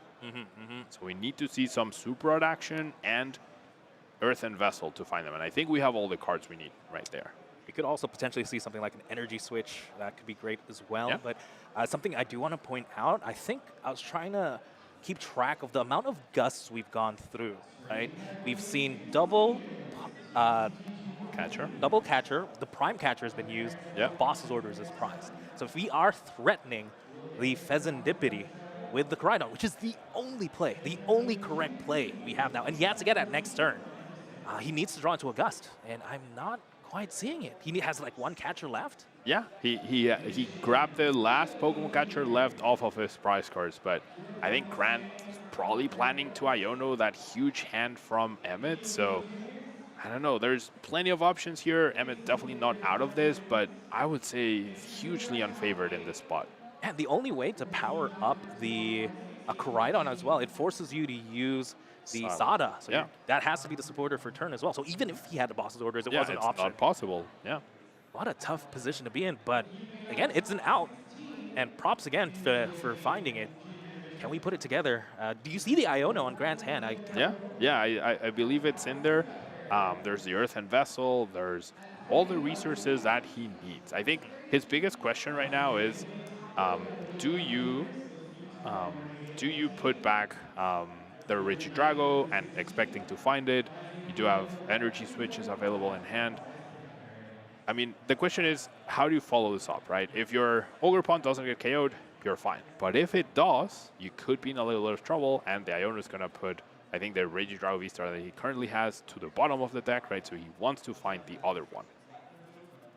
So we need to see some Super Rod action and Earthen Vessel to find them, and I think we have all the cards we need right there. We could also potentially see something like an energy switch. That could be great as well. Yeah. But something I do want to point out, I think I was trying to keep track of the amount of gusts we've gone through, right? We've seen double catcher. Double catcher. The prime catcher has been used. Yeah. Boss's orders is prized. So if we are threatening the Pheasantipity with the Koraidon, which is the only play, the only correct play we have now, and he has to get that next turn, he needs to draw into a gust, and I'm not quite seeing it. He has like one catcher left. Yeah, he grabbed the last Pokemon catcher left off of his prize cards, but I think Grant is probably planning to Iono that huge hand from Emmett, so I don't know. There's plenty of options here. Emmett definitely not out of this, but I would say hugely unfavored in this spot. And the only way to power up a Koraidon as well, it forces you to use the Sada. So yeah. That has to be the supporter for turn as well. So even if he had the boss's orders, it wasn't an option. Not possible. Yeah. What a tough position to be in. But again, it's an out. And props again for finding it. Can we put it together? Do you see the Iono on Grant's hand? I believe it's in there. There's the Earthen Vessel. There's all the resources that he needs. I think his biggest question right now is, do you put back the Regidrago and expecting to find it? You do have energy switches available in hand. I mean, the question is, how do you follow this up, right? If your Ogerpon doesn't get KO'd, you're fine. But if it does, you could be in a little bit of trouble, and the Iono is going to put, I think, the Regidrago V-Star that he currently has to the bottom of the deck, right? So he wants to find the other one.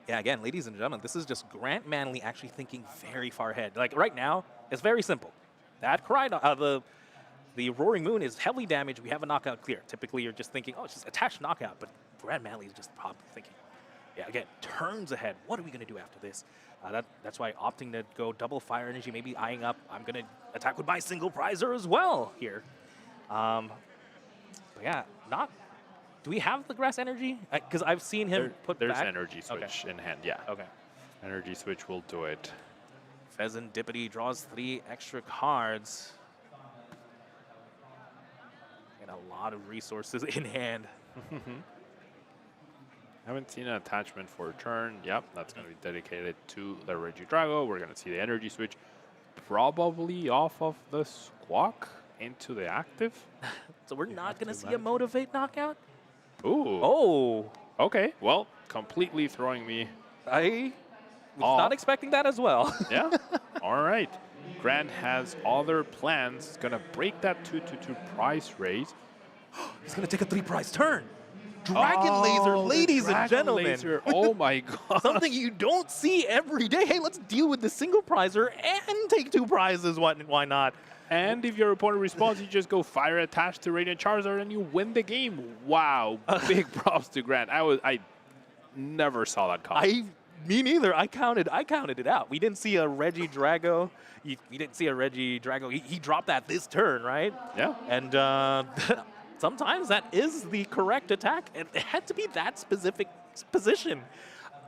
Yeah, again, ladies and gentlemen, this is just Grant Manley actually thinking very far ahead. Like right now, it's very simple. That Koraidon, the Roaring Moon is heavily damaged. We have a knockout clear. Typically, you're just thinking, oh, it's just attached knockout. But Grant Manley is just probably thinking, yeah, again, turns ahead. What are we going to do after this? That's why opting to go double fire energy, maybe eyeing up, I'm going to attack with my single prizer as well here. But yeah, do we have the grass energy? Because I've seen him put There's back. energy switch in hand, yeah. Okay. Energy switch will do it. Pheasantipity draws 3 extra cards. And a lot of resources in hand. Haven't seen an attachment for a turn. Yep, that's going to be dedicated to the Regidrago. We're going to see the energy switch probably off of the Squawk into the active. So we're not going to see a Motivate knockout? Ooh. Oh. Okay, well, completely throwing me. I was not expecting that as well. Yeah, all right. Grant has other plans. He's going to break that 2-2 price raise. He's going to take a 3-prize turn. Dragon Laser, ladies and gentlemen. Laser. Oh my god. Something you don't see every day. Hey, let's deal with the single prizer and take 2 prizes. Why not? And if your opponent responds, you just go fire attached to Radiant Charizard and you win the game. Wow. Big props to Grant. I never saw that coming. Me neither. I counted it out. We didn't see a Regidrago. We didn't see a Regidrago. He dropped that this turn, right? Yeah. And sometimes that is the correct attack. It had to be that specific position.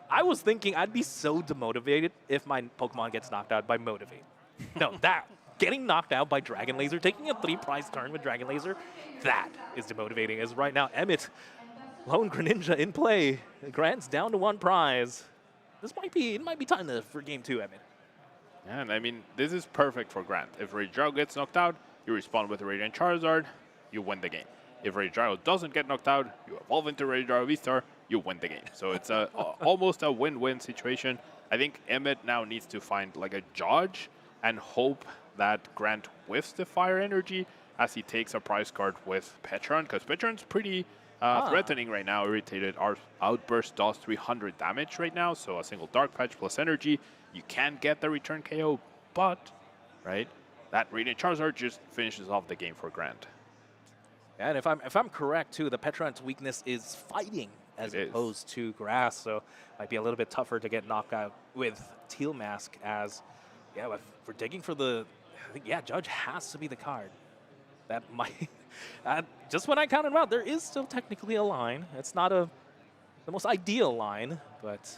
I was thinking I'd be so demotivated if my Pokemon gets knocked out by Motivate. No, getting knocked out by Dragon Laser, taking a 3-prize turn with Dragon Laser, that is demotivating. As right now, Emmett, Lone Greninja in play. Grant's down to 1 prize. It might be time for game 2, Emmett. Yeah, and I mean, this is perfect for Grant. If Regidrago gets knocked out, you respond with a Radiant Charizard, you win the game. If Regidrago doesn't get knocked out, you evolve into Regidrago V-Star, you win the game. So it's almost a win-win situation. I think Emmett now needs to find like a Judge and hope that Grant whiffs the fire energy as he takes a prize card with Petron, because Petron's pretty threatening right now. Irritated Outburst does 300 damage right now, so a single Dark Patch plus energy. You can get the return KO, but, right, that Radiant Charizard just finishes off the game for Grant. And if I'm correct, too, the Petron's weakness is fighting as opposed to grass, so might be a little bit tougher to get knocked out with Teal Mask as, yeah, if we're digging for the, I think, yeah, Judge has to be the card. That might, just when I counted them out, there is still technically a line. It's not the most ideal line, but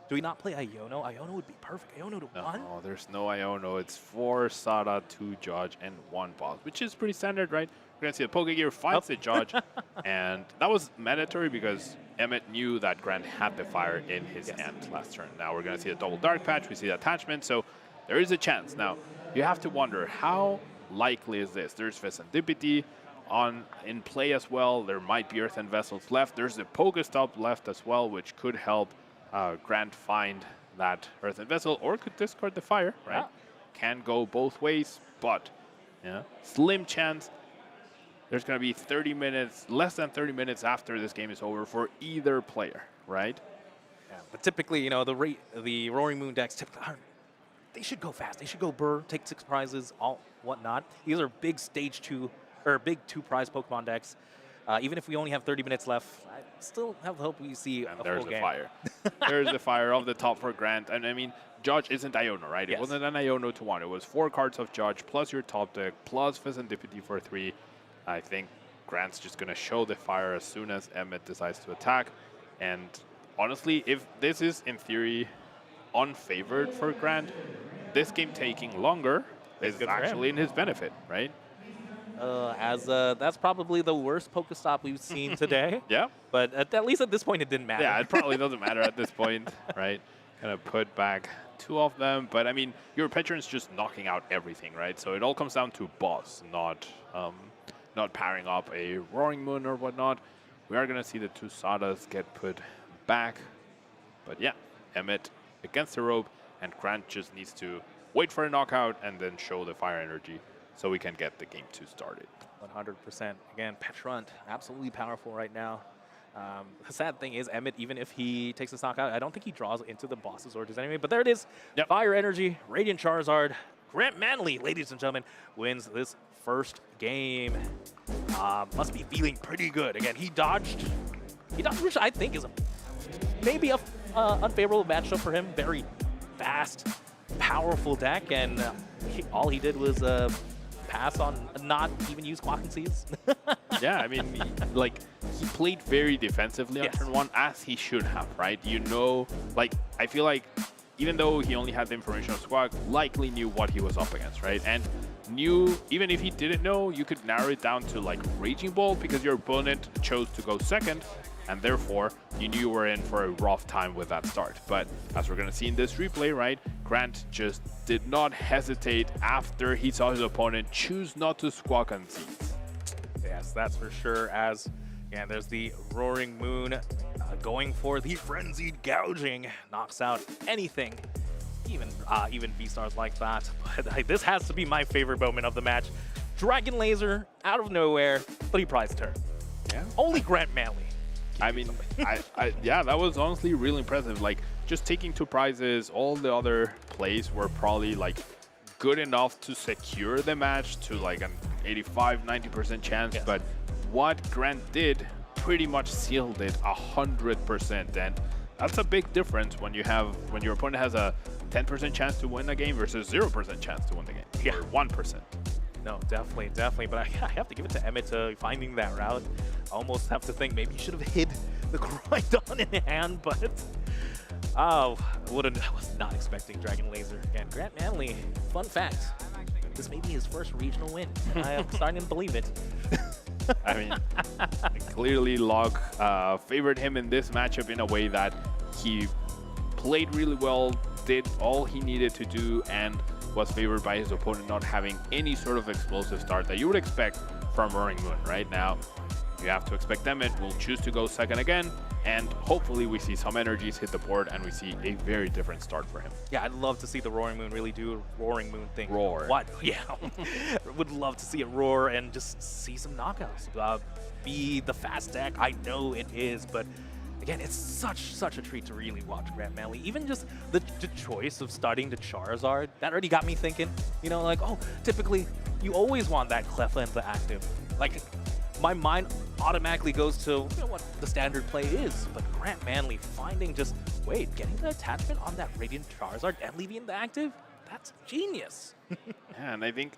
do we not play Iono? Iono would be perfect. Iono to 1? No, there's no Iono. It's 4 Sada, 2 Judge, and 1 boss, which is pretty standard, right? We're going to see the Pokegear finds the Judge, and that was mandatory because Emmett knew that Grant had the fire in his hand last turn. Now we're going to see a double Dark Patch. We see the attachment, so there is a chance. Now, you have to wonder, how likely is this? There's Serendipity in play as well. There might be Earthen Vessels left. There's a Pokestop left as well, which could help Grant find that Earthen Vessel, or could discard the fire, right? Yeah. Can go both ways, but slim chance. There's going to be 30 minutes, less than 30 minutes after this game is over for either player, right? Yeah, but typically, the Roaring Moon decks typically they should go fast. They should go burr, take 6 prizes, all whatnot. These are big stage 2 or big 2-prize Pokemon decks. Even if we only have 30 minutes left, I still have hope we see a There's full the game. fire. There's the fire off the top for Grant. And I mean, Judge isn't Iono, right? Yes. It wasn't an Iono to 1. It was 4 cards of Judge plus your top deck plus Serendipity for 3. I think Grant's just going to show the fire as soon as Emmett decides to attack. And honestly, if this is in theory unfavored for Grant, this game taking longer is actually in his benefit, right? That's probably the worst Pokestop we've seen today. Yeah. But at least at this point, it didn't matter. Yeah, it probably doesn't matter at this point, right? Kind of put back 2 of them. But I mean, your Petron's just knocking out everything, right? So it all comes down to boss, not pairing up a Roaring Moon or whatnot. We are going to see the 2 Sadas get put back. But yeah, Emmett against the rope, and Grant just needs to wait for a knockout and then show the fire energy so we can get the game 2 started. 100%. Again, Petrunt, absolutely powerful right now. The sad thing is, Emmett, even if he takes this knockout, I don't think he draws into the boss's orders anyway. But there it is. Yep. Fire energy, Radiant Charizard. Grant Manley, ladies and gentlemen, wins this first game. Must be feeling pretty good. Again, he dodged, which I think is maybe a unfavorable matchup for him. Very fast, powerful deck, and all he did was pass on not even use Quack and Seas. Yeah, I mean, he played very defensively on turn 1, as he should have, right? I feel like even though he only had the information of Squawk, likely knew what he was up against, right? And knew, even if he didn't know, you could narrow it down to Raging Bolt because your opponent chose to go second, and therefore you knew you were in for a rough time with that start. But as we're going to see in this replay, right, Grant just did not hesitate after he saw his opponent choose not to Squawk and Seeds. Yes, that's for sure. As again, there's the Roaring Moon going for the Frenzied Gouging. Knocks out anything, even V-Stars like that. But this has to be my favorite moment of the match. Dragon Laser, out of nowhere, 3-prize turn. Yeah. Only Grant Manley. I mean, yeah, that was honestly really impressive. Just taking 2 prizes, all the other plays were probably good enough to secure the match to an 85-90% chance. Yes. But what Grant did pretty much sealed it 100%, and that's a big difference when your opponent has a 10% chance to win a game versus 0% chance to win the game. Yeah. Or 1%. No, definitely. But I have to give it to Emmett finding that route. I almost have to think maybe he should have hid the Groudon in hand, but I was not expecting Dragon Laser. And Grant Manley, fun fact, this may be his first regional win. I am starting to believe it. I mean, clearly Log favored him in this matchup in a way that he played really well, did all he needed to do, and was favored by his opponent not having any sort of explosive start that you would expect from Roaring Moon. Right now, you have to expect Emmett will choose to go second again, and hopefully we see some energies hit the board and we see a very different start for him. Yeah, I'd love to see the Roaring Moon really do a Roaring Moon thing. Roar. What? Yeah. Would love to see it roar and just see some knockouts. Be the fast deck. I know it is, but again, it's such a treat to really watch Grant Manley. Even just the choice of starting the Charizard, that already got me thinking, typically you always want that Clefairy the active. My mind automatically goes to what the standard play is, but Grant Manley finding getting the attachment on that Radiant Charizard and leaving the active, that's genius. Yeah, and I think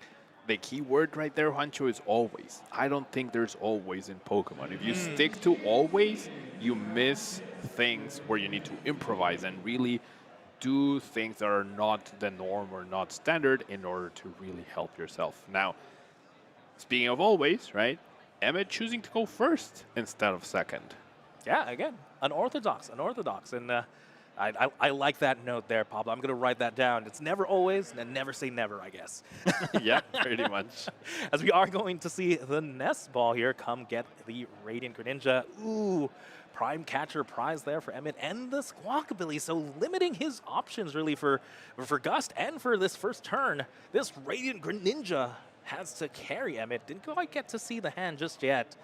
the key word right there, Juancho, is always. I don't think there's always in Pokemon. If you stick to always, you miss things where you need to improvise and really do things that are not the norm or not standard in order to really help yourself. Now, speaking of always, right? Emmett choosing to go first instead of second. Yeah, again, unorthodox. And I like that note there, Pablo. I'm going to write that down. It's never always, and never say never, I guess. Yeah, pretty much. As we are going to see the Nest Ball here come get the Radiant Greninja. Ooh, Prime Catcher prize there for Emmett and the Squawkabilly. So limiting his options really for Gust and for this first turn. This Radiant Greninja has to carry Emmett. Didn't quite get to see the hand just yet.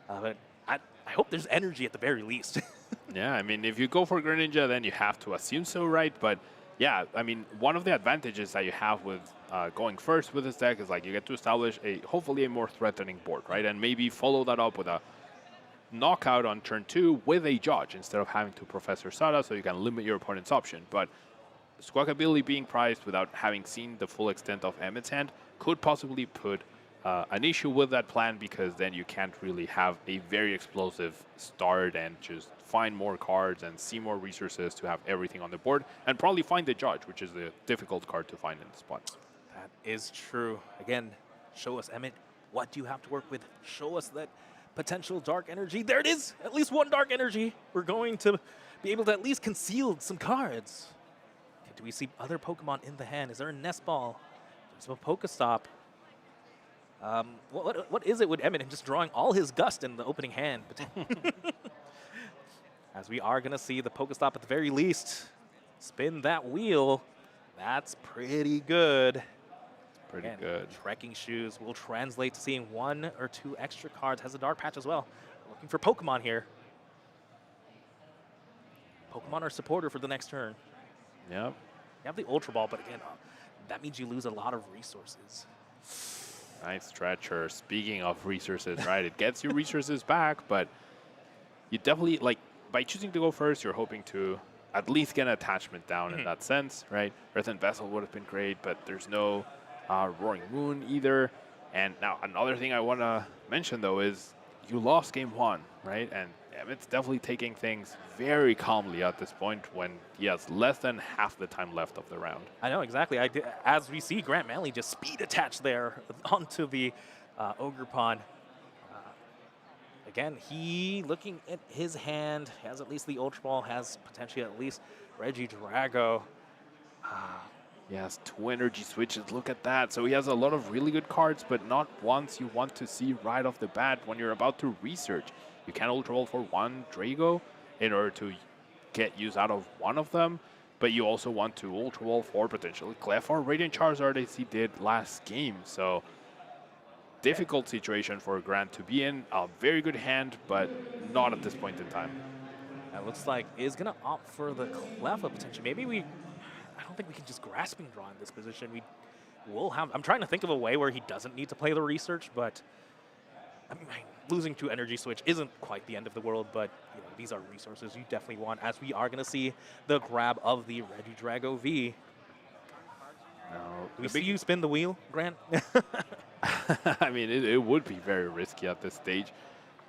But I hope there's energy at the very least. Yeah, I mean, if you go for Greninja, then you have to assume so, right? But yeah, I mean, one of the advantages that you have with going first with this deck is like you get to establish hopefully a more threatening board, right? And maybe follow that up with a knockout on turn 2 with a Judge instead of having to Professor Sada, so you can limit your opponent's option. But Squawkabilly being prized without having seen the full extent of Emmett's hand could possibly put an issue with that plan, because then you can't really have a very explosive start and just find more cards and see more resources to have everything on the board, and probably find the Judge, which is the difficult card to find in the spot. That is true. Again, show us, Emmett, what do you have to work with? Show us that potential dark energy. There it is! At least one dark energy. We're going to be able to at least conceal some cards. Okay, do we see other Pokemon in the hand? Is there a Nest Ball? There's a Pokestop. What is it with Emmett and just drawing all his Gust in the opening hand? As we are going to see the Pokestop at the very least. Spin that wheel. That's pretty good. Pretty good. Trekking Shoes will translate to seeing 1 or 2 extra cards. Has a Dark Patch as well. Looking for Pokemon here. Pokemon are supporter for the next turn. Yep. You have the Ultra Ball, but again, that means you lose a lot of resources. Nice stretcher. Speaking of resources, right? It gets you resources back, but you definitely, like, by choosing to go first, you're hoping to at least get an attachment down in that sense, right? Earthen Vessel would have been great, but there's no Roaring Moon either. And now another thing I want to mention, though, is you lost game 1, right? And Emmett's definitely taking things very calmly at this point when he has less than half the time left of the round. I know, exactly. As we see, Grant Manley just speed attached there onto the Ogre Pond. Again, he looking at his hand, has at least the Ultra Ball, has potentially at least Regidrago. He has 2 energy switches. Look at that. So he has a lot of really good cards, but not ones you want to see right off the bat when you're about to research. You can Ultra Ball for 1 Drago in order to get use out of one of them, but you also want to Ultra Ball for potentially Clef or Radiant Charizard as he did last game. So difficult situation for Grant to be in. A very good hand, but not at this point in time. That looks like is going to opt for the Cleffa potentially. Maybe I don't think we can just Grasping Draw in this position. We will have, I'm trying to think of a way where he doesn't need to play the research, but I mean, losing to Energy Switch isn't quite the end of the world, but you know, these are resources you definitely want, as we are going to see the grab of the Regidrago V. No, Do we see you spin the wheel, Grant? I mean, it would be very risky at this stage.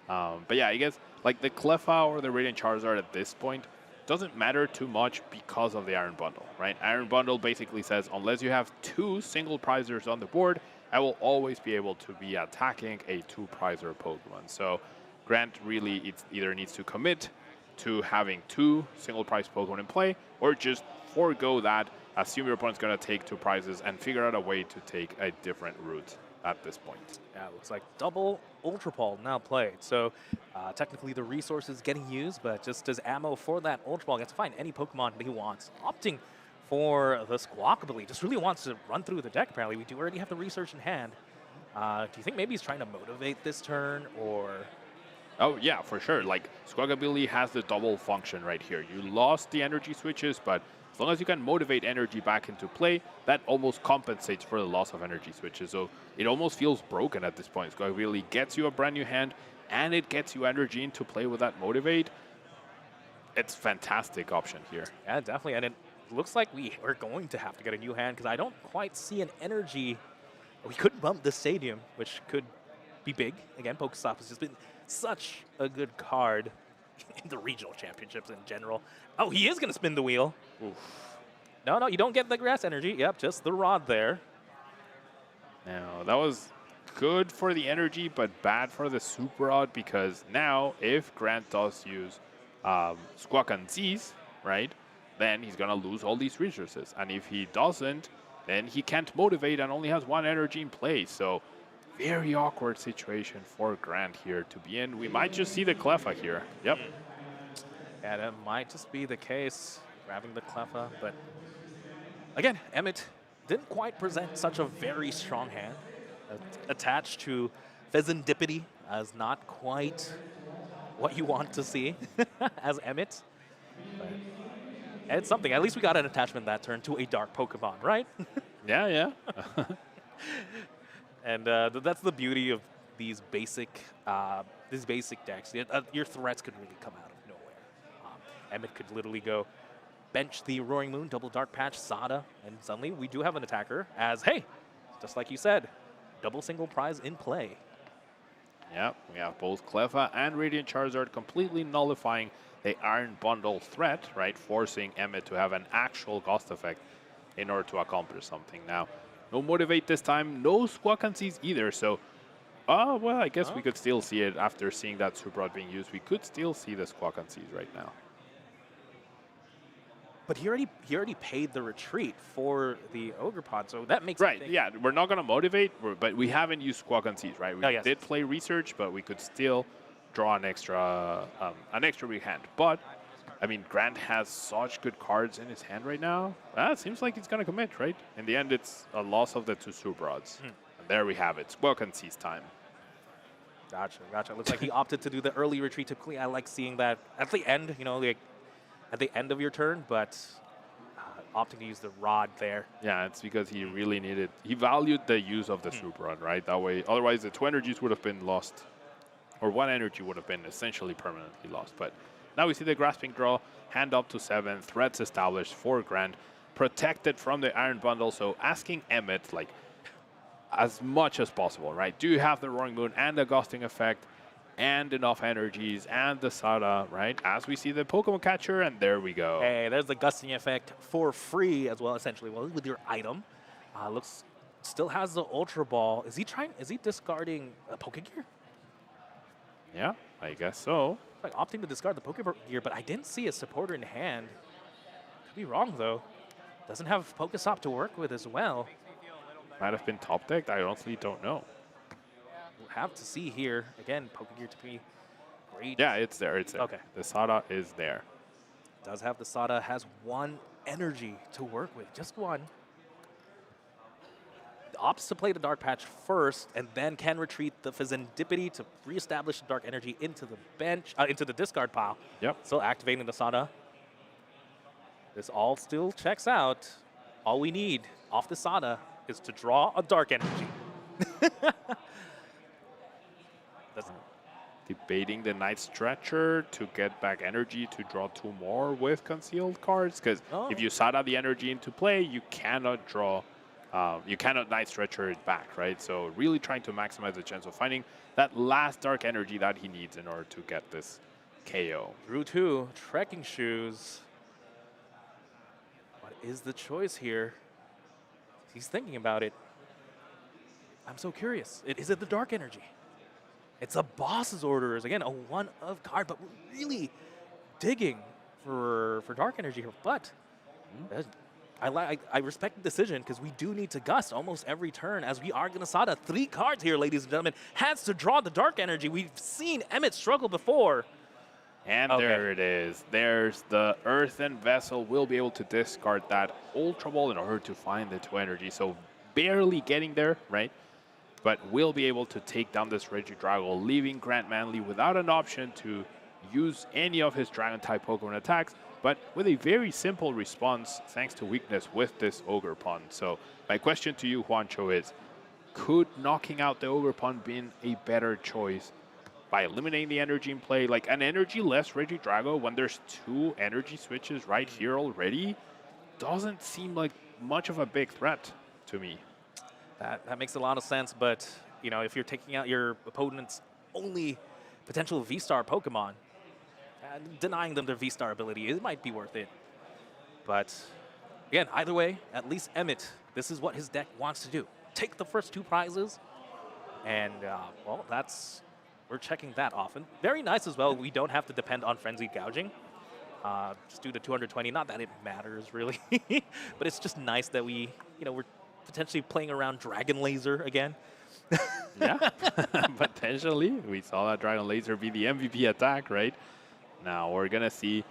But yeah, I guess like the Cleffa or the Radiant Charizard at this point doesn't matter too much because of the Iron Bundle, right? Iron Bundle basically says unless you have 2 single prizers on the board, I will always be able to be attacking a 2-prizer Pokemon. So Grant really either needs to commit to having 2 single prize Pokemon in play, or just forego that, assume your opponent's going to take 2 prizes, and figure out a way to take a different route at this point. Yeah, it looks like double Ultra Ball now played. So technically the resource is getting used, but just as ammo for that Ultra Ball, gets to find any Pokemon that he wants. Opting for the Squawkabilly, just really wants to run through the deck, apparently. We do already have the research in hand. Do you think maybe he's trying to motivate this turn, or? Oh, yeah, for sure. Like, Squawkabilly has the double function right here. You lost the energy switches, but as long as you can motivate energy back into play, that almost compensates for the loss of energy switches. So it almost feels broken at this point. Squawkabilly gets you a brand new hand, and it gets you energy into play with that motivate. It's a fantastic option here. Yeah, definitely. And it looks like we are going to have to get a new hand, because I don't quite see an energy. We could bump the Stadium, which could be big. Again, Pokestop has just been such a good card in the regional championships in general. Oh, he is going to spin the wheel. Oof. No, you don't get the grass energy. Yep, just the rod there. Now, that was good for the energy, but bad for the super rod, because now if Grant does use Squawk and Z's, right, then he's going to lose all these resources. And if he doesn't, then he can't motivate and only has one energy in play. So very awkward situation for Grant here to be in. We might just see the Cleffa here. Yep. Yeah, that might just be the case, grabbing the Cleffa. But again, Emmett didn't quite present such a very strong hand. Attached to Pheasantipity as not quite what you want to see as Emmett. But it's something. At least we got an attachment that turn to a dark Pokemon, right? Yeah. And that's the beauty of these basic decks. Your threats could really come out of nowhere. Emmett could literally go bench the Roaring Moon, double Dark Patch, Sada, and suddenly we do have an attacker as, hey, just like you said, double single prize in play. Yeah, we have both Cleffa and Radiant Charizard completely nullifying the Iron Bundle threat, right? Forcing Emmett to have an actual Ghost effect in order to accomplish something. Now, no Motivate this time, no Squawk and Seize either, so, well, I guess we could still see it after seeing that Super Rod being used. We could still see the Squawk and Seize right now. But he already paid the retreat for the Ogre Pod, so that makes right. Yeah, we're not gonna motivate, but we haven't used Squawk and Seize, right? We yes. did play Research, but we could still draw an extra big hand. But I mean, Grant has such good cards in his hand right now. It seems like he's gonna commit, right? In the end, it's a loss of the 2 Super Rods. And there we have it. Squawk and Seize time. Gotcha. Looks like he opted to do the early retreat. Typically, I like seeing that at the end, like at the end of your turn, but opting to use the Rod there. Yeah, it's because he really needed, he valued the use of the Super Rod, right? That way, otherwise the 2 energies would have been lost, or 1 energy would have been essentially permanently lost. But now we see the Grasping Draw, hand up to 7, threats established for Grant, protected from the Iron Bundle, so asking Emmett, like, as much as possible, right? Do you have the Roaring Moon and the Ghosting effect, and enough energies, and the Sada, right? As we see the Pokemon Catcher, and there we go. Hey, there's the Gusting effect for free as well, essentially, with your item. Still has the Ultra Ball. Is he discarding a Pokegear? Yeah, I guess so. Like opting to discard the Pokegear, but I didn't see a supporter in hand. Could be wrong, though. Doesn't have Pokestop to work with as well. Might have been top decked, I honestly don't know. We'll have to see here. Again, Pokegear to be great. Yeah, it's there. Okay. The Sada is there. Does have the Sada, has 1 energy to work with, just 1. Opts to play the Dark Patch first, and then can retreat the Pheasantipity to reestablish the Dark Energy into the bench, into the discard pile. Yep. Still activating the Sada. This all still checks out. All we need off the Sada is to draw a Dark Energy. Debating the Night Stretcher to get back energy to draw 2 more with concealed cards, because if you Sada the energy into play, you cannot draw, you cannot Night Stretcher it back, right? So really trying to maximize the chance of finding that last dark energy that he needs in order to get this KO. Drew 2, Trekking Shoes. What is the choice here? He's thinking about it. I'm so curious. Is it the Dark Energy? It's a Boss's Orders. Again, a 1-of card, but we're really digging for Dark Energy here. But I respect the decision, because we do need to Gust almost every turn, as we are going to Sada 3 cards here, ladies and gentlemen. Has to draw the Dark Energy. We've seen Emmett struggle before. And there it is. There's the Earthen Vessel. Will be able to discard that Ultra Ball in order to find the 2 energy. So barely getting there, right? But will be able to take down this Regidrago, leaving Grant Manley without an option to use any of his Dragon-type Pokemon attacks, but with a very simple response thanks to weakness with this Ogre Pond. So my question to you, Juancho, is could knocking out the Ogre Pond be a better choice by eliminating the energy in play? Like an energy-less Regidrago when there's 2 energy switches right here already doesn't seem like much of a big threat to me. That makes a lot of sense, but if you're taking out your opponent's only potential V-Star Pokemon, denying them their V-Star ability, it might be worth it. But again, either way, at least Emmett, this is what his deck wants to do. Take the first 2 prizes, and well, we're checking that often. Very nice as well. We don't have to depend on Frenzied Gouging. just due to 220. Not that it matters really, but it's just nice that we're potentially playing around Dragon Laser again. Yeah, potentially. We saw that Dragon Laser be the MVP attack, right? Now we're going to see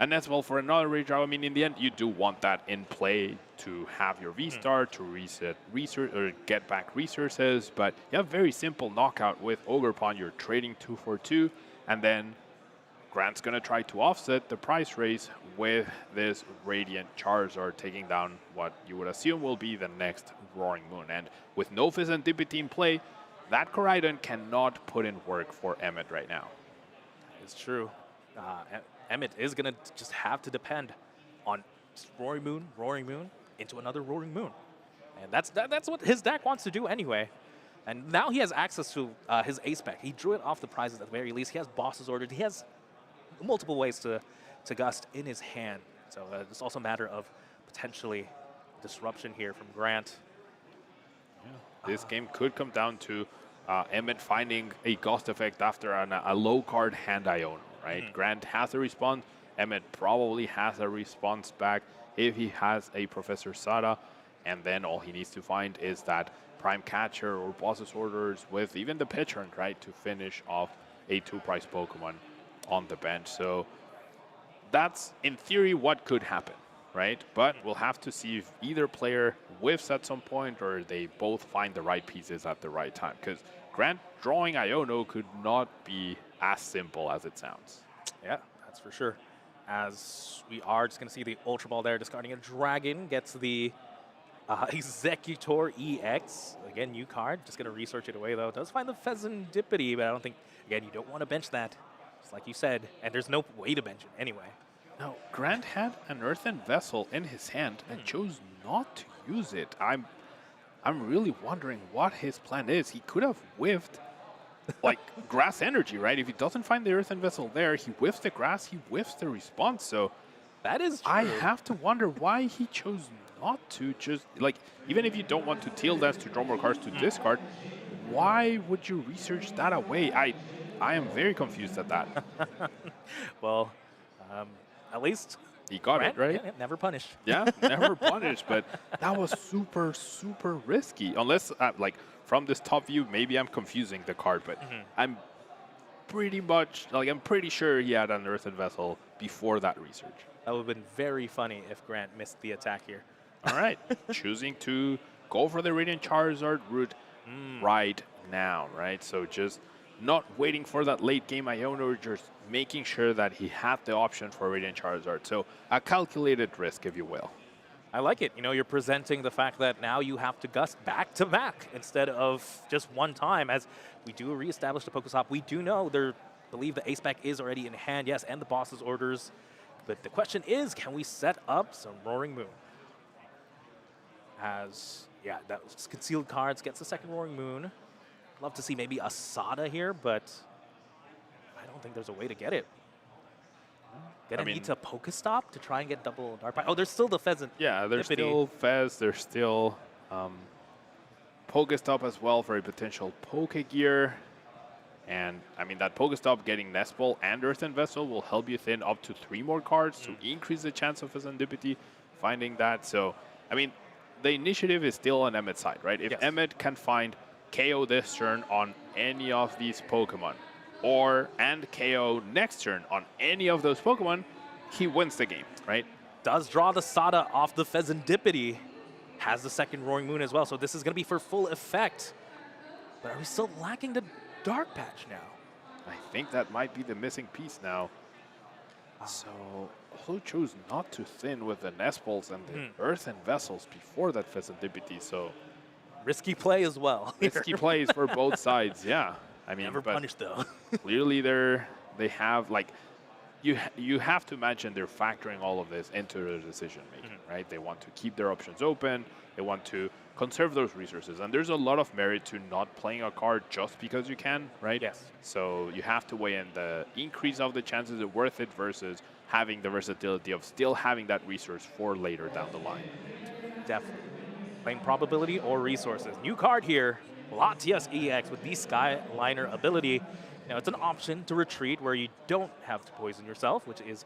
a Nesball for another redraw. I mean, in the end, you do want that in play to have your V-Star, to reset research or get back resources, but you have very simple knockout with Ogre Pawn. You're trading 2 for 2, and then Grant's going to try to offset the price raise with this Radiant Charizard, taking down what you would assume will be the next Roaring Moon. And with no Serendipity in play, that Koraidon cannot put in work for Emmet right now. It's true. Emmet is going to just have to depend on Roaring Moon into another Roaring Moon. And that's what his deck wants to do anyway. And now he has access to his ace spec. He drew it off the prizes at the very least. He has bosses ordered. He has multiple ways to gust in his hand. So it's also a matter of potentially disruption here from Grant. Yeah. This game could come down to Emmet finding a gust effect after a low card hand Iono, right? Grant has a response. Emmet probably has a response back if he has a Professor Sada. And then all he needs to find is that Prime Catcher or Boss's Orders with even the Pitchern, right, to finish off a 2-price Pokemon on the bench. So that's, in theory, what could happen, right? But we'll have to see if either player whiffs at some point or they both find the right pieces at the right time. Because Grant drawing Iono could not be as simple as it sounds. Yeah, that's for sure. As we are just going to see the Ultra Ball there, discarding a Dragon, gets the Executor EX. Again, new card. Just going to research it away, though. Does find the Serendipity, but I don't think, again, you don't want to bench that. Just like you said, and there's no way to bench it anyway. No, Grant had an Earthen Vessel in his hand and chose not to use it. I'm really wondering what his plan is. He could have whiffed like Grass Energy, right? If he doesn't find the Earthen Vessel there, he whiffs the grass, he whiffs the response. So that is true. I have to wonder why he chose not to just, like, even if you don't want to Teal Dance to draw more cards to discard, why would you research that away? I am very confused at that. Well, at least he got Grant, it, right? Yeah, never punished. Yeah, never punished, but that was super, super risky. Unless, like, from this top view, maybe I'm confusing the card, but I'm pretty much, like, I'm pretty sure he had an Earthen Vessel before that research. That would have been very funny if Grant missed the attack here. All right, choosing to go for the Radiant Charizard route right now, right? So just not waiting for that late game Iono, just making sure that he had the option for Radiant Charizard. So a calculated risk, if you will. I like it. You know, you're presenting the fact that now you have to gust back to back instead of just one time. As we do reestablish the Pokestop, we do know believe the ace spec is already in hand, yes, and the boss's orders. But the question is, can we set up some Roaring Moon? As, yeah, that concealed cards gets the second Roaring Moon. Love to see maybe a Sada here, but I don't think there's a way to get it. Gonna need to Pokestop to try and get double Dark Bite. Oh, there's still the Pheasant. Yeah, there's still Fez. There's still Pokestop as well for a potential Pokegear. And, I mean, that Pokestop getting Nestball and Earthen Vessel will help you thin up to 3 more cards to increase the chance of Serendipity finding that. So, I mean, the initiative is still on Emmet's side, right? If Emmet can find KO this turn on any of these Pokemon, and KO next turn on any of those Pokemon, he wins the game, right? Does draw the Sada off the Serendipity. Has the second Roaring Moon as well, so this is going to be for full effect. But are we still lacking the Dark Patch now? I think that might be the missing piece now. So, who chose not to thin with the Nestballs and the Earthen Vessels before that Serendipity, so... Risky play as well. Risky plays for both sides, yeah. I mean, never punished though. Clearly, they have, like, you have to imagine they're factoring all of this into their decision making, right? They want to keep their options open. They want to conserve those resources, and there's a lot of merit to not playing a card just because you can, right? Yes. So you have to weigh in the increase of the chances of worth it versus having the versatility of still having that resource for later down the line. Definitely. Playing probability or resources. New card here, Latias EX with the Skyliner ability. Now, it's an option to retreat where you don't have to poison yourself, which is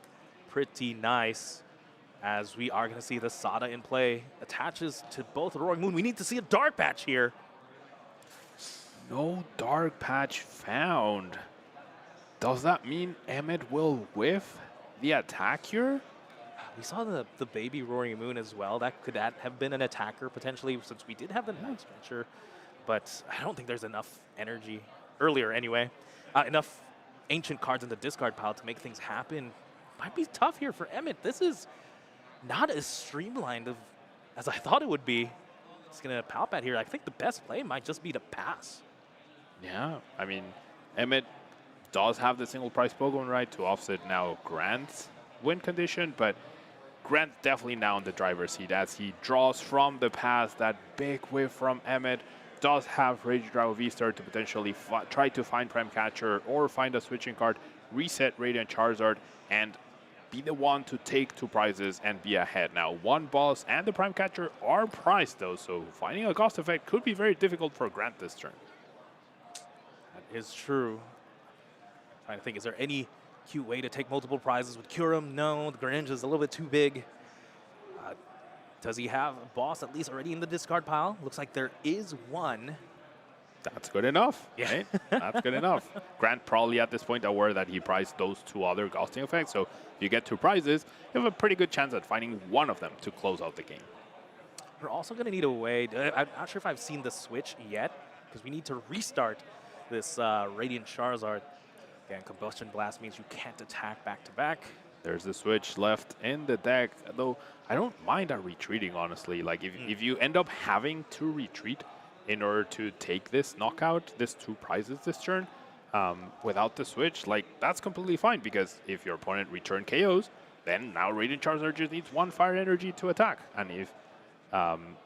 pretty nice, as we are going to see the Sada in play. Attaches to both Roaring Moon. We need to see a Dark Patch here. No Dark Patch found. Does that mean Emmett will whiff the attack here? We saw the baby Roaring Moon as well. That could have been an attacker potentially, since we did have the Night Stretcher. But I don't think there's enough energy, earlier anyway, enough ancient cards in the discard pile to make things happen. Might be tough here for Emmett. This is not as streamlined as I thought it would be. It's going to pop at here. I think the best play might just be to pass. Yeah, I mean, Emmett does have the single price Pokemon, right, to offset now Grant's win condition, but Grant definitely now in the driver's seat as he draws from the pass. That big whiff from Emmett does have Regidrago V-Star to potentially try to find Prime Catcher or find a switching card, reset Radiant Charizard, and be the one to take 2 prizes and be ahead. Now, 1 boss and the Prime Catcher are priced though, so finding a cost effect could be very difficult for Grant this turn. That is true. Trying to think, is there any cute way to take multiple prizes with Kyurem? No, the Greninja is a little bit too big. Does he have a boss at least already in the discard pile? Looks like there is one. That's good enough, yeah. Right? That's good enough. Grant probably at this point aware that he priced those 2 other ghosting effects, so if you get 2 prizes, you have a pretty good chance at finding one of them to close out the game. We're also going to need a way. I'm not sure if I've seen the switch yet, because we need to restart this Radiant Charizard. Again, Combustion Blast means you can't attack back-to-back. There's the switch left in the deck, though I don't mind a retreating, honestly. Like, if you end up having to retreat in order to take this knockout, this 2 prizes this turn, without the switch, like, that's completely fine, because if your opponent return KOs, then now Radiant Charizard just needs 1 fire energy to attack. And if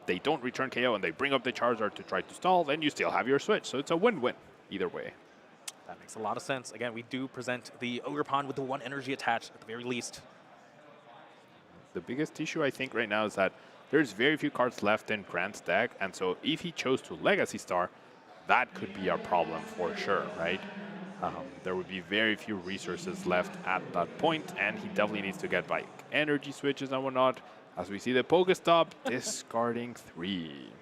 they don't return KO and they bring up the Charizard to try to stall, then you still have your switch. So it's a win-win either way. That makes a lot of sense. Again, we do present the Ogerpon with the 1 energy attached at the very least. The biggest issue, I think, right now is that there's very few cards left in Grant's deck, and so if he chose to Legacy Star, that could be a problem for sure, right? There would be very few resources left at that point, and he definitely needs to get like energy switches and whatnot. As we see the Pokestop discarding 3.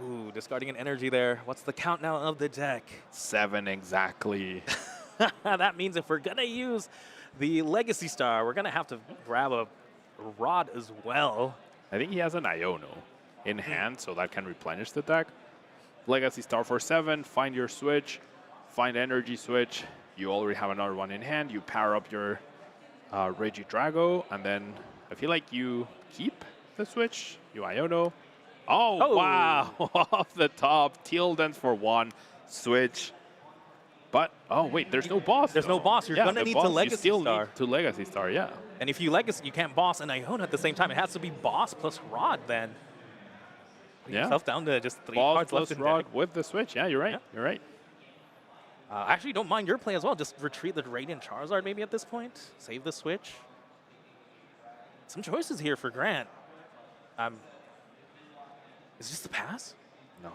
Ooh, discarding an energy there. What's the count now of the deck? 7 exactly. That means if we're going to use the Legacy Star, we're going to have to grab a Rod as well. I think he has an Iono in hand, so that can replenish the deck. Legacy Star for 7, find your switch, find energy switch. You already have another one in hand. You power up your Regidrago, and then I feel like you keep the switch. You Iono. Oh, wow. Off the top. Teal Dance for 1. Switch. But, oh, wait, there's no boss. There's no boss. You're going to need to Legacy Star. Need to Legacy Star, yeah. And if you Legacy, you can't boss and Iona at the same time. It has to be boss plus Rod then. Yeah. Yourself down to just 3 boss cards plus left in Rod deck. with the switch. Yeah, you're right. Yeah. You're right. Actually, don't mind your play as well. Just retreat the Radiant Charizard maybe at this point. Save the switch. Some choices here for Grant. Is this the pass? No.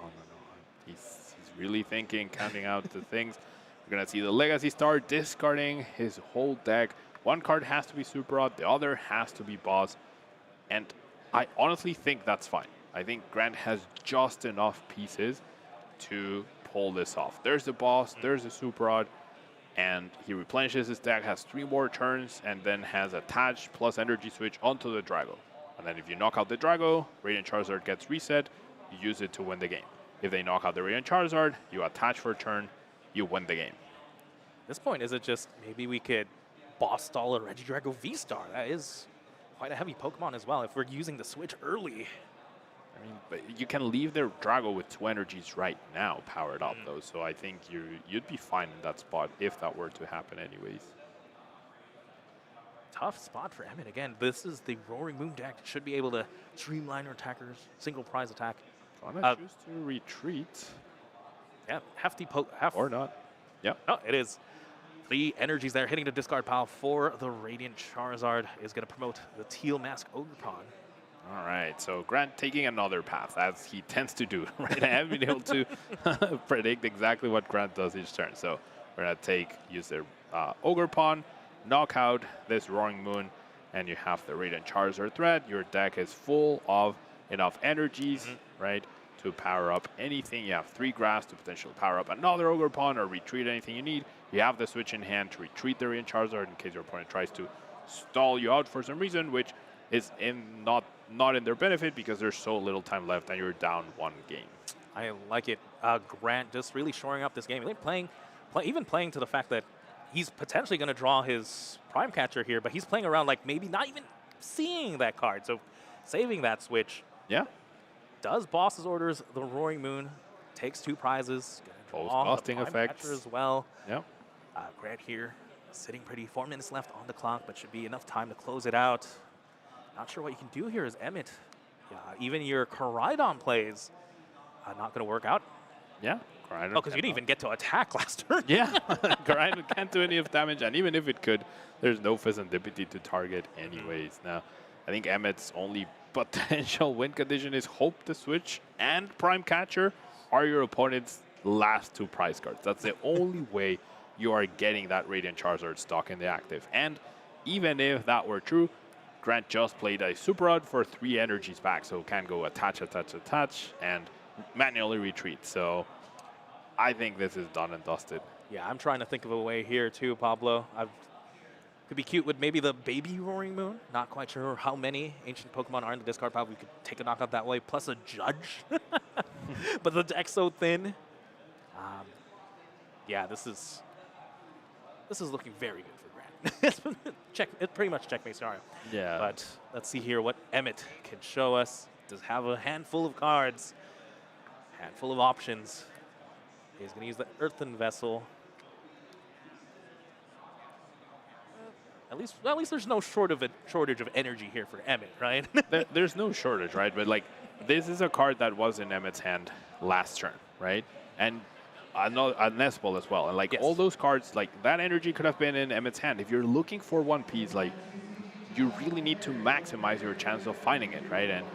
He's really thinking, counting out the things. We're going to see the Legacy Star discarding his whole deck. 1 card has to be Super Rod, the other has to be boss. And I honestly think that's fine. I think Grant has just enough pieces to pull this off. There's the boss, there's the Super Rod, and he replenishes his deck, has 3 more turns, and then has attached plus energy switch onto the Drago. And then if you knock out the Drago, Radiant Charizard gets reset, you use it to win the game. If they knock out the Radiant Charizard, you attach for a turn, you win the game. At this point, is it just maybe we could boss stall a Regidrago V-Star? That is quite a heavy Pokemon as well if we're using the switch early. I mean, but you can leave the Drago with 2 energies right now powered up, though. So I think you'd be fine in that spot if that were to happen anyways. Tough spot for Emmett. Again, this is the Roaring Moon deck. Should be able to streamline our attackers, single prize attack. Gonna choose to retreat. Yeah, hefty or not. Yep. Oh, it is. 3 energies there hitting the discard pile for the Radiant Charizard is going to promote the Teal Mask Ogerpon. All right, so Grant taking another path, as he tends to do, right? I haven't been able to predict exactly what Grant does each turn. So we're going to use their Ogerpon, knock out this Roaring Moon, and you have the Radiant Charizard threat, your deck is full of enough energies, right, to power up anything. You have 3 grass to potentially power up another Ogre Pawn or retreat anything you need. You have the switch in hand to retreat the Radiant Charizard in case your opponent tries to stall you out for some reason, which is not in their benefit because there's so little time left and you're down 1 game. I like it. Grant just really shoring up this game. Even playing to the fact that he's potentially going to draw his Prime Catcher here, but he's playing around like maybe not even seeing that card. So saving that switch. Yeah. Does Boss's Orders the Roaring Moon. Takes 2 prizes. Both costing Prime effects. Catcher as well. Yep. Grant here sitting pretty. 4 minutes left on the clock, but should be enough time to close it out. Not sure what you can do here as Emmett. Even your Koraidon plays not going to work out. Yeah. Koraidon because you didn't even get to attack last turn. Yeah. Koraidon can't do any of damage, and even if it could, there's no Pheasantipity to target anyways. Now, I think Emmett's only potential win condition is hope the switch and Prime Catcher are your opponent's last 2 prize cards. That's the only way you are getting that Radiant Charizard stock in the active. And even if that were true, Grant just played a Super Rod for 3 energies back, so can go attach, and manually retreat. So I think this is done and dusted. Yeah, I'm trying to think of a way here too, Pablo. Could be cute with maybe the baby Roaring Moon. Not quite sure how many ancient Pokemon are in the discard pile. We could take a knockout that way, plus a Judge. But the deck's so thin. Yeah, this is looking very good for Grant. It's pretty much checkmate scenario. Yeah. But let's see here what Emmett can show us. Does have a handful of cards, handful of options. He's going to use the Earthen Vessel. At least there's no shortage of energy here for Emmett, right? There's no shortage, right? But like, this is a card that was in Emmett's hand last turn, right? And a Nestball as well. And like all those cards, like that energy could have been in Emmett's hand. If you're looking for one piece, like you really need to maximize your chance of finding it, right? And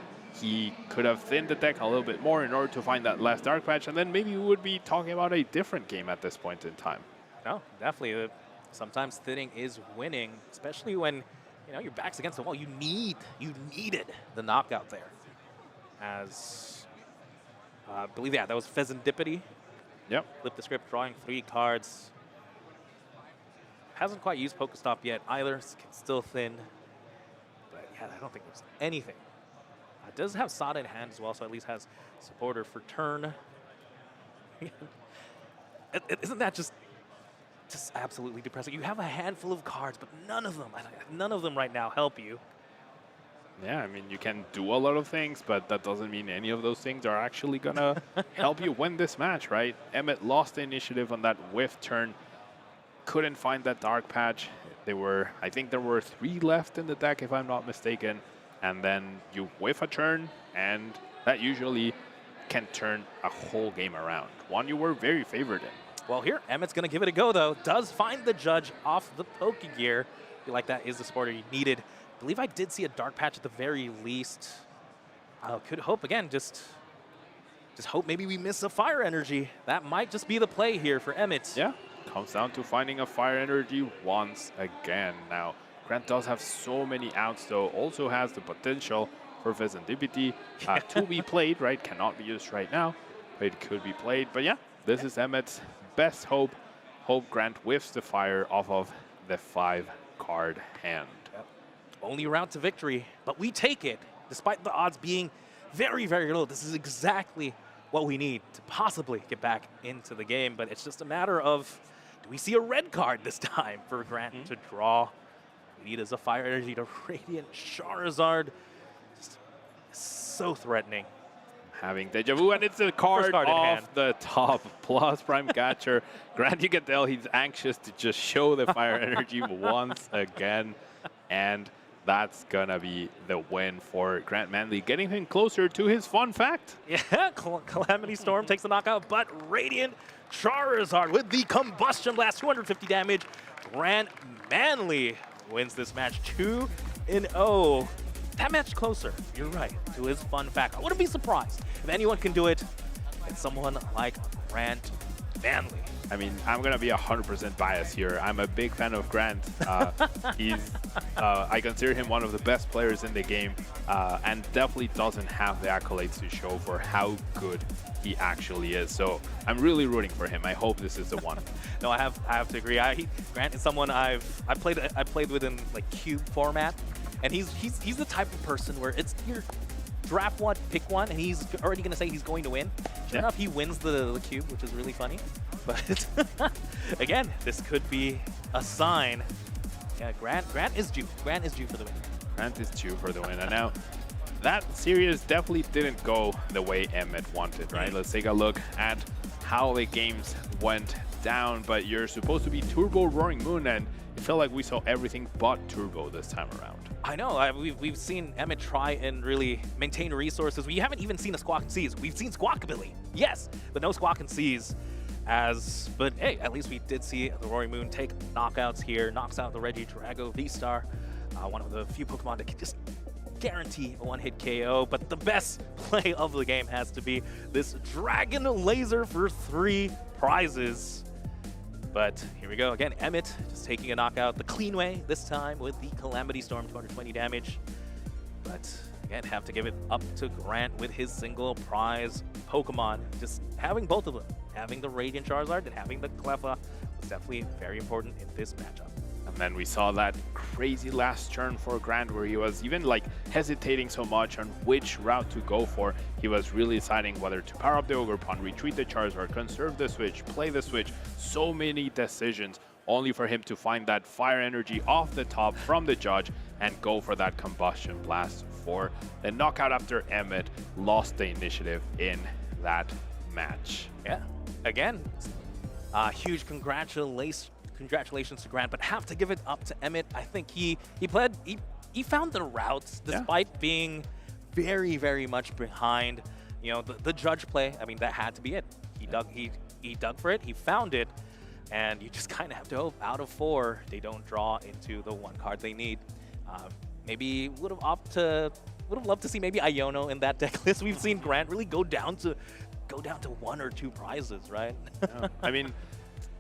he could have thinned the deck a little bit more in order to find that last Dark Patch, and then maybe we would be talking about a different game at this point in time. No, definitely. Sometimes thinning is winning, especially when your back's against the wall. You needed the knockout there. As I believe, that was Pheasantipity. Yep. Flip the script, drawing 3 cards. Hasn't quite used Pokestop yet either. Can still thin. But yeah, I don't think there's anything. Does have Sada in hand as well, so at least has supporter for turn. Isn't that just absolutely depressing? You have a handful of cards, but none of them right now help you. Yeah, I mean, you can do a lot of things, but that doesn't mean any of those things are actually going to help you win this match, right? Emmett lost the initiative on that whiff turn. Couldn't find that Dark Patch. I think there were 3 left in the deck, if I'm not mistaken. And then you whiff a turn, and that usually can turn a whole game around. One you were very favored in. Well, here, Emmett's going to give it a go, though. Does find the Judge off the Pokegear. I feel like that is the supporter you needed. I believe I did see a Dark Patch at the very least. Could hope, again, just hope maybe we miss a Fire Energy. That might just be the play here for Emmett. Yeah, comes down to finding a Fire Energy once again. Now, Grant does have so many outs, though. Also has the potential for Pheasantipity to be played, right? Cannot be used right now, but it could be played. But yeah, this is Emmett's best hope. Hope Grant whiffs the fire off of the 5-card hand. Yep. Only route to victory, but we take it, despite the odds being very, very low. This is exactly what we need to possibly get back into the game, but it's just a matter of, do we see a red card this time for Grant to draw? We need as a Fire Energy to Radiant Charizard. Just so threatening. Having Deja Vu, and it's a card off the top, plus Prime Catcher. Grant, you can tell he's anxious to just show the Fire Energy once again, and that's gonna be the win for Grant Manley, getting him closer to his fun fact. Yeah, Calamity Storm takes the knockout, but Radiant Charizard with the Combustion Blast, 250 damage. Grant Manley wins this match 2-0. That match closer, you're right, to his fun fact. I wouldn't be surprised if anyone can do it. It's someone like Grant Manly. I mean, I'm gonna be 100% biased here. I'm a big fan of Grant. I consider him one of the best players in the game, and definitely doesn't have the accolades to show for how good he actually is. So I'm really rooting for him. I hope this is the one. No, I have to agree. Grant is someone I've played with in like cube format, and he's the type of person where it's your draft one, pick one, and he's already gonna say he's going to win. Sure enough, he wins the cube, which is really funny. But again, this could be a sign. Yeah, Grant is due. Grant is due for the win. Grant is due for the win. And now, that series definitely didn't go the way Emmett wanted, right? Let's take a look at how the games went down. But you're supposed to be Turbo Roaring Moon, and it felt like we saw everything but Turbo this time around. I know. We've seen Emmett try and really maintain resources. We haven't even seen a Squawk and Seize. We've seen Squawkabilly, yes, but no Squawk and Seize. But hey, at least we did see the Roaring Moon take knockouts here, knocks out the Regidrago V-Star, one of the few Pokemon that can just guarantee a one-hit KO. But the best play of the game has to be this Dragon Laser for 3 prizes. But here we go again, Emmett just taking a knockout the clean way this time with the Calamity Storm, 220 damage. But again, have to give it up to Grant with his single prize Pokemon. Just having both of them, having the Radiant Charizard and having the Cleffa was definitely very important in this matchup. And then we saw that crazy last turn for Grant where he was even like hesitating so much on which route to go for. He was really deciding whether to power up the Ogerpon, retreat the Charizard, conserve the switch, play the switch. So many decisions, only for him to find that fire energy off the top from the judge and go for that combustion blast for the knockout after Emmett lost the initiative in that match. Yeah, again, huge congratulations to Grant, but have to give it up to Emmett. I think he found the routes despite being very, very much behind. You know, the judge play, I mean, that had to be it. He dug for it, he found it, and you just kind of have to hope out of 4 they don't draw into the 1 card they need. Maybe would have loved to see maybe Iono in that deck list. We've seen Grant really go down to 1 or 2 prizes, right? Yeah. I mean,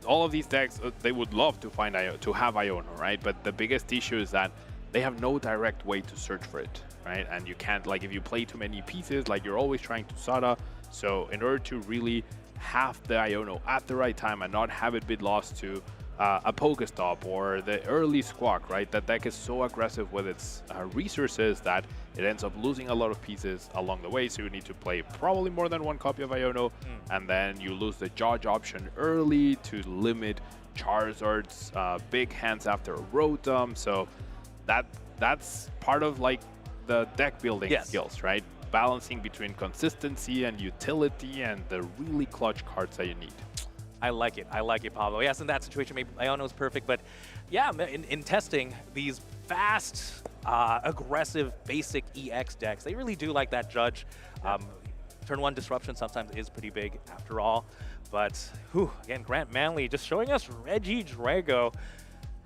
all of these decks, they would love to have Iono, right? But the biggest issue is that they have no direct way to search for it, right? And you can't, like, if you play too many pieces, like, you're always trying to Sada. So in order to really have the Iono at the right time and not have it be lost to a Pokestop or the early Squawk, right? That deck is so aggressive with its resources that it ends up losing a lot of pieces along the way. So you need to play probably more than 1 copy of Iono, and then you lose the Judge option early to limit Charizard's big hands after Rotom. So that's part of like the deck building skills, right? Balancing between consistency and utility and the really clutch cards that you need. I like it, Pablo. Yes, in that situation, maybe Iono is perfect, but yeah, in testing these fast, aggressive, basic EX decks, they really do like that judge. Turn 1 disruption sometimes is pretty big after all, but again, Grant Manly just showing us Regidrago.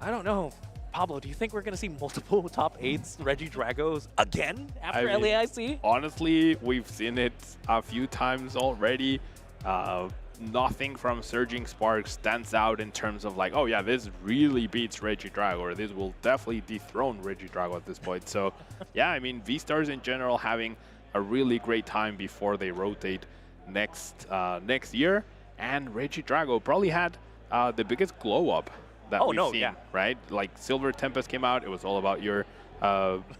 I don't know. Pablo, do you think we're going to see multiple top 8s Regidragos again after LAIC? Honestly, we've seen it a few times already. Nothing from Surging Sparks stands out in terms of like, oh yeah, this really beats Regidrago, or this will definitely dethrone Regidrago at this point. So yeah, I mean, V-Stars in general having a really great time before they rotate next year. And Regidrago probably had the biggest glow up that we've seen, right? Like Silver Tempest came out, it was all about your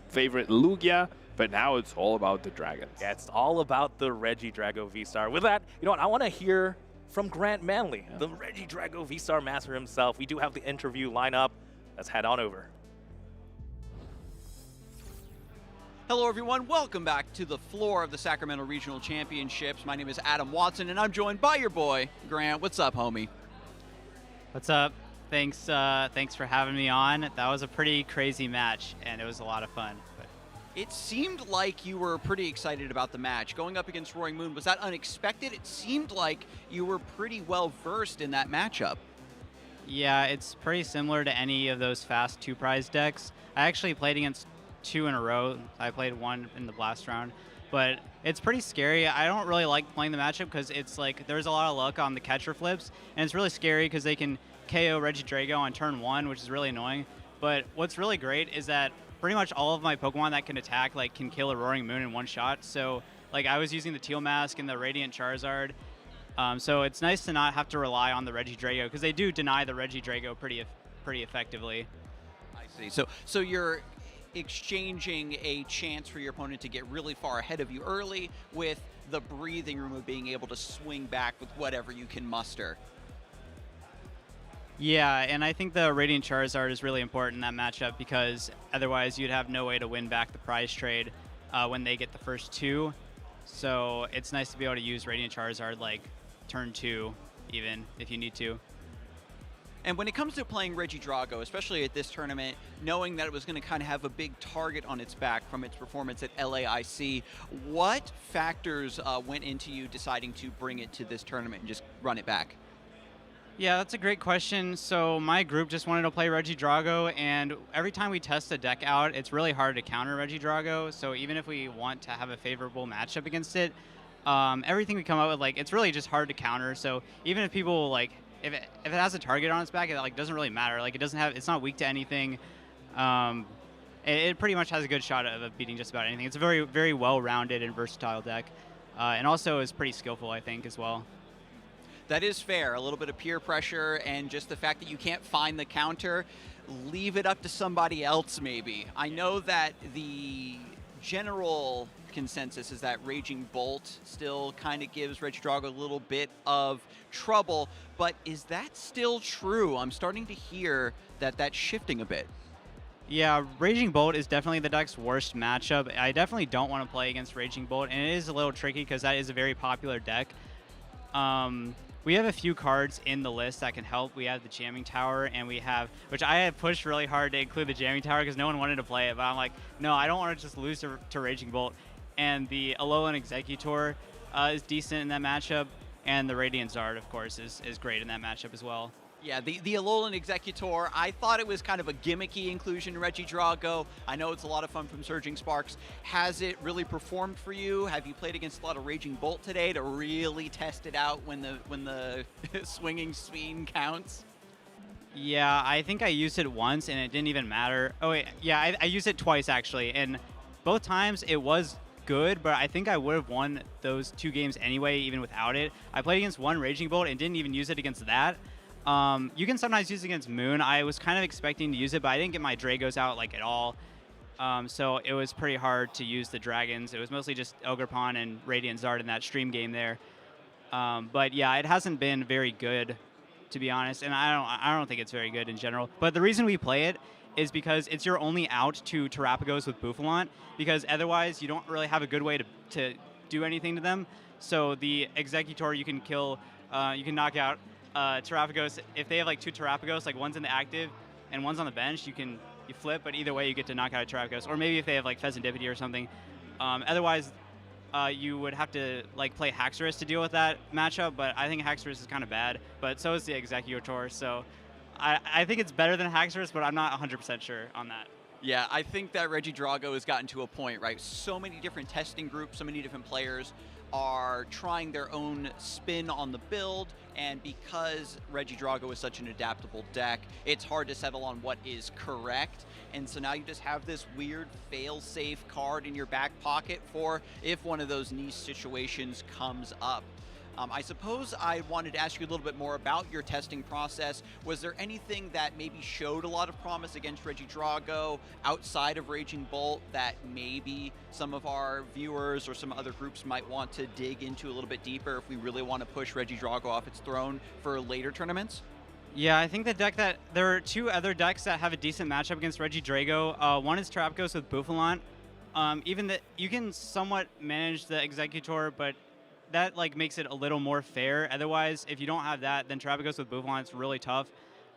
favorite Lugia, but now it's all about the dragons. Yeah, it's all about the Regidrago V-Star. With that, you know what, I want to hear from Grant Manly, the Regidrago V-Star master himself. We do have the interview lineup. Let's head on over. Hello, everyone. Welcome back to the floor of the Sacramento Regional Championships. My name is Adam Watson, and I'm joined by your boy, Grant. What's up, homie? What's up? Thanks for having me on. That was a pretty crazy match, and it was a lot of fun. It seemed like you were pretty excited about the match. Going up against Roaring Moon, was that unexpected? It seemed like you were pretty well versed in that matchup. Yeah, it's pretty similar to any of those fast 2-prize decks. I actually played against 2 in a row. I played 1 in the blast round, but it's pretty scary. I don't really like playing the matchup because it's like there's a lot of luck on the catcher flips, and it's really scary because they can KO Regidrago on turn 1, which is really annoying. But what's really great is that pretty much all of my Pokemon that can attack like can kill a Roaring Moon in one shot. So like I was using the Teal Mask and the Radiant Charizard. So it's nice to not have to rely on the Regidrago because they do deny the Regidrago pretty effectively. I see. So you're exchanging a chance for your opponent to get really far ahead of you early with the breathing room of being able to swing back with whatever you can muster. Yeah, and I think the Radiant Charizard is really important in that matchup because otherwise you'd have no way to win back the prize trade when they get the first 2. So it's nice to be able to use Radiant Charizard like turn 2 even if you need to. And when it comes to playing Regidrago, especially at this tournament, knowing that it was going to kind of have a big target on its back from its performance at LAIC, what factors went into you deciding to bring it to this tournament and just run it back? Yeah, that's a great question. So my group just wanted to play Regidrago, and every time we test a deck out, it's really hard to counter Regidrago. So even if we want to have a favorable matchup against it, everything we come up with, like, it's really just hard to counter. So even if people like, if it has a target on its back, it like doesn't really matter. Like it's not weak to anything. It pretty much has a good shot of beating just about anything. It's a very, very well-rounded and versatile deck, and also is pretty skillful, I think, as well. That is fair. A little bit of peer pressure and just the fact that you can't find the counter, leave it up to somebody else maybe. I know that the general consensus is that Raging Bolt still kind of gives Regidrago a little bit of trouble, but is that still true? I'm starting to hear that that's shifting a bit. Yeah, Raging Bolt is definitely the deck's worst matchup. I definitely don't want to play against Raging Bolt, and it is a little tricky because that is a very popular deck. We have a few cards in the list that can help. We have the Jamming Tower, and we have, which I had pushed really hard to include the Jamming Tower because no one wanted to play it, but I'm like, no, I don't want to just lose to Raging Bolt. And the Alolan Exeggutor is decent in that matchup, and the Radiant Zard, of course, is great in that matchup as well. Yeah, the Alolan Exeggutor, I thought it was kind of a gimmicky inclusion in Regidrago. I know it's a lot of fun from Surging Sparks. Has it really performed for you? Have you played against a lot of Raging Bolt today to really test it out when the swinging swing counts? Yeah, I think I used it once, and it didn't even matter. Oh, wait, yeah, I used it twice, actually, and both times it was good, but I think I would have won those 2 games anyway, even without it. I played against one Raging Bolt and didn't even use it against that. You can sometimes use it against Moon. I was kind of expecting to use it, but I didn't get my Dragos out like at all. So it was pretty hard to use the Dragons. It was mostly just Ogerpon and Radiant Zard in that stream game there. But yeah, it hasn't been very good, to be honest, and I don't think it's very good in general. But the reason we play it is because it's your only out to Terrapagos with Bouffalant, because otherwise you don't really have a good way to do anything to them. So the Exeggutor you can kill, you can knock out Terrapagos. If they have like 2 Terrapagos, like one's in the active and one's on the bench, you flip, but either way you get to knock out a Terrapagos. Or maybe if they have like Pheasantipity or something. Otherwise, you would have to like play Haxorus to deal with that matchup, but I think Haxorus is kind of bad, but so is the Exeggutor, so I think it's better than Haxorus, but I'm not 100% sure on that. Yeah, I think that Regidrago has gotten to a point, right? So many different testing groups, so many different players are trying their own spin on the build, and because Regidrago is such an adaptable deck, it's hard to settle on what is correct. And so now you just have this weird fail-safe card in your back pocket for if one of those niche situations comes up. I suppose I wanted to ask you a little bit more about your testing process. Was there anything that maybe showed a lot of promise against Regidrago outside of Raging Bolt that maybe some of our viewers or some other groups might want to dig into a little bit deeper if we really want to push Regidrago off its throne for later tournaments? Yeah, I think there are 2 other decks that have a decent matchup against Regidrago. One is Terrapagos with Bouffalant. Even that you can somewhat manage the Exeggutor, but that like makes it a little more fair. Otherwise, if you don't have that, then Terrapagos with Bouffalant is really tough.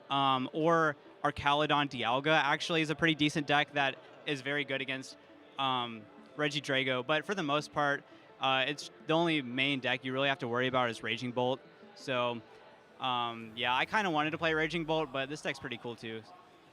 Or Archaludon Dialga actually is a pretty decent deck that is very good against Regidrago. But for the most part, it's the only main deck you really have to worry about is Raging Bolt. So yeah, I kind of wanted to play Raging Bolt, but this deck's pretty cool too.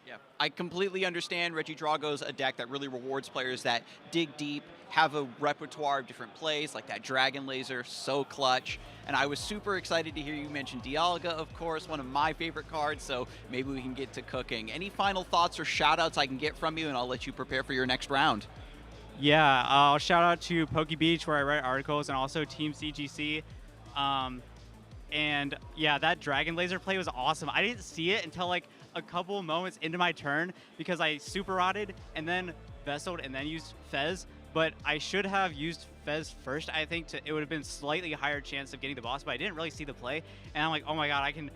Yeah, I completely understand. Regidrago's a deck that really rewards players that dig deep, have a repertoire of different plays, like that Dragon Laser, so clutch. And I was super excited to hear you mention Dialga, of course, one of my favorite cards, so maybe we can get to cooking. Any final thoughts or shout-outs I can get from you, and I'll let you prepare for your next round. Yeah, I'll shout out to Poke Beach, where I write articles, and also Team CGC. And yeah, that Dragon Laser play was awesome. I didn't see it until like a couple moments into my turn because I super rotted and then Vesseled and then used Fez. But I should have used Fez first, I think. It would have been slightly higher chance of getting the boss, but I didn't really see the play. And I'm like, oh my god, I can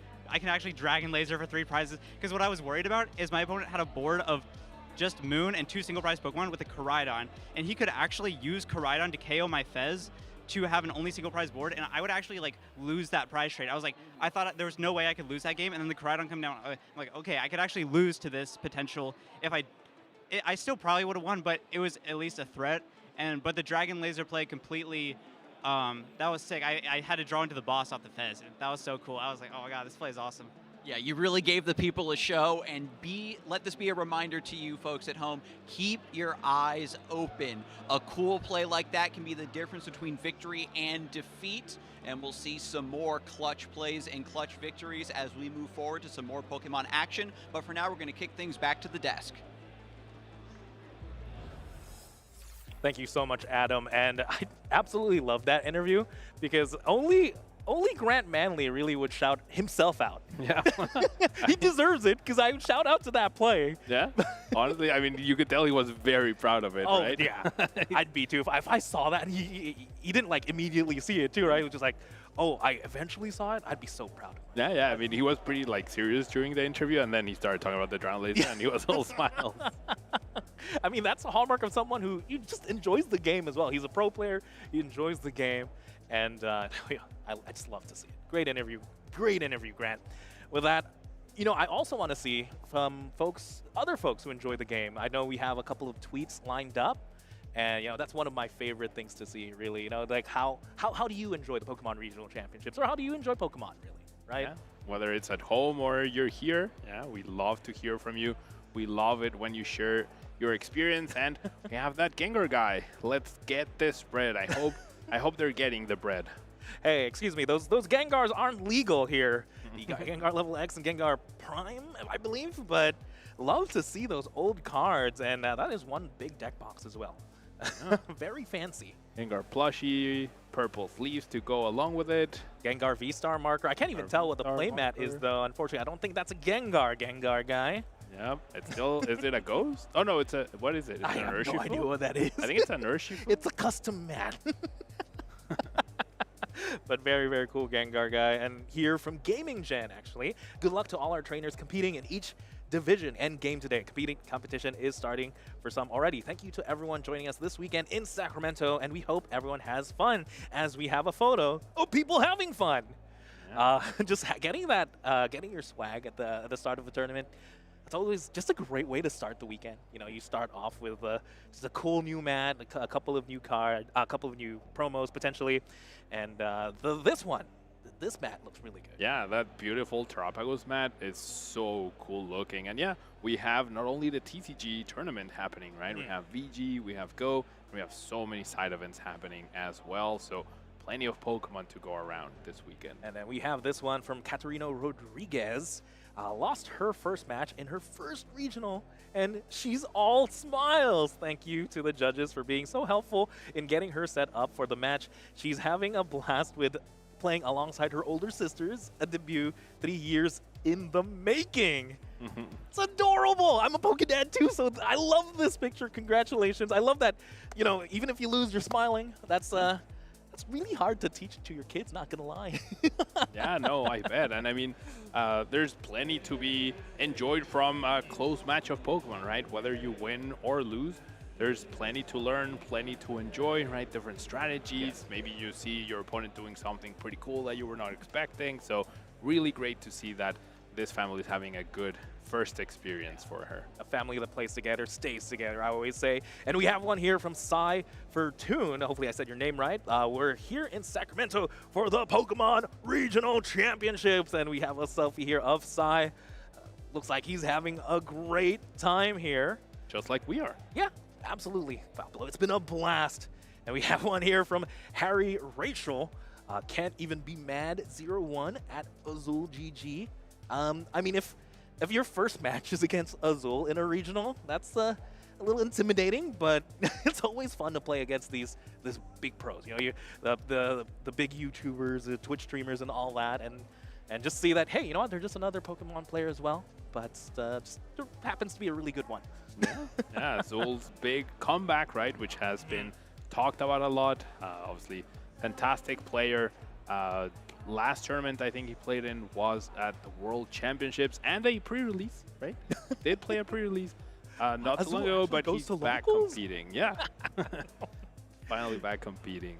actually Dragon Laser for 3 prizes. Because what I was worried about is my opponent had a board of just Moon and 2 single prize Pokemon with a Koraidon. And he could actually use Koraidon to KO my Fez to have an only single prize board, and I would actually like lose that prize trade. I was like, I thought there was no way I could lose that game, and then the Koraidon come down. I'm like, okay, I could actually lose to this potential. If I still probably would have won, but it was at least a threat. But the Dragon Laser play completely, that was sick. I had to draw into the boss off the Fez, and that was so cool. I was like, oh my god, this play is awesome. Yeah, you really gave the people a show, and let this be a reminder to you folks at home, keep your eyes open. A cool play like that can be the difference between victory and defeat, and we'll see some more clutch plays and clutch victories as we move forward to some more Pokemon action. But for now, we're going to kick things back to the desk. Thank you so much, Adam, and I absolutely love that interview because only Grant Manley really would shout himself out. Yeah. He deserves it because I shout out to that play. Yeah. Honestly, I mean, you could tell he was very proud of it, oh, right? Yeah. I'd be too. If I saw that, he didn't like immediately see it too, right? He was just like, oh, I eventually saw it. I'd be so proud of him. Yeah, yeah. I mean, he was pretty like serious during the interview, and then he started talking about the Dragon Laser, and he was all smiles. I mean, that's a hallmark of someone who just enjoys the game as well. He's a pro player. He enjoys the game. And I just love to see it. Great interview, Grant. With that, I also want to see from other folks who enjoy the game. I know we have a couple of tweets lined up, and that's one of my favorite things to see. Really, like how do you enjoy the Pokemon Regional Championships, or how do you enjoy Pokemon, really, right? Yeah. Whether it's at home or you're here, yeah, we love to hear from you. We love it when you share your experience, and we have that Gengar guy. Let's get this bread. I hope they're getting the bread. Hey, excuse me, those Gengars aren't legal here. You got Gengar Level X and Gengar Prime, I believe, but love to see those old cards, and that is one big deck box as well. Yeah. Very fancy. Gengar plushie, purple sleeves to go along with it. Gengar V-Star marker. I can't even tell what the playmat is, though. Unfortunately, I don't think that's a Gengar guy. Yep, it's still, is it a ghost? Oh no, what is it? I have no idea what that is. I think it's an Urshifu. It's a custom mat. But very, very cool Gengar guy. And here from Gaming Gen, actually. Good luck to all our trainers competing in each division and game today. Competition is starting for some already. Thank you to everyone joining us this weekend in Sacramento, and we hope everyone has fun as we have a photo of people having fun. Yeah. Just getting your swag at the start of the tournament. It's always just a great way to start the weekend. You start off with just a cool new mat, a couple of new cards, a couple of new promos potentially, and this mat looks really good. Yeah, that beautiful Terrapagos mat is so cool looking. And yeah, we have not only the TCG tournament happening, right? We have VG, we have Go, and we have so many side events happening as well. So plenty of Pokemon to go around this weekend. And then we have this one from Caterino Rodriguez. Lost her first match in her first regional, and she's all smiles. Thank you to the judges for being so helpful in getting her set up for the match. She's having a blast with playing alongside her older sisters, a debut 3 years in the making. It's adorable. I'm a Pokedad too, so I love this picture. Congratulations. I love that, even if you lose, you're smiling. That's really hard to teach to your kids, not gonna lie. Yeah, no, I bet. And I mean, there's plenty to be enjoyed from a close match of Pokemon, right? Whether you win or lose, there's plenty to learn, plenty to enjoy, right? Different strategies. Yes. Maybe you see your opponent doing something pretty cool that you were not expecting. So really great to see that this family is having a good first experience for her. A family that plays together stays together, I always say. And we have one here from Sai Fortune. Hopefully I said your name right. We're here in Sacramento for the Pokemon Regional Championships, and we have a selfie here of Sai. Looks like he's having a great time here. Just like we are. Yeah. Absolutely, Pablo. It's been a blast. And we have one here from Harry Rachel. Can't even be mad 0-1 at Azul GG. I mean, if your first match is against Azul in a regional, that's a little intimidating, but it's always fun to play against these big pros. You know, the big YouTubers, the Twitch streamers, and all that, and just see that, hey, you know what? They're just another Pokemon player as well, but just happens to be a really good one. Yeah, Azul's big comeback, right, which has been talked about a lot. Obviously, fantastic player. Last tournament I think he played in was at the World Championships and a pre-release, right? Did play a pre-release not too long ago, but he's back competing. Yeah, finally back competing.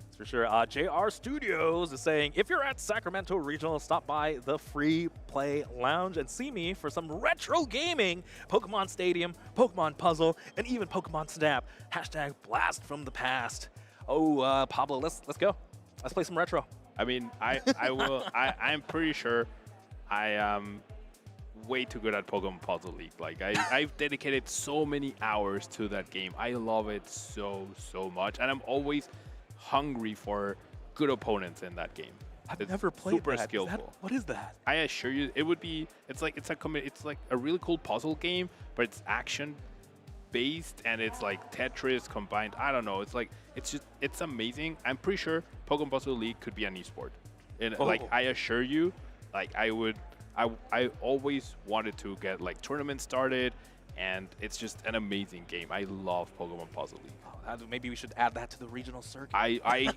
That's for sure. JR Studios is saying, if you're at Sacramento Regional, stop by the Free Play Lounge and see me for some retro gaming, Pokemon Stadium, Pokemon Puzzle, and even Pokemon Snap. Hashtag blast from the past. Oh, Pablo, let's go. Let's play some retro. I mean, I will. I'm pretty sure I am way too good at Pokemon Puzzle League. Like I've dedicated so many hours to that game. I love it so much, and I'm always hungry for good opponents in that game. I've never played super that. skillful. What is that? I assure you, it would be. It's like a really cool puzzle game, but it's action based and it's like Tetris combined. I don't know. It's amazing. I'm pretty sure Pokemon Puzzle League could be an esport. And like I assure you, like I always wanted to get like tournaments started, and it's just an amazing game. I love Pokemon Puzzle League. Maybe we should add that to the regional circuit. I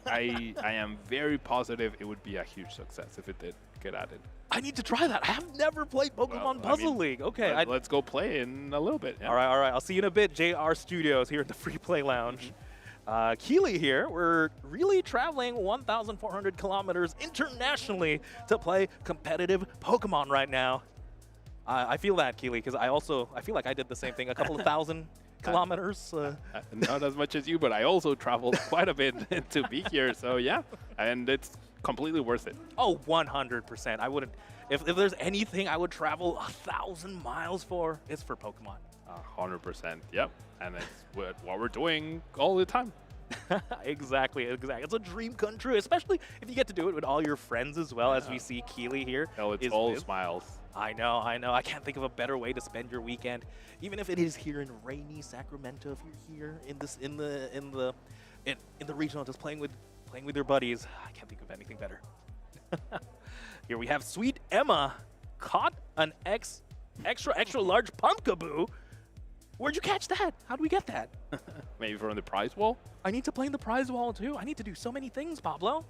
am very positive it would be a huge success if it did get added. I need to try that. I have never played Pokemon Puzzle League. Okay. Let's go play in a little bit. Yeah. All right. I'll see you in a bit. JR Studios here at the Free Play Lounge. Keely here. We're really traveling 1,400 kilometers internationally to play competitive Pokemon right now. I feel that, Keely, because I feel like I did the same thing. A couple of thousand kilometers. Not as much as you, but I also traveled quite a bit to be here. So yeah, and it's completely worth it. Oh, 100%. I wouldn't. If there's anything I would travel 1,000 miles for, it's for Pokemon. 100%. Yep. And it's what we're doing all the time. Exactly. It's a dream come true, especially if you get to do it with all your friends as well, as we see Keely here. Oh, it's all smiles. I know. I can't think of a better way to spend your weekend, even if it is here in rainy Sacramento. If you're here in the regional, just playing with your buddies, I can't think of anything better. Here we have Sweet Emma caught an extra large Pumpkaboo. Where'd you catch that? How do we get that? Maybe from the prize wall? I need to play in the prize wall too. I need to do so many things, Pablo.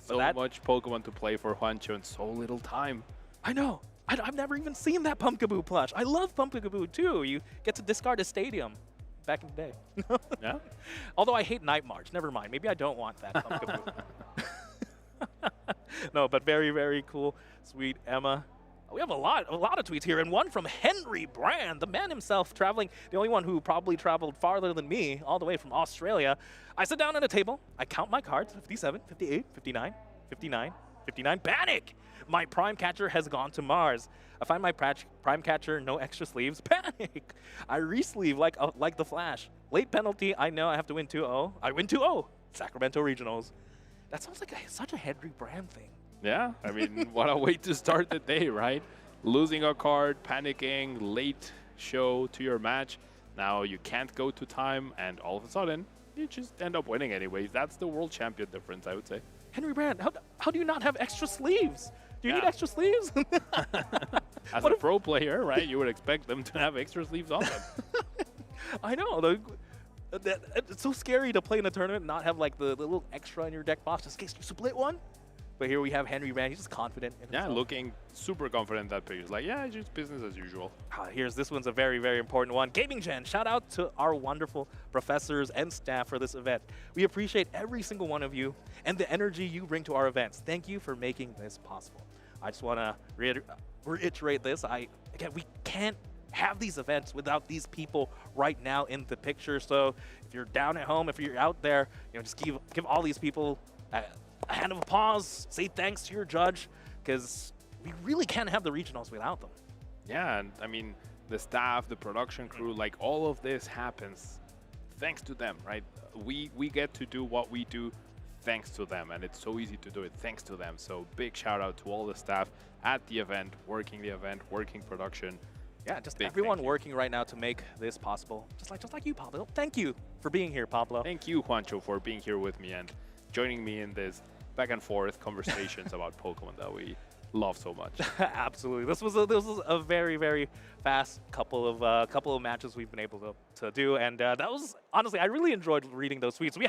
So much Pokemon to play for Juancho in so little time. I know. I've never even seen that Pumpkaboo plush. I love Pumpkaboo too. You get to discard a stadium back in the day. Yeah. Although I hate Night March. Never mind. Maybe I don't want that Pumpkaboo. No, but very, very cool. Sweet Emma. We have a lot of tweets here, and one from Henry Brand, the man himself, traveling, the only one who probably traveled farther than me, all the way from Australia. I sit down at a table, I count my cards, 57, 58, 59, 59, 59, panic! My prime catcher has gone to Mars. I find my prime catcher, no extra sleeves, panic! I re-sleeve like the Flash. Late penalty, I know I have to win 2-0. I win 2-0, Sacramento Regionals. That sounds like such a Henry Brand thing. Yeah, I mean, what a way to start the day, right? Losing a card, panicking, late show to your match. Now you can't go to time, and all of a sudden, you just end up winning anyways. That's the world champion difference, I would say. Henry Brand, how do you not have extra sleeves? Do you need extra sleeves? As a pro player, right, you would expect them to have extra sleeves on them. I know. It's so scary to play in a tournament and not have like the little extra in your deck box just in case you split one. But here we have Henry Brand. He's just confident in himself. Looking super confident that page. Like, yeah, it's just business as usual. Here's this one's a very, very important one. Gaming Gen, shout out to our wonderful professors and staff for this event. We appreciate every single one of you and the energy you bring to our events. Thank you for making this possible. I just want to reiterate this. Again, we can't have these events without these people right now in the picture. So if you're down at home, if you're out there, just give all these people a hand of applause, say thanks to your judge, because we really can't have the regionals without them. Yeah, and I mean, the staff, the production crew, like all of this happens thanks to them, right? We get to do what we do thanks to them, and it's so easy to do it thanks to them. So big shout out to all the staff at the event, working production. Yeah, just Big everyone working right now to make this possible. Just like you, Pablo. Thank you for being here, Pablo. Thank you, Juancho, for being here with me and joining me in this back and forth conversations about Pokemon that we love so much. Absolutely. This was a very, very fast couple of matches we've been able to do, and that was honestly, I really enjoyed reading those tweets. I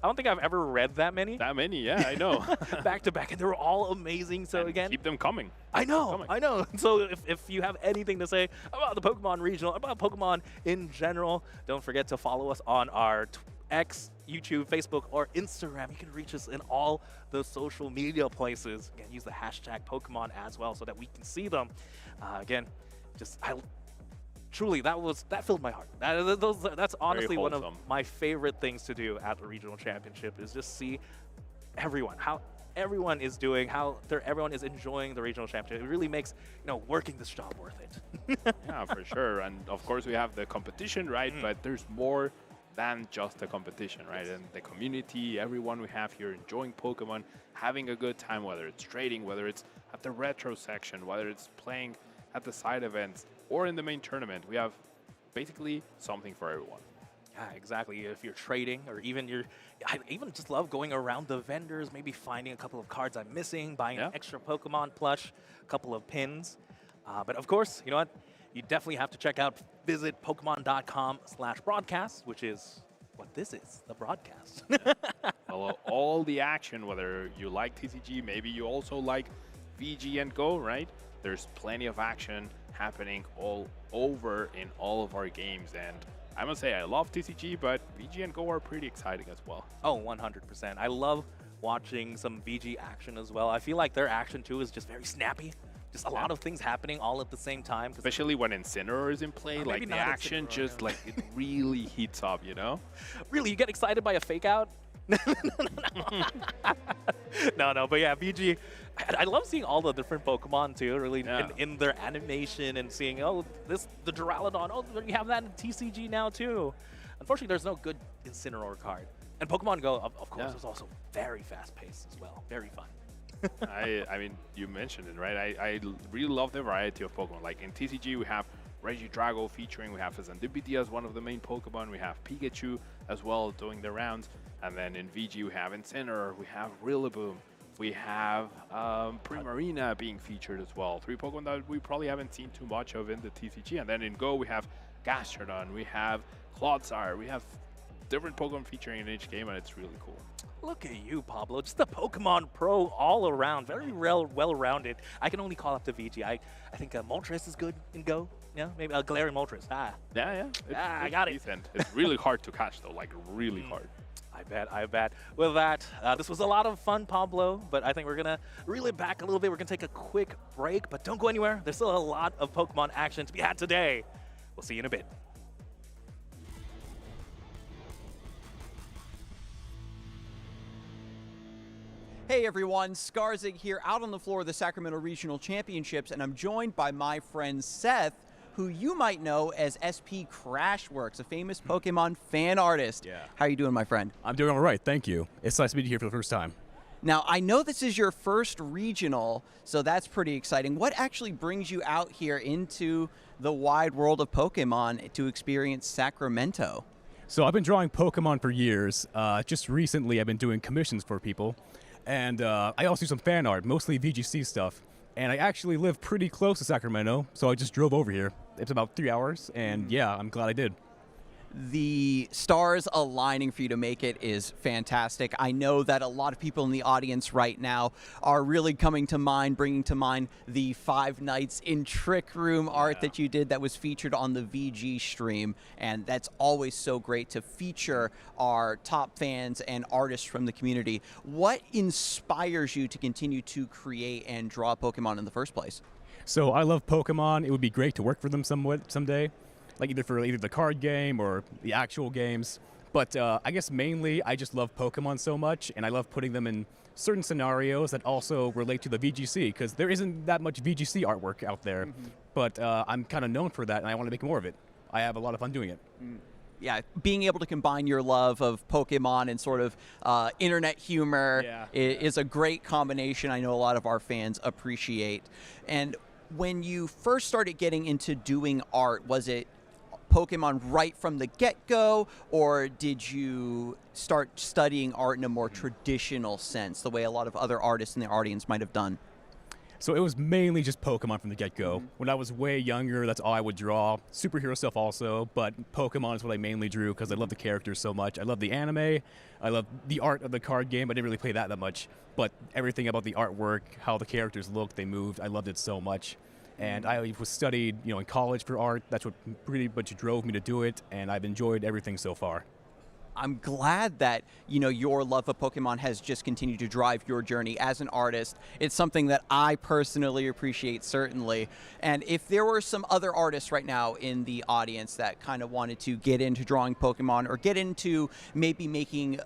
don't think I've ever read that many. That many, yeah, I know. Back to back, and they were all amazing. So and again, keep them coming. I know. So if you have anything to say about the Pokemon Regional, about Pokemon in general, don't forget to follow us on our X, YouTube, Facebook, or Instagram. You can reach us in all those social media places. Again, use the hashtag Pokemon as well so that we can see them. Again, truly, that filled my heart. That's honestly one of my favorite things to do at the regional championship, is just see how everyone is doing, how everyone is enjoying the regional championship. It really makes working this job worth it. Yeah, for sure. And of course we have the competition, right? But there's more than just the competition, right? And the community, everyone we have here enjoying Pokemon, having a good time, whether it's trading, whether it's at the retro section, whether it's playing at the side events or in the main tournament. We have basically something for everyone. Yeah, exactly. If you're trading, or I even just love going around the vendors, maybe finding a couple of cards I'm missing, buying an extra Pokemon plush, a couple of pins. But of course, you know what? You definitely have to visit Pokemon.com/broadcast, which is what this is, the broadcast. Well, all the action, whether you like TCG, maybe you also like VG and Go, right? There's plenty of action happening all over in all of our games. And I must say, I love TCG, but VG and Go are pretty exciting as well. Oh, 100%. I love watching some VG action as well. I feel like their action, too, is just very snappy. Just a lot of things happening all at the same time. Especially when Incineroar is in play, like the action just like it really heats up, you know? Really, you get excited by a fake out? No, but yeah, VG, I love seeing all the different Pokemon too, really, in their animation, and seeing, the Duraludon, you have that in TCG now too. Unfortunately, there's no good Incineroar card. And Pokemon Go, of course, is also very fast-paced as well. Very fun. I mean, you mentioned it, right? I really love the variety of Pokemon. Like in TCG, we have Regidrago featuring, we have Serendipity as one of the main Pokemon, we have Pikachu as well doing the rounds, and then in VG we have Incineroar, we have Rillaboom, we have Primarina being featured as well. 3 Pokemon that we probably haven't seen too much of in the TCG. And then in Go, we have Gastrodon, we have Clodsire, we have different Pokemon featuring in each game, and it's really cool. Look at you, Pablo. Just a Pokemon pro all around. Very well-rounded. I can only call up to VG. I think Moltres is good in Go. Yeah, maybe Galarian Moltres. Yeah. I got it. It's really hard to catch, though. Like, really hard. I bet. With that, this was a lot of fun, Pablo, but I think we're going to reel it back a little bit. We're going to take a quick break, but don't go anywhere. There's still a lot of Pokemon action to be had today. We'll see you in a bit. Hey everyone, Skarzig here, out on the floor of the Sacramento Regional Championships, and I'm joined by my friend Seth, who you might know as SP Crashworks, a famous Pokemon fan artist. Yeah. How are you doing, my friend? I'm doing all right, thank you. It's nice to be here for the first time. Now, I know this is your first regional, so that's pretty exciting. What actually brings you out here into the wide world of Pokemon to experience Sacramento? So I've been drawing Pokemon for years. Just recently, I've been doing commissions for people. And I also do some fan art, mostly VGC stuff. And I actually live pretty close to Sacramento, so I just drove over here. It's about 3 hours, and yeah, I'm glad I did. The stars aligning for you to make it is fantastic. I know that a lot of people in the audience right now are really bringing to mind the 5 Nights in Trick Room art that you did that was featured on the VG stream. And that's always so great to feature our top fans and artists from the community. What inspires you to continue to create and draw Pokemon in the first place? So I love Pokemon. It would be great to work for them someday. Like either the card game or the actual games. But I guess mainly I just love Pokemon so much, and I love putting them in certain scenarios that also relate to the VGC, because there isn't that much VGC artwork out there. But I'm kind of known for that, and I want to make more of it. I have a lot of fun doing it. Yeah, being able to combine your love of Pokemon and sort of internet humor is a great combination I know a lot of our fans appreciate. And when you first started getting into doing art, was it Pokemon right from the get-go, or did you start studying art in a more traditional sense, the way a lot of other artists in the audience might have done? So it was mainly just Pokemon from the get-go. When I was way younger, that's all I would draw. Superhero stuff also, but Pokemon is what I mainly drew because I love the characters so much. I love the anime. I love the art of the card game. I didn't really play that much, but everything about the artwork, how the characters looked, they moved, I loved it so much. And I was studied, in college for art. That's what pretty much drove me to do it, and I've enjoyed everything so far. I'm glad that, your love of Pokemon has just continued to drive your journey as an artist. It's something that I personally appreciate, certainly. And if there were some other artists right now in the audience that kind of wanted to get into drawing Pokemon or get into maybe making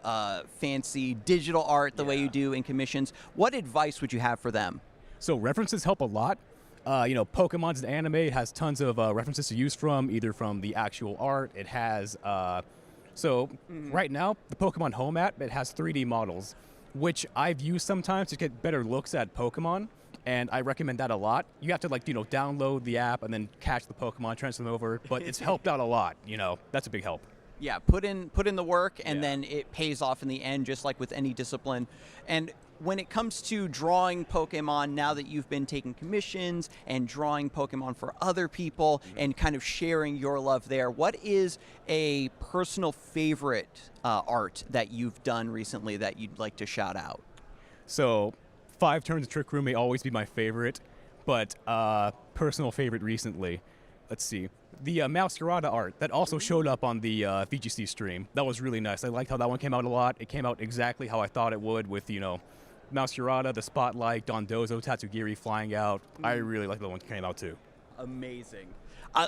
fancy digital art the way you do in commissions, what advice would you have for them? So references help a lot. Pokemon's an anime. It has tons of references to use from, either from the actual art. It has... right now, the Pokemon Home app, it has 3D models, which I've used sometimes to get better looks at Pokemon, and I recommend that a lot. You have to, download the app and then catch the Pokemon, transfer them over, but it's helped out a lot, That's a big help. Yeah, put in the work, and then it pays off in the end, just like with any discipline. And when it comes to drawing Pokemon, now that you've been taking commissions and drawing Pokemon for other people and kind of sharing your love there, what is a personal favorite art that you've done recently that you'd like to shout out? So 5 Turns of Trick Room may always be my favorite, but personal favorite recently, let's see. The Masquerada art that also showed up on the VGC stream. That was really nice. I liked how that one came out a lot. It came out exactly how I thought it would with, Masquerada, the spotlight, Dondozo, Tatsugiri flying out. I really like the one that came out too. Amazing.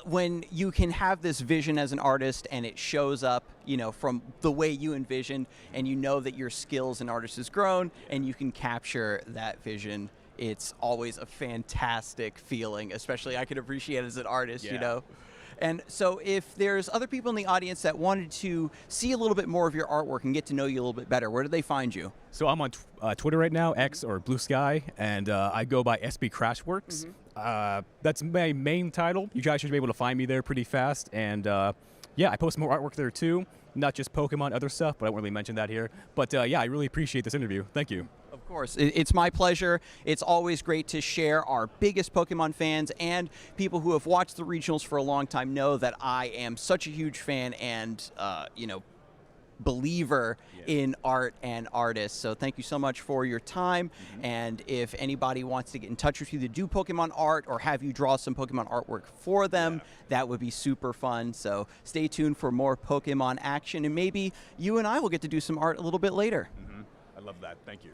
When you can have this vision as an artist and it shows up, from the way you envisioned, and you know that your skills as an artist has grown and you can capture that vision, it's always a fantastic feeling, especially I can appreciate it as an artist, And so if there's other people in the audience that wanted to see a little bit more of your artwork and get to know you a little bit better, where do they find you? So I'm on Twitter right now, X or Blue Sky, and I go by SB Crashworks. That's my main title. You guys should be able to find me there pretty fast. And I post more artwork there too. Not just Pokemon, other stuff, but I won't really mention that here. But I really appreciate this interview. Thank you. Of course, it's my pleasure. It's always great to share. Our biggest Pokemon fans and people who have watched the regionals for a long time know that I am such a huge fan and, believer in art and artists. So thank you so much for your time. And if anybody wants to get in touch with you to do Pokemon art or have you draw some Pokemon artwork for them, that would be super fun. So stay tuned for more Pokemon action, and maybe you and I will get to do some art a little bit later. I love that. Thank you.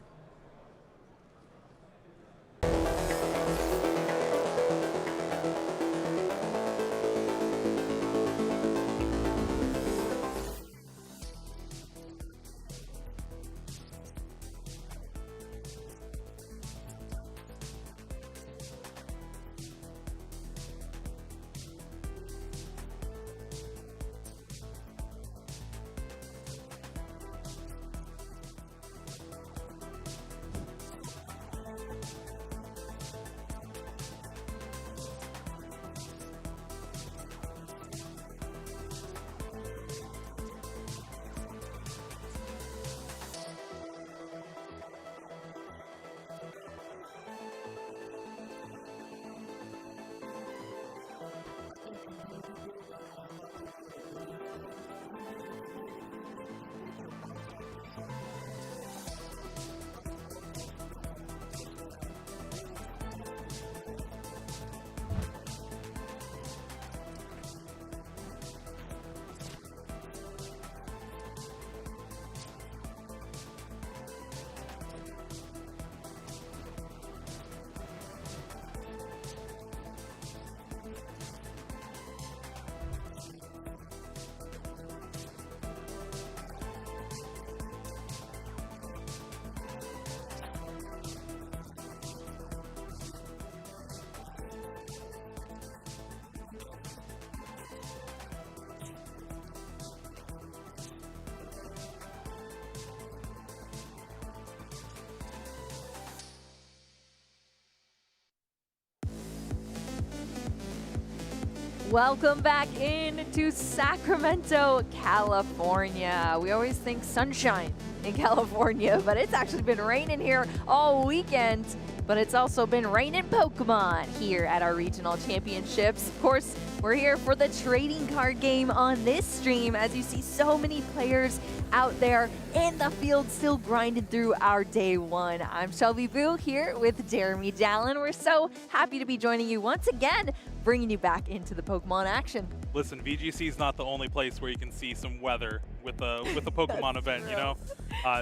Welcome back into Sacramento, California. We always think sunshine in California, but it's actually been raining here all weekend. But it's also been raining Pokemon here at our regional championships. Of course, we're here for the trading card game on this stream, as you see so many players out there in the field still grinding through our day one. I'm Shelby Boo here with Jeremy Dallin. We're so happy to be joining you once again, bringing you back into the Pokemon action. Listen, VGC is not the only place where you can see some weather with the Pokemon event, you know?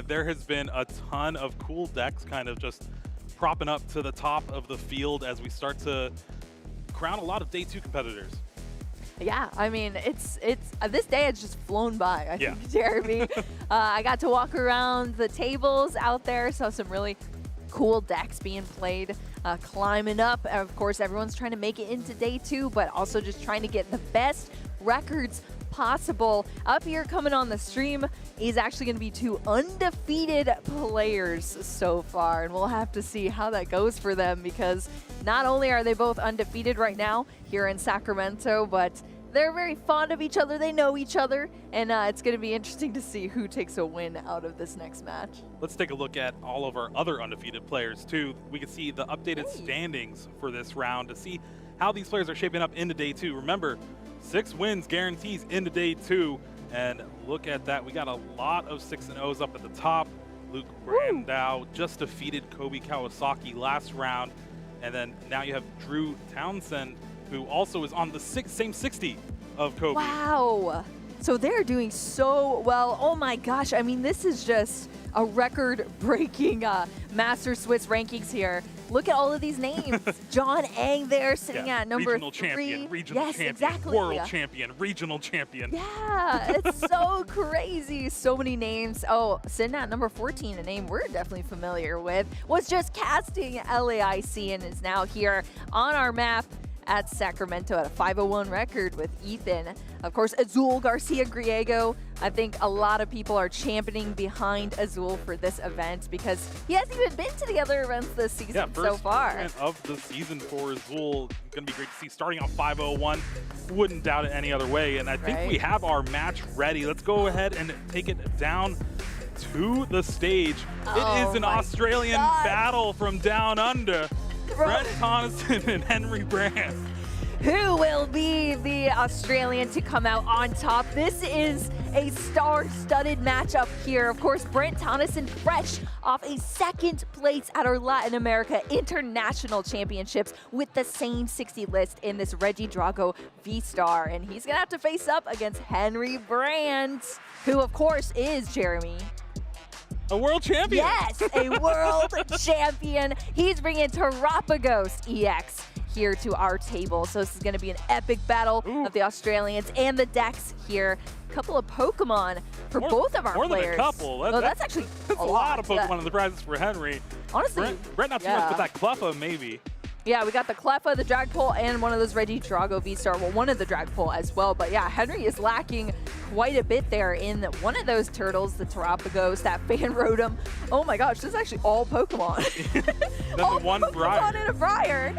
There has been a ton of cool decks kind of just propping up to the top of the field as we start to crown a lot of day 2 competitors. Yeah, I mean, it's this day has just flown by, I think, Jeremy. I got to walk around the tables out there, saw some really cool decks being played, climbing up. Of course, everyone's trying to make it into day 2, but also just trying to get the best records possible. Up here coming on the stream is actually going to be 2 undefeated players so far, and we'll have to see how that goes for them, because not only are they both undefeated right now here in Sacramento, but they're very fond of each other. They know each other, and it's going to be interesting to see who takes a win out of this next match. Let's take a look at all of our other undefeated players too. We can see the updated standings for this round to see how these players are shaping up into day 2. Remember, 6 wins guarantees into day 2, and look at that. We got a lot of 6-0s up at the top. Luke Brandau just defeated Kobe Kawasaki last round, and then now you have Drew Townsend, who also is on the same 60 of Kobe. Wow. So they're doing so well. Oh my gosh. I mean, this is just a record-breaking Master Swiss rankings here. Look at all of these names. John Ang there sitting at number regional 3. Champion, regional champion, exactly. world champion, regional champion. Yeah, it's so crazy. So many names. Oh, sitting at number 14, a name we're definitely familiar with, was just casting LAIC and is now here on our map at Sacramento at a 501 record with Ethan. Of course, Azul Garcia Griego. I think a lot of people are championing behind Azul for this event because he hasn't even been to the other events this season so far. Event of the season for Azul. Going to be great to see. Starting off 501. Wouldn't doubt it any other way. And I think we have our match ready. Let's go ahead and take it down to the stage. It is an Australian battle from down under. Brett Tonneson and Henry Brand. Who will be the Australian to come out on top? This is a star-studded matchup here. Of course, Brent Tonneson fresh off a 2nd place at our Latin America International Championships with the same 60 list in this Reggie Drago V-Star. And he's going to have to face up against Henry Brand, who, of course, is Jeremy. A world champion. Yes, a world champion. He's bringing Terrapagos EX here to our table. So this is going to be an epic battle of the Australians and the decks here. A couple of Pokemon for both of our players. More than a couple. That's actually a lot of Pokemon in the prizes for Henry. Honestly, Brett not too much, but that Cleffa maybe. Yeah, we got the Cleffa, the Dragapult, and one of those Reggie Drago V-Star. Well, one of the Dragapult as well. But yeah, Henry is lacking quite a bit there in one of those turtles, the Terrapagos, that Fan Rotom. Oh my gosh, this is actually all Pokemon. All one Pokemon in a Briar.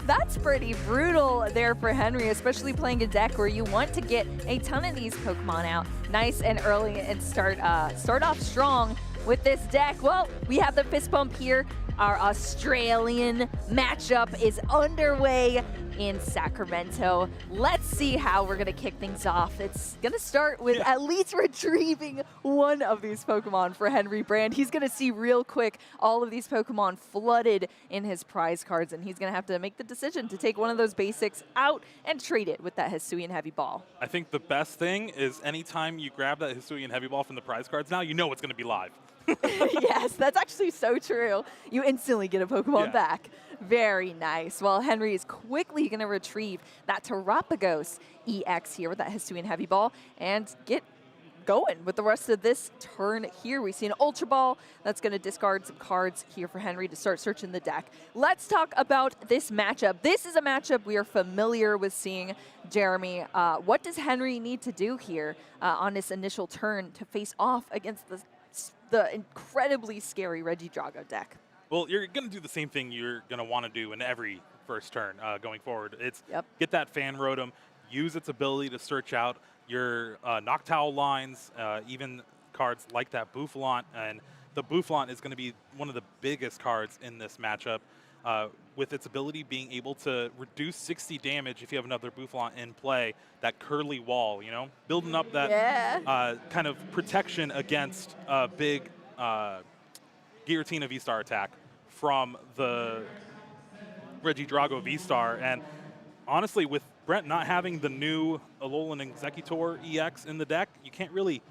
That's pretty brutal there for Henry, especially playing a deck where you want to get a ton of these Pokemon out nice and early and start off strong with this deck. Well, we have the fist bump here. Our Australian matchup is underway in Sacramento. Let's see how we're going to kick things off. It's going to start with at least retrieving one of these Pokemon for Henry Brand. He's going to see real quick all of these Pokemon flooded in his prize cards, and he's going to have to make the decision to take one of those basics out and trade it with that Hisuian Heavy Ball. I think the best thing is anytime you grab that Hisuian Heavy Ball from the prize cards now, you know it's going to be live. Yes, that's actually so true. You instantly get a Pokemon back. Very nice. Well, Henry is quickly going to retrieve that Terrapagos EX here with that Hisuian Heavy Ball and get going with the rest of this turn here. We see an Ultra Ball that's going to discard some cards here for Henry to start searching the deck. Let's talk about this matchup. This is a matchup we are familiar with seeing, Jeremy. What does Henry need to do here on this initial turn to face off against the incredibly scary Reggie Drago deck? Well, you're going to do the same thing you're going to want to do in every first turn going forward. It's get that Fan Rotom, use its ability to search out your Noctowl lines, even cards like that Boufflant, and the Boufflant is going to be one of the biggest cards in this matchup, with its ability being able to reduce 60 damage if you have another Boufflant in play, that curly wall, you know? Building up that kind of protection against a big Giratina V-Star attack from the Regidrago V-Star. And honestly, with Brent not having the new Alolan Executor EX in the deck, you can't really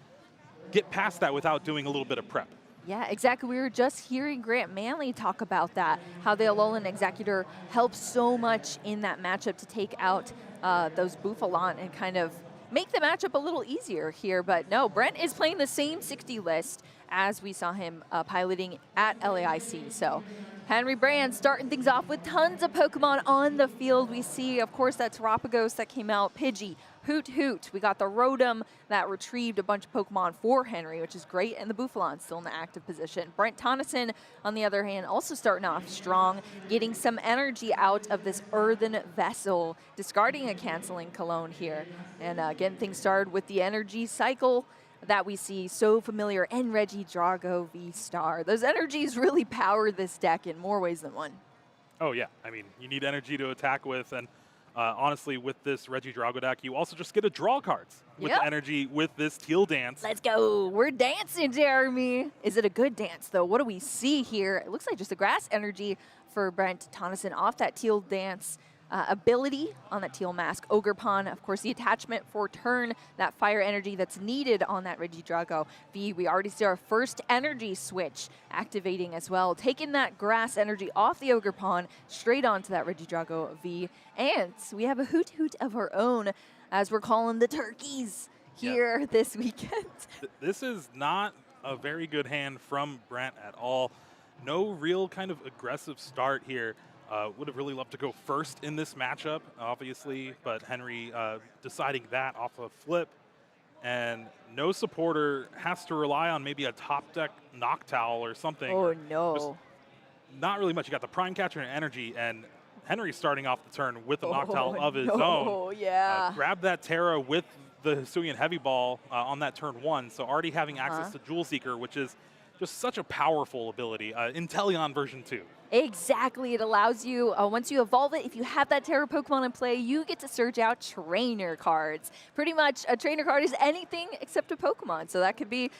get past that without doing a little bit of prep. Yeah, exactly. We were just hearing Grant Manley talk about that, how the Alolan Executor helps so much in that matchup to take out those Boufflant and kind of make the matchup a little easier here. But no, Brent is playing the same 60 list as we saw him piloting at LAIC. So Henry Brand starting things off with tons of Pokemon on the field. We see, of course, that Terapagos that came out, Pidgey, Hoot Hoot. We got the Rotom that retrieved a bunch of Pokemon for Henry, which is great, and the Boufflant still in the active position. Brent Tonneson, on the other hand, also starting off strong, getting some energy out of this Earthen Vessel, discarding a Canceling Cologne here, and getting things started with the energy cycle that we see so familiar in Regidrago V-Star. Those energies really power this deck in more ways than one. Oh yeah, I mean, you need energy to attack with, and honestly, with this Regidrago deck, you also just get to draw cards with the energy with this Teal Dance. Let's go. We're dancing, Jeremy. Is it a good dance, though? What do we see here? It looks like just a grass energy for Brent Tonneson off that Teal Dance ability on that Teal Mask. Ogerpon, of course, the attachment for turn, that fire energy that's needed on that Regidrago V. We already see our first energy switch activating as well, taking that grass energy off the Ogerpon straight onto that Regidrago V. And we have a Hoot Hoot of our own, as we're calling the turkeys here this weekend. This is not a very good hand from Brent at all. No real kind of aggressive start here. Would have really loved to go first in this matchup, obviously, but Henry deciding that off a flip. And no supporter, has to rely on maybe a top deck Noctowl or something. Oh, no. Just not really much. You got the Prime Catcher and Energy, and Henry starting off the turn with a Noctowl of his own. Oh, yeah. Grab that Terra with the Hisuian Heavy Ball on that turn one, so already having access to Jewel Seeker, which is just such a powerful ability. Inteleon version 2. Exactly. It allows you, once you evolve it, if you have that Terra Pokemon in play, you get to search out trainer cards. Pretty much a trainer card is anything except a Pokemon. So that could be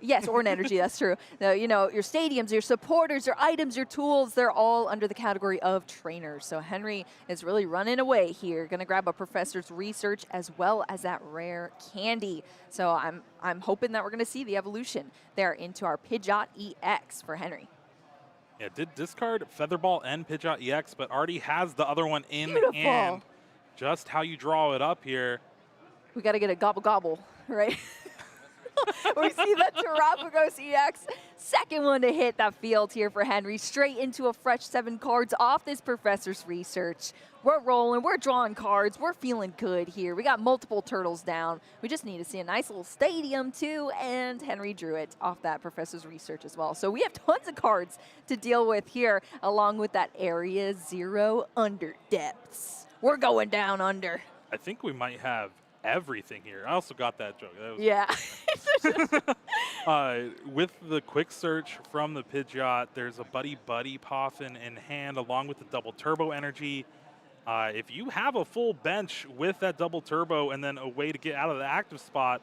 yes, or an energy, that's true. You know, your stadiums, your supporters, your items, your tools, they're all under the category of trainers. So Henry is really running away here. Going to grab a Professor's Research as well as that rare candy. So I'm hoping that we're going to see the evolution there into our Pidgeot EX for Henry. Yeah, did discard Featherball and Pidgeot EX, but already has the other one in hand. Just how you draw it up here. We got to get a gobble gobble, right? We see that Terapagos EX, second one to hit that field here for Henry. Straight into a fresh 7 cards off this Professor's Research. We're rolling, we're drawing cards, we're feeling good here. We got multiple turtles down. We just need to see a nice little stadium too, and Henry drew it off that Professor's Research as well. So we have tons of cards to deal with here, along with that Area 0 under depths. We're going down under. I think we might have everything here. I also got that joke. That was with the quick search from the Pidgeot, there's a Buddy Buddy Poffin in hand along with the double turbo energy. If you have a full bench with that double turbo and then a way to get out of the active spot,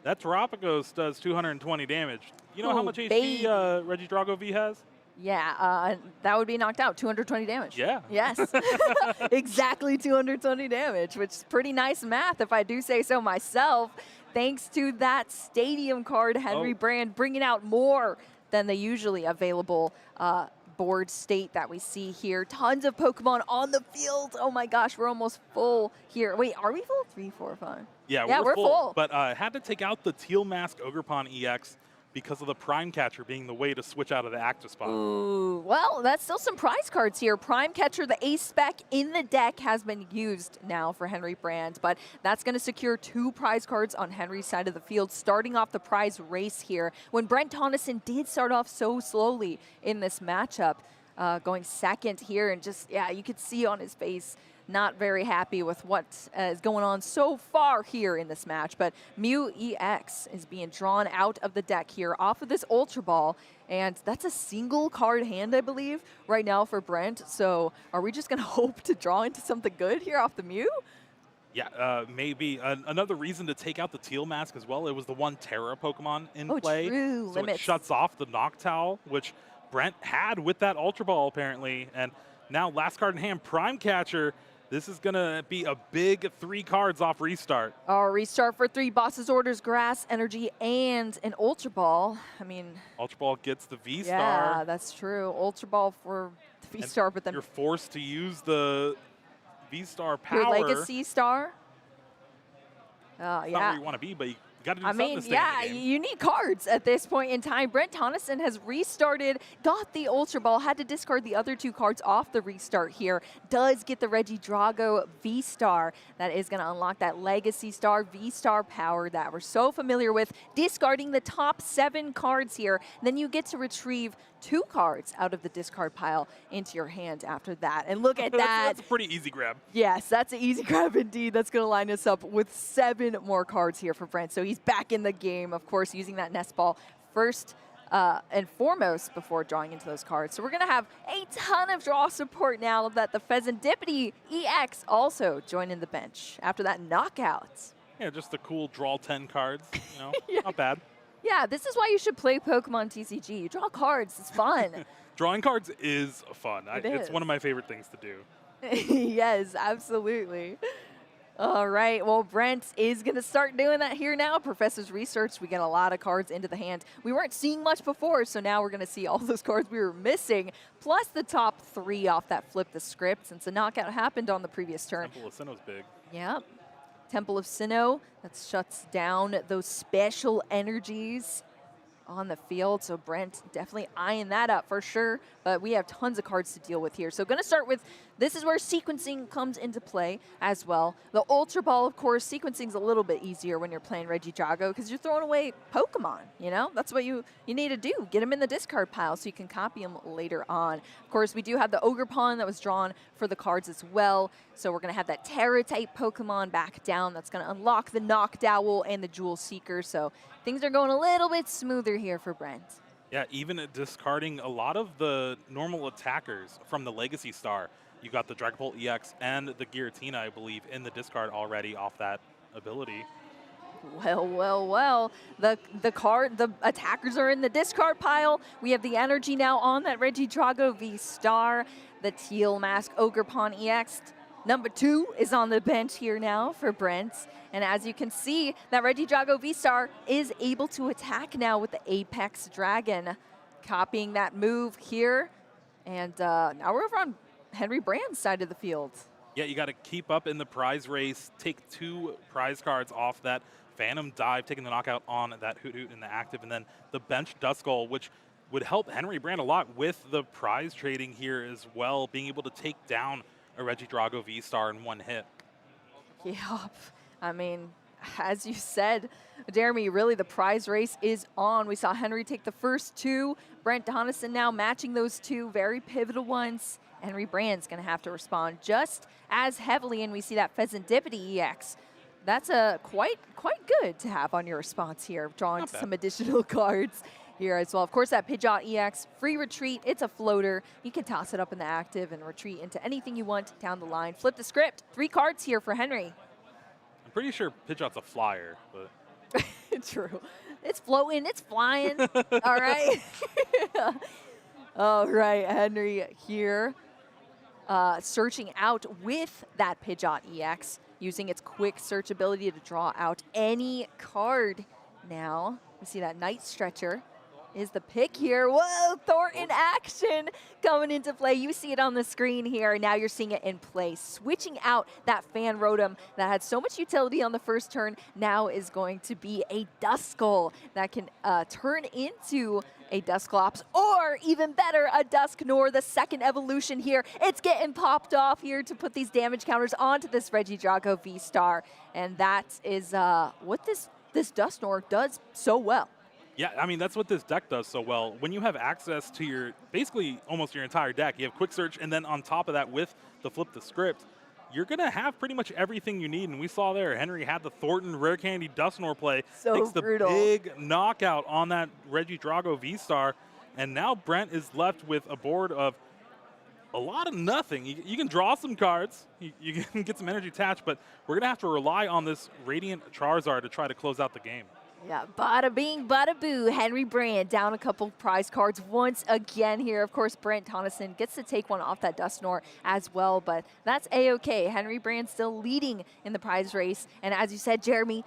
that Terapagos does 220 damage. You know how much HP Regidrago V has? Yeah, that would be knocked out, 220 damage. Yeah. Yes, exactly 220 damage, which is pretty nice math if I do say so myself. Thanks to that stadium card, Henry Brand bringing out more than the usually available board state that we see here. Tons of Pokemon on the field. Oh my gosh, we're almost full here. Wait, are we full? 3, 4, 5. Yeah, we're full. But had to take out the Teal Mask Ogerpon EX because of the Prime Catcher being the way to switch out of the active spot. Ooh, well, that's still some prize cards here. Prime Catcher, the ace spec in the deck, has been used now for Henry Brand, but that's going to secure 2 prize cards on Henry's side of the field, starting off the prize race here. When Brent Tonneson did start off so slowly in this matchup, going second here, and just, yeah, you could see on his face not very happy with what is going on so far here in this match. But Mew EX is being drawn out of the deck here off of this Ultra Ball. And that's a single card hand, I believe, right now for Brent. So are we just going to hope to draw into something good here off the Mew? Yeah, maybe another reason to take out the Teal Mask as well. It was the one Terra Pokemon in Oh, play. true. So Limits. it shuts off the Noctowl, which Brent had with that Ultra Ball apparently. And now last card in hand, Prime Catcher. This is going to be a big 3 cards off restart. Restart for 3 Boss's Orders, Grass, Energy, and an Ultra Ball. I mean... Ultra Ball gets the V-Star. Yeah, that's true. Ultra Ball for the V-Star, but then... You're forced to use the V-Star power. Your Legacy Star. Not yeah. where you want to be, but you got to do something to stay yeah, in the game. you need cards at this point in time. Brent Tonneson has restarted, got the Ultra Ball, had to discard the other 2 cards off the restart here. Does get the Regidrago V-Star. That is going to unlock that Legacy Star V-Star power that we're so familiar with. Discarding the top 7 cards here. Then you get to retrieve 2 cards out of the discard pile into your hand after that. And look at that. That's a pretty easy grab. Yes, that's an easy grab indeed. That's going to line us up with 7 more cards here for Brent. So he's back in the game, of course, using that Nest Ball first and foremost before drawing into those cards. So we're going to have a ton of draw support now that the Pheasantipity EX also joined in the bench after that knockout. Yeah, just the cool draw 10 cards, you know, not bad. Yeah, this is why you should play Pokemon TCG. You draw cards, it's fun. Drawing cards is fun. It's is. one of my favorite things to do. Yes, absolutely. All right, well, Brent is going to start doing that here now. Professor's Research, we get a lot of cards into the hand. We weren't seeing much before, so now we're going to see all those cards we were missing, plus the top 3 off that Flip the Script, since the knockout happened on the previous turn. Temple of Sinnoh's big. Yep. Temple of Sinnoh, that shuts down those special energies on the field. So Brent definitely eyeing that up for sure. But we have tons of cards to deal with here. So going to start with, this is where sequencing comes into play as well. The Ultra Ball, of course, sequencing is a little bit easier when you're playing Regidrago because you're throwing away Pokemon, you know? That's what you need to do. Get them in the discard pile so you can copy them later on. Of course, we do have the Ogerpon that was drawn for the cards as well. So we're going to have that Terra-type Pokemon back down. That's going to unlock the Noctowl and the Jewel Seeker. So things are going a little bit smoother here for Brent. Yeah, even discarding a lot of the normal attackers from the Legacy Star. You got the Dragapult EX and the Giratina, I believe, in the discard already off that ability. Well, well, well. The attackers are in the discard pile. We have the energy now on that Regidrago V-Star. The Teal Mask Ogerpon EX. Number 2 is on the bench here now for Brent. And as you can see, that Regidrago V-Star is able to attack now with the Apex Dragon. Copying that move here. And now we're over on Henry Brand's side of the field. Yeah, you got to keep up in the prize race. Take 2 prize cards off that Phantom Dive, taking the knockout on that Hoot Hoot in the active. And then the bench Duskull, which would help Henry Brand a lot with the prize trading here as well. Being able to take down a Regidrago V-Star in 1 hit. Yep. I mean, as you said, Jeremy, really the prize race is on. We saw Henry take the first 2. Brent Tonneson now matching those 2 very pivotal ones. Henry Brand's going to have to respond just as heavily, and we see that Pheasantipity EX. That's a quite good to have on your response here, drawing some additional cards here as well. Of course, that Pidgeot EX, free retreat. It's a floater. You can toss it up in the active and retreat into anything you want down the line. Flip the script. 3 cards here for Henry. I'm pretty sure Pidgeot's a flyer, but... True. It's floating. It's flying. All right. All right, Henry here. Searching out with that Pidgeot EX, using its quick search ability to draw out any card. Now, we see that Night Stretcher is the pick here. Whoa, Thornton action coming into play. You see it on the screen here. Now you're seeing it in play. Switching out that Fan Rotom that had so much utility on the first turn now is going to be a Duskull that can turn into a Dusclops, or even better, a Dusknoir, the second evolution here. It's getting popped off here to put these damage counters onto this Regidrago V-Star. And that is what this Dusknoir does so well. Yeah, I mean, that's what this deck does so well. When you have access to your, basically almost your entire deck, you have quick search, and then on top of that with the Flip the Script, you're going to have pretty much everything you need. And we saw there, Henry had the Thornton Rare Candy Dusknoir play. So takes the brutal. big knockout on that Regidrago V-Star. And now Brent is left with a board of a lot of nothing. You can draw some cards. You can get some energy attached, but we're going to have to rely on this Radiant Charizard to try to close out the game. Yeah, bada bing, bada boo. Henry Brand down a couple prize cards once again here. Of course, Brent Tonneson gets to take one off that Dusknoir as well, but that's A-okay. Henry Brand still leading in the prize race. And as you said, Jeremy,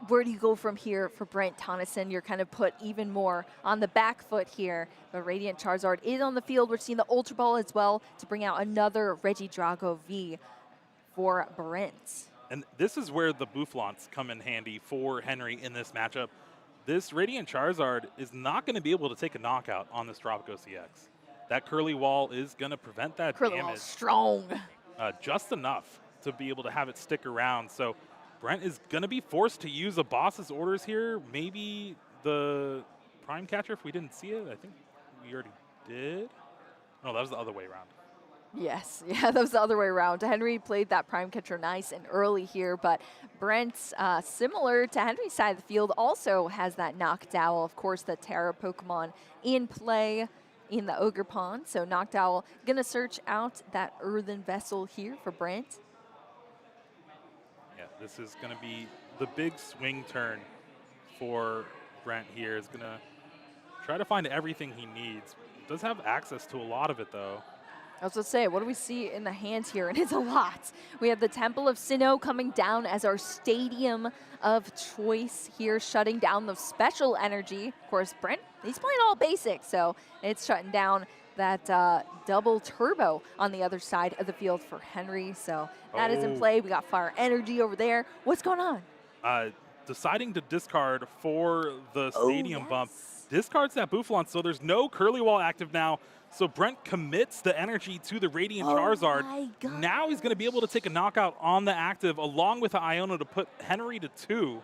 where do you go from here for Brent Tonneson? You're kind of put even more on the back foot here. The Radiant Charizard is on the field. We're seeing the Ultra Ball as well to bring out another Regidrago V for Brent. And this is where the Bouffalantes come in handy for Henry in this matchup. This Radiant Charizard is not going to be able to take a knockout on this Tropico CX. That Curly Wall is going to prevent that Curly damage. Wall strong. Just enough to be able to have it stick around. So Brent is going to be forced to use a boss's orders here. Maybe the Prime Catcher if we didn't see it. I think we already did. No, that was the other way around. Yes, yeah, that was the other way around. Henry played that Prime Catcher nice and early here, but Brent, similar to Henry's side of the field, also has that Noctowl. Of course, the Terra Pokemon in play in the Ogre Pond. So Noctowl going to search out that Earthen Vessel here for Brent. Yeah, this is going to be the big swing turn for Brent here. Is going to try to find everything he needs. Does have access to a lot of it, though. I was going to say, what do we see in the hands here? And it's a lot. We have the Temple of Sinnoh coming down as our stadium of choice here, shutting down the special energy. Of course, Brent, he's playing all basic, so it's shutting down that double turbo on the other side of the field for Henry. So that is in play. We got Fire Energy over there. What's going on? Deciding to discard for the stadium bump. Discards that Bouffalant, so there's no Curly Wall active now. So Brent commits the energy to the Radiant Charizard. Now he's going to be able to take a knockout on the active along with the Iono to put Henry to 2.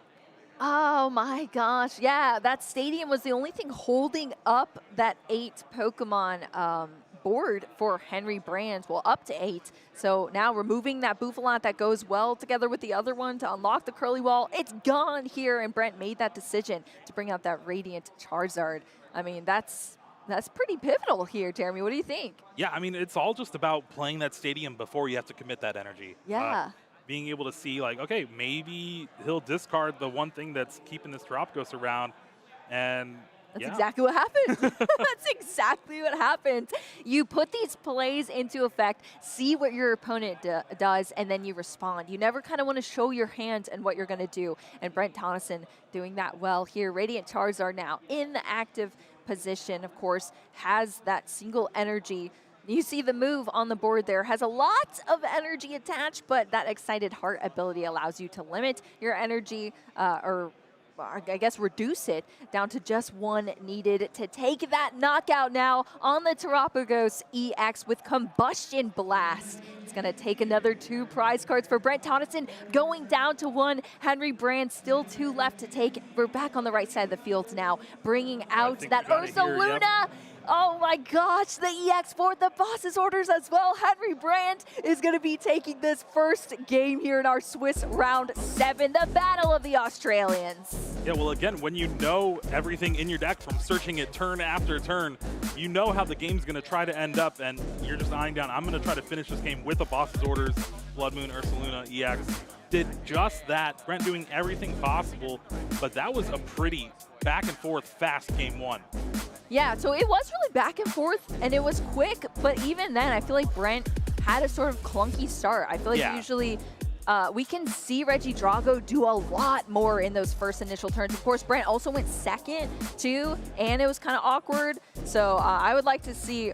Oh my gosh, yeah, that stadium was the only thing holding up that 8 Pokemon board for Henry Brand, well, up to 8. So now removing that Bouffalant that goes well together with the other one to unlock the Curly Wall. It's gone here, and Brent made that decision to bring out that Radiant Charizard. I mean, that's pretty pivotal here, Jeremy. What do you think? Yeah, I mean, it's all just about playing that stadium before you have to commit that energy. Yeah. Being able to see, like, okay, maybe he'll discard the one thing that's keeping this Dropghost around, and That's exactly what happened. That's exactly what happened. You put these plays into effect, see what your opponent does, and then you respond. You never kind of want to show your hand and what you're going to do. And Brent Tonneson doing that well here. Radiant Charizard now in the active position, of course, has that single energy. You see the move on the board there has a lot of energy attached, but that Excited Heart ability allows you to limit your energy or I guess reduce it down to just 1 needed to take that knockout now on the Terapagos EX with Combustion Blast. It's going to take another 2 prize cards for Brent Tonneson, going down to 1. Henry Brand, still 2 left to take. We're back on the right side of the field now, bringing out that Ursaluna. Yep. Oh my gosh, the EX for the boss's orders as well. Henry Brand is going to be taking this first game here in our Swiss round 7, the Battle of the Australians. Yeah, well, again, when you know everything in your deck from searching it turn after turn, you know how the game's going to try to end up, and you're just eyeing down, I'm going to try to finish this game with the boss's orders, Blood Moon, Ursaluna, EX. Did just that. Brent doing everything possible, but that was a pretty back and forth fast game 1. Yeah, so it was really back and forth, and it was quick, but even then, I feel like Brent had a sort of clunky start. I feel like usually we can see Regidrago do a lot more in those first initial turns. Of course, Brent also went second, too, and it was kind of awkward. So I would like to see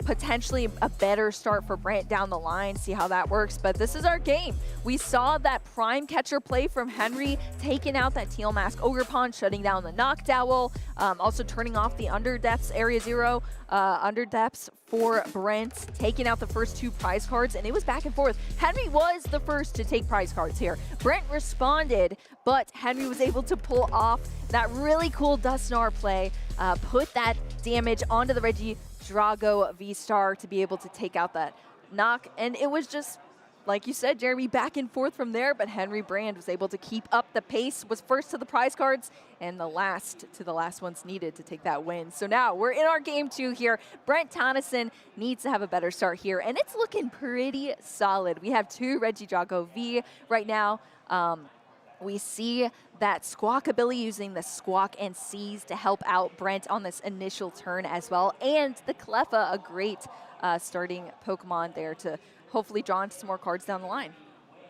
potentially a better start for Brent down the line, see how that works. But this is our game. We saw that Prime Catcher play from Henry, taking out that Teal Mask Ogerpon, shutting down the Noctowl, also turning off the Underdepths Area 0, Underdepths for Brent, taking out the first 2 prize cards, and it was back and forth. Henry was the first to take prize cards here. Brent responded, but Henry was able to pull off that really cool Dusknoir play, put that damage onto the Regidrago V-Star to be able to take out that knock, and it was just like you said, Jeremy, back and forth from there, but Henry Brand was able to keep up the pace, was first to the prize cards, and the last to the last ones needed to take that win. So now we're in our game 2 here. Brent Tonneson needs to have a better start here, and it's looking pretty solid. We have 2 Regidrago V right now. We see that Squawk ability using the Squawk and Seize to help out Brent on this initial turn as well. And the Cleffa, a great starting Pokemon there to hopefully draw into some more cards down the line.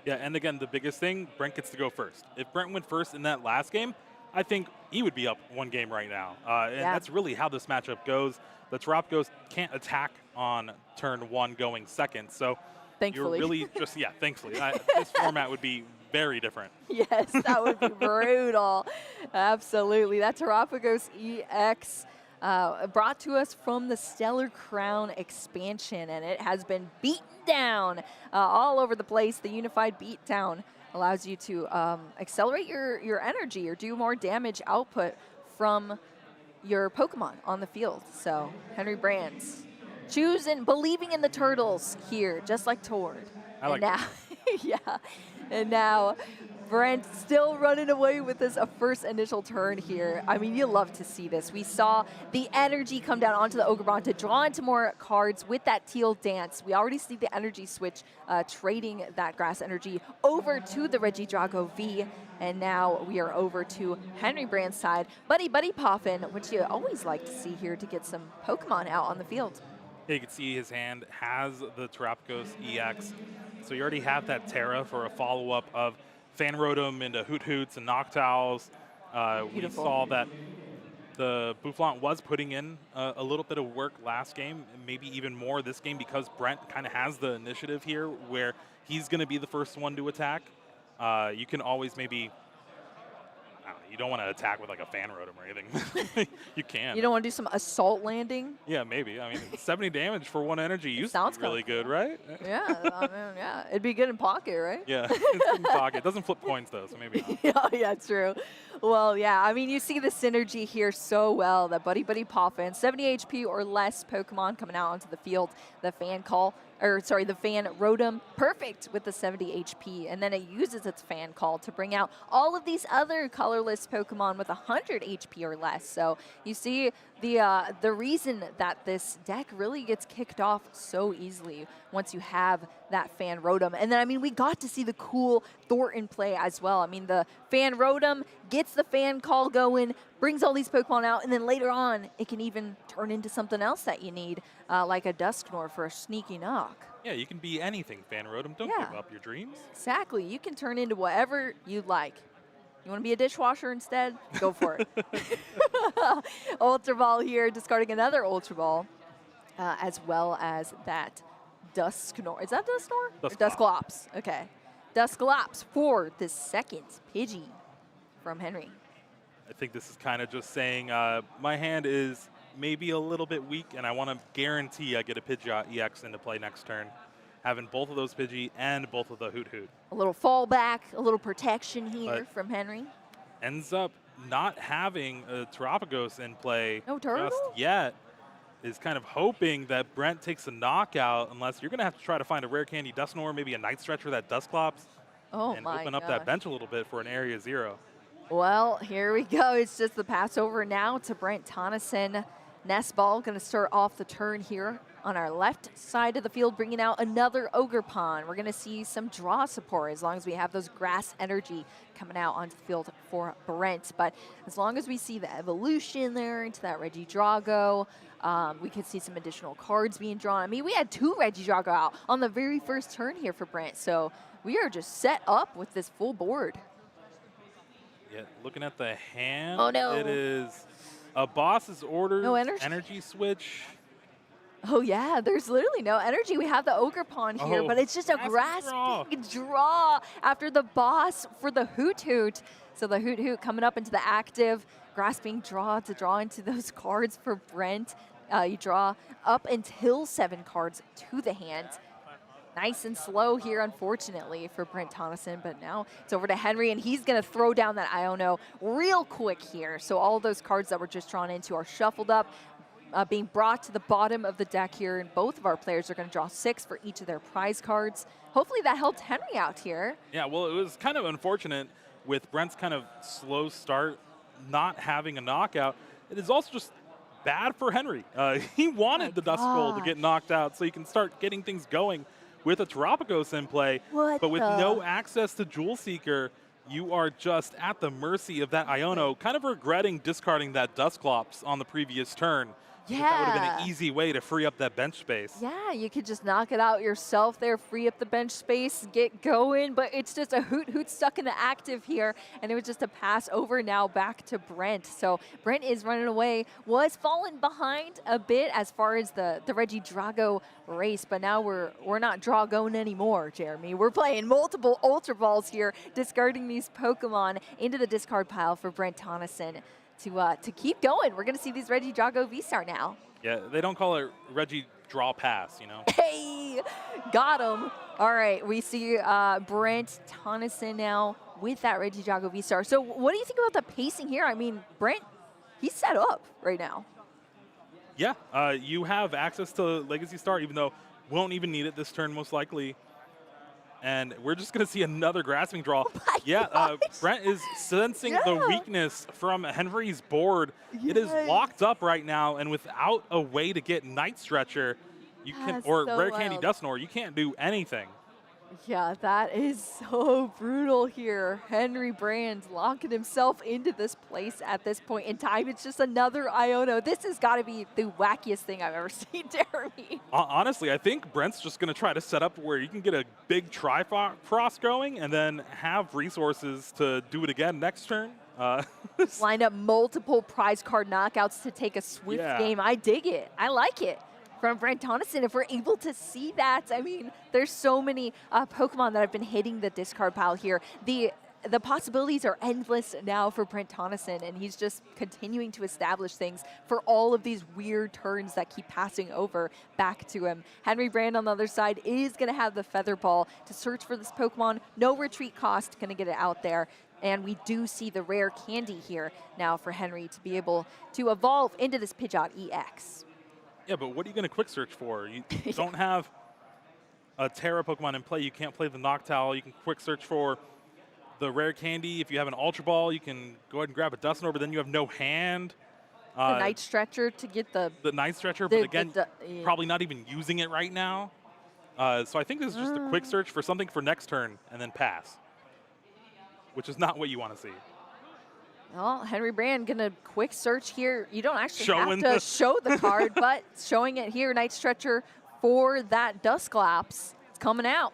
Yeah, and again, the biggest thing, Brent gets to go first. If Brent went first in that last game, I think he would be up 1 game right now. And that's really how this matchup goes. The Terapagos can't attack on turn 1 going second. So thankfully. You're really just, thankfully. This format would be very different. Yes, that would be brutal. Absolutely. That Terapagos EX brought to us from the Stellar Crown expansion, and it has been beaten down all over the place. The Unified Beatdown allows you to accelerate your energy or do more damage output from your Pokemon on the field. So Henry Brands choosing, believing in the turtles here, just like Tord. I like that. Yeah. And now Brent still running away with this first initial turn here. I mean, you love to see this. We saw the energy come down onto the Ogremon to draw into more cards with that Teal Dance. We already see the energy switch trading that grass energy over to the Regidrago V. And now we are over to Henry Brand's side. Buddy Poffin, which you always like to see here to get some Pokemon out on the field. Yeah, you can see his hand has the Terapagos EX. So you already have that Terra for a follow-up of Fanrotom into Hoot Hoots and Noctowls. We saw that the Boufflant was putting in a little bit of work last game, and maybe even more this game because Brent kind of has the initiative here where he's going to be the first one to attack. You can always maybe... you don't want to attack with like a Fanrotom or anything. You can. You don't want to do some assault landing? Yeah, maybe. I mean, 70 damage for 1 energy used to be really good, right? Yeah, I mean, yeah. It'd be good in pocket, right? Yeah, it's good in pocket. It doesn't flip coins, though, so maybe not. Yeah, true. Well, yeah, I mean, you see the synergy here so well. That Buddy Poffin, 70 HP or less Pokemon coming out onto the field. The Fanrotom, perfect with the 70 HP. And then it uses its Fan Call to bring out all of these other colorless Pokemon with 100 HP or less. So you see the reason that this deck really gets kicked off so easily once you have that Fanrotom. And then, I mean, we got to see the cool Thornton play as well. I mean, the Fanrotom gets the Fan Call going, brings all these Pokemon out, and then later on, it can even turn into something else that you need, like a Dusknoir for a sneaky knock. Yeah, you can be anything, Fanrotom. Don't give up your dreams. Exactly. You can turn into whatever you like. You want to be a dishwasher instead? Go for it. Ultra Ball here, discarding another Ultra Ball, as well as that Dusknoir. Is that Dusknoir? Dusclops. Okay. Dusclops for the second Pidgey from Henry. I think this is kind of just saying my hand is maybe a little bit weak, and I want to guarantee I get a Pidgeot EX into play next turn. Having both of those Pidgey and both of the Hoot Hoot. A little fallback, a little protection here from Henry. Ends up not having a Terapagos in play just yet. Is kind of hoping that Brent takes a knockout, unless you're going to have to try to find a Rare Candy Dusknoir, maybe a Night Stretcher that Dusclops, and open up that bench a little bit for an Area 0. Well, here we go. It's just the pass over now to Brent Tonneson. Nest Ball going to start off the turn here on our left side of the field, bringing out another Ogerpon. We're going to see some draw support as long as we have those grass energy coming out onto the field for Brent. But as long as we see the evolution there into that Regidrago, we could see some additional cards being drawn. I mean, we had 2 Regidrago out on the very first turn here for Brent. So we are just set up with this full board. Yeah, looking at the hand, oh no, it is a boss's order energy switch. Oh yeah, there's literally no energy. We have the Ogerpon here, but it's just a grasping draw after the boss for the Hoot Hoot. So the Hoot Hoot coming up into the active, grasping draw to draw into those cards for Brent. You draw up until 7 cards to the hand. Nice and slow here, unfortunately, for Brent Tonneson, but now it's over to Henry, and he's going to throw down that Iono real quick here. So all of those cards that were just drawn into are shuffled up. being brought to the bottom of the deck here, and both of our players are going to draw 6 for each of their prize cards. Hopefully that helped Henry out here. Yeah, well, it was kind of unfortunate with Brent's kind of slow start, not having a knockout. It is also just bad for Henry. He wanted the Dust Bowl to get knocked out so he can start getting things going with a Terapagos in play. But with no access to Jewel Seeker, you are just at the mercy of that Iono, kind of regretting discarding that Dusclops on the previous turn. Yeah. That would have been an easy way to free up that bench space. Yeah, you could just knock it out yourself there, free up the bench space, get going, but it's just a hoot stuck in the active here, and it was just a pass over now back to Brent. So Brent is running away, was falling behind a bit as far as the Reggie Drago race, but now we're not Dragon anymore, Jeremy. We're playing multiple Ultra Balls here, discarding these Pokemon into the discard pile for Brent Tonneson. To keep going. We're going to see these Reggie Drago V-Star now. Yeah, they don't call it Reggie Draw Pass, you know? Hey, got him. All right, we see Brent Tonneson now with that Reggie Drago V-Star. So what do you think about the pacing here? I mean, Brent, he's set up right now. Yeah, you have access to Legacy Star, even though we won't even need it this turn most likely. And we're just going to see another Grasping Draw. Brent is sensing the weakness from Henry's board. It is locked up right now, and without a way to get Night Stretcher, you can, or so Rare Candy wild. Dusknoir, you can't do anything. Yeah, that is so brutal here. Henry Brand locking himself into this place at this point in time. It's just another Iono. This has got to be the wackiest thing I've ever seen, Jeremy. Honestly, I think Brent's just going to try to set up where you can get a big Trifrost going and then have resources to do it again next turn. Line up multiple prize card knockouts to take a swift game. I dig it. I like it. From Brent Tonneson, if we're able to see that, I mean, there's so many Pokemon that have been hitting the discard pile here. The possibilities are endless now for Brent Tonneson, and he's just continuing to establish things for all of these weird turns that keep passing over back to him. Henry Brand on the other side is going to have the Feather Ball to search for this Pokemon. No retreat cost, going to get it out there. And we do see the rare candy here now for Henry to be able to evolve into this Pidgeot EX. Yeah, but what are you going to quick search for? You don't have a Terra Pokemon in play. You can't play the Noctowl. You can quick search for the rare candy. If you have an Ultra Ball, you can go ahead and grab a Dusknoir, but then you have no hand. The Night Stretcher to get the Night Stretcher, but again, probably not even using it right now. So I think this is just a quick search for something for next turn and then pass, which is not what you want to see. Well, Henry Brand gonna quick search here. You don't actually have to show the card, but showing it here, Night Stretcher for that Dusclops. It's coming out.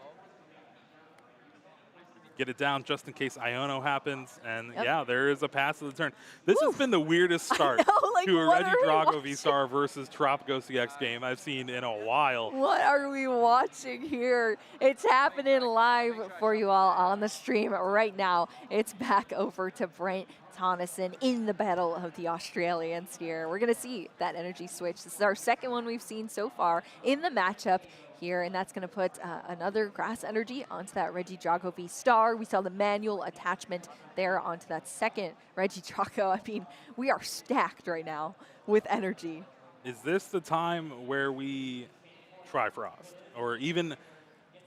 Get it down just in case Iono happens, and yeah, there is a pass of the turn. This has been the weirdest start to a Reggie Drago V-Star versus Terapagos EX game I've seen in a while. What are we watching here? It's happening live for you all on the stream right now. It's back over to Brent Tonneson in the battle of the Australians here. We're going to see that energy switch. This is our second one we've seen so far in the matchup here, and that's going to put another grass energy onto that Reggie Drago V-Star. We saw the manual attachment there onto that second Reggie Drago. I mean, we are stacked right now with energy. Is this the time where we try Frost? Or even,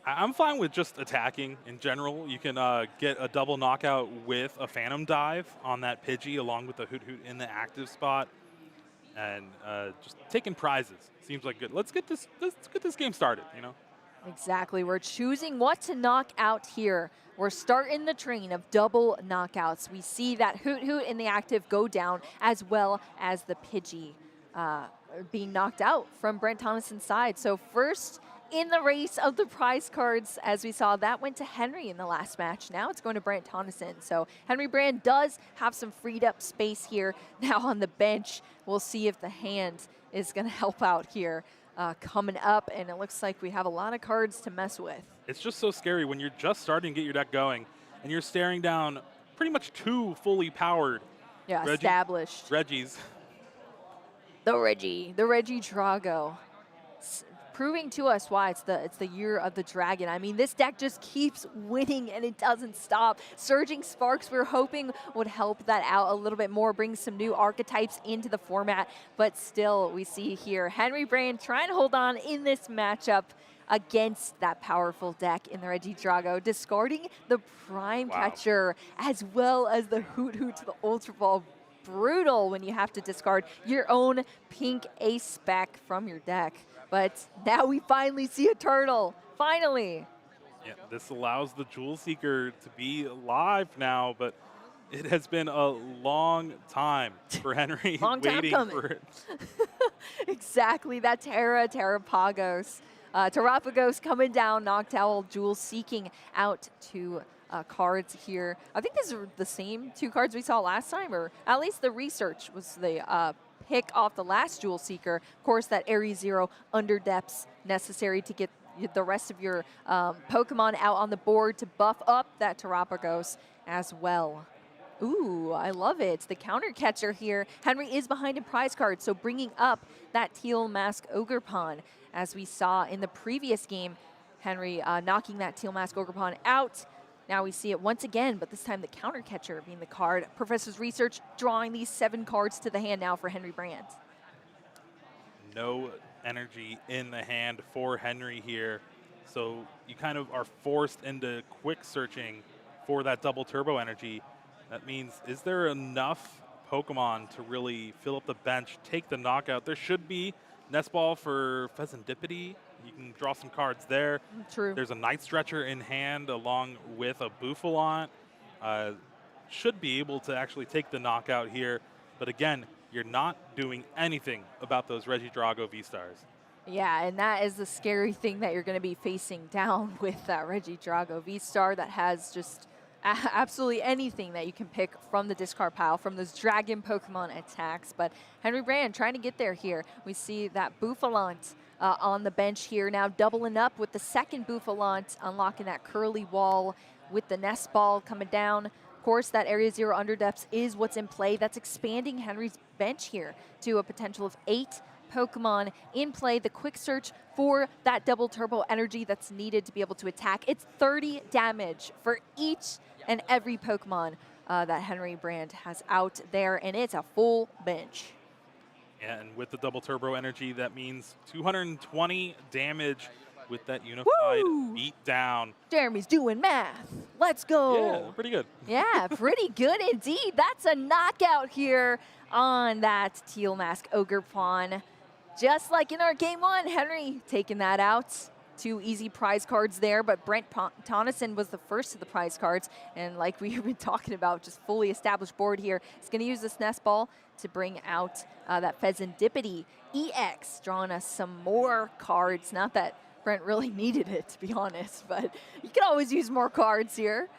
I'm fine with just attacking in general. You can get a double knockout with a Phantom Dive on that Pidgey along with the Hoot Hoot in the active spot. And just taking prizes seems like good. Let's get this game started, you know? Exactly. We're choosing what to knock out here. We're starting the train of double knockouts. We see that Hoot Hoot in the active go down, as well as the Pidgey being knocked out from Brent Tonneson's side. So first in the race of the prize cards, as we saw, that went to Henry in the last match. Now it's going to Brent Tonneson. So Henry Brand does have some freed up space here now on the bench. We'll see if the hand is going to help out here coming up. And it looks like we have a lot of cards to mess with. It's just so scary when you're just starting to get your deck going and you're staring down pretty much two fully powered established Reggies. The Reggie Drago. proving to us why it's the year of the dragon. I mean, this deck just keeps winning and it doesn't stop. Surging Sparks, we're hoping would help that out a little bit more, bring some new archetypes into the format, but still we see here Henry Brand trying to hold on in this matchup against that powerful deck in the Regidrago, discarding the Prime Catcher as well as the Hoot Hoot to the Ultra Ball. Brutal when you have to discard your own pink ace spec from your deck. But now we finally see a turtle. Finally. Yeah, this allows the Jewel Seeker to be alive now, but it has been a long time for Henry waiting for it. Exactly, that Terrapagos. Terrapagos coming down, Noctowl, Jewel seeking out two cards here. I think these are the same two cards we saw last time, or at least the research was the pick off the last Jewel Seeker. Of course, that Area Zero under depths necessary to get the rest of your Pokemon out on the board to buff up that Terrapagos as well. Ooh, I love it. The counter catcher here. Henry is behind in prize cards, so bringing up that Teal Mask Ogerpon. As we saw in the previous game, Henry knocking that Teal Mask Ogerpon out. Now we see it once again, but this time the counter catcher being the card. Professor's Research drawing these 7 cards to the hand now for Henry Brand. No energy in the hand for Henry here. So you kind of are forced into quick searching for that double turbo energy. That means, is there enough Pokemon to really fill up the bench, take the knockout? There should be. Nest Ball for Pheasantipity. You can draw some cards there. True. There's a Night Stretcher in hand along with a Bouffalant. Should be able to actually take the knockout here. But again, you're not doing anything about those Regidrago V-Stars. Yeah, and that is the scary thing that you're going to be facing down with that Regidrago V-Star that has just absolutely anything that you can pick from the discard pile, from those dragon Pokemon attacks. But Henry Brand trying to get there here. We see that Bouffalant on the bench here now, doubling up with the second Bouffalant, unlocking that curly wall with the Nest Ball coming down. Of course, that Area Zero Underdepths is what's in play. That's expanding Henry's bench here to a potential of 8 Pokemon in play. The quick search for that double turbo energy that's needed to be able to attack. It's 30 damage for each and every Pokemon that Henry Brand has out there, and it's a full bench. Yeah, and with the double turbo energy, that means 220 damage with that unified beat down. Jeremy's doing math. Let's go. Yeah, pretty good. Yeah, pretty good indeed. That's a knockout here on that Teal Mask Ogerpon. Just like in our game 1, Henry taking that out. 2 easy prize cards there, but Brent Tonneson was the first of the prize cards. And like we've been talking about, just fully established board here. He's going to use this Nest Ball to bring out that Pheasantipity EX, drawing us some more cards. Not that Brent really needed it, to be honest, but you can always use more cards here.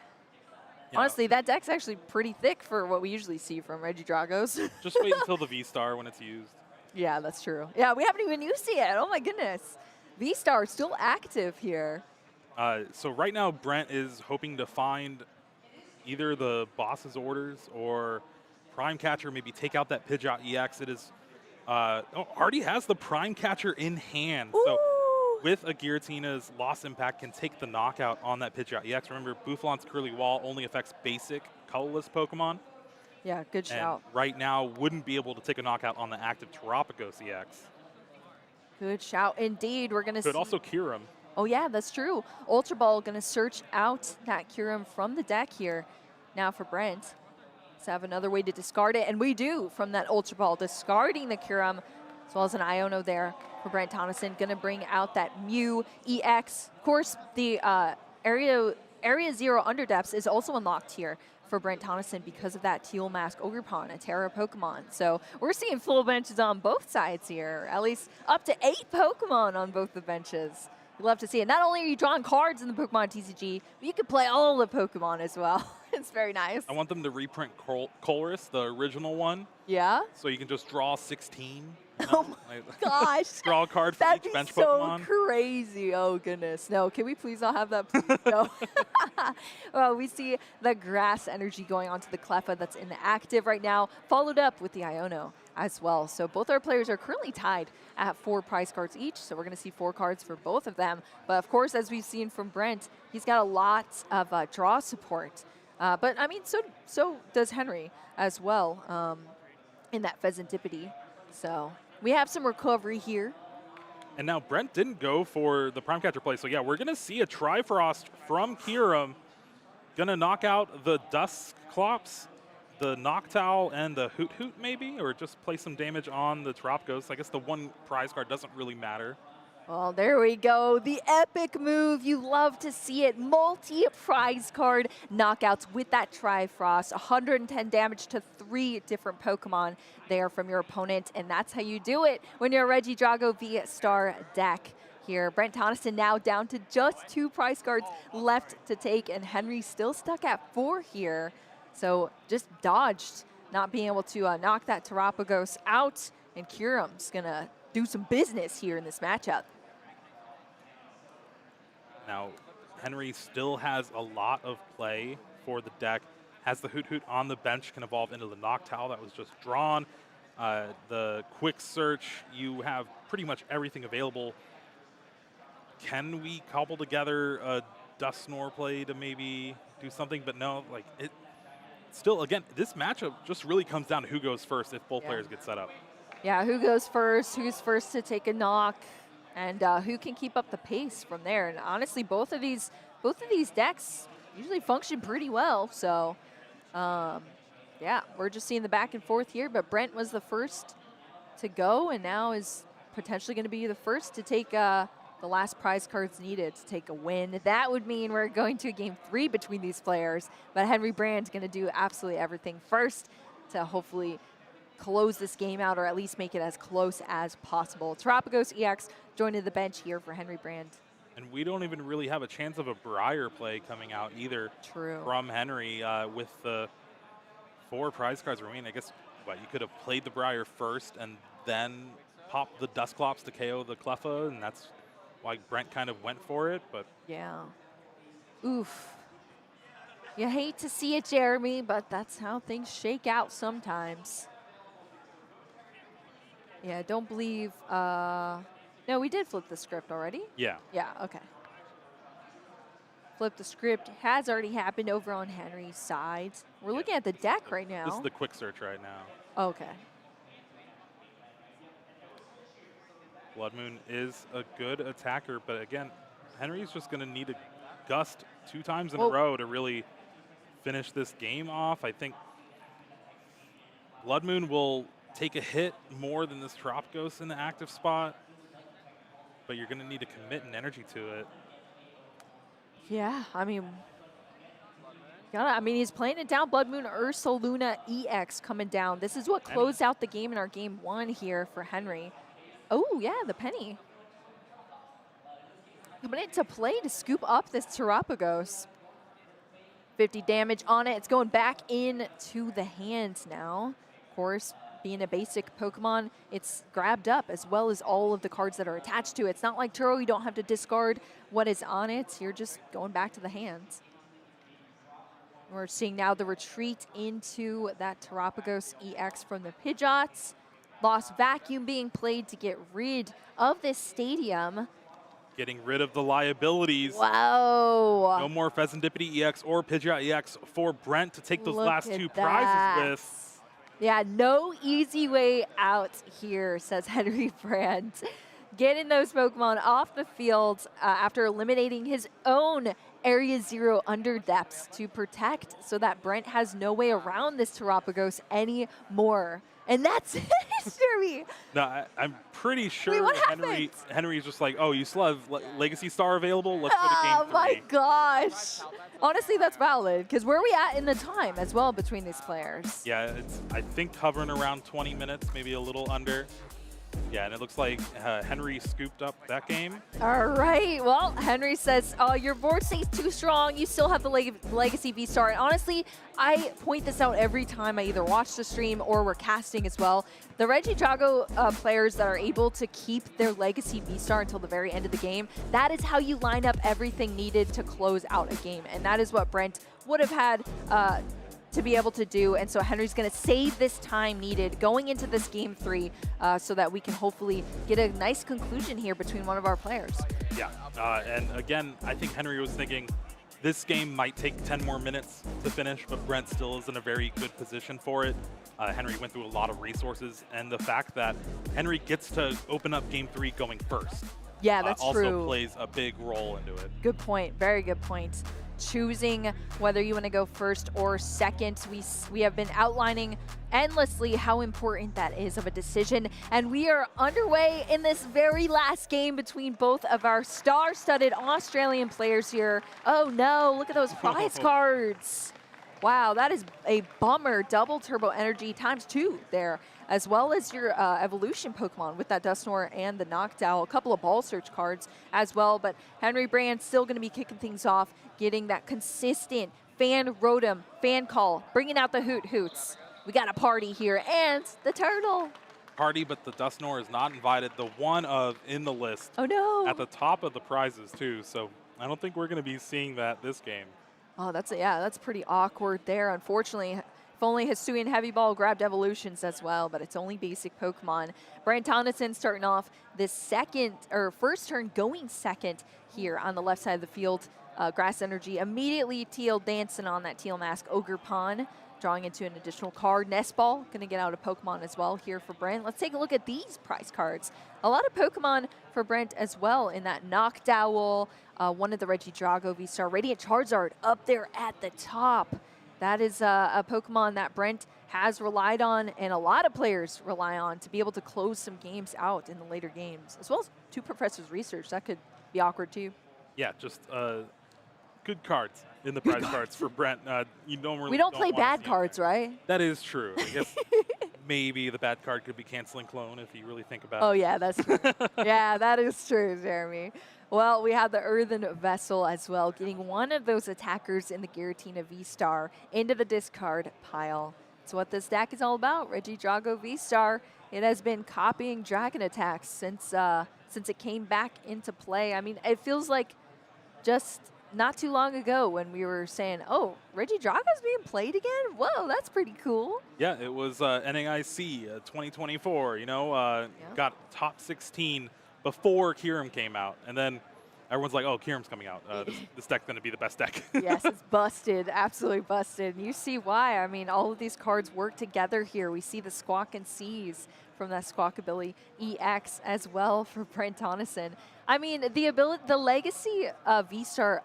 Yeah. Honestly, that deck's actually pretty thick for what we usually see from Regidragos. Just wait until the V-Star when it's used. Yeah, that's true. Yeah, we haven't even used it yet. Oh my goodness. V-Star still active here. So right now, Brent is hoping to find either the boss's orders or Prime Catcher, maybe take out that Pidgeot EX. It is already has the Prime Catcher in hand. Ooh. So with a Giratina's Lost Impact can take the knockout on that Pidgeot EX. Remember, Bouffalant's Curly Wall only affects basic colorless Pokemon. Yeah, good shout. And right now, wouldn't be able to take a knockout on the active Terrapagos EX. Good shout indeed. We're going to see. Could also Kyurem. Oh yeah, that's true. Ultra Ball going to search out that Kyurem from the deck here. Now for Brent. Let's have another way to discard it. And we do from that Ultra Ball, discarding the Kyurem, as well as an Iono there for Brent Tonneson. Going to bring out that Mew EX. Of course, the Area Zero Underdepths is also unlocked here for Brent Tonneson because of that Teal Mask Ogerpon, a Terra Pokemon. So we're seeing full benches on both sides here, at least up to 8 Pokemon on both the benches. We love to see it. Not only are you drawing cards in the Pokemon TCG, but you can play all the Pokemon as well. It's very nice. I want them to reprint Colress, the original one. Yeah? So you can just draw 16. Oh my gosh. Draw a card for each bench Pokemon. That'd be so crazy. Oh goodness. No, can we please not have that? Please? No. Well, we see the grass energy going onto the Cleffa that's inactive right now, followed up with the Iono. as well. So both our players are currently tied at 4 prize cards each, so we're going to see 4 cards for both of them. But of course, as we've seen from Brent, he's got a lot of draw support. But I mean, so does Henry as well in that Pheasantipity. So we have some recovery here. And now Brent didn't go for the Prime Catcher play. So yeah, we're going to see a Trifrost from Kiram. Going to knock out the Dusclops, the Noctowl, and the Hoot Hoot maybe? Or just play some damage on the Tropgos. I guess the 1 prize card doesn't really matter. Well, there we go. The epic move. You love to see it. Multi-prize card knockouts with that Trifrost. 110 damage to 3 different Pokemon there from your opponent. And that's how you do it when you're a Regidrago V-Star deck here. Brent Tonneson now down to just 2 prize cards left to take. And Henry still stuck at 4 here. So just dodged not being able to knock that Terapagos out. And Kiram's going to do some business here in this matchup. Now, Henry still has a lot of play for the deck. Has the Hoot Hoot on the bench, can evolve into the Noctowl that was just drawn. The Quick Search, you have pretty much everything available. Can we cobble together a Dusknoir play to maybe do something? But no, like it. Still, again, this matchup just really comes down to who goes first if both players get set up. Yeah, who goes first, who's first to take a knock, and who can keep up the pace from there. And honestly, both of these decks usually function pretty well. So, yeah, we're just seeing the back and forth here. But Brent was the first to go, and now is potentially going to be the first to take the last prize cards needed to take a win. That would mean we're going to a game 3 between these players. But Henry Brand's going to do absolutely everything first to hopefully close this game out, or at least make it as close as possible. Terapagos EX joining the bench here for Henry Brand. And we don't even really have a chance of a Briar play coming out either. True. From Henry with the 4 prize cards remaining. I guess you could have played the Briar first and then popped the Dusclops to KO the Cleffa, and that's why Brent kind of went for it. But yeah. Oof. You hate to see it, Jeremy, but that's how things shake out sometimes. Yeah, don't believe, no, we did flip the script already. Yeah. Yeah, okay. Flip the script has already happened over on Henry's side. We're looking at the deck right now. This is the Quick Search right now. Okay. Blood Moon is a good attacker, but again, Henry's just going to need a Gust 2 times in a row to really finish this game off. I think Blood Moon will take a hit more than this Tropgos in the active spot, but you're going to need to commit an energy to it. Yeah, I mean, he's playing it down. Blood Moon, Ursaluna EX coming down. This is what closed out the game in our game 1 here for Henry. Oh, yeah, the Penny. Coming into play to scoop up this Terapagos. 50 damage on it. It's going back into the hands now. Of course, being a basic Pokemon, it's grabbed up as well as all of the cards that are attached to it. It's not like Turo, you don't have to discard what is on it. You're just going back to the hands. We're seeing now the retreat into that Terapagos EX from the Pidgeots. Lost Vacuum being played to get rid of this stadium. Getting rid of the liabilities. Wow. No more Pheasantipity EX or Pidgeot EX for Brent to take those last 2 that. prizes with. Yeah, no easy way out here, says Henry Brandt. Getting those Pokemon off the field after eliminating his own Area 0 Underdepths to protect so that Brent has no way around this Terapagos anymore. And that's it, Jeremy. No, I'm pretty sure Henry's just like, oh, you still have Legacy Star available? Let's go to game 3. Oh my gosh. Honestly, that's valid, because where are we at in the time as well between these players? Yeah, it's, I think, hovering around 20 minutes, maybe a little under. Yeah, and it looks like Henry scooped up that game. All right. Well, Henry says, your board state's too strong. You still have the Legacy V-Star. And honestly, I point this out every time I either watch the stream or we're casting as well. The Regidrago players that are able to keep their Legacy V-Star until the very end of the game, that is how you line up everything needed to close out a game. And that is what Brent would have had to be able to do. And so Henry's going to save this time needed going into this game 3 so that we can hopefully get a nice conclusion here between one of our players. Yeah, and again, I think Henry was thinking this game might take 10 more minutes to finish, but Brent still is in a very good position for it. Henry went through a lot of resources, and the fact that Henry gets to open up game 3 going first. Yeah, that's also true. plays a big role into it. Good point. Very good point. Choosing whether you want to go first or second. We have been outlining endlessly how important that is of a decision, and we are underway in this very last game between both of our star-studded Australian players here. Oh no, look at those prize cards. Wow, that is a bummer. Double Turbo Energy ×2 there, as well as your evolution Pokemon with that Dusknoir and the Noctowl. A couple of Ball Search cards as well, but Henry Brand still going to be kicking things off, getting that consistent fan Rotom, fan call, bringing out the Hoot Hoots. We got a party here, and the turtle. Party, but the Dusknoir is not invited. The one of in the list. Oh no. At the top of the prizes too, so I don't think we're going to be seeing that this game. Oh, that's pretty awkward there, unfortunately. If only Hisuian Heavy Ball grabbed evolutions as well, but it's only basic Pokemon. Brian Tonneson starting off this first turn going second here on the left side of the field. Grass Energy immediately Teal dancing on that Teal Mask Ogre Pond, drawing into an additional card. Nest Ball gonna get out a Pokemon as well here for Brent. Let's take a look at these prize cards. A lot of Pokemon for Brent as well in that Noctowl, one of the Regidrago V-Star, Radiant Charizard up there at the top. That is a Pokemon that Brent has relied on and a lot of players rely on to be able to close some games out in the later games, as well as 2 Professors Research. That could be awkward too. Yeah, just good cards in the prize cards for Brent. We don't play bad cards, right? That is true. I guess maybe the bad card could be Canceling Clone if you really think about it. Oh yeah, that's true. Yeah, that is true, Jeremy. Well, we have the Earthen Vessel as well, getting one of those attackers in the Giratina V-Star into the discard pile. It's what this deck is all about, Regidrago V-Star. It has been copying Dragon attacks since it came back into play. I mean, it feels like just not too long ago when we were saying, oh, Regidrago's being played again? Whoa, that's pretty cool. Yeah, it was NAIC 2024, got top 16 before Kyurem came out. And then everyone's like, oh, Kyurem's coming out. This deck's going to be the best deck. Yes, it's busted, absolutely busted. And you see why. I mean, all of these cards work together here. We see the Squawk and Seize from that Squawkabilly EX as well for Brent Tonneson. I mean, the legacy of V-Star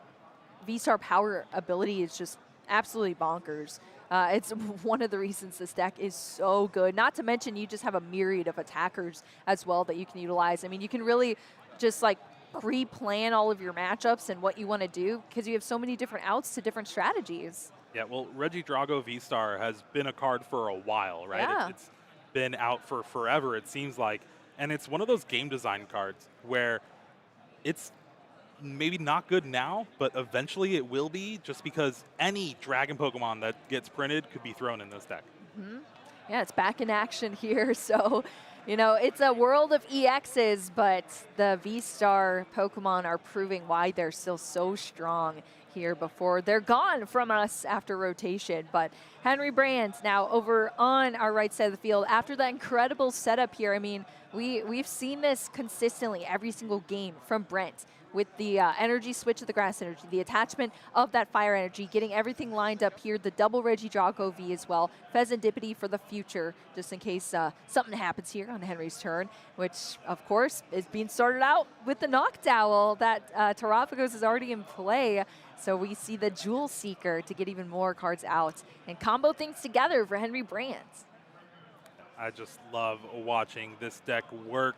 power ability is just absolutely bonkers. It's one of the reasons this deck is so good. Not to mention, you just have a myriad of attackers as well that you can utilize. I mean, you can really just like pre-plan all of your matchups and what you want to do because you have so many different outs to different strategies. Yeah, well, Regidrago V-Star has been a card for a while, right? Yeah. It's been out for forever, it seems like. And it's one of those game design cards where it's maybe not good now, but eventually it will be, just because any Dragon Pokemon that gets printed could be thrown in this deck. Mm-hmm. Yeah, it's back in action here. So, it's a world of EXs, but the V-Star Pokemon are proving why they're still so strong here before they're gone from us after rotation. But Henry Brand now over on our right side of the field after that incredible setup here. I mean, we've seen this consistently every single game from Brent, with the energy switch of the grass energy, the attachment of that fire energy, getting everything lined up here, the double Regidrago V as well, Pheasantipity for the future, just in case something happens here on Henry's turn, which, of course, is being started out with the Noctowl. That Terrapagos is already in play, so we see the Jewel Seeker to get even more cards out and combo things together for Henry Brand. I just love watching this deck work.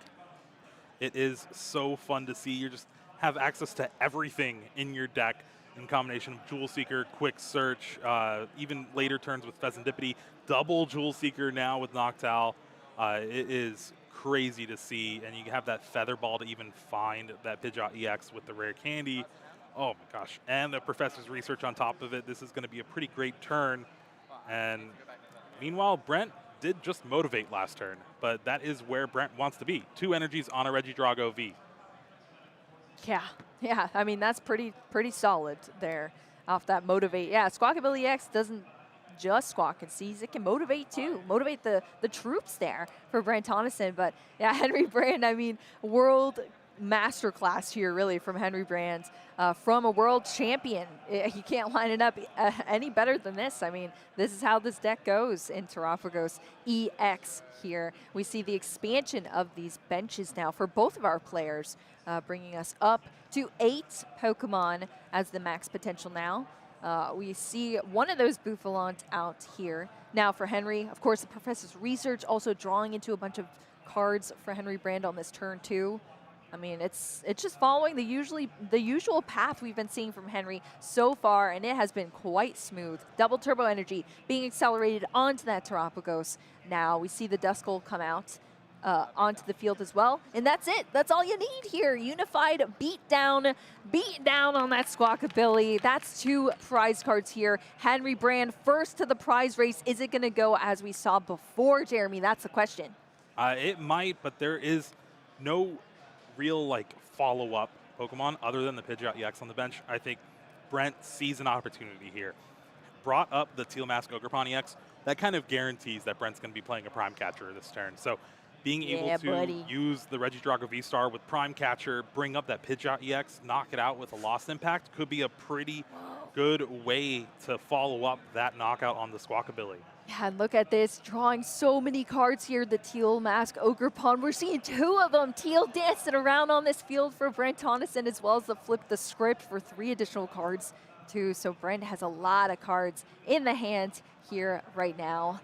It is so fun to see. You just have access to everything in your deck in combination of Jewel Seeker, Quick Search, even later turns with Pheasantipity, double Jewel Seeker now with Noctowl. It is crazy to see, and you have that Feather Ball to even find that Pidgeot EX with the rare candy. Oh my gosh, and the Professor's Research on top of it. This is going to be a pretty great turn. And meanwhile, Brent did just motivate last turn, but that is where Brent wants to be. 2 energies on a Regidrago V. Yeah. I mean, that's pretty solid there off that motivate. Yeah, Squawkabilly X doesn't just Squawk and sees it can motivate too, motivate the troops there for Brent Tonneson. But yeah, Henry Brand, I mean, world masterclass here really from Henry Brand, from a world champion. You can't line it up any better than this. I mean, this is how this deck goes in Terrapagos EX here. We see the expansion of these benches now for both of our players, bringing us up to 8 Pokemon as the max potential now. We see one of those Bouffalants out here. Now for Henry, of course, the Professor's Research also drawing into a bunch of cards for Henry Brand on this turn too. I mean, it's just following the usual path we've been seeing from Henry so far, and it has been quite smooth. Double Turbo Energy being accelerated onto that Terrapagos. Now we see the Duskull come out onto the field as well, and that's it. That's all you need here. Unified beat down on that Squawkabilly. That's 2 prize cards here. Henry Brand first to the prize race. Is it going to go as we saw before, Jeremy? That's the question. It might, but there is no real follow-up Pokemon other than the Pidgeot EX on the bench. I think Brent sees an opportunity here. Brought up the Teal Mask Ogerpon EX. That kind of guarantees that Brent's going to be playing a Prime Catcher this turn. So being able to use the Regidrago V-Star with Prime Catcher, bring up that Pidgeot EX, knock it out with a Lost Impact could be a pretty good way to follow up that knockout on the Squawkabilly. Yeah, and look at this, drawing so many cards here, the Teal Mask Ogerpon. We're seeing 2 of them, Teal dancing around on this field for Brent Tonneson, as well as the Flip the Script for 3 additional cards too. So Brent has a lot of cards in the hand here right now.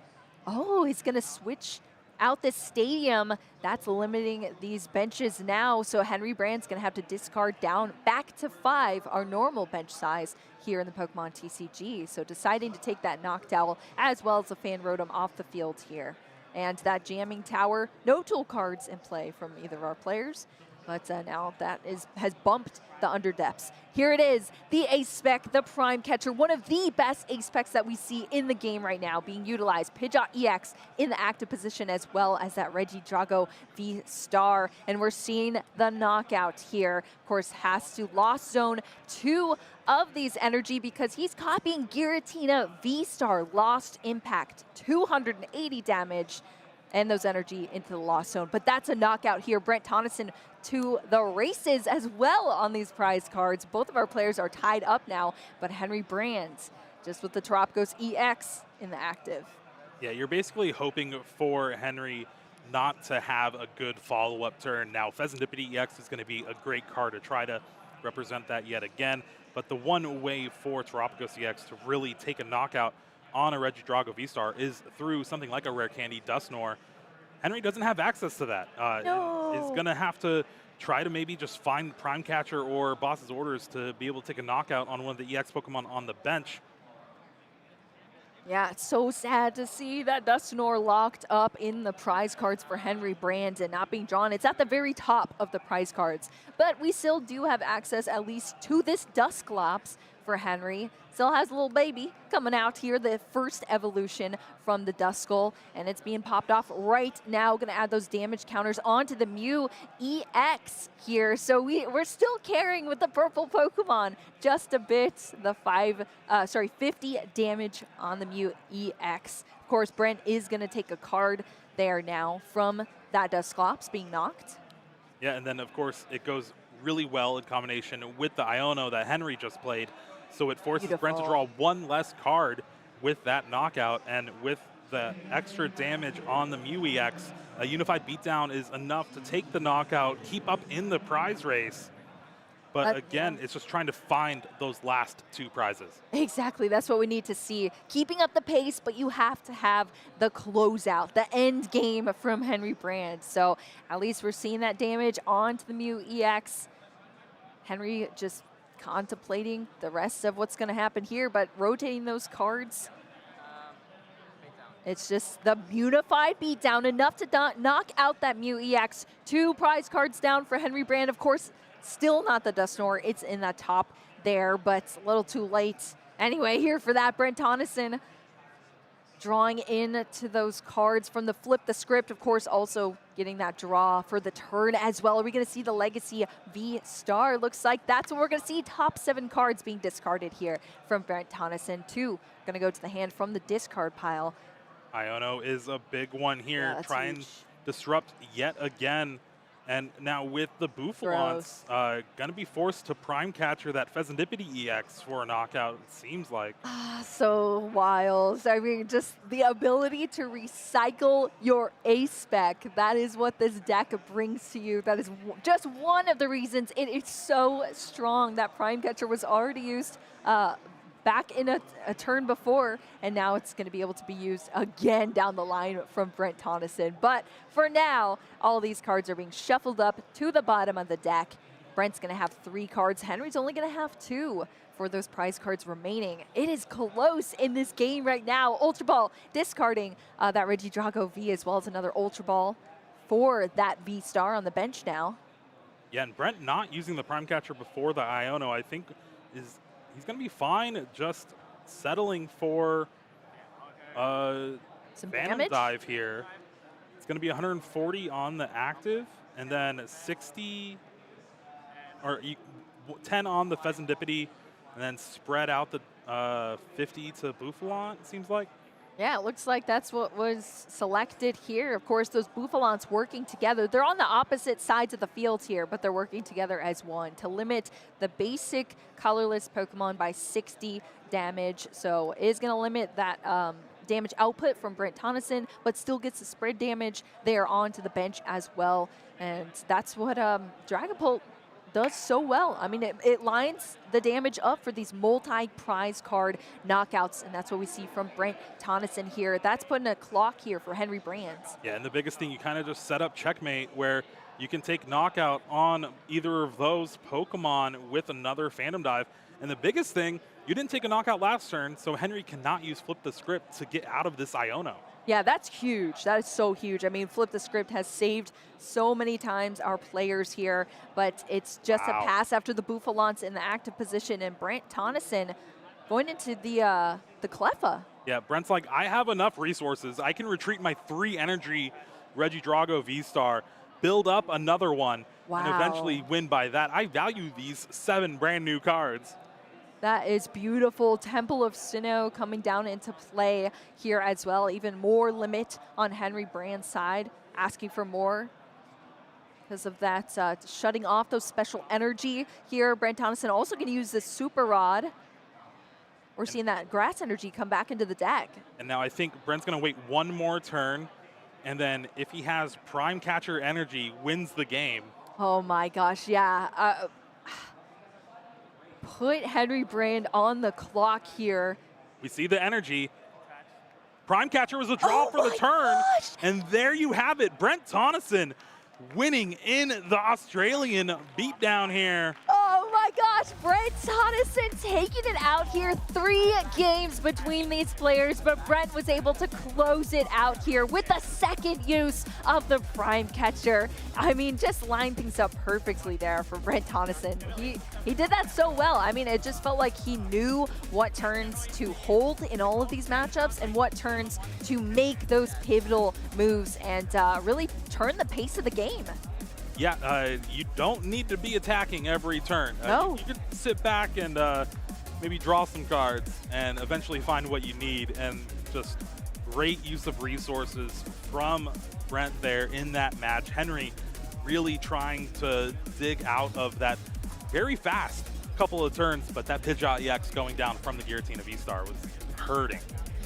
Oh, he's gonna switch out this stadium. That's limiting these benches now. So Henry Brand's gonna have to discard down back to 5, our normal bench size here in the Pokemon TCG. So deciding to take that Noctowl as well as the Fan Rotom off the field here. And that Jamming Tower, no tool cards in play from either of our players. But now that has bumped the Underdepths. Here it is, the Ace Spec, the Prime Catcher, one of the best Ace Specs that we see in the game right now being utilized. Pidgeot EX in the active position as well as that Regidrago V-Star. And we're seeing the knockout here. Of course, has to Lost Zone 2 of these energy because he's copying Giratina V-Star, Lost Impact, 280 damage. And those energy into the Lost Zone. But that's a knockout here. Brent Tonneson to the races as well on these prize cards. Both of our players are tied up now, but Henry Brand just with the Terrapagos EX in the active. Yeah, you're basically hoping for Henry not to have a good follow-up turn. Now, Pheasantipede EX is going to be a great card to try to represent that yet again, but the one way for Terrapagos EX to really take a knockout on a Regidrago V-Star is through something like a Rare Candy Dusknoir. Henry doesn't have access to that. Is going to have to try to maybe just find Prime Catcher or Boss's Orders to be able to take a knockout on one of the EX Pokemon on the bench. Yeah, it's so sad to see that Dusknoir locked up in the prize cards for Henry Brand and not being drawn. It's at the very top of the prize cards. But we still do have access at least to this Dusclops for Henry. Still has a little baby coming out here, the first evolution from the Duskull, and it's being popped off right now. Gonna add those damage counters onto the Mew EX here. So we're still carrying with the purple Pokemon just a bit. The 50 damage on the Mew EX. Of course, Brent is gonna take a card there now from that Dusclops being knocked. Yeah, and then of course it goes really well in combination with the Iono that Henry just played. So it forces Brent to draw 1 less card with that knockout, and with the extra damage on the Mew EX, a Unified Beatdown is enough to take the knockout, keep up in the prize race. But again, it's just trying to find those last 2 prizes. Exactly, that's what we need to see. Keeping up the pace, but you have to have the closeout, the end game from Henry Brand. So at least we're seeing that damage onto the Mew EX. Henry just contemplating the rest of what's going to happen here, but rotating those cards. It's just the Unified Beatdown, enough to knock out that Mew EX. 2 prize cards down for Henry Brand. Of course, still not the Dusknoir. It's in the top there, but a little too late. Anyway, here for that, Brent Tonneson. drawing into those cards from the Flip the Script, of course, also getting that draw for the turn as well. Are we going to see the Legacy V-Star? Looks like that's what we're going to see. Top 7 cards being discarded here from Brent Tonneson. 2 going to go to the hand from the discard pile. Iono is a big one here. Yeah, Try huge. and disrupt yet again. And now with the Bouffalants, going to be forced to Prime Catcher that Pheasantipity EX for a knockout, it seems like. So wild. I mean, just the ability to recycle your ace spec. That is what this deck brings to you. That is just one of the reasons it is so strong. That Prime Catcher was already used back in a turn before, and now it's going to be able to be used again down the line from Brent Tonneson. But for now, all these cards are being shuffled up to the bottom of the deck. Brent's going to have 3 cards. Henry's only going to have 2 for those prize cards remaining. It is close in this game right now. Ultra Ball discarding that Regidrago V, as well as another Ultra Ball for that V-Star on the bench now. Yeah, and Brent not using the Prime Catcher before the Iono, I think he's going to be fine just settling for some Phantom damage? Dive here. It's going to be 140 on the active, and then 60 or 10 on the Pheasantipity, and then spread out the 50 to Bouffalant, it seems like. Yeah, it looks like that's what was selected here. Of course, those Bouffalants working together. They're on the opposite sides of the field here, but they're working together as one to limit the basic colorless Pokemon by 60 damage. So it is going to limit that damage output from Brent Tonneson, but still gets the spread damage there onto the bench as well. And that's what Dragapult does so well. I mean, it lines the damage up for these multi-prize card knockouts, and that's what we see from Brent Tonneson here. That's putting a clock here for Henry Brands. Yeah, and the biggest thing, you kind of just set up checkmate where you can take knockout on either of those Pokemon with another Phantom Dive. And the biggest thing, you didn't take a knockout last turn, so Henry cannot use Flip the Script to get out of this Iono. Yeah, that's huge. That is so huge. I mean, Flip the Script has saved so many times our players here, but it's just a pass after the Bouffalants in the active position, and Brent Tonneson going into the Cleffa. Yeah, Brent's like, I have enough resources. I can retreat my 3 energy Regidrago V-Star, build up another one, and eventually win by that. I value these 7 brand new cards. That is beautiful. Temple of Sinnoh coming down into play here as well. Even more limit on Henry Brand's side, asking for more because of that shutting off those special energy here. Brent Tonneson also going to use the Super Rod. We're seeing that grass energy come back into the deck. And now I think Brent's going to wait 1 more turn, and then if he has Prime Catcher energy, wins the game. Oh my gosh, yeah. Put Henry Brand on the clock here. We see the energy. Prime Catcher was a draw for the turn. And there you have it. Brent Tonneson winning in the Australian beatdown here. Oh my gosh, Brent Tonneson taking it out here. 3 games between these players, but Brent was able to close it out here with the second use of the Prime Catcher. I mean, just line things up perfectly there for Brent Tonneson. He did that so well. I mean, it just felt like he knew what turns to hold in all of these matchups and what turns to make those pivotal moves and really turn the pace of the game. Yeah, you don't need to be attacking every turn. No. You can sit back and maybe draw some cards and eventually find what you need, and just great use of resources from Brent there in that match. Henry really trying to dig out of that very fast couple of turns, but that Pidgeot EX going down from the Giratina V-Star was hurting.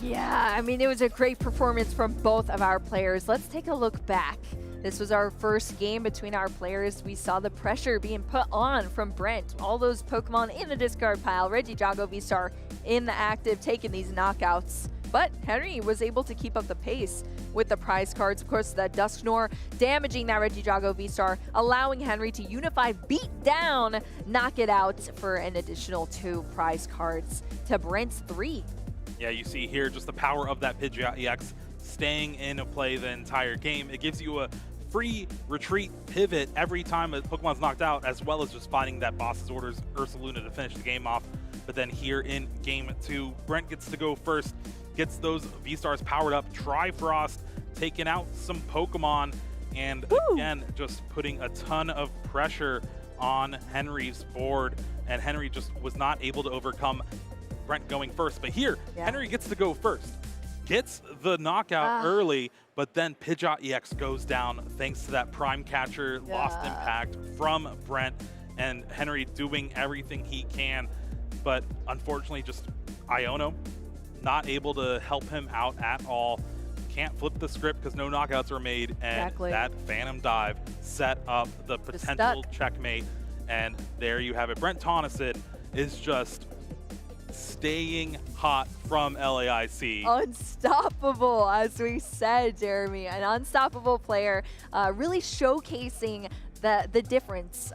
Yeah, I mean, it was a great performance from both of our players. Let's take a look back. This was our first game between our players. We saw the pressure being put on from Brent. All those Pokemon in the discard pile. Regidrago V-Star in the active, taking these knockouts. But Henry was able to keep up the pace with the prize cards. Of course, the Dusknoir damaging that Regidrago V-Star, allowing Henry to unify, beat down, knock it out for an additional 2 prize cards to Brent's 3. Yeah, you see here just the power of that Pidgeot EX staying in play the entire game. It gives you a free retreat pivot every time a Pokemon's knocked out, as well as just finding that boss's orders Ursaluna to finish the game off. But then here in game 2, Brent gets to go first, gets those V-Stars powered up. Trifrost taking out some Pokemon, and again, just putting a ton of pressure on Henry's board, and Henry just was not able to overcome Brent going first. But here, Henry gets to go first. Gets the knockout early, but then Pidgeot EX goes down thanks to that Prime Catcher lost impact from Brent, and Henry doing everything he can. But unfortunately, just Iono not able to help him out at all. Can't flip the script because no knockouts were made, and that Phantom Dive set up the potential checkmate. And there you have it. Brent Tonneson is just staying hot from LAIC. Unstoppable, as we said, Jeremy. An unstoppable player, really showcasing the difference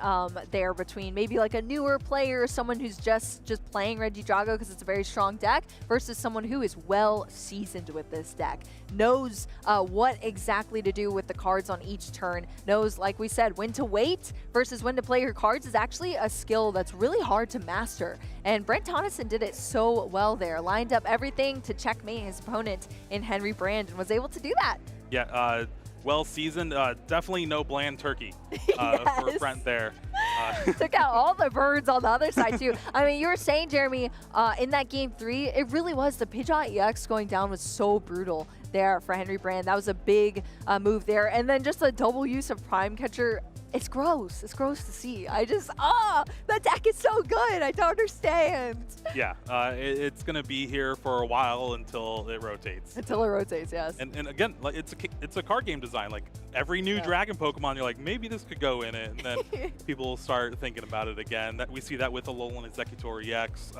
there between maybe like a newer player, someone who's just playing Regidrago because it's a very strong deck, versus someone who is well seasoned with this deck, knows what exactly to do with the cards on each turn, knows, like we said, when to wait versus when to play your cards is actually a skill that's really hard to master. And Brent Tonneson did it so well there, lined up everything to checkmate his opponent in Henry Brand and was able to do that. Yeah, well seasoned, definitely no bland turkey for Brent there. Took out all the birds on the other side too. I mean, you were saying, Jeremy, in that game 3, it really was the Pidgeot EX going down was so brutal there for Henry Brand. That was a big move there. And then just a double use of Prime Catcher. It's gross. It's gross to see. I just, that deck is so good. I don't understand. Yeah, it's going to be here for a while until it rotates. Until it rotates, yes. And again, like it's a card game design. Like every new Dragon Pokemon, you're like, maybe this could go in it. And then people start thinking about it again. That we see that with Alolan Executor EX.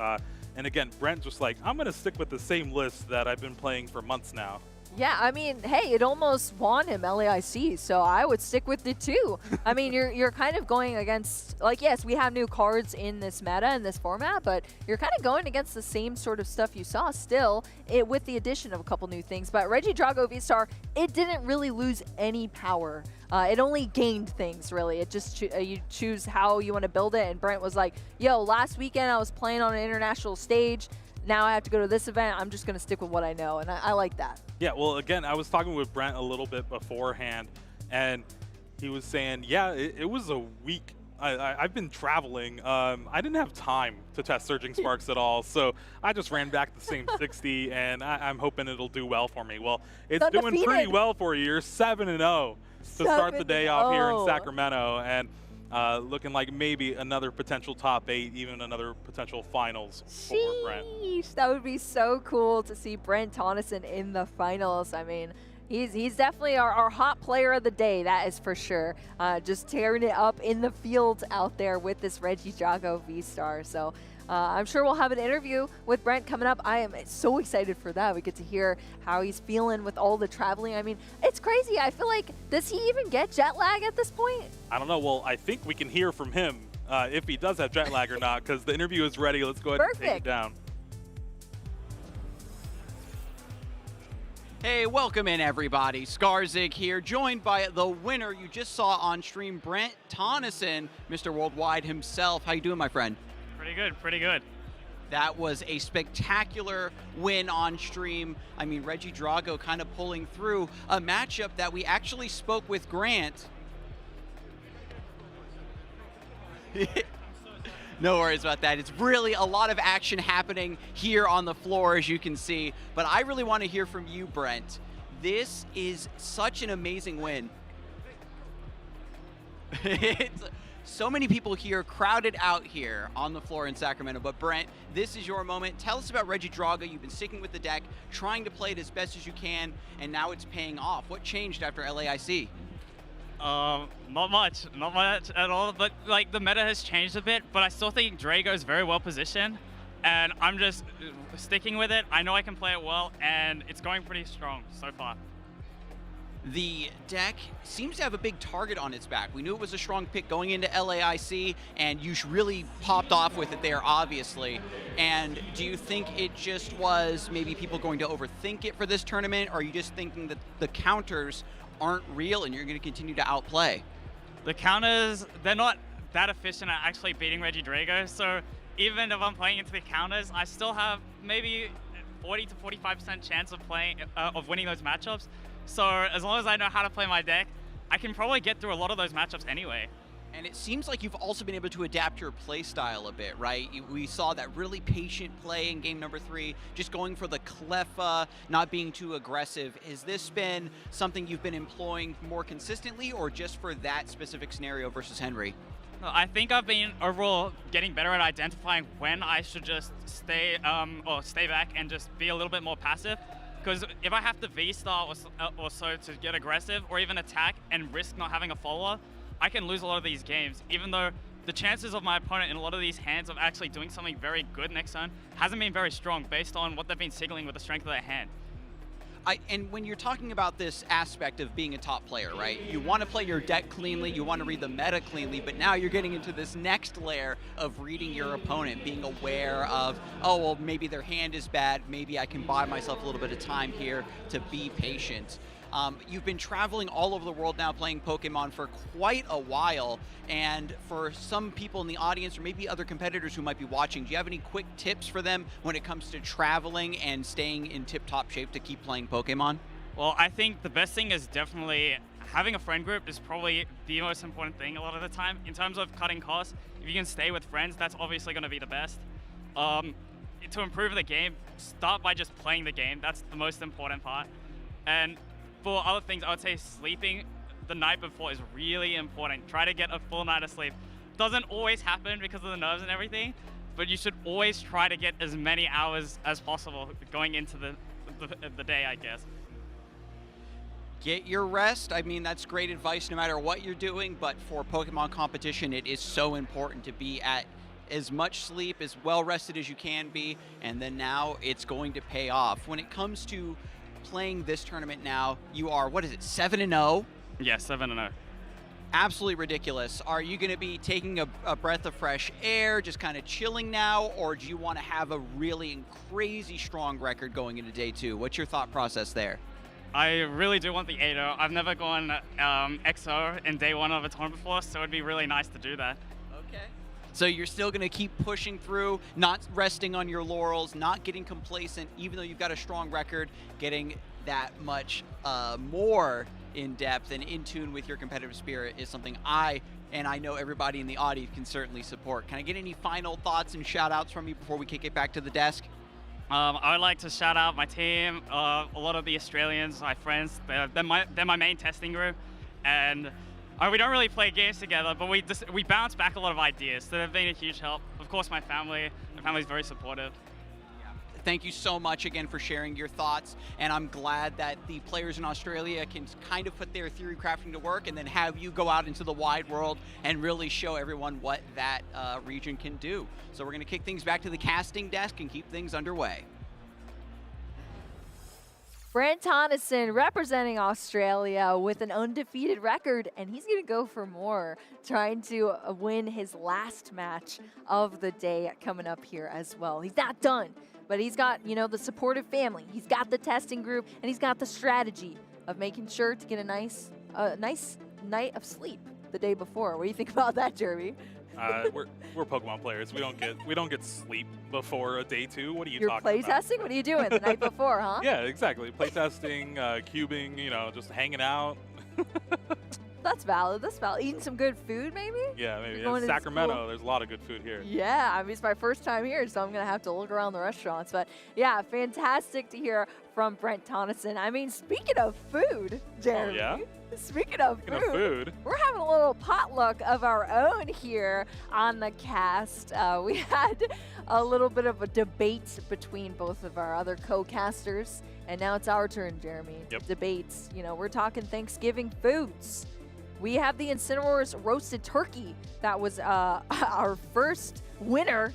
And again, Brent just like, I'm going to stick with the same list that I've been playing for months now. Yeah, I mean, hey, it almost won him LAIC, so I would stick with it too. I mean, you're kind of going against, like, yes, we have new cards in this meta, in this format, but you're kind of going against the same sort of stuff you saw still, with the addition of a couple new things. But Regidrago V-Star, it didn't really lose any power. It only gained things, really. It just, you choose how you want to build it, and Brent was like, yo, last weekend I was playing on an international stage. Now I have to go to this event. I'm just going to stick with what I know, and I like that. Yeah, well, again, I was talking with Brent a little bit beforehand, and he was saying, yeah, it was a week. I've been traveling. I didn't have time to test Surging Sparks at all, so I just ran back the same 60, and I'm hoping it'll do well for me. Well, it's doing pretty well for you. You're 7-0 to start the day off here in Sacramento, and looking like maybe another potential top 8, even another potential finals for Brent. That would be so cool to see Brent Tonneson in the finals. I mean, he's definitely our hot player of the day, that is for sure. Just tearing it up in the field out there with this Regidrago V-Star. So I'm sure we'll have an interview with Brent coming up. I am so excited for that. We get to hear how he's feeling with all the traveling. I mean, it's crazy. I feel like, does he even get jet lag at this point? I don't know. Well, I think we can hear from him if he does have jet lag or not, because the interview is ready. Let's go ahead and take it down. Hey, welcome in everybody. Skarzig here, joined by the winner you just saw on stream, Brent Tonneson, Mr. Worldwide himself. How you doing, my friend? Pretty good, pretty good. That was a spectacular win on stream. I mean, Regidrago kind of pulling through a matchup that we actually spoke with Grant. No worries about that. It's really a lot of action happening here on the floor, as you can see. But I really want to hear from you, Brent. This is such an amazing win. It's so many people here crowded out here on the floor in Sacramento. But Brent, this is your moment. Tell us about Regidrago. You've been sticking with the deck, trying to play it as best as you can, and now it's paying off. What changed after LAIC? Not much at all, but like the meta has changed a bit, but I still think Drago is very well positioned, and I'm just sticking with it. I know I can play it well, and it's going pretty strong so far. The deck seems to have a big target on its back. We knew it was a strong pick going into LAIC, and you really popped off with it there, obviously. And do you think it just was maybe people going to overthink it for this tournament, or are you just thinking that the counters aren't real and you're going to continue to outplay? The counters, they're not that efficient at actually beating Regidrago, so even if I'm playing into the counters, I still have maybe 40 to 45% chance of winning those matchups. So as long as I know how to play my deck, I can probably get through a lot of those matchups anyway. And it seems like you've also been able to adapt your play style a bit, right? We saw that really patient play in game number 3, just going for the Cleffa, not being too aggressive. Has this been something you've been employing more consistently, or just for that specific scenario versus Henry? I think I've been overall getting better at identifying when I should just stay back and just be a little bit more passive. Because if I have to V-star or so to get aggressive or even attack and risk not having a follower, I can lose a lot of these games, even though the chances of my opponent in a lot of these hands of actually doing something very good next turn hasn't been very strong based on what they've been signaling with the strength of their hand. And when you're talking about this aspect of being a top player, right? You want to play your deck cleanly, you want to read the meta cleanly, but now you're getting into this next layer of reading your opponent, being aware of, oh, well, maybe their hand is bad, maybe I can buy myself a little bit of time here to be patient. You've been traveling all over the world now playing Pokemon for quite a while, and for some people in the audience or maybe other competitors who might be watching, do you have any quick tips for them when it comes to traveling and staying in tip-top shape to keep playing Pokemon? Well, I think the best thing is definitely having a friend group is probably the most important thing a lot of the time. In terms of cutting costs, if you can stay with friends, that's obviously going to be the best. To improve the game, start by just playing the game. That's the most important part. And for other things, I would say sleeping the night before is really important. Try to get a full night of sleep. Doesn't always happen because of the nerves and everything, but you should always try to get as many hours as possible going into the day, I guess. Get your rest. I mean, that's great advice no matter what you're doing, but for Pokemon competition, it is so important to be at as much sleep, as well rested as you can be, and then now it's going to pay off. When it comes to playing this tournament now, you are, what is it, 7-0? Yeah, 7-0. Absolutely ridiculous. Are you going to be taking a breath of fresh air, just kind of chilling now, or do you want to have a really crazy strong record going into day 2? What's your thought process there? I really do want the 8-0. I've never gone XO in day 1 of a tournament before, so it'd be really nice to do that. Okay. So you're still going to keep pushing through, not resting on your laurels, not getting complacent, even though you've got a strong record, getting that much more in depth and in tune with your competitive spirit is something I know everybody in the audience can certainly support. Can I get any final thoughts and shout outs from you before we kick it back to the desk? I would like to shout out my team, a lot of the Australians, my friends. They're my main testing group, and we don't really play games together, but we bounce back a lot of ideas. So they've been a huge help. Of course, my family. My family's very supportive. Thank you so much again for sharing your thoughts, and I'm glad that the players in Australia can kind of put their theory crafting to work and then have you go out into the wide world and really show everyone what that region can do. So we're going to kick things back to the casting desk and keep things underway. Brent Tonneson representing Australia with an undefeated record, and he's going to go for more, trying to win his last match of the day coming up here as well. He's not done, but he's got, the supportive family. He's got the testing group, and he's got the strategy of making sure to get a nice night of sleep the day before. What do you think about that, Jeremy? We're Pokemon players. We don't get sleep before a day 2. What are you You're talking about? You're playtesting? What are you doing the night before, huh? Yeah, exactly. Playtesting, cubing, just hanging out. That's valid. That's valid. Eating some good food, maybe? Yeah, maybe. Going In to Sacramento, school. there's a lot of good food here. Yeah, I mean, it's my first time here, so I'm going to have to look around the restaurants. But yeah, fantastic to hear from Brent Tonneson. I mean, speaking of food, Jeremy. Oh, yeah? Speaking of food, we're having a little potluck of our own here on the cast. We had a little bit of a debate between both of our other co-casters, and now it's our turn, Jeremy. Yep. Debates. We're talking Thanksgiving foods. We have the Incineroar's roasted turkey. That was our first winner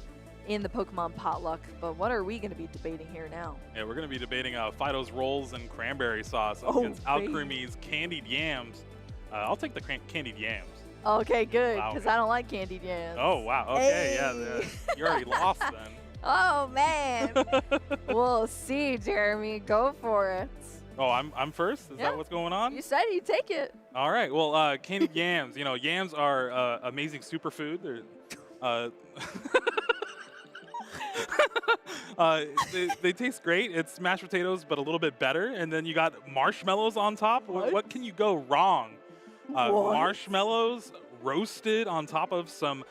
in the Pokemon Potluck. But what are we going to be debating here now? Yeah, we're going to be debating Fido's rolls and cranberry sauce against Alcremie's candied yams. I'll take the candied yams. Okay, good, Wow. because I don't like candied yams. Oh, wow. Okay, Hey. yeah. You already lost then. Oh, man. We'll see, Jeremy. Go for it. Oh, I'm first? Is that what's going on? You said you'd take it. All right. Well, candied yams. Yams are amazing superfood. They're They taste great. It's mashed potatoes, but a little bit better. And then you got marshmallows on top. What can you go wrong? Marshmallows roasted on top of some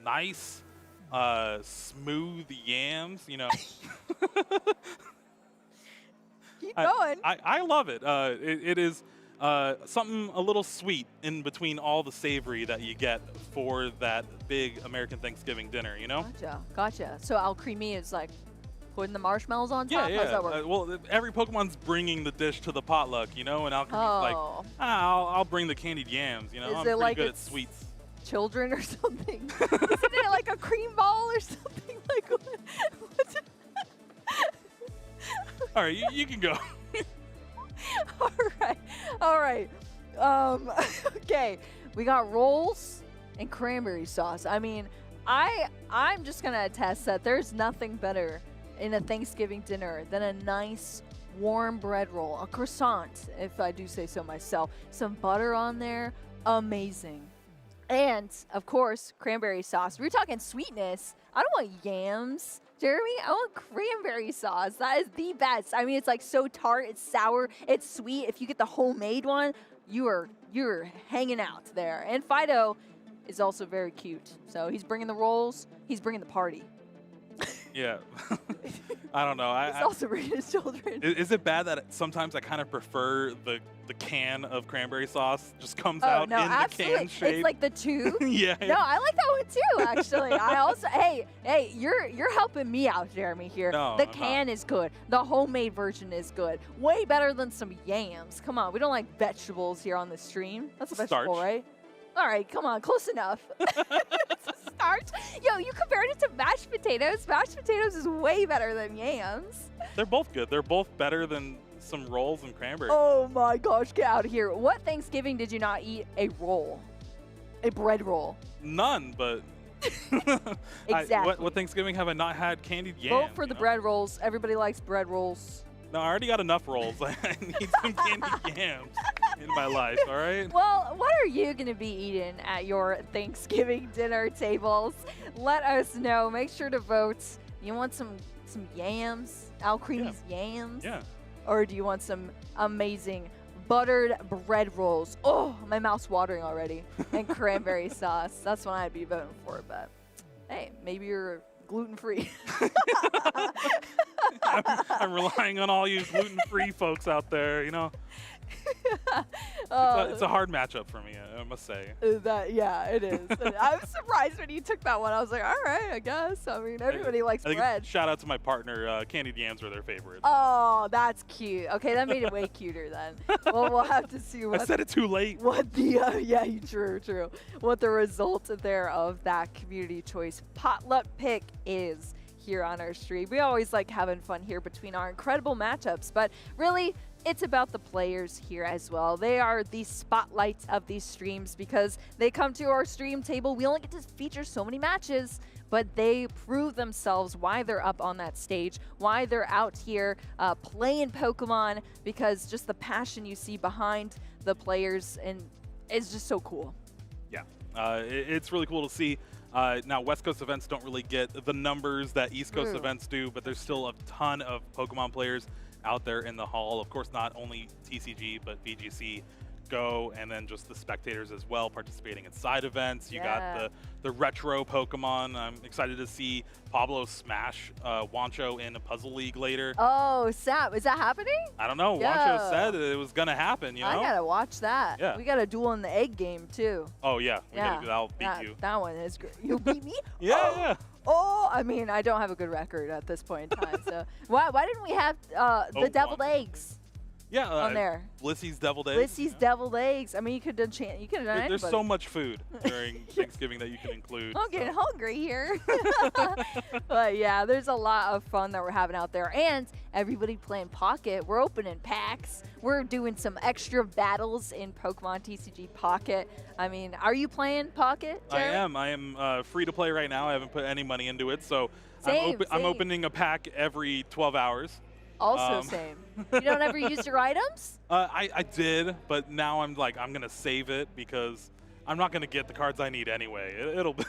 nice, smooth yams. You know. Keep going. I love it. It is something a little sweet in between all the savory that you get for that big American Thanksgiving dinner, you know? Gotcha. So Al Creamy is like putting the marshmallows on top? Yeah. How's that work? Well, every Pokemon's bringing the dish to the potluck, you know? And Al Creamy's like, I'll bring the candied yams, you know? Is I'm it pretty like good at it's sweets. Children or something? Isn't it like a cream ball or something? Like what's it? All right, you can go. All right. Okay, we got rolls and cranberry sauce. I mean, I'm just gonna attest that there's nothing better in a Thanksgiving dinner than a nice warm bread roll, a croissant, if I do say so myself. Some butter on there, amazing. And of course, cranberry sauce. We're talking sweetness. I don't want yams. Jeremy, I want cranberry sauce. That is the best. I mean, it's like so tart, it's sour, it's sweet. If you get the homemade one, you're hanging out there. And Fido is also very cute. So he's bringing the rolls, he's bringing the party. Yeah. I don't know. He's also bringing his children. Is it bad that sometimes I kind of prefer the can of cranberry sauce just comes out in the can shape? It's like the tube. Yeah. No, I like that one too, actually. I also, hey, you're helping me out, Jeremy, here. No, the can is good. The homemade version is good. Way better than some yams. Come on, we don't like vegetables here on the stream. That's a vegetable, right? All right, come on, close enough. It's a starch. Yo, you compared it to mashed potatoes. Mashed potatoes is way better than yams. They're both good. They're both better than some rolls and cranberry. Oh my gosh, get out of here. What Thanksgiving did you not eat a roll? A bread roll? None, but Exactly. What Thanksgiving have I not had candied yams? Vote for the bread rolls. Everybody likes bread rolls. No, I already got enough rolls. I need some candied yams in my life, all right? Well, what are you going to be eating at your Thanksgiving dinner tables? Let us know. Make sure to vote. You want some yams? Al Creamy's yams? Yeah. Or do you want some amazing buttered bread rolls? Oh, my mouth's watering already. And cranberry sauce. That's what I'd be voting for. But hey, maybe you're gluten-free. I'm relying on all you gluten-free folks out there, you know? It's a hard matchup for me, I must say. Yeah, it is. I was surprised when you took that one. I was like, all right, I guess. I mean, everybody likes bread. Shout out to my partner. Candied yams are their favorite. Oh, that's cute. Okay, that made it way cuter then. Well, we'll have to see what. I said it too late. What the true. What the result there of that community choice potluck pick is here on our stream. We always like having fun here between our incredible matchups, but really, it's about the players here as well. They are the spotlights of these streams because they come to our stream table. We only get to feature so many matches, but they prove themselves why they're up on that stage, why they're out here playing Pokemon, because just the passion you see behind the players and is just so cool. Yeah, it's really cool to see. Now, West Coast events don't really get the numbers that East Coast events do, but there's still a ton of Pokemon players out there in the hall. Of course, not only TCG, but VGC, Go, and then just the spectators as well participating in side events. You got the retro Pokemon. I'm excited to see Pablo smash Wancho in a Puzzle League later. Oh, Sam, is that happening? I don't know. Wancho said it was going to happen, you know? I got to watch that. Yeah. We got a duel in the egg game, too. Oh, yeah. I'll beat you. That one is great. You'll beat me? Yeah. Oh, I mean, I don't have a good record at this point in time. So why didn't we have the deviled eggs? Yeah, on there. Blissy's deviled eggs. Blissy's deviled eggs. I mean, you could have done anybody. There's so much food during Thanksgiving that you can include. I'm getting hungry here. But yeah, there's a lot of fun that we're having out there. And everybody playing Pocket. We're opening packs. We're doing some extra battles in Pokemon TCG Pocket. I mean, are you playing Pocket, Jared? I am free to play right now. I haven't put any money into it. So Same. I'm opening a pack every 12 hours. Also same. You don't ever use your items? I did, but now I'm going to save it because I'm not going to get the cards I need anyway. It'll be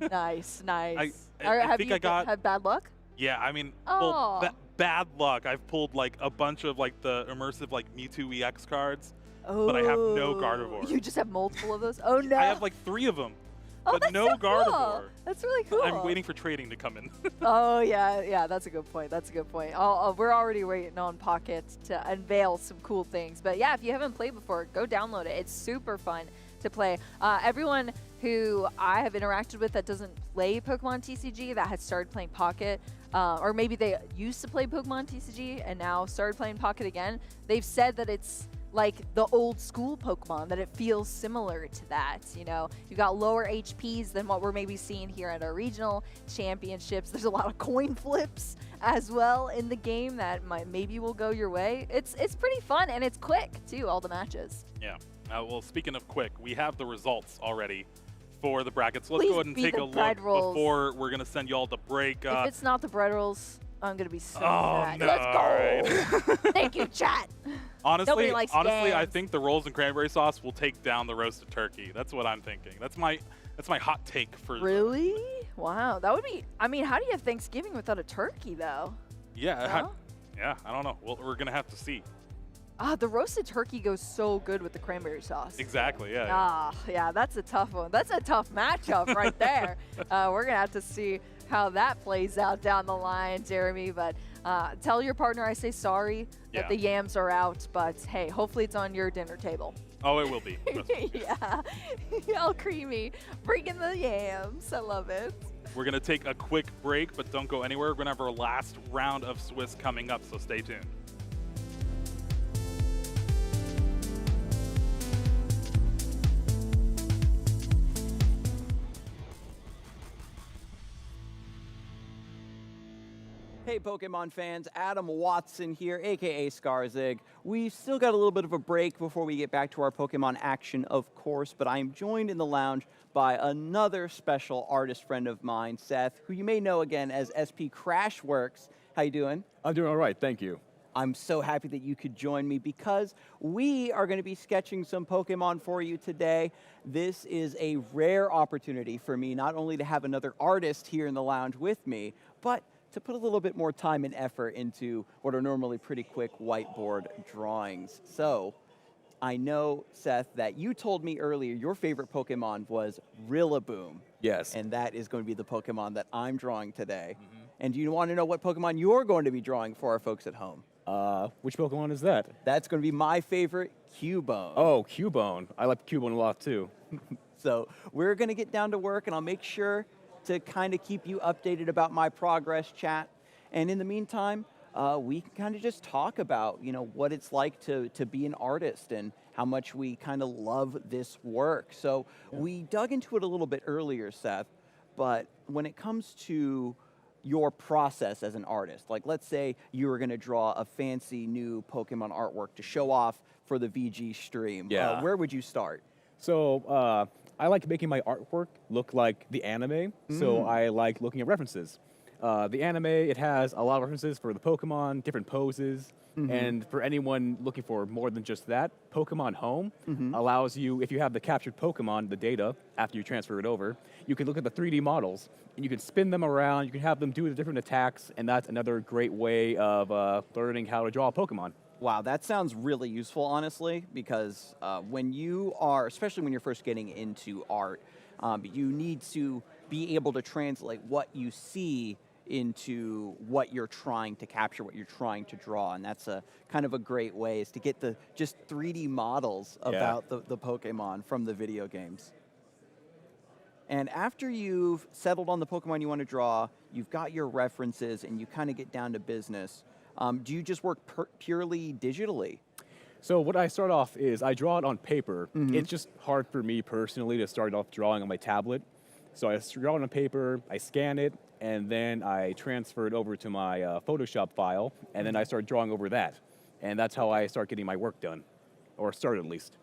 Nice. I Have think you I got had bad luck? Yeah, I mean, Oh. well, bad luck. I've pulled like a bunch of like the immersive like Mewtwo EX cards, but I have no Gardevoir. You just have multiple of those? Oh, no. I have like 3 of them, Oh, but that's no so cool. Gardevoir. That's really cool. I'm waiting for trading to come in. Oh, yeah, that's a good point. That's a good point. We're already waiting on Pocket to unveil some cool things. But yeah, if you haven't played before, go download it. It's super fun to play. Everyone who I have interacted with that doesn't play Pokemon TCG that has started playing Pocket, or maybe they used to play Pokemon TCG and now started playing Pocket again, they've said that it's like the old school Pokemon, that it feels similar to that. You know, you've got lower HPs than what we're maybe seeing here at our regional championships. There's a lot of coin flips as well in the game that maybe will go your way. It's pretty fun, and it's quick too, all the matches. Yeah. Well, speaking of quick, we have the results already for the brackets. Let's Please go ahead and be take the a look bread rolls. before we're going to send you all to break. If it's not the bread rolls, I'm going to be so Oh, mad. no. Let's go. All right. Thank you, chat. Honestly, Nobody likes I yams. think the rolls and cranberry sauce will take down the roasted turkey. That's what I'm thinking. That's my hot take for Really? Wow. That would be, I mean, how do you have Thanksgiving without a turkey, though? Yeah. No? Yeah, I don't know. Well, we're going to have to see. The roasted turkey goes so good with the cranberry sauce. Exactly, yeah. Yeah, that's a tough one. That's a tough matchup right there. We're going to have to see how that plays out down the line, Jeremy. But tell your partner I say sorry that the yams are out. But, hey, hopefully it's on your dinner table. Oh, it will be. Yeah. All creamy. Bring in the yams. I love it. We're going to take a quick break, but don't go anywhere. We're going to have our last round of Swiss coming up, so stay tuned. Hey Pokemon fans, Adam Watson here, aka Skarzig. We've still got a little bit of a break before we get back to our Pokemon action, of course, but I am joined in the lounge by another special artist friend of mine, Seth, who you may know again as SP Crashworks. How you doing? I'm doing all right, thank you. I'm so happy that you could join me because we are going to be sketching some Pokemon for you today. This is a rare opportunity for me not only to have another artist here in the lounge with me, but to put a little bit more time and effort into what are normally pretty quick whiteboard drawings. So, I know, Seth, that you told me earlier your favorite Pokemon was Rillaboom. Yes. And that is going to be the Pokemon that I'm drawing today. And do you want to know what Pokemon you're going to be drawing for our folks at home? Which Pokemon is that? That's going to be my favorite, Cubone. Oh, Cubone. I like Cubone a lot, too. So we're going to get down to work, and I'll make sure to kind of keep you updated about my progress, chat. And in the meantime, we can kind of just talk about, you know, what it's like to be an artist and how much we kind of love this work. So we dug into it a little bit earlier, Seth, but when it comes to your process as an artist, like let's say you were going to draw a fancy new Pokemon artwork to show off for the VG stream, where would you start? So I like making my artwork look like the anime, so I like looking at references. The anime, it has a lot of references for the Pokemon, different poses, and for anyone looking for more than just that, Pokemon Home allows you, if you have the captured Pokemon, the data, after you transfer it over, you can look at the 3D models, and you can spin them around, you can have them do the different attacks, and that's another great way of learning how to draw a Pokemon. Wow, that sounds really useful, honestly, because when you are, especially when you're first getting into art, you need to be able to translate what you see into what you're trying to capture, what you're trying to draw. And that's a kind of a great way is to get the just 3D models about the Pokemon from the video games. And after you've settled on the Pokemon you want to draw, you've got your references, and you kind of get down to business. Do you just work purely digitally? So what I start off is I draw it on paper. It's just hard for me personally to start off drawing on my tablet. So I draw it on paper, I scan it, and then I transfer it over to my Photoshop file, and then I start drawing over that. And that's how I start getting my work done, or start at least.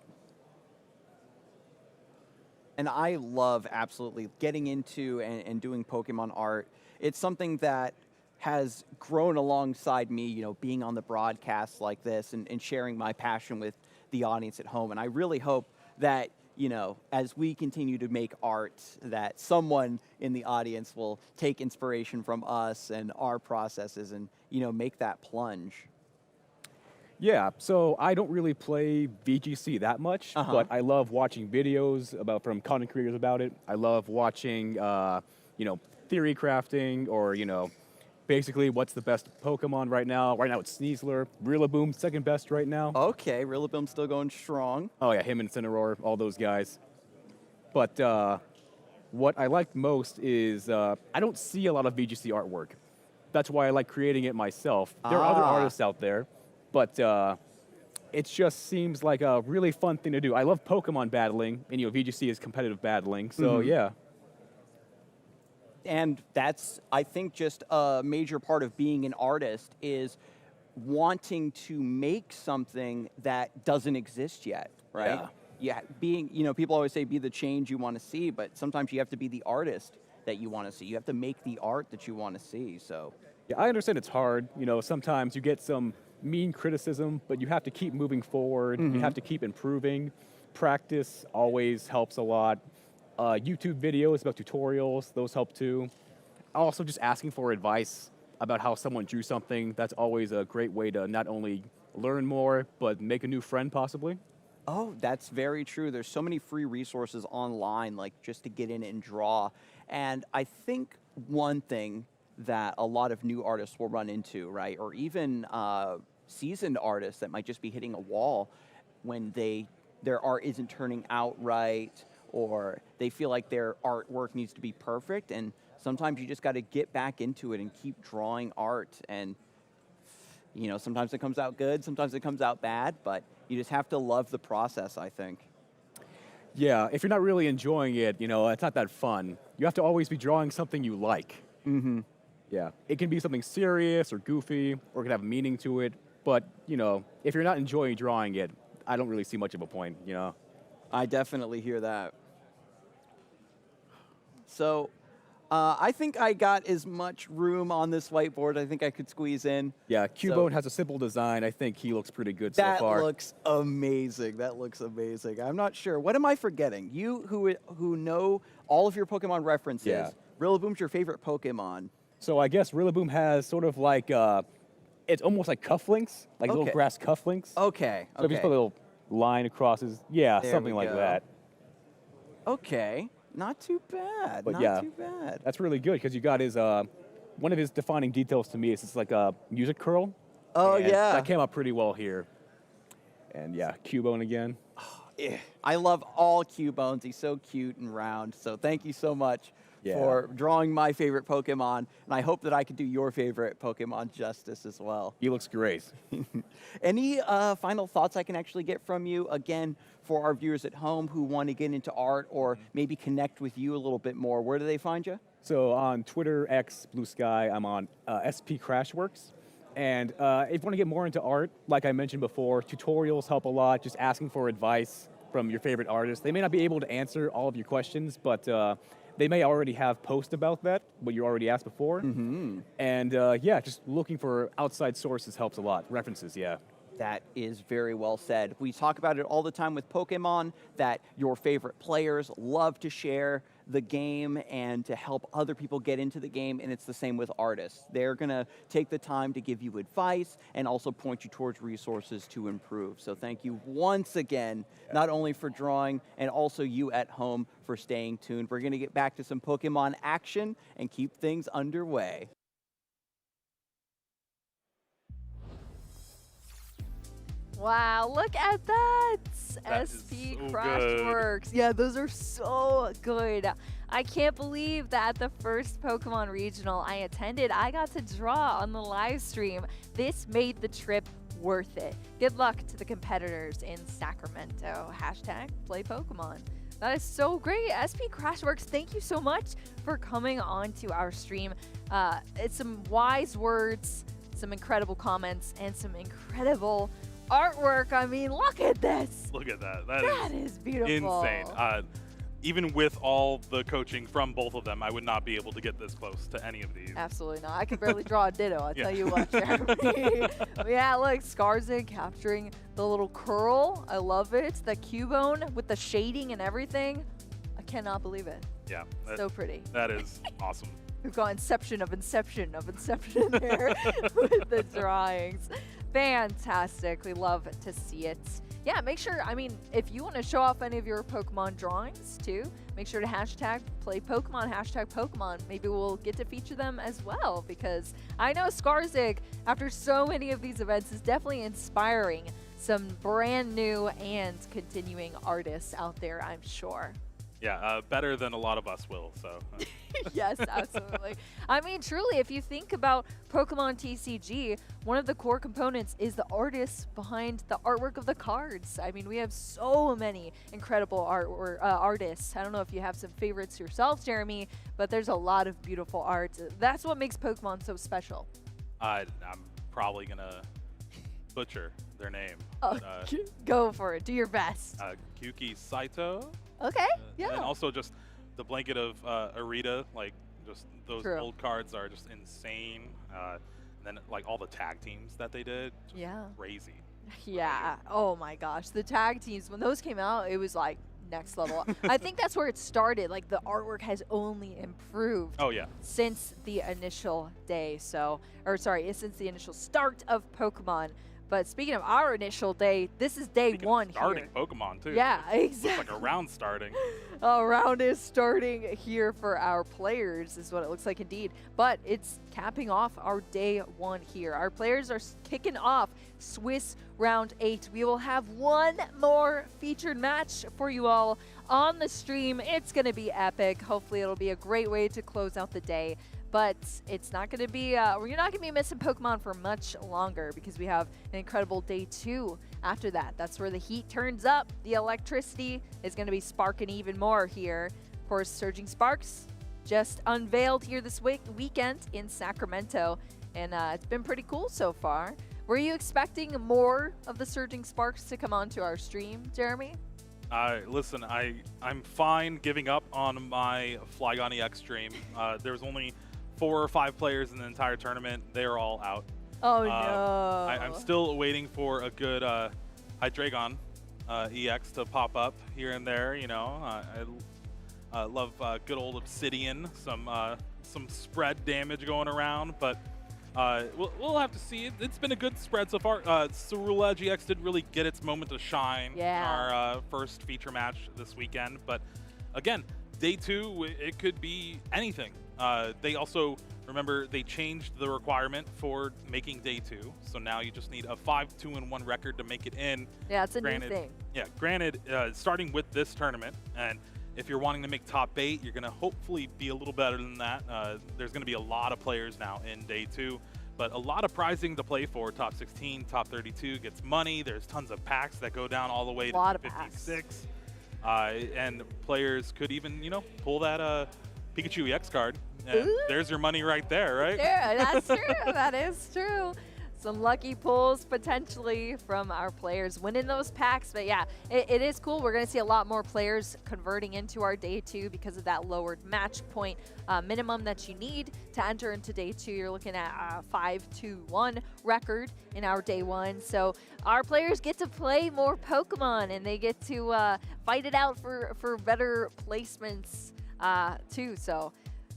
And I love absolutely getting into and doing Pokemon art. It's something that has grown alongside me, you know, being on the broadcasts like this and sharing my passion with the audience at home. And I really hope that you know, as we continue to make art, that someone in the audience will take inspiration from us and our processes and, you know, make that plunge. Yeah, so I don't really play VGC that much, but I love watching videos from content creators about it. I love watching, you know, theory crafting or, you know, basically what's the best Pokemon right now. Right now it's Sneasler. Rillaboom, second best right now. Okay, Rillaboom's still going strong. Oh yeah, him and Incineroar, all those guys. But what I like most is I don't see a lot of VGC artwork. That's why I like creating it myself. There are other artists out there, but it just seems like a really fun thing to do. I love Pokemon battling, and you know VGC is competitive battling, so yeah. And that's, I think, just a major part of being an artist is wanting to make something that doesn't exist yet, right? Yeah. Being, you know, people always say be the change you want to see, but sometimes you have to be the artist that you want to see. You have to make the art that you want to see, so. Yeah, I understand it's hard. You know, sometimes you get some mean criticism, but you have to keep moving forward. You have to keep improving. Practice always helps a lot. YouTube videos about tutorials, those help too. Also, just asking for advice about how someone drew something, that's always a great way to not only learn more, but make a new friend possibly. Oh, that's very true. There's so many free resources online, like just to get in and draw. And I think one thing that a lot of new artists will run into, right, or even seasoned artists that might just be hitting a wall when their art isn't turning out right, or they feel like their artwork needs to be perfect, and sometimes you just got to get back into it and keep drawing art. And, you know, sometimes it comes out good, sometimes it comes out bad, but you just have to love the process, I think. Yeah, if you're not really enjoying it, you know, it's not that fun. You have to always be drawing something you like. Yeah, it can be something serious or goofy, or it can have meaning to it, but, you know, if you're not enjoying drawing it, I don't really see much of a point, you know? I definitely hear that. So I think I got as much room on this whiteboard I think I could squeeze in. Yeah, Cubone has a simple design. I think he looks pretty good so far. That looks amazing. That looks amazing. I'm not sure. What am I forgetting? You who know all of your Pokemon references, Rillaboom's your favorite Pokemon. So I guess Rillaboom has sort of like, it's almost like cufflinks, like little grass cufflinks. Okay. So if you put a little line across his, There something we like go. that. Okay. Not too bad. But not too bad. That's really good because you got his, one of his defining details to me is it's like a music curl. Oh, and yeah. That came out pretty well here. And yeah, Cubone again. I love all Cubones. He's so cute and round. So thank you so much for drawing my favorite Pokemon. And I hope that I can do your favorite Pokemon justice as well. He looks great. Any final thoughts I can actually get from you? Again, for our viewers at home who want to get into art or maybe connect with you a little bit more, where do they find you? So on Twitter, X, Blue Sky, I'm on SP Crashworks. And if you want to get more into art, like I mentioned before, tutorials help a lot, just asking for advice from your favorite artist. They may not be able to answer all of your questions, but they may already have posts about that, what you already asked before. And yeah, just looking for outside sources helps a lot. References, yeah. That is very well said. We talk about it all the time with Pokemon, that your favorite players love to share the game and to help other people get into the game, and it's the same with artists. They're going to take the time to give you advice and also point you towards resources to improve. So thank you once again, not only for drawing, and also you at home for staying tuned. We're going to get back to some Pokemon action and keep things underway. Wow, look at that! That SP is so Crashworks. good. Yeah, those are so good. I can't believe that at the first Pokemon Regional I attended, I got to draw on the live stream. This made the trip worth it. Good luck to the competitors in Sacramento. Hashtag play Pokemon. That is so great. SP Crashworks, thank you so much for coming on to our stream. It's some wise words, some incredible comments, and some incredible artwork. I mean, look at this. Look at that. That is beautiful. Insane. even with all the coaching from both of them, I would not be able to get this close to any of these. Absolutely not. I can barely draw a ditto, I'll Yeah. tell you what, Jeremy. Yeah, look, Skarzig capturing the little curl. I love it. The Cubone with the shading and everything. I cannot believe it. Yeah. So pretty. That is awesome. We've got Inception of Inception of Inception there with the drawings. Fantastic. We love to see it. Yeah, make sure, I mean, if you want to show off any of your Pokemon drawings too, make sure to hashtag play Pokemon, hashtag Pokemon. Maybe we'll get to feature them as well, because I know Skarzig, after so many of these events, is definitely inspiring some brand new and continuing artists out there, I'm sure. Yeah, better than a lot of us will, so. Yes, absolutely. I mean, truly, if you think about Pokemon TCG, one of the core components is the artists behind the artwork of the cards. I mean, we have so many incredible artists. I don't know if you have some favorites yourself, Jeremy, but there's a lot of beautiful art. That's what makes Pokemon so special. I'm probably going to butcher their name. Oh, go for it. Do your best. Kyuki Saito. Okay, yeah. And also just the blanket of Arita, like just those True. old cards are just insane. And then like all the tag teams that they did, just Yeah. crazy. Yeah. Oh my gosh. The tag teams, when those came out, it was like next level. I think that's where it started. Like the artwork has only improved. Oh, yeah. Since the initial day. So, or sorry, since the initial start of Pokemon. But speaking of our initial day, this is day one Starting here. Pokemon too. Yeah, It's exactly. like a round starting. A round is starting here for our players, is what it looks like indeed. But it's capping off our day one here. Our players are kicking off Swiss Round 8. We will have one more featured match for you all on the stream. It's going to be epic. Hopefully it'll be a great way to close out the day. But it's not going to be, you're not going to be missing Pokemon for much longer, because we have an incredible day 2 after that. That's where the heat turns up. The electricity is going to be sparking even more here. Of course, Surging Sparks just unveiled here this weekend in Sacramento, and it's been pretty cool so far. Were you expecting more of the Surging Sparks to come onto our stream, Jeremy? Listen, I'm fine giving up on my Flygon EX stream. There's only 4 or 5 players in the entire tournament. They're all out. Oh, no. I'm still waiting for a good Hydreigon EX to pop up here and there. You know, I love good old Obsidian, some spread damage going around, but we'll have to see. It's been a good spread so far. Cerula GX did really get its moment to shine in our first feature match this weekend, but again, day 2, it could be anything. They also, remember, they changed the requirement for making day 2, so now you just need a 5-2-1 record to make it in. Yeah, it's a new thing. Yeah, granted, starting with this tournament, and if you're wanting to make top 8, you're going to hopefully be a little better than that. There's going to be a lot of players now in day 2, but a lot of prizing to play for. Top 16, top 32 gets money. There's tons of packs that go down all the way to 56. And players could even, pull that Pikachu EX card. And there's your money right there, right? Yeah, that's true. That is true. Some lucky pulls potentially from our players winning those packs. But yeah, it is cool. We're going to see a lot more players converting into our day 2 because of that lowered match point minimum that you need to enter into day 2. You're looking at a 5-2-1 record in our day 1. So our players get to play more Pokemon, and they get to fight it out for better placements too. So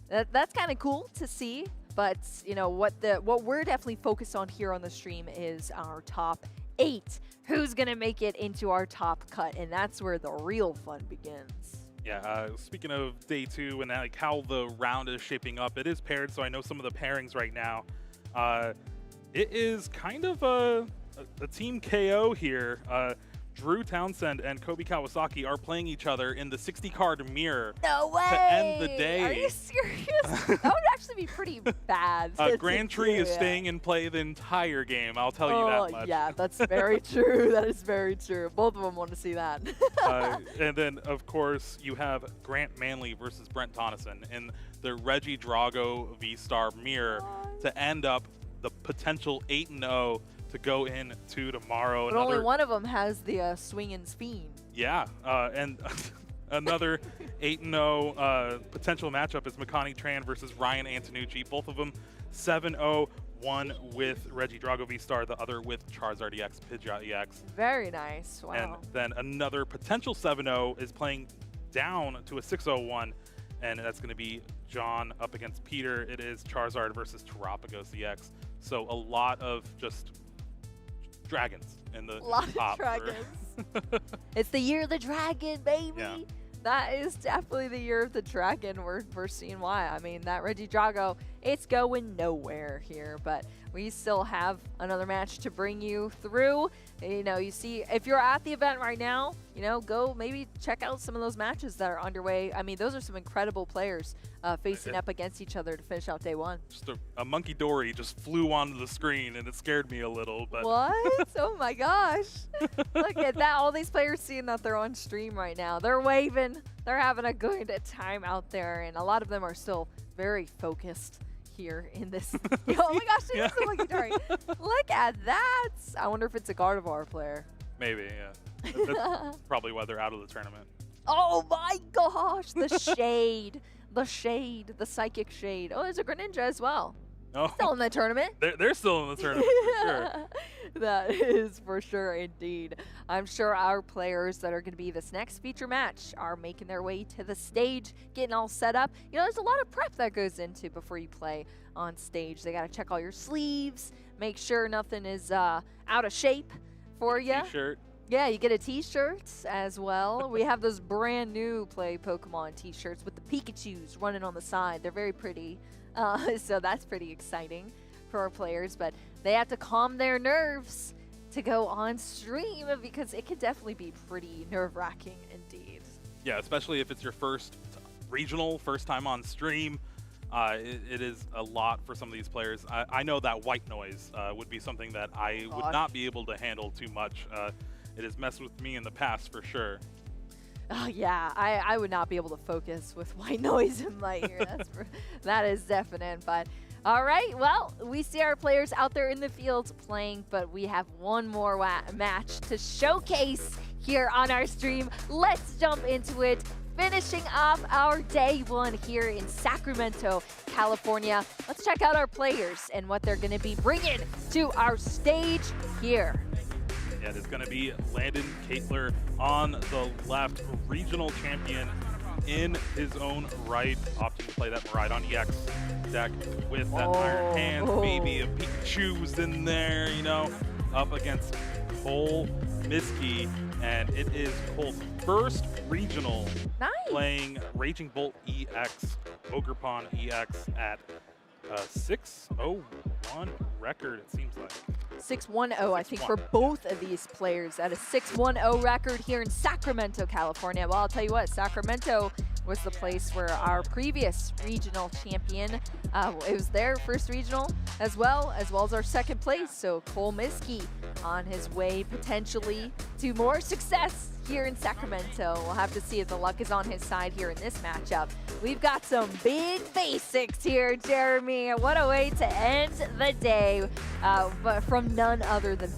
that's kind of cool to see. But what we're definitely focused on here on the stream is our top 8. Who's gonna make it into our top cut, and that's where the real fun begins. Yeah. Speaking of day 2 and like how the round is shaping up, it is paired. So I know some of the pairings right now. It is kind of a team KO here. Drew Townsend and Kobe Kawasaki are playing each other in the 60-card mirror No way! to end the day. Are you serious? That would actually be pretty bad. Grand Tree is staying in play the entire game, I'll tell you that much. Yeah, that's very true. That is very true. Both of them want to see that. And then, of course, you have Grant Manley versus Brent Tonneson in the Reggie Drago V-Star mirror to end up the potential 8-0 to go into tomorrow. But only one of them has the swinging Fiend. Yeah, and Another 8-0 potential matchup is Makani Tran versus Ryan Antonucci. Both of them 7-0. One with Reggie Drago V-Star, the other with Charizard EX, Pidgeot EX. Very nice. Wow. And then another potential 7-0 is playing down to a 6-0-1, and that's going to be John up against Peter. It is Charizard versus Terapagos EX. So a lot of just dragons in the top. It's the year of the dragon, baby. Yeah. That is definitely the year of the dragon. We're seeing why. I mean, that Reggie Drago, it's going nowhere here, but we still have another match to bring you through. You know, you see, if you're at the event right now, you know, go maybe check out some of those matches that are underway. I mean, those are some incredible players facing up against each other to finish out day one. Just a monkey dory just flew onto the screen, and it scared me a little. But What? Oh my gosh. Look at that. All these players seeing that they're on stream right now. They're waving. They're having a good time out there, and a lot of them are still very focused here in this. Oh my gosh, it's so monkey dory. Look at that. I wonder if it's a Gardevoir player. maybe, yeah. That's probably why they're out of the tournament. Oh my gosh, the shade. The shade, the psychic shade. Oh, there's a Greninja as well. Oh. Still in the tournament. They're still in the tournament, for sure. That is for sure, indeed. I'm sure our players that are going to be this next feature match are making their way to the stage, getting all set up. You know, there's a lot of prep that goes into before you play on stage. They got to check all your sleeves, make sure nothing is out of shape for you. T-shirt. Yeah, you get a t-shirt as well. We have those brand new Play Pokemon t-shirts with the Pikachus running on the side. They're very pretty. So that's pretty exciting for our players, but they have to calm their nerves to go on stream because it can definitely be pretty nerve-wracking indeed. Yeah, especially if it's your first regional, first time on stream. It is a lot for some of these players. I know that white noise would be something that I would not be able to handle too much. It has messed with me in the past for sure. Oh yeah, I would not be able to focus with white noise in my ear. That is definite. But all right, well, we see our players out there in the field playing, but we have one more match to showcase here on our stream. Let's jump into it. Finishing off our day one here in Sacramento, California. Let's check out our players and what they're going to be bringing to our stage here. Yeah, it is going to be Landon Katler on the left, regional champion in his own right, opting to play that Miraidon EX deck with that Iron Hands, maybe a Pikachu's in there, you know, up against Cole Miskey, and it is Cole's first regional playing Raging Bolt EX, Ogerpon EX at 6-0-1 record, it seems like. 6-1-0, I think, for both of these players at a 6-1-0 record here in Sacramento, California. Well, I'll tell you what, Sacramento was the place where our previous regional champion, it was their first regional as well as our second place. So Cole Miskey on his way potentially to more success here in Sacramento. We'll have to see if the luck is on his side here in this matchup. We've got some big basics here, Jeremy. What a way to end the day, but from none other than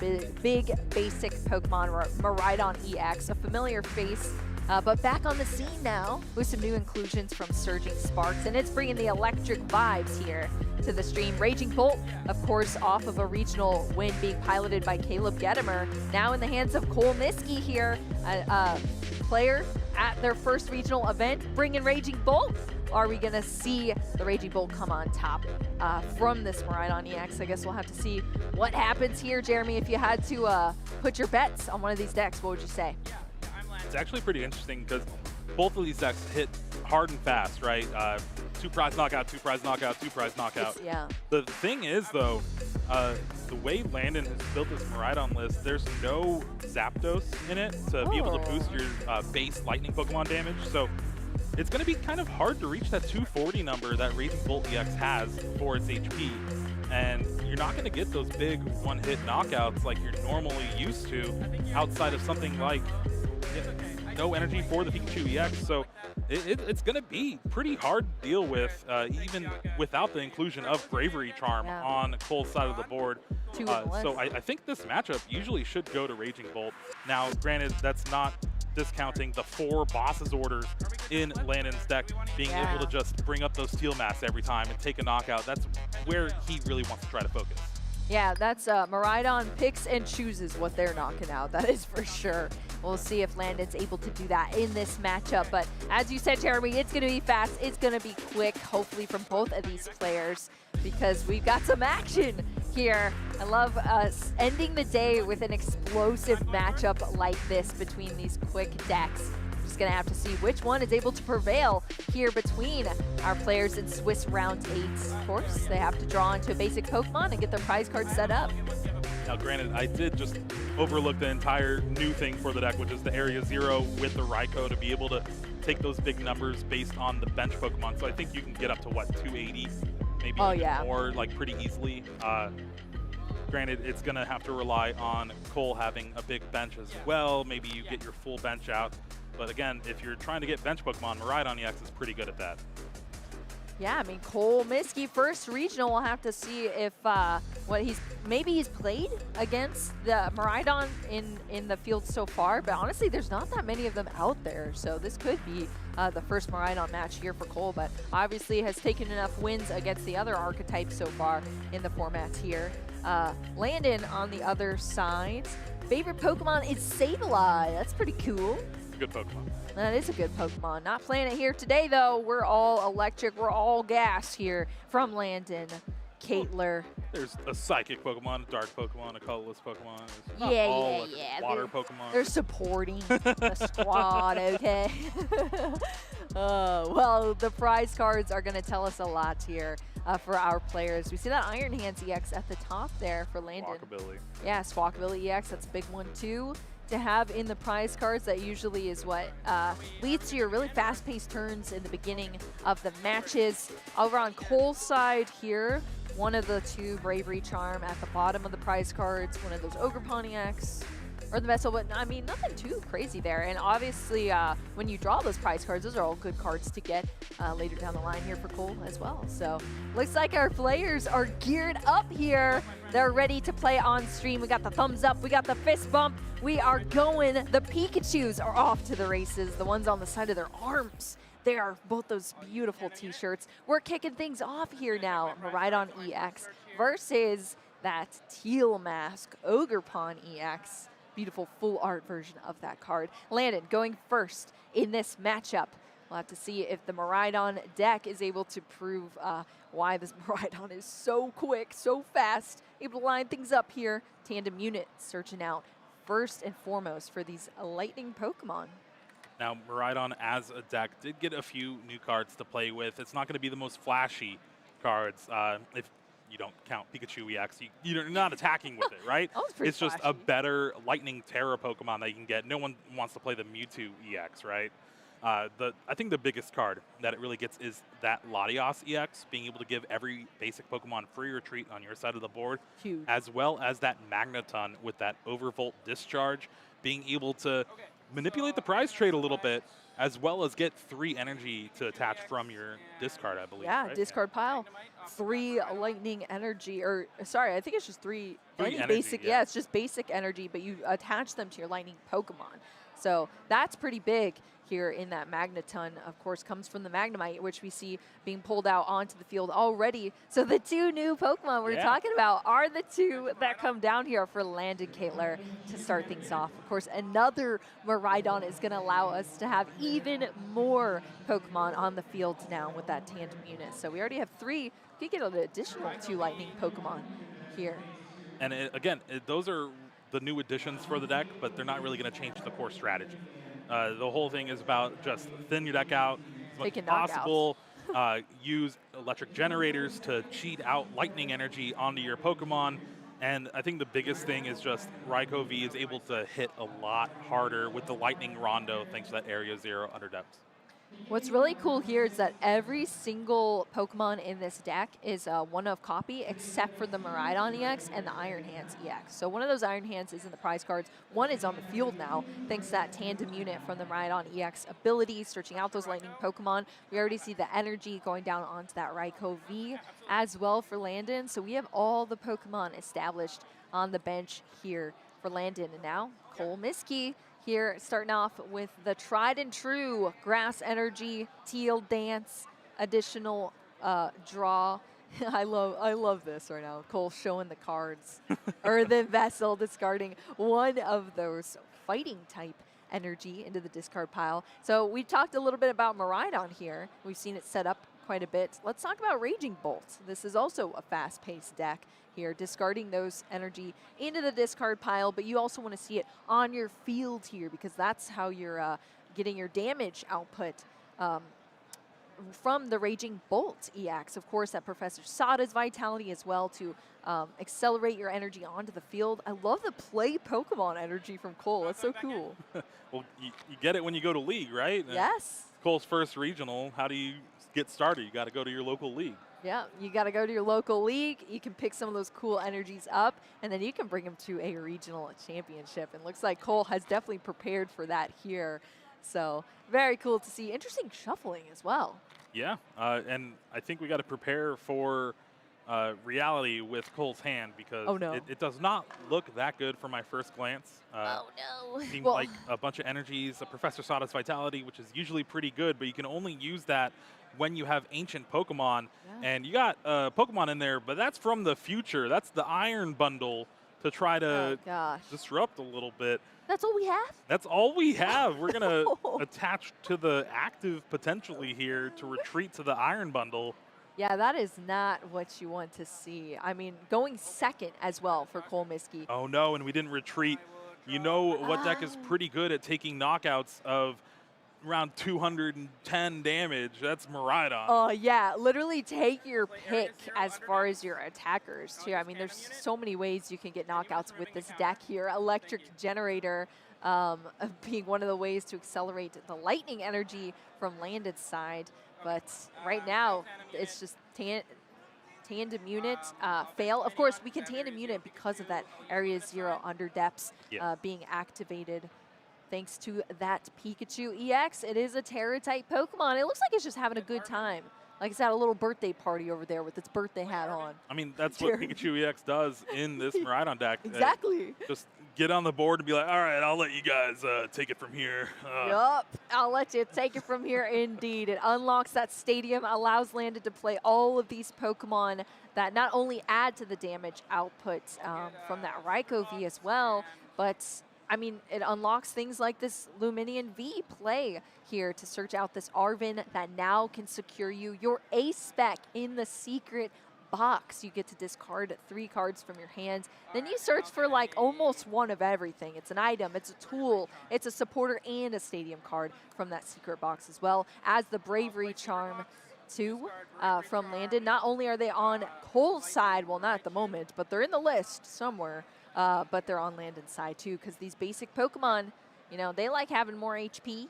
big basic Pokemon Miraidon EX, a familiar face, but back on the scene now with some new inclusions from Surging Sparks, and it's bringing the electric vibes here to the stream. Raging Bolt, of course, off of a regional win being piloted by Caleb Gedimer, now in the hands of Cole Miskey here, a player at their first regional event, bringing Raging Bolt. Are we going to see the Raging Bolt come on top from this Miraidon EX? I guess we'll have to see what happens here. Jeremy, if you had to put your bets on one of these decks, what would you say? It's actually pretty interesting because both of these decks hit hard and fast, right? 2 prize knockout, 2 prize knockout, 2 prize knockout. Yeah. The thing is, though, the way Landon has built this Miraidon list, there's no Zapdos in it to be able to boost your base lightning Pokemon damage. So it's going to be kind of hard to reach that 240 number that Raging Bolt EX has for its HP. And you're not going to get those big one-hit knockouts like you're normally used to outside of something like no energy for the Pikachu EX. So it's going to be pretty hard to deal with, even without the inclusion of Bravery Charm on Cole's side of the board. So I think this matchup usually should go to Raging Bolt. Now, granted, that's not discounting the 4 bosses orders in Landon's deck, being able to just bring up those steel masks every time and take a knockout. That's where he really wants to try to focus. Yeah, that's Miraidon picks and chooses what they're knocking out. That is for sure. We'll see if Landon's able to do that in this matchup. But as you said, Jeremy, it's going to be fast. It's going to be quick, hopefully, from both of these players, because we've got some action here. I love us ending the day with an explosive matchup like this between these quick decks. Just going to have to see which one is able to prevail here between our players in Swiss Round 8. Of course, they have to draw into a basic Pokemon and get their prize card set up. Now, granted, I did just overlook the entire new thing for the deck, which is the Area 0 with the Raikou to be able to take those big numbers based on the bench Pokemon. So I think you can get up to, what, 280? Maybe even more, like, pretty easily. Granted, it's going to have to rely on Cole having a big bench as well. Maybe you get your full bench out. But again, if you're trying to get bench Pokemon, Miraidon EX is pretty good at that. Yeah, I mean, Cole Miskey, first regional, we'll have to see if maybe he's played against the Miraidon in the field so far, but honestly, there's not that many of them out there, so this could be the first Miraidon match here for Cole, but obviously has taken enough wins against the other archetypes so far in the formats here. Landon on the other side, favorite Pokemon is Sableye. That's pretty cool. Good Pokemon. That is a good Pokemon. Not playing it here today, though. We're all electric. We're all gas here from Landon. Caitlin. There's a Psychic Pokemon, a Dark Pokemon, a Colorless Pokemon. Water Pokemon. They're supporting the squad, okay? Well, the prize cards are going to tell us a lot here for our players. We see that Iron Hands EX at the top there for Landon. Swakabilly. Yeah, Swakabilly EX. That's a big one, too, to have in the prize cards. That usually is what leads to your really fast-paced turns in the beginning of the matches. Over on Cole's side here, one of the 2 Bravery Charm at the bottom of the prize cards, one of those Ogre Pontiacs, or the Vessel, but I mean, nothing too crazy there. And obviously, when you draw those prize cards, those are all good cards to get later down the line here for Cole as well. So looks like our players are geared up here. They're ready to play on stream. We got the thumbs up, we got the fist bump. We are going. The Pikachus are off to the races, the ones on the side of their arms. They are both those beautiful t-shirts. We're kicking things off here now. Miraidon EX versus that Teal Mask Ogre EX. Beautiful full art version of that card. Landon going first in this matchup. We'll have to see if the Miraidon deck is able to prove why this Miraidon is so quick, so fast, able to line things up here. Tandem unit searching out first and foremost for these lightning Pokemon. Now, Miraidon as a deck did get a few new cards to play with. It's not going to be the most flashy cards if you don't count Pikachu EX. You're not attacking with it, right? It's just a better Lightning Terra Pokemon that you can get. No one wants to play the Mewtwo EX, right? I think the biggest card that it really gets is that Latios EX, being able to give every basic Pokemon free retreat on your side of the board. Huge. As well as that Magneton with that Overvolt Discharge, being able to manipulate the prize trade a little bit, as well as get 3 energy to attach from your discard, I believe. Yeah, right? discard pile. 3 lightning energy, or sorry, I think it's just 3 energy, basic. Yeah, it's just basic energy, but you attach them to your lightning Pokemon. So that's pretty big here in that Magneton. Of course, comes from the Magnemite, which we see being pulled out onto the field already. So the 2 new Pokemon we're talking about are the 2 that come down here for Landon Caitlin to start things off. Of course, another Miraidon is going to allow us to have even more Pokemon on the field now with that tandem unit. So we already have 3. We could get an additional 2 lightning Pokemon here. And those are the new additions for the deck, but they're not really going to change the core strategy. The whole thing is about just thin your deck out as much as possible. Use electric generators to cheat out lightning energy onto your Pokemon. And I think the biggest thing is just Raikou V is able to hit a lot harder with the Lightning Rondo thanks to that Area 0 Underdepths. What's really cool here is that every single Pokemon in this deck is a one-of copy except for the Miraidon EX and the Iron Hands EX. So one of those Iron Hands is in the prize cards. One is on the field now thanks to that tandem unit from the Miraidon EX ability, searching out those lightning Pokemon. We already see the energy going down onto that Raikou V as well for Landon. So we have all the Pokemon established on the bench here for Landon. And now Cole Miskey here, starting off with the tried and true Grass Energy, Teal Dance, additional draw. I love this right now. Cole showing the cards. Earthen Vessel, discarding one of those fighting type energy into the discard pile. So we talked a little bit about Miraidon here. We've seen it set up quite a bit. Let's talk about Raging Bolt. This is also a fast-paced deck here, discarding those energy into the discard pile, but you also want to see it on your field here because that's how you're getting your damage output from the Raging Bolt EX. Of course, that Professor Sada's Vitality as well to accelerate your energy onto the field. I love the play Pokemon energy from Cole. That's so cool. Well, you get it when you go to League, right? Yes. Cole's first regional. How do you get started? You got to go to your local league. Yeah, you got to go to your local league. You can pick some of those cool energies up, and then you can bring them to a regional championship. And looks like Cole has definitely prepared for that here. So very cool to see. Interesting shuffling as well. Yeah, and I think we got to prepare for reality with Cole's hand because it does not look that good from my first glance. Oh no! Seemed like a bunch of energies, a Professor Sada's Vitality, which is usually pretty good, but you can only use that when you have ancient Pokemon, and you got Pokemon in there, but that's from the future. That's the Iron Bundle to try to disrupt a little bit. That's all we have? That's all we have. We're going to attach to the active potentially here to retreat to the Iron Bundle. Yeah, that is not what you want to see. I mean, going second as well for Cole Miskey. Oh, no, and we didn't retreat. You know what deck is pretty good at taking knockouts of around 210 damage? That's Miraidon. Oh, yeah. Literally take your pick as far as your attackers, too. I mean, there's so many ways you can get knockouts with this deck here. Electric Generator being one of the ways to accelerate the lightning energy from Landed's side. But right now, it's just Tandem Unit fail. Of course, we can Tandem Unit because of that Area 0 under depths being activated. Thanks to that Pikachu EX, it is a Terra-type Pokemon. It looks like it's just having a good time. Like it's at a little birthday party over there with its birthday hat on. I mean, that's what Pikachu EX does in this Miraidon deck. Exactly. Just get on the board and be like, all right, I'll let you guys take it from here. Yup, I'll let you take it from here indeed. It unlocks that stadium, allows Landed to play all of these Pokemon that not only add to the damage output from that Raikou V as well, but I mean, it unlocks things like this Luminion V play here to search out this Arven that now can secure you your ace spec in the secret box. You get to discard 3 cards from your hands. Then you search for like almost one of everything. It's an item, it's a tool, it's a supporter, and a stadium card from that secret box as well as the Bravery Charm 2 from Landed. Not only are they on Cole's side, well, not at the moment, but they're in the list somewhere. But they're on Landon's side too, because these basic Pokemon, you know, they like having more HP.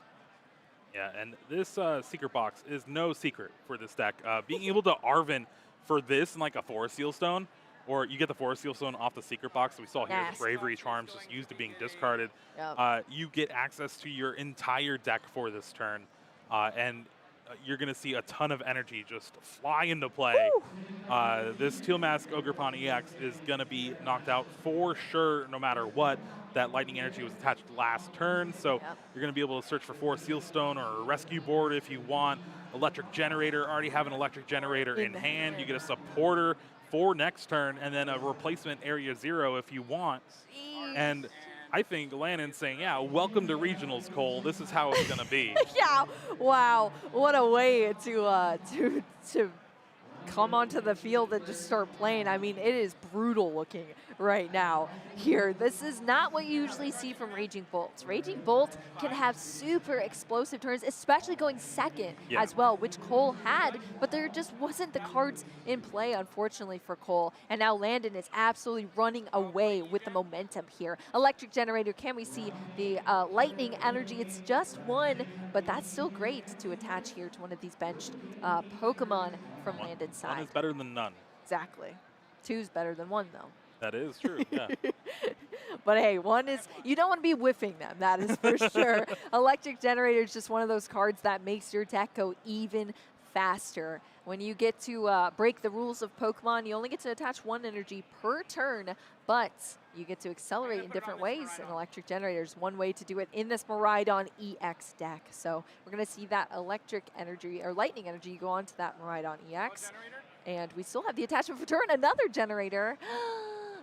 Yeah, and this secret box is no secret for this deck. Being able to Arven for this and like a Forest Seal Stone, or you get the Forest Seal Stone off the secret box that we saw here, the Bravery Charms just used to being discarded. You get access to your entire deck for this turn, and you're going to see a ton of energy just fly into play. This Teal Mask Ogerpon EX is going to be knocked out for sure no matter what. That lightning energy was attached last turn, so you're going to be able to search for 4 Seal Stone or a Rescue Board if you want. Electric Generator, already have an Electric Generator in hand. You get a supporter for next turn, and then a replacement Area 0 if you want. And I think Lannon's saying, yeah, welcome to regionals, Cole. This is how it's going to be. Yeah, wow. What a way to come onto the field and just start playing. I mean, it is brutal looking right now here. This is not what you usually see from Raging Bolts. Raging Bolt can have super explosive turns, especially going second as well, which Cole had, but there just wasn't the cards in play, unfortunately, for Cole. And now Landon is absolutely running away with the momentum here. Electric Generator, can we see the lightning energy? It's just 1, but that's still great to attach here to one of these benched Pokemon from Landon's side. 1 is better than none. Exactly. 2 is better than 1, though. That is true, yeah. But hey, 1 is, you don't want to be whiffing them, that is for sure. Electric Generator is just one of those cards that makes your deck go even faster. When you get to break the rules of Pokemon, you only get to attach 1 energy per turn, but you get to accelerate in different ways. And Electric Generator's one way to do it in this Miraidon EX deck. So we're going to see that electric energy or lightning energy go on to that Miraidon EX. And we still have the attachment for turn, another generator.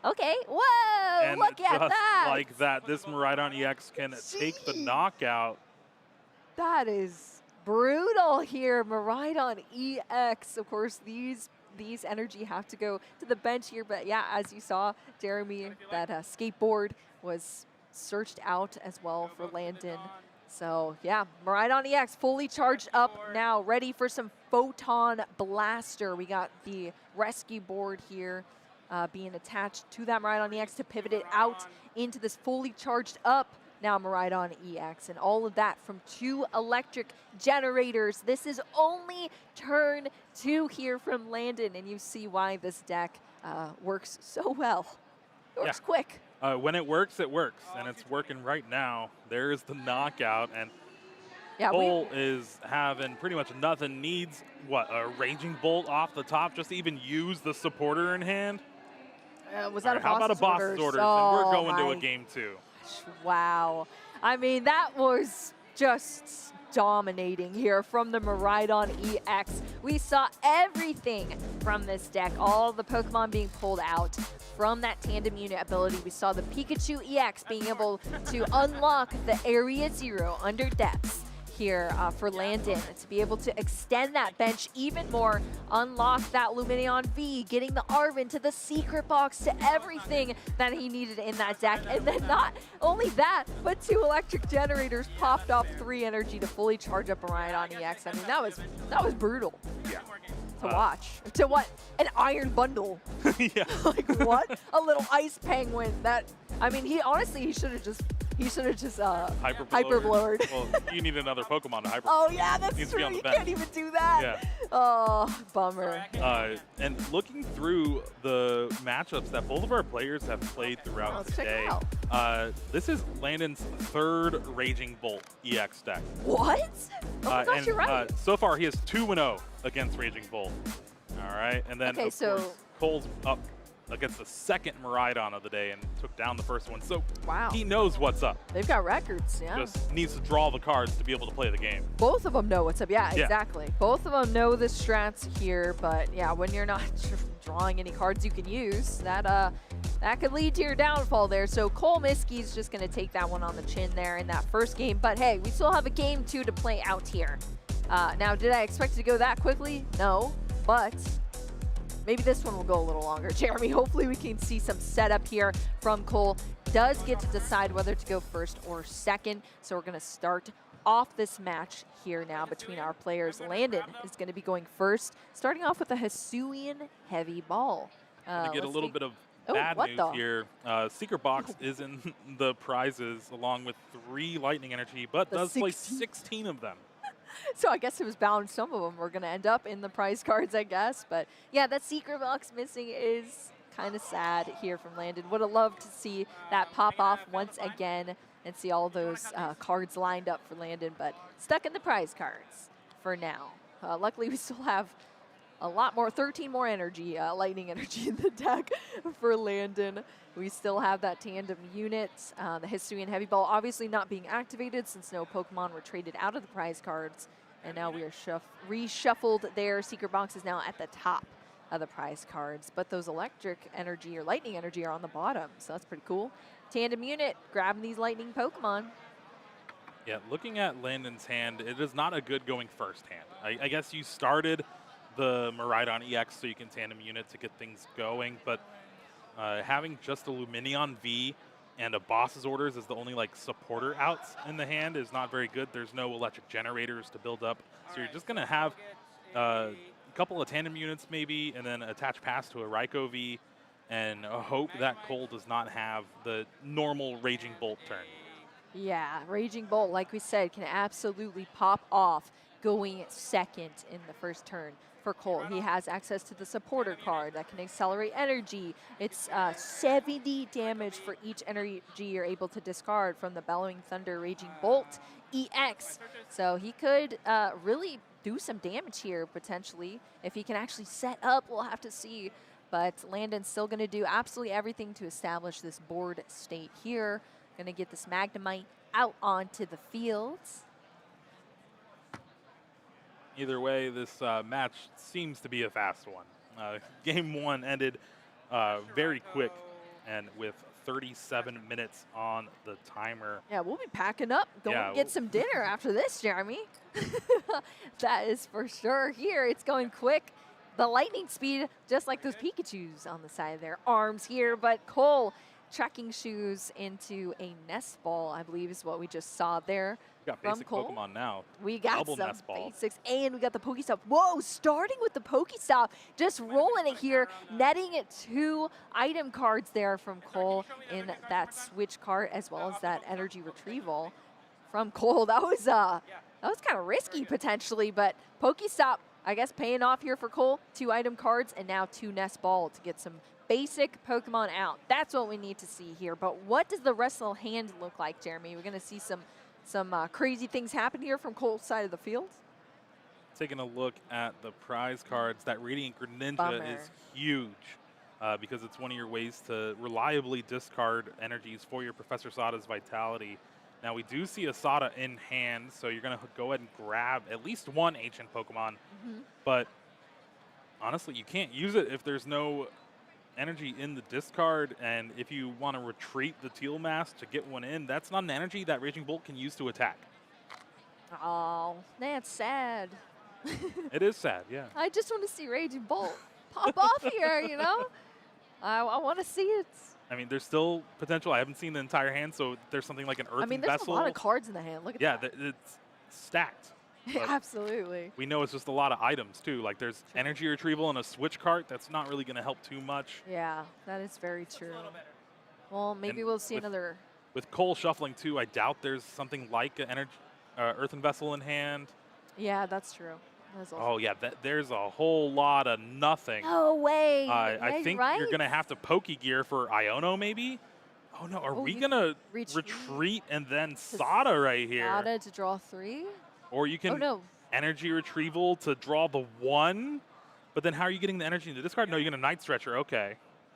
Okay, whoa, And look at just that. like that, this Miraidon EX can take the knockout. That is brutal here, Miraidon EX. Of course, these energy have to go to the bench here, but yeah, as you saw, Jeremy, that skateboard was searched out as well for Landon. So yeah, Miraidon EX fully charged up now, ready for some Photon Blaster. We got the rescue board here being attached to that Miraidon EX to pivot it out into this fully charged up now Miraidon EX, and all of that from 2 electric generators. This is only turn 2 here from Landon, and you see why this deck works so well. It works quick. When it works, and it's working right now. There's the knockout, and Cole is having pretty much nothing. Needs, what, a Raging Bolt off the top just to even use the supporter in hand? Was that How about a boss's orders? Oh, and we're going to a game 2. Wow. I mean, that was just dominating here from the Miraidon EX. We saw everything from this deck, all the Pokemon being pulled out from that tandem unit ability. We saw the Pikachu EX being able to unlock the Area 0 under depths here for Landon, to be able to extend that bench even more, unlock that Lumineon V, getting the Arven to the secret box, to everything that he needed in that deck. And then not only that, but 2 electric generators popped off 3 energy to fully charge up Miraidon EX. I mean, that was brutal. Yeah. To watch. To what? An iron bundle. Yeah. Like what? A little ice penguin. That, I mean, he should have just hyper blowered. Well, you need another Pokemon to hyper. Oh yeah, that's Needs true. To be on the You bench. can't even do that. Yeah. Oh, bummer. And looking through the matchups that both of our players have played throughout the check it day, out. this is Landon's 3rd Raging Bolt EX deck. What? Oh my gosh, and, you're right. So far, he has 2-0 against Raging Bolt. All right, and then Okay, of so- course, Cole's up against the 2nd Miraidon of the day and took down the 1st one. So wow. he knows what's up. They've got records, yeah. Just needs to draw the cards to be able to play the game. Both of them know what's up. Yeah, Yeah. exactly. Both of them know the strats here, but yeah, when you're not drawing any cards you can use, that could lead to your downfall there. So Cole Miskey's just going to take that one on the chin there in that first game. But hey, we still have a game 2 to play out here. Now, did I expect it to go that quickly? No, but maybe this one will go a little longer. Jeremy, hopefully we can see some setup here from Cole. Does get to decide whether to go first or second. So we're going to start off this match here now between our players. Landon is going to be going first, starting off with a Hisuian Heavy Ball. To get a little bit of Oh, bad what news the? here, Secret Box is in the prizes along with 3 Lightning Energy, but The does play 16. 16 of them. So I guess it was bound some of them were going to end up in the prize cards, I guess. But yeah, that secret box missing is kind of sad here from Landon. Would have loved to see that pop off once again and see all those cards lined up for Landon, but stuck in the prize cards for now. Luckily, we still have a lot more, 13 more energy, lightning energy in the deck for Landon. We still have that tandem unit, the Hisuian Heavy Ball obviously not being activated since no Pokemon were traded out of the prize cards. And now we are reshuffled there. Secret Box is now at the top of the prize cards, but those electric energy or lightning energy are on the bottom, so that's pretty cool. Tandem unit, grabbing these lightning Pokemon. Yeah, looking at Landon's hand, it is not a good going first hand. I guess you started the Miraidon EX so you can tandem unit to get things going, but having just a Lumineon V and a boss's orders as the only like supporter outs in the hand is not very good. There's no electric generators to build up, so you're just gonna have a couple of tandem units maybe, and then attach pass to a Raikou V, and hope that Cole does not have the normal Raging Bolt turn. Yeah, Raging Bolt, like we said, can absolutely pop off going second in the first turn. For Cole, he has access to the supporter card that can accelerate energy. It's 70 damage for each energy you're able to discard from the Bellowing Thunder Raging Bolt EX. So he could really do some damage here, potentially. If he can actually set up, we'll have to see. But Landon's still going to do absolutely everything to establish this board state here. Going to get this Magnemite out onto the fields. Either way, this match seems to be a fast one. Game 1 ended very quick and with 37 minutes on the timer. Yeah, we'll be packing up, going to get some dinner after this, Jeremy. That is for sure here. It's going quick. The lightning speed, just like those Pikachus on the side of their arms here, but Cole trekking shoes into a nest ball, I believe is what we just saw there. We got from basic Cole. Pokemon now. We got Double some nest ball. basics, and we got the Pokestop. Whoa, starting with the Pokestop, just rolling it here, netting it 2 item cards there from Cole in that switch card, as well as that energy retrieval from Cole. That was kind of risky potentially, but Pokestop, I guess, paying off here for Cole. 2 item cards and now 2 nest ball to get some basic Pokemon out. That's what we need to see here. But what does the rest of the hand look like, Jeremy? We're going to see some crazy things happen here from Cole's side of the field. Taking a look at the prize cards, that Radiant Greninja Bummer. is huge because it's one of your ways to reliably discard energies for your Professor Sada's Vitality. Now, we do see a Sada in hand, so you're going to go ahead and grab at least 1 ancient Pokemon. But honestly, you can't use it if there's no energy in the discard, and if you want to retreat the Teal Mass to get 1 in, that's not an energy that Raging Bolt can use to attack. Oh, that's sad. It is sad, yeah. I just want to see Raging Bolt pop off here, you know? I want to see it. I mean, there's still potential. I haven't seen the entire hand, so there's something like an Earthen I mean, there's Vessel. a lot of cards in the hand. Look at that. Yeah, it's stacked. But Absolutely. we know it's just a lot of items, too. Like, there's energy retrieval and a switch cart. That's not really going to help too much. Yeah, that is very true. Well, maybe we'll see another. With Cole shuffling, too, I doubt there's something like an Earthen Vessel in hand. Yeah, that's true. That's also Oh, yeah, there's a whole lot of nothing. No way. I think right? you're going to have to Pokegear for Iono, maybe? Oh, no. Are we going to retreat and then Sada right here? Sada to draw 3? Or you can energy retrieval to draw the 1, but then how are you getting the energy into this card? No, you're going to Night Stretcher. Okay.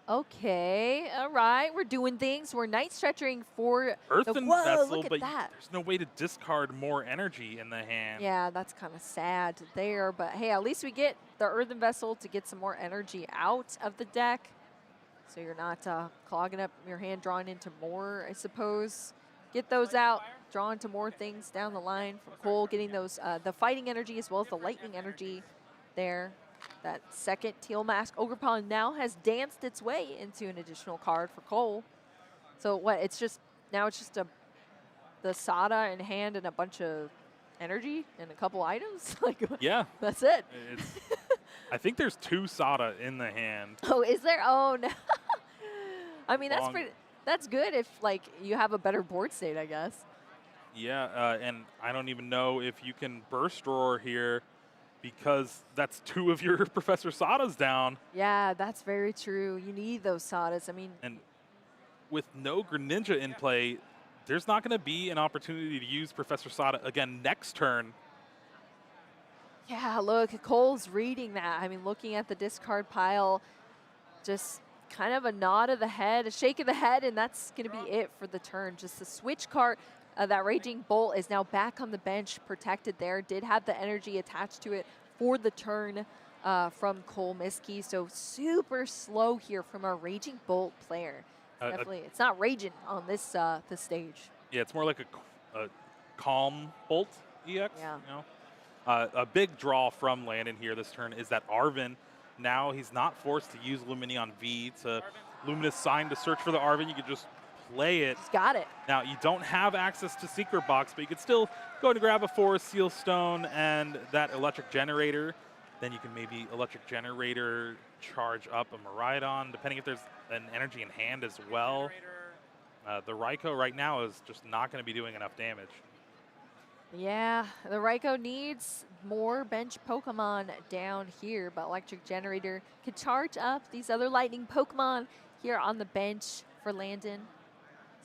Okay, all right. We're doing things. We're Night Stretching for Earthen Whoa, Vessel, look at but that. there's no way to discard more energy in the hand. Yeah, that's kind of sad there. But hey, at least we get the Earthen Vessel to get some more energy out of the deck. So you're not clogging up your hand, drawing into more, I suppose. Get those out, draw into more things down the line from Cole, getting those the fighting energy as well as the lightning energy there. That second Teal Mask Ogerpon now has danced its way into an additional card for Cole. So what? It's just the Sada in hand and a bunch of energy and a couple items. Like Yeah. that's it. I think there's 2 Sada in the hand. Oh, is there? Oh no. I mean Long. that's good if like you have a better board state, I guess. Yeah, and I don't even know if you can Burst Roar here because that's 2 of your Professor Sadas down. Yeah, that's very true. You need those Sadas. I mean, And with no Greninja in play, there's not going to be an opportunity to use Professor Sada again next turn. yeah, look, Cole's reading that. I mean, looking at the discard pile, just kind of a nod of the head, a shake of the head, and that's going to be it for the turn. Just the switch card. That Raging Bolt is now back on the bench, protected there. Did have the energy attached to it for the turn from Cole Miskey. So super slow here from our Raging Bolt player. Definitely, it's not raging on this stage. Yeah, it's more like a Calm Bolt EX. Yeah. You know? A big draw from Landon here this turn is that Arven, now he's not forced to use Lumineon V to Luminous Sign to search for the Arven. You can just play it. He's got it. Now, you don't have access to Secret Box, but you could still go and grab a Forest Seal Stone and that Electric Generator. Then you can maybe Electric Generator charge up a Miraidon, depending if there's an energy in hand as well. The Raikou right now is just not going to be doing enough damage. Yeah, the Raikou needs more bench Pokemon down here, but Electric Generator could charge up these other Lightning Pokemon here on the bench for Landon.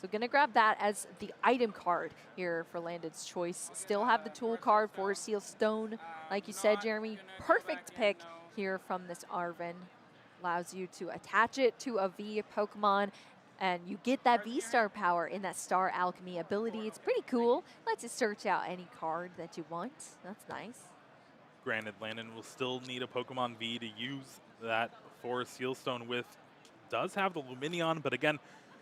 So gonna grab that as the item card here for Landon's choice. Still have the tool card for Seal Stone Like you said, Jeremy, perfect pick here from this Arven. Allows you to attach it to a V Pokemon, and you get that V-Star power in that Star Alchemy ability. It's pretty cool. Lets you search out any card that you want. That's nice. Granted, Landon will still need a Pokemon V to use that Forest Sealstone with. Does have the Lumineon, but again,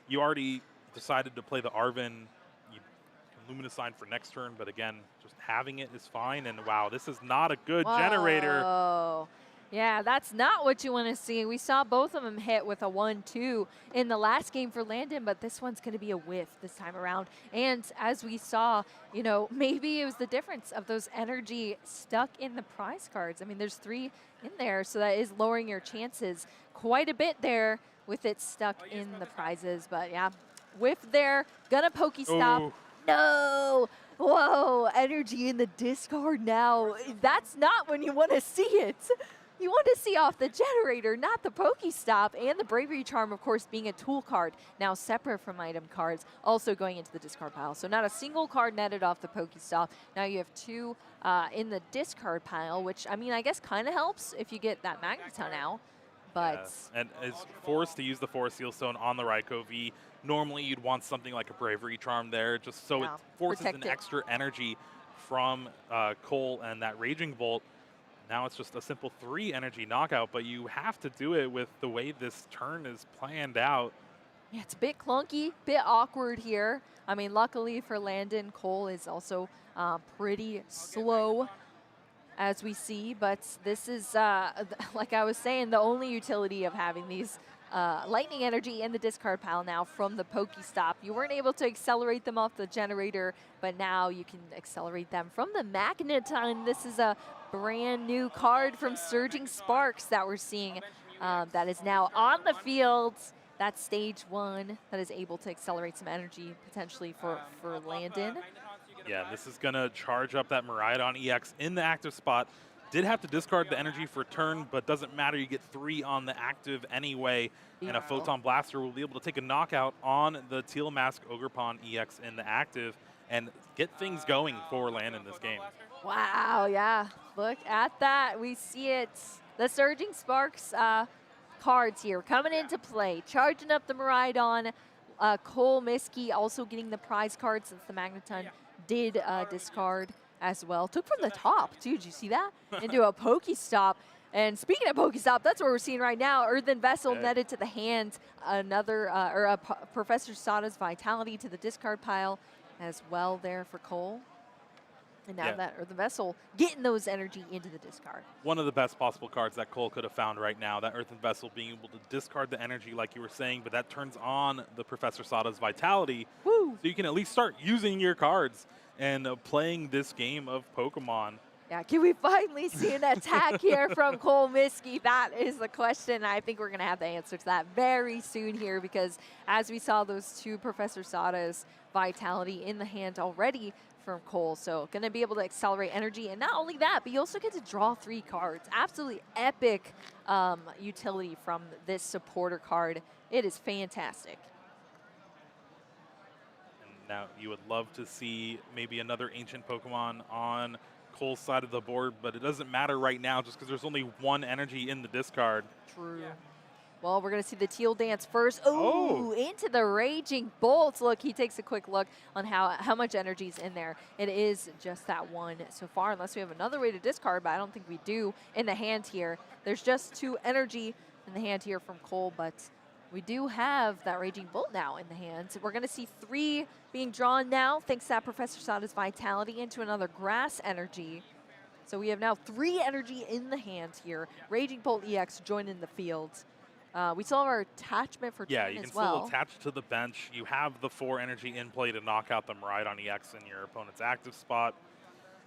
you already decided to play the Arven. You can Luminescine for next turn, but again, just having it is fine. And wow, this is not a good generator. Oh, yeah, that's not what you want to see. We saw both of them hit with a 1-2 in the last game for Landon, but this one's going to be a whiff this time around. And as we saw, you know, maybe it was the difference of those energy stuck in the prize cards. I mean, there's 3 in there, so that is lowering your chances quite a bit there with it stuck in the prizes. But yeah, whiff there, gonna Pokestop. Ooh. No! Whoa, energy in the discard now. That's not when you want to see it. You want to see off the generator, not the Pokestop, and the Bravery Charm, of course, being a tool card, now separate from item cards, also going into the discard pile. So not a single card netted off the Pokestop. Now you have 2 in the discard pile, which, I mean, I guess kind of helps if you get that Magneton out. But and is forced to use the Forest Sealstone on the Raikou V. Normally, you'd want something like a Bravery Charm there, just so it forces an extra energy from Cole and that Raging Volt. Now it's just a simple 3 energy knockout, but you have to do it with the way this turn is planned out. Yeah, it's a bit clunky, bit awkward here. I mean, luckily for Landon, Cole is also pretty slow, as we see, but this is, like I was saying, the only utility of having these lightning energy in the discard pile now from the Pokestop. You weren't able to accelerate them off the generator, but now you can accelerate them from the Magneton. This is a brand new card from Surging Sparks that we're seeing that is now on the field. That's stage 1 that is able to accelerate some energy potentially for Landon. Yeah, this is going to charge up that Miraidon EX in the active spot. Did have to discard the energy for turn, but doesn't matter. You get 3 on the active anyway, and a Photon Blaster will be able to take a knockout on the Teal Mask Ogerpon EX in the active and get things going for Landon in this game. Wow, yeah. Look at that. We see it. The Surging Sparks cards here coming into play. Charging up the Miraidon. Cole Miski also getting the prize card since the Magneton did discard as well. Took from the top, too. Did you see that? Into a Pokestop. And speaking of Pokestop, that's what we're seeing right now. Earthen Vessel netted to the hand. Another, Professor Sada's Vitality to the discard pile as well there for Cole. And now that Earthen Vessel getting those energy into the discard. One of the best possible cards that Cole could have found right now, that Earthen Vessel being able to discard the energy like you were saying, but that turns on the Professor Sada's Vitality. Woo. So you can at least start using your cards and playing this game of Pokemon. Yeah, can we finally see an attack here from Cole Miski? That is the question. I think we're going to have the answer to that very soon here, because as we saw those 2 Professor Sada's Vitality in the hand already from Cole, so going to be able to accelerate energy. And not only that, but you also get to draw 3 cards. Absolutely epic utility from this supporter card. It is fantastic. Now, you would love to see maybe another ancient Pokemon on Cole's side of the board, but it doesn't matter right now just because there's only 1 energy in the discard. True. Well, we're going to see the Teal Dance first. Ooh, into the Raging Bolts. Look, he takes a quick look on how much energy is in there. It is just that 1 so far, unless we have another way to discard, but I don't think we do in the hand here. There's just 2 energy in the hand here from Cole, but we do have that Raging Bolt now in the hand. So we're going to see 3 being drawn now, thanks to that Professor Sada's Vitality into another Grass Energy. So we have now 3 energy in the hand here. Raging Bolt EX joining the field. We still have our attachment for yeah, turn you can as well. still attach to the bench. You have the 4 energy in play to knock out the Miraidon EX in your opponent's active spot.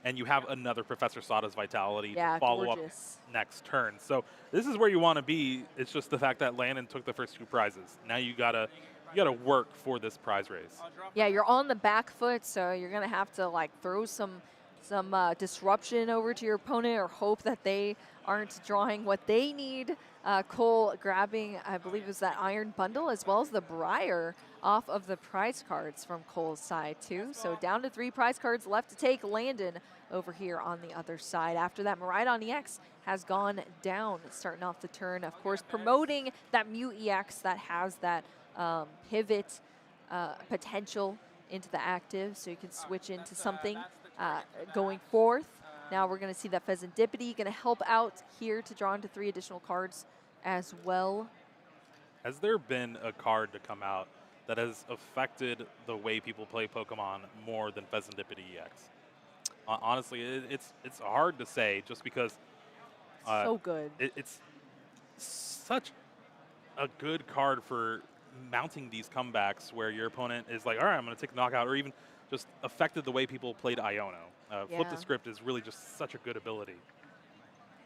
And you have another Professor Sada's Vitality to follow up next turn. So this is where you want to be. It's just the fact that Landon took the first 2 prizes. Now you gotta work for this prize race. Yeah, you're on the back foot, so you're gonna have to like throw some disruption over to your opponent, or hope that they aren't drawing what they need Cole grabbing, I believe it was that iron bundle as well as the Briar off of the prize cards from Cole's side too. So down to 3 prize cards left to take. Landon over here on the other side. After that, Miraidon EX has gone down, starting off the turn. Of course, promoting that Mew EX that has that pivot potential into the active, so you can switch into something going forth. Now we're going to see that Pheasantipity going to help out here to draw into 3 additional cards as well. Has there been a card to come out that has affected the way people play Pokemon more than Pheasantipity EX? Honestly, it's hard to say just because so good. It's such a good card for mounting these comebacks where your opponent is like, all right, I'm going to take a knockout, or even just affected the way people played Iono. Flip the script is really just such a good ability.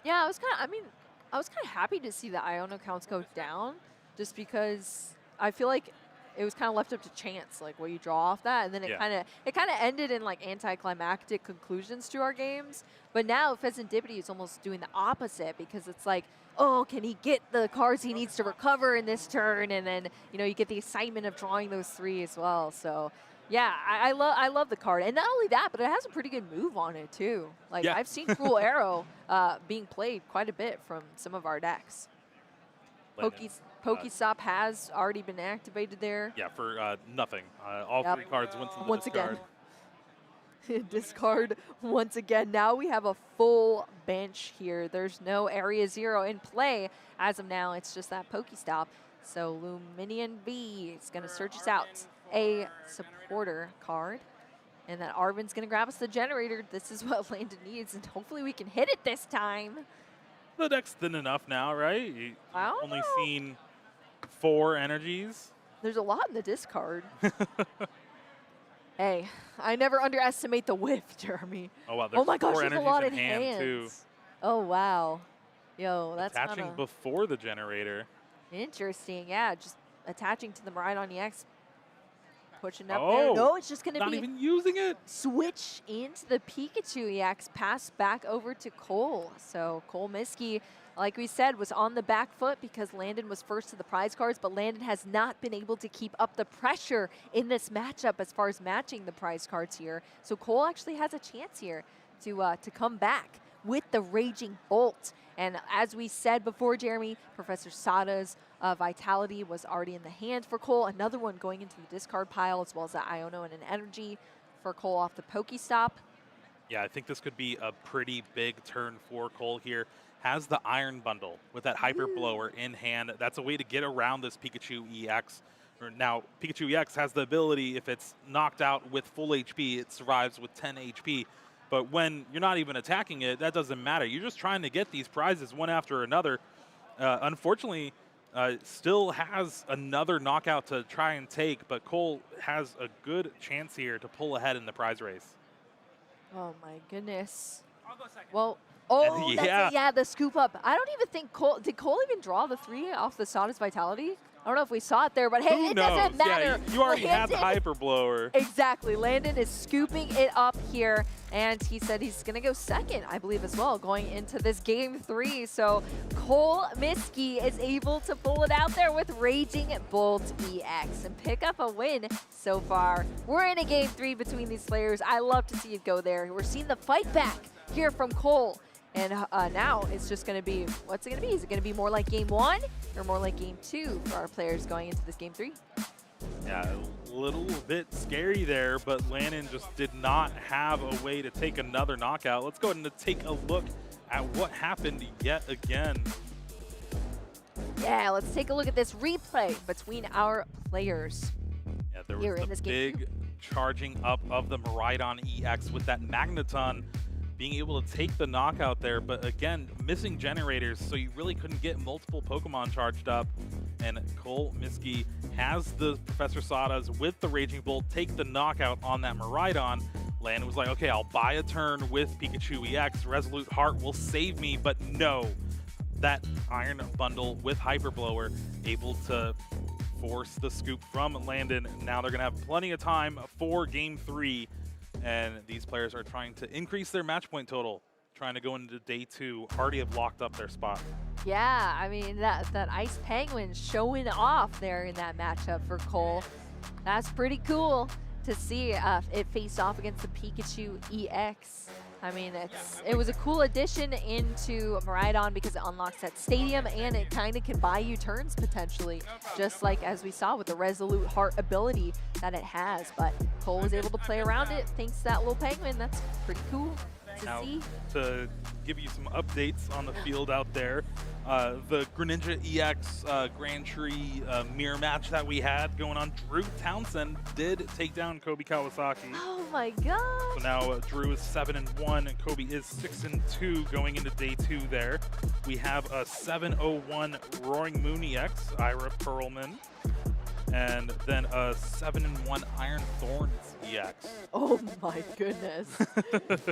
Yeah, I was kind of happy to see the Iono counts go down, just because I feel like it was kind of left up to chance, like what you draw off that, and then it kind of ended in like anticlimactic conclusions to our games. But now Pheasantipity is almost doing the opposite, because it's like, oh, can he get the cards he needs to recover in this turn? And then you get the excitement of drawing those 3 as well. So yeah, I love the card, and not only that, but it has a pretty good move on it too. Like I've seen Cruel Arrow being played quite a bit from some of our decks. Pokestop has already been activated there. Yeah, for nothing. All 3 cards went to the discard. Again. Discard once again. Now we have a full bench here. There's no Area 0 in play as of now. It's just that Pokestop. So Luminian V is going to search us out a supporter card. And that Arvin's going to grab us the generator. This is what Landon needs, and hopefully we can hit it this time. The deck's thin enough now, right? You've only seen 4 energies. There's a lot in the discard. Hey, I never underestimate the whiff, Jeremy. Oh, wow. There's my gosh, 4 there's a energies lot in in hand, hands. too. Oh, wow. Yo, that's Attaching before the generator. Interesting. Yeah, just attaching to the Miraidon EX. Pushing up Oh, there. No, it's just going to be... not even using it. Switch into the Pikachu EX. Pass back over to Cole. So Cole Miskey, like we said, was on the back foot because Landon was first to the prize cards, but Landon has not been able to keep up the pressure in this matchup as far as matching the prize cards here. So Cole actually has a chance here to come back with the Raging Bolt. And as we said before, Jeremy, Professor Sada's Vitality was already in the hand for Cole. Another one going into the discard pile, as well as the Iono and an Energy for Cole off the Pokestop. Yeah, I think this could be a pretty big turn for Cole here. Has the Iron Bundle with that Hyper Blower in hand. That's a way to get around this Pikachu EX. Now, Pikachu EX has the ability, if it's knocked out with full HP, it survives with 10 HP. But when you're not even attacking it, that doesn't matter. You're just trying to get these prizes one after another. Unfortunately, still has another knockout to try and take, but Cole has a good chance here to pull ahead in the prize race. Oh my goodness. I'll go second. Well, oh, yeah, the scoop up. I don't even think did Cole even draw the 3 off the Sada's Vitality? I don't know if we saw it there, but hey, it doesn't matter. Yeah, you already had the Hyper Blower. Exactly. Landon is scooping it up here, and he said he's going to go second, I believe, as well, going into this Game 3. So Cole Miskey is able to pull it out there with Raging Bolt EX and pick up a win so far. We're in a Game 3 between these players. I love to see it go there. We're seeing the fight back here from Cole. And now it's just going to be, what's it going to be? Is it going to be more like Game 1 or more like Game 2 for our players going into this Game 3? Yeah, a little bit scary there, but Landon just did not have a way to take another knockout. Let's go ahead and take a look at what happened yet again. Yeah, let's take a look at this replay between our players. Yeah, there was the big charging up of the Miraidon EX with that Magneton, being able to take the knockout there, but again, missing generators, so you really couldn't get multiple Pokemon charged up. And Cole Miskey has the Professor Sadas with the Raging Bolt take the knockout on that Miraidon. Landon was like, okay, I'll buy a turn with Pikachu EX. Resolute Heart will save me, but no. That Iron Bundle with Hyper Blower able to force the scoop from Landon. Now they're going to have plenty of time for Game 3. And these players are trying to increase their match point total, trying to go into day 2 already have locked up their spot. Yeah, I mean, that Ice Penguin showing off there in that matchup for Cole. That's pretty cool to see it face off against the Pikachu EX. I mean, it was a cool addition into Miraidon because it unlocks that stadium and it kind of can buy you turns potentially, just like as we saw with the Resolute Heart ability that it has. But Cole was able to play around it thanks to that little penguin. That's pretty cool to Now, see. to give you some updates on the field out there, the Greninja EX Grand Tree mirror match that we had going on, Drew Townsend did take down Kobe Kawasaki. Oh my gosh. So now Drew is 7-1 and Kobe is 6-2 going into day 2 there. We have a 7-0-1 Roaring Moon EX, Ira Perlman, and then a 7-1 Iron Thorns EX. Oh my goodness.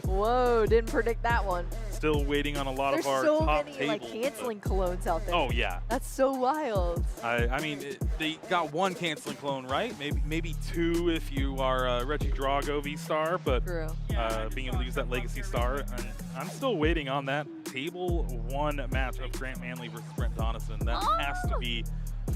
Whoa, didn't predict that one. Still waiting on a lot There's of our so top many tables. like canceling clones out there. Oh yeah. That's so wild. I mean, they got one canceling clone, right? Maybe 2 if you are Reggie Drago V-Star, but being able to use that Legacy Star. And I'm still waiting on that table 1 match of Grant Manley versus Brent Donison. That has to be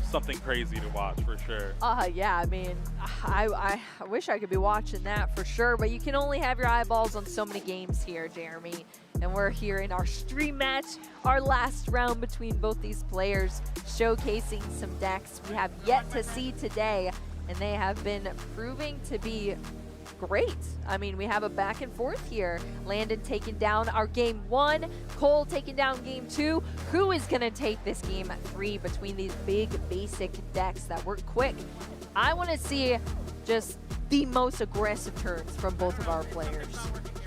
something crazy to watch for sure. Yeah, I mean, I wish I could be watching that for sure, but you can only have your eyeballs on so many games here, Jeremy. And we're here in our stream match, our last round between both these players, showcasing some decks we have yet to see today, and they have been proving to be great. I mean, we have a back and forth here. Landon taking down our game 1, Cole taking down game 2. Who is gonna take this game 3 between these big basic decks that work quick? I wanna see just the most aggressive turns from both of our players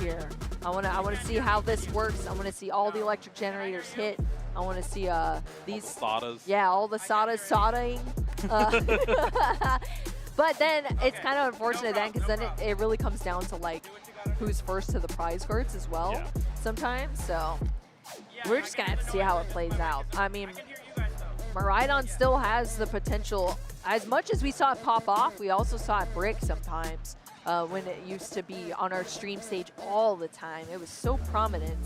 here. I wanna see how this works. I wanna see all the electric generators hit. I wanna see these Sadas. Yeah, all the Sadas sodaing. But then it's kind of unfortunate then because then it really comes down to like who's first to the prize cards as well sometimes. So we're just going to have to see how it plays out. I mean, Miraidon still has the potential. As much as we saw it pop off, we also saw it break sometimes when it used to be on our stream stage all the time. It was so prominent.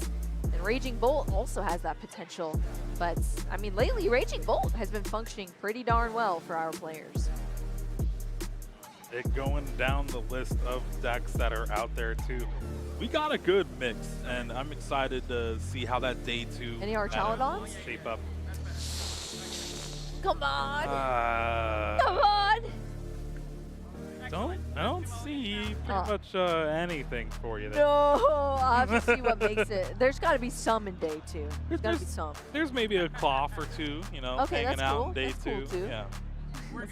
And Raging Bolt also has that potential. But, I mean, lately Raging Bolt has been functioning pretty darn well for our players. Going down the list of decks that are out there too, we got a good mix, and I'm excited to see how that day 2 Any Archaludons? shape up. Come on! Come on! I don't see pretty much anything for you there. No, I'll have to see what makes it. There's got to be some in day 2. There's got to be some. There's maybe a Cloth or 2, you know, Okay, hanging that's out cool. in day That's 2. cool too. Yeah.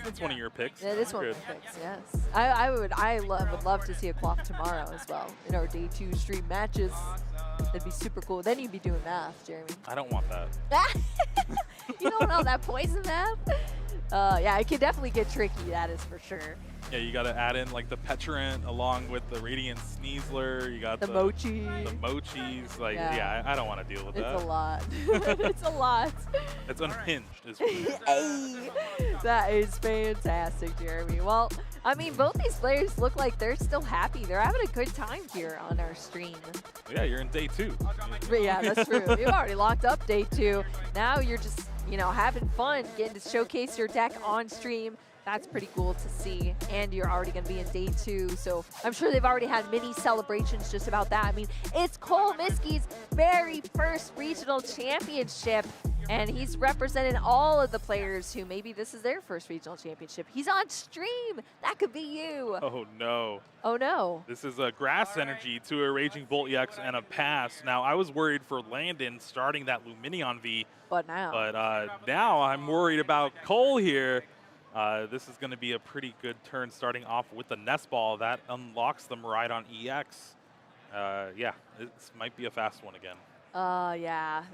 That's one of your picks. Yeah, this one Good. picks, yes. I would love to see a clock tomorrow as well in our day 2 stream matches. That'd be super cool. Then you'd be doing math, Jeremy. I don't want that. You don't know that poison math? Yeah, it can definitely get tricky, that is for sure. Yeah, you got to add in like the Petrant along with the Radiant Sneasler. You got The Mochi. The Mochis. Like, Yeah. I don't want to deal with that. It's a lot. It's a lot. It's unhinged. Is what it is. Hey, that is fantastic, Jeremy. Well, I mean, both these players look like they're still happy. They're having a good time here on our stream. Yeah, you're in day 2. But yeah, that's true. You've already locked up day 2. Now you're just, having fun, getting to showcase your deck on stream. That's pretty cool to see. And you're already going to be in day 2. So I'm sure they've already had mini celebrations just about that. I mean, it's Cole Miskie's very first regional championship. And he's represented all of the players who maybe this is their first regional championship. He's on stream. That could be you. Oh, no. Oh, no. This is a Grass Energy to a Raging Bolt EX and a pass. Now, I was worried for Landon starting that Luminion V. But now I'm worried about Cole here. This is going to be a pretty good turn starting off with the Nest Ball. That unlocks the Miraidon EX. Yeah, this might be a fast one again. Yeah,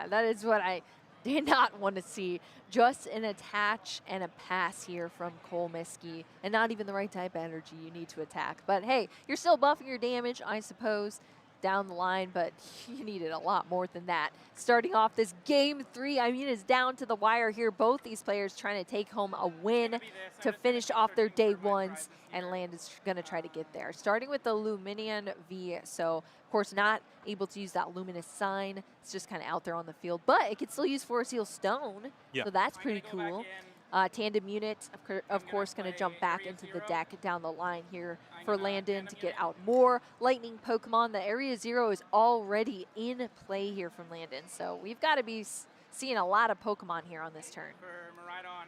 that is what I did not want to see. Just an attach and a pass here from Cole Miskey, and not even the right type of energy you need to attack. But hey, you're still buffing your damage, I suppose. down the line, but you needed a lot more than that. Starting off this game 3, I mean, it's down to the wire here. Both these players trying to take home a win to finish off their day ones, and Land is going to try to get there. Starting with the Luminion V, so of course not able to use that luminous sign. It's just kind of out there on the field, but it can still use Forest Seal Stone, so that's pretty cool. Tandem Unit, of course, going to jump back into the deck down the line here for Landon to get out more Lightning Pokemon. The Area 0 is already in play here from Landon, so we've got to be seeing a lot of Pokemon here on this turn.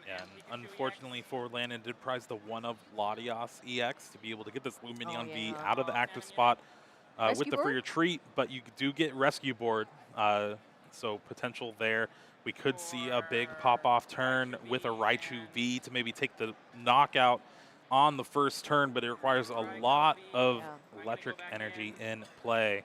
Yeah, and unfortunately for Landon, did prize the one of Latios EX to be able to get this Luminion V out of the active spot with the free retreat, but you do get Rescue Board, so potential there. We could see a big pop-off turn with a Raichu V to maybe take the knockout on the first turn, but it requires a lot of electric energy in play.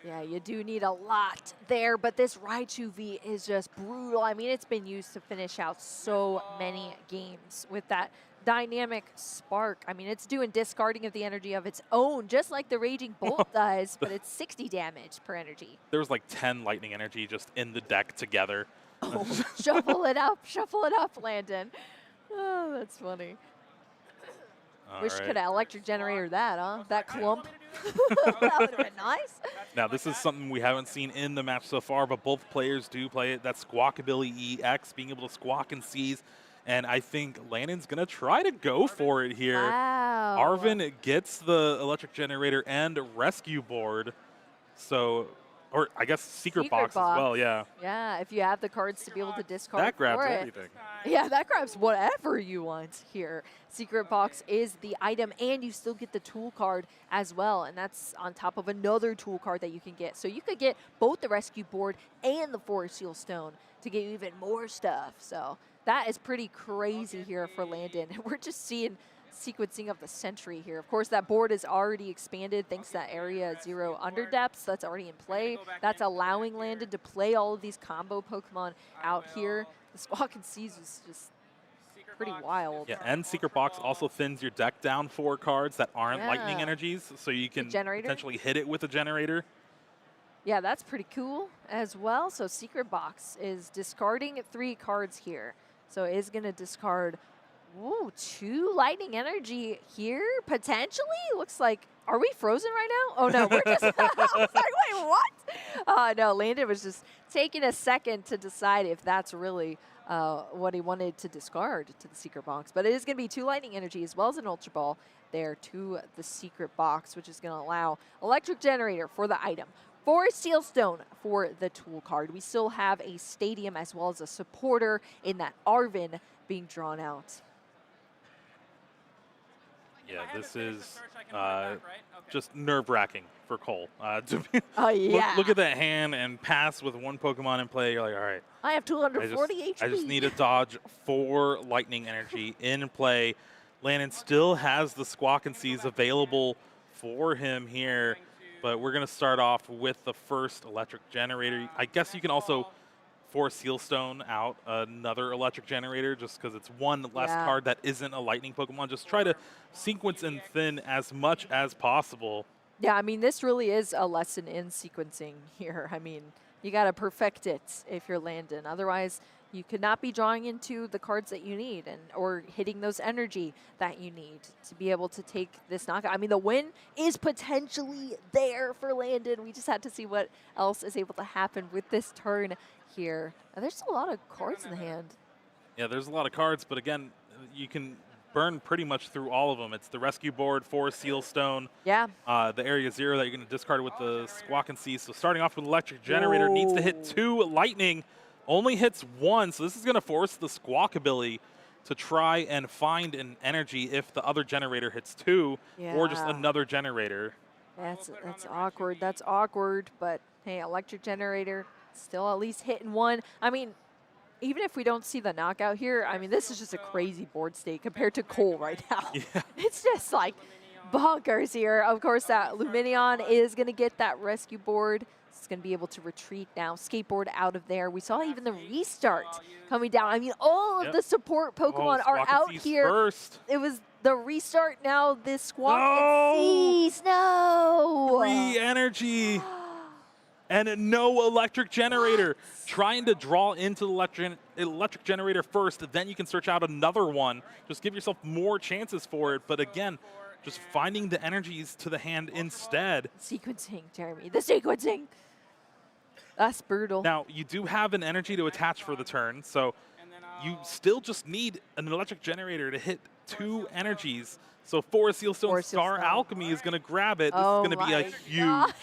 Yeah, you do need a lot there, but this Raichu V is just brutal. I mean, it's been used to finish out so many games with that dynamic spark. I mean, it's doing discarding of the energy of its own, just like the Raging Bolt does, but it's 60 damage per energy. There was like 10 lightning energy just in the deck together. Oh, shuffle it up, Landon. Oh, that's funny. Wish you could have electric generator that, huh? That clump. That would have been nice. Now, this is something we haven't seen in the match so far, but both players do play it. That Squawkabilly EX, being able to squawk and seize. And I think Landon's going to try to go for it here. Wow. Arvin gets the electric generator and rescue board. So, or I guess secret box as well, yeah. Yeah, if you have the cards to be able to discard That grabs for it. everything. Yeah, that grabs whatever you want here. Secret box is the item, and you still get the tool card as well, and that's on top of another tool card that you can get. So you could get both the rescue board and the Forest Seal Stone to get even more stuff. So that is pretty crazy here for Landon. We're just seeing sequencing of the century here. Of course, that board is already expanded thanks to that Area 0 underdepths that's already in play. That's allowing Landon to play all of these combo Pokemon out here. The Squawk and Seize is just pretty wild. Yeah, and Secret Box also thins your deck down 4 cards that aren't lightning energies, so you can potentially hit it with a generator. Yeah, that's pretty cool as well. So Secret Box is discarding 3 cards here. So it is going to discard 2 lightning energy here, potentially. Looks like, are we frozen right now? Oh, no, we're just, I was like, wait, what? No, Landon was just taking a second to decide if that's really what he wanted to discard to the Secret Box. But it is going to be 2 lightning energy as well as an Ultra Ball there to the Secret Box, which is going to allow Electric Generator for the item. Forest Seal Stone for the tool card. We still have a Stadium as well as a supporter in that Arvin being drawn out. Yeah, this is just nerve-wracking for Cole. Look at that hand and pass with 1 Pokemon in play. You're like, all right. I have 240 HP. I just need to dodge 4 lightning energy in play. Landon still has the Squawk and Seize available for him here. But we're going to start off with the first electric generator. I guess you can also force Seal Stone out another electric generator just because it's 1 less card that isn't a lightning Pokemon. Just try to sequence and thin as much as possible. Yeah, I mean, this really is a lesson in sequencing here. I mean, you got to perfect it if you're Landon. Otherwise, you could not be drawing into the cards that you need or hitting those energy that you need to be able to take this knockout. I mean, the win is potentially there for Landon. We just had to see what else is able to happen with this turn here. There's a lot of cards in the hand. Yeah, there's a lot of cards, but again, you can burn pretty much through all of them. It's the rescue board, Forest Seal Stone. Yeah. The Area 0 that you're going to discard with the Squawk and Seize. So starting off with Electric Generator, needs to hit 2 lightning. Only hits 1, so this is going to force the Squawkabilly to try and find an energy if the other generator hits 2 or just another generator. That's awkward. That's awkward, but hey, Electric Generator still at least hitting 1. I mean, even if we don't see the knockout here, I mean, this is just a crazy board state compared to Cole right now. Yeah. It's just like bonkers here. Of course, that Luminion is going to get that rescue board. is going to be able to retreat now. Skateboard out of there. We saw even the restart coming down. I mean, all of the support Pokemon are out here. First. It was the restart now. This Squawk and Seize. No! 3 energy. And no electric generator. Trying to draw into the electric generator first, then you can search out another one. Just give yourself more chances for it. But again, just finding the energies to the hand instead. Sequencing, Jeremy. The sequencing. That's brutal. Now, you do have an energy to attach for the turn, so you still just need an electric generator to hit 2 energies. So Forest Sealstone Star Alchemy is going to grab it. This is going to be a huge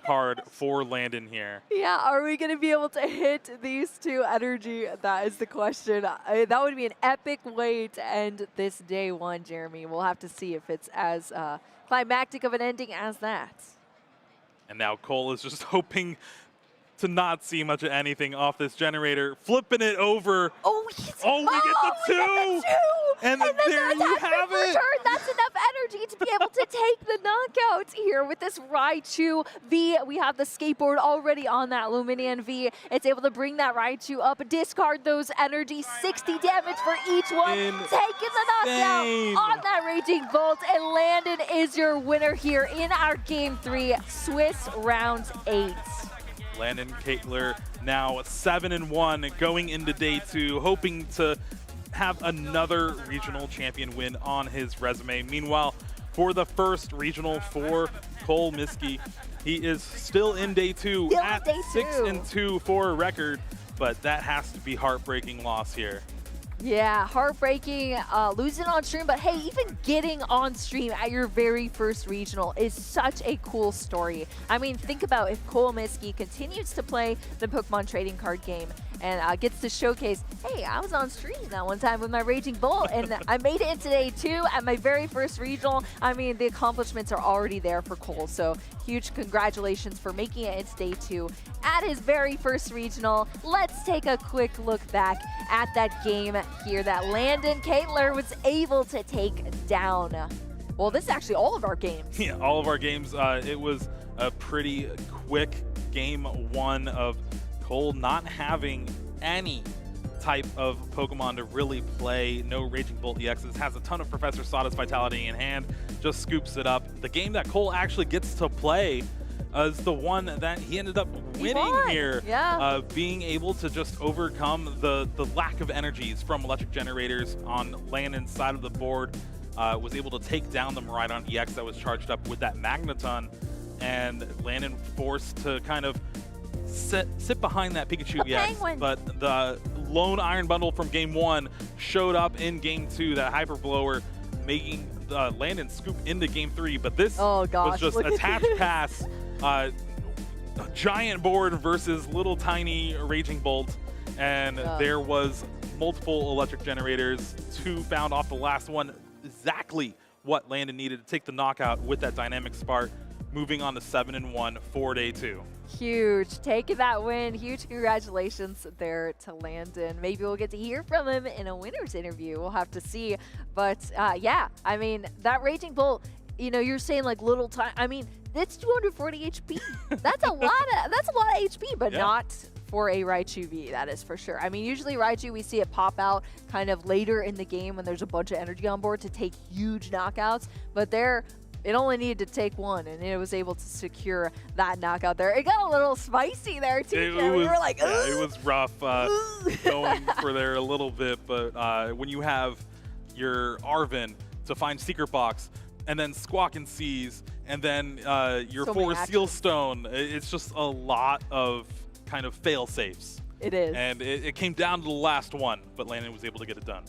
card for Landon here. Yeah, are we going to be able to hit these 2 energy? That is the question. That would be an epic way to end this day 1, Jeremy. We'll have to see if it's as climactic of an ending as that. And now Cole is just hoping to not see much of anything off this generator. Flipping it over. Oh, we get the 2! And then there you have it. Return. That's enough energy to be able to take the knockouts here with this Raichu V. We have the skateboard already on that Luminian V. It's able to bring that Raichu up, discard those energy, 60 damage for each one, taking the knockout on that Raging Bolt, and Landon is your winner here in our Game 3 Swiss Round 8. Landon Caitlor now 7-1 going into day 2, hoping to have another regional champion win on his resume. Meanwhile, for the first regional for Cole Miskey, he is still in day 2 at 6-2 for a record, but that has to be heartbreaking loss here. Yeah, heartbreaking, losing on stream, but hey, even getting on stream at your very first regional is such a cool story. I mean, think about if Cole Miskey continues to play the Pokemon trading card game and gets to showcase, hey, I was on stream that one time with my Raging Bolt, and I made it in today too at my very first regional. I mean, the accomplishments are already there for Cole, so huge congratulations for making it into day 2 at his very first regional. Let's take a quick look back at that game here that Landon Caitlor was able to take down. Well, this is actually all of our games. Yeah, all of our games. It was a pretty quick game 1 of Cole not having any type of Pokemon to really play. No Raging Bolt EXs. Has a ton of Professor Sawdust Vitality in hand. Just scoops it up. The game that Cole actually gets to play is the one that he ended up winning here. Yeah. Being able to just overcome the lack of energies from electric generators on Landon's side of the board. Was able to take down the Miraidon EX that was charged up with that Magneton. And Landon forced to kind of sit behind that Pikachu EX, but the lone Iron Bundle from game 1 showed up in game 2, that Hyper Blower, making Landon scoop into game 3. But this was just attached pass, giant board versus little tiny Raging Bolt, and there was multiple electric generators, 2 found off the last one. Exactly what Landon needed to take the knockout with that Dynamic Spark, moving on to 7-1 for day 2. Huge. Taking that win. Huge congratulations there to Landon. Maybe we'll get to hear from him in a winner's interview. We'll have to see. But yeah, I mean, that Raging Bolt, you know, you're saying like little time. I mean, it's 240 HP. That's a lot of HP, but not for a Raichu V, that is for sure. I mean, usually Raichu, we see it pop out kind of later in the game when there's a bunch of energy on board to take huge knockouts, but there, it only needed to take 1, and it was able to secure that knockout there. It got a little spicy there, too. We were like, it was rough going for there a little bit, but when you have your Arven to find Secret Box, and then Squawk and Seize, and then your 4 Sealstone, it's just a lot of kind of fail-safes. It is. And it came down to the last one, but Landon was able to get it done.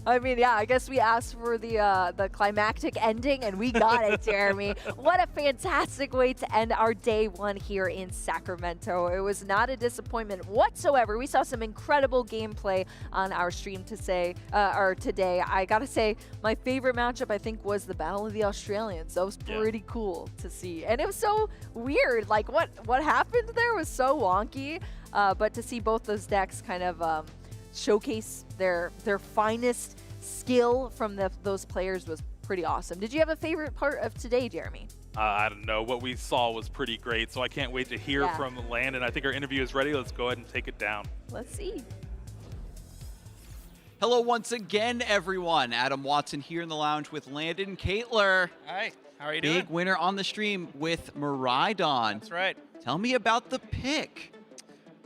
I mean, yeah, I guess we asked for the climactic ending, and we got it, Jeremy. What a fantastic way to end our day 1 here in Sacramento. It was not a disappointment whatsoever. We saw some incredible gameplay on our stream today. I gotta say, my favorite matchup, I think, was the Battle of the Australians. That was pretty cool to see. And it was so weird. Like, what happened there was so wonky. But to see both those decks kind of showcase their finest skill from those players was pretty awesome. Did you have a favorite part of today, Jeremy? I don't know. What we saw was pretty great, so I can't wait to hear from Landon. I think our interview is ready. Let's go ahead and take it down. Let's see. Hello once again, everyone. Adam Watson here in the lounge with Landon Caitler. Hi, how are you doing? Big winner on the stream with Miraidon. That's right. Tell me about the pick.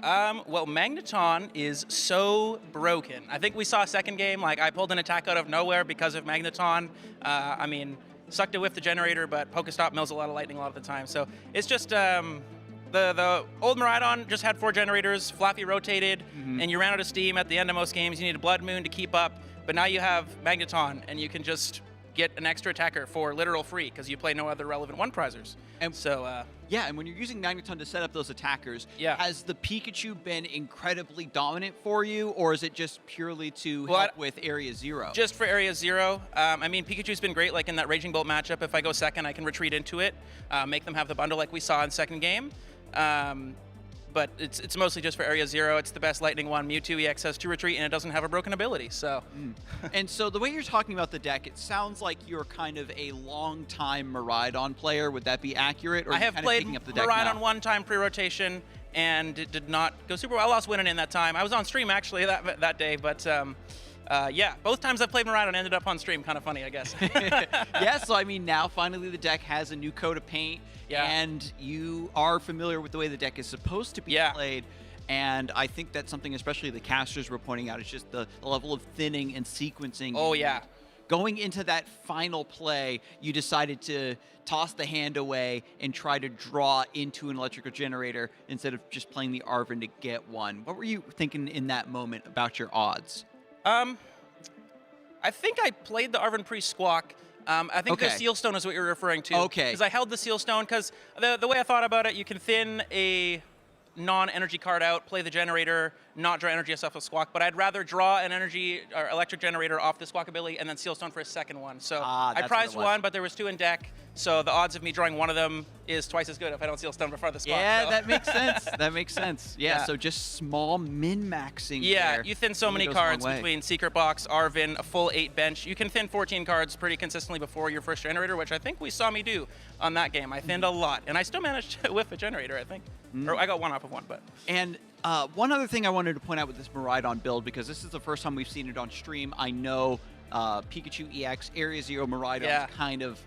Well, Magneton is so broken. I think we saw a second game, like I pulled an attack out of nowhere because of Magneton. I mean, sucked to whiff the generator, but Pokestop mills a lot of lightning a lot of the time. So it's just the old Miraidon just had 4 generators, Flappy rotated, and you ran out of steam at the end of most games. You needed Blood Moon to keep up, but now you have Magneton, and you can just get an extra attacker for literal free because you play no other relevant one-prizers. And so, yeah, and when you're using Magneton to set up those attackers, has the Pikachu been incredibly dominant for you, or is it just purely to help with Area Zero? Just for Area Zero. I mean, Pikachu's been great, like in that Raging Bolt matchup. If I go second, I can retreat into it, make them have the bundle like we saw in second game. But it's mostly just for Area Zero. It's the best Lightning one. Mewtwo EX has 2 retreat, and it doesn't have a broken ability, so. And so the way you're talking about the deck, it sounds like you're kind of a long-time Miraidon player. Would that be accurate? Or I have played up the deck Miraidon one time pre-rotation, and it did not go super well. I lost winning in that time. I was on stream, actually, that day, but yeah, both times I've played Miraidon ended up on stream. Kind of funny, I guess. Yeah, so I mean, now finally the deck has a new coat of paint, and you are familiar with the way the deck is supposed to be played. And I think that's something, especially the casters were pointing out, is just the level of thinning and sequencing. Oh, yeah. Going into that final play, you decided to toss the hand away and try to draw into an electrical generator instead of just playing the Arven to get one. What were you thinking in that moment about your odds? I think I played the Arven pre-squawk. I think the Seal Stone is what you're referring to. Okay. Because I held the Seal Stone, because the way I thought about it, you can thin a non-energy card out, play the generator, not draw energy off of Squawk, but I'd rather draw an energy or electric generator off the Squawk ability and then Seal Stone for a second one. So I prized one, but there was 2 in deck, so the odds of me drawing one of them is twice as good if I don't Seal Stone before the Squawk. Yeah, so. that makes sense. That makes sense. Yeah, so just small min-maxing. Yeah, there you thin so really many goes a long cards way. between Secret Box, Arven, a full 8 bench. You can thin 14 cards pretty consistently before your first generator, which I think we saw me do on that game. I thinned a lot, and I still managed to whiff a generator, I think. Or I got 1 off of 1, but. And one other thing I wanted to point out with this Miraidon build, because this is the first time we've seen it on stream. I know Pikachu EX, Area Zero Miraidon is kind of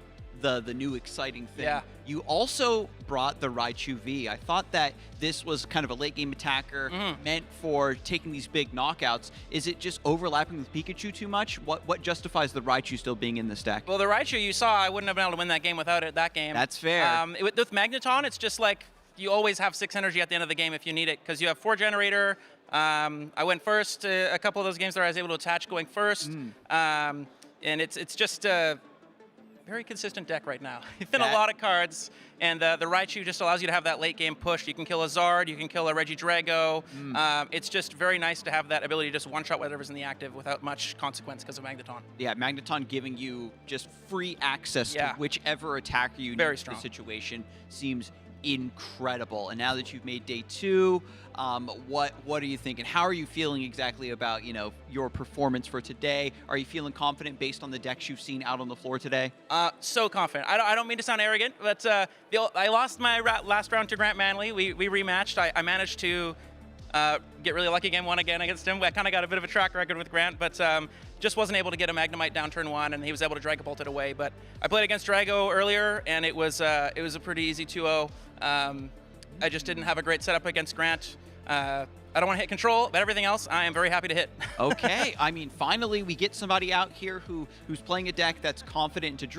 the new exciting thing. Yeah. You also brought the Raichu V. I thought that this was kind of a late game attacker meant for taking these big knockouts. Is it just overlapping with Pikachu too much? What justifies the Raichu still being in this deck? Well, the Raichu you saw, I wouldn't have been able to win that game without it. That game. That's fair. With Magneton, it's just like you always have 6 energy at the end of the game if you need it, because you have 4 generator. I went first a couple of those games that I was able to attach going first, and it's just a very consistent deck right now. You thin a lot of cards, and the Raichu just allows you to have that late game push. You can kill a Zard, you can kill a Regidrago. It's just very nice to have that ability to just one-shot whatever's in the active without much consequence because of Magneton. Yeah, Magneton giving you just free access to whichever attacker you need in the situation seems incredible. And now that you've made day 2, what are you thinking? How are you feeling exactly about your performance for today? Are you feeling confident based on the decks you've seen out on the floor today? So confident. I don't mean to sound arrogant, but I lost my last round to Grant Manley. We rematched. I managed to get really lucky game 1 again against him. I kind of got a bit of a track record with Grant, but just wasn't able to get a Magnemite down turn 1, and he was able to Dragon Bolt it away. But I played against Drago earlier, and it was a pretty easy 2-0. I just didn't have a great setup against Grant. I don't want to hit control, but everything else I am very happy to hit. Okay, I mean, finally we get somebody out here who's playing a deck that's confident into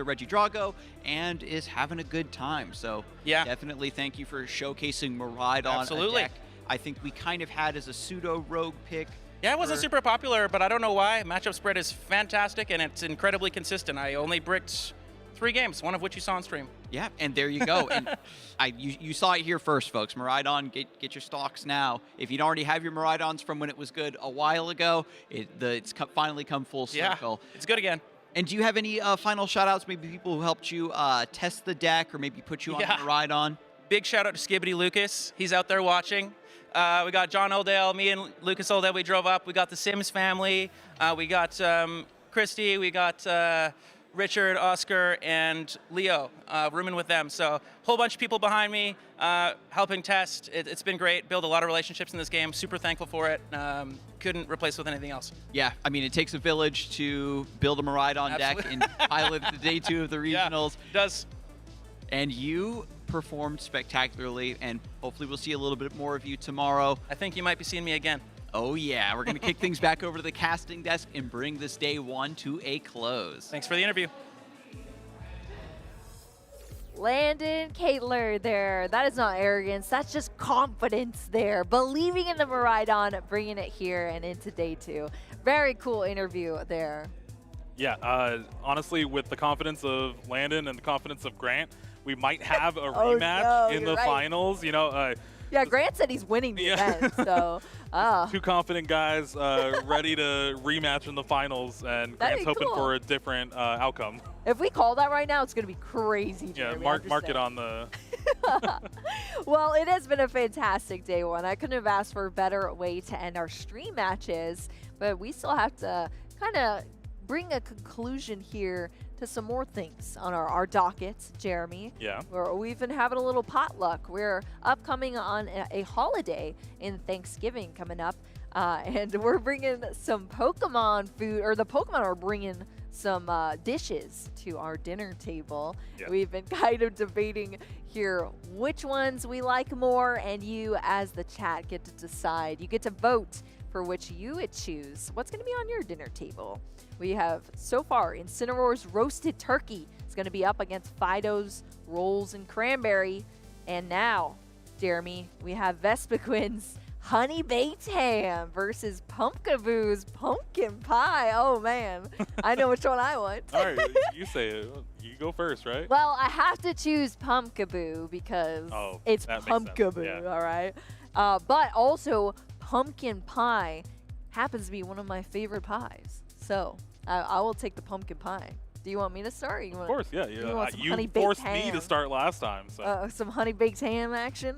Regidrago and is having a good time. So definitely thank you for showcasing Miraidon. Absolutely. A deck I think we kind of had as a pseudo rogue pick. Yeah, it wasn't super popular, but I don't know why. Matchup spread is fantastic, and it's incredibly consistent. I only bricked 3 games, one of which you saw on stream. Yeah, and there you go. And you saw it here first, folks. Miraidon, get your stocks now. If you don't already have your Miraidons from when it was good a while ago, it's finally come full circle. Yeah, it's good again. And do you have any final shout-outs, maybe people who helped you test the deck or maybe put you on Miraidon? Big shout-out to Skibbity Lucas. He's out there watching. We got John Oldale, me and Lucas Oldale, we drove up. We got the Sims family. We got Christy. We got Richard, Oscar, and Leo, rooming with them. So whole bunch of people behind me, helping test. It's been great. Build a lot of relationships in this game. Super thankful for it. Couldn't replace with anything else. Yeah, I mean, it takes a village to build a Maridon deck and pilot the day 2 of the regionals. Yeah, it does. And you performed spectacularly, and hopefully we'll see a little bit more of you tomorrow. I think you might be seeing me again. Oh yeah, we're going to kick things back over to the casting desk and bring this day 1 to a close. Thanks for the interview. Landon Caitlor there. That is not arrogance. That's just confidence there. Believing in the Maridon, bringing it here and into day 2. Very cool interview there. Yeah, honestly, with the confidence of Landon and the confidence of Grant, we might have a Oh, rematch no, in the you're right. finals. You know, Yeah, Grant said he's winning the event, so. Two confident guys ready to rematch in the finals, and That'd Grant's be hoping cool. for a different outcome. If we call that right now, it's going to be crazy, Yeah, Jeremy. mark I'm just it on the. Well, it has been a fantastic day 1. I couldn't have asked for a better way to end our stream matches, but we still have to kind of bring a conclusion here to some more things on our docket, Jeremy. Yeah. We've been having a little potluck. We're upcoming on a holiday in Thanksgiving coming up, and we're bringing some Pokemon food, or the Pokemon are bringing some dishes to our dinner table. Yeah. We've been kind of debating here which ones we like more, and you as the chat get to decide. You get to vote for which you would choose. What's going to be on your dinner table? We have, so far, Incineroar's Roasted Turkey. It's going to be up against Fido's Rolls and Cranberry. And now, Jeremy, we have Vespiquin's Honey Baked Ham versus Pumpkaboo's Pumpkin Pie. Oh, man. I know which one I want. All right, you say it. You go first, right? Well, I have to choose Pumpkaboo because it's that makes sense, Pumpkaboo, yeah. all right? But also, pumpkin pie happens to be one of my favorite pies. So I will take the pumpkin pie. Do you want me to start? Or you want, Of course, yeah. You, want some You honey baked forced me ham? to start last time, so. Some honey baked ham action.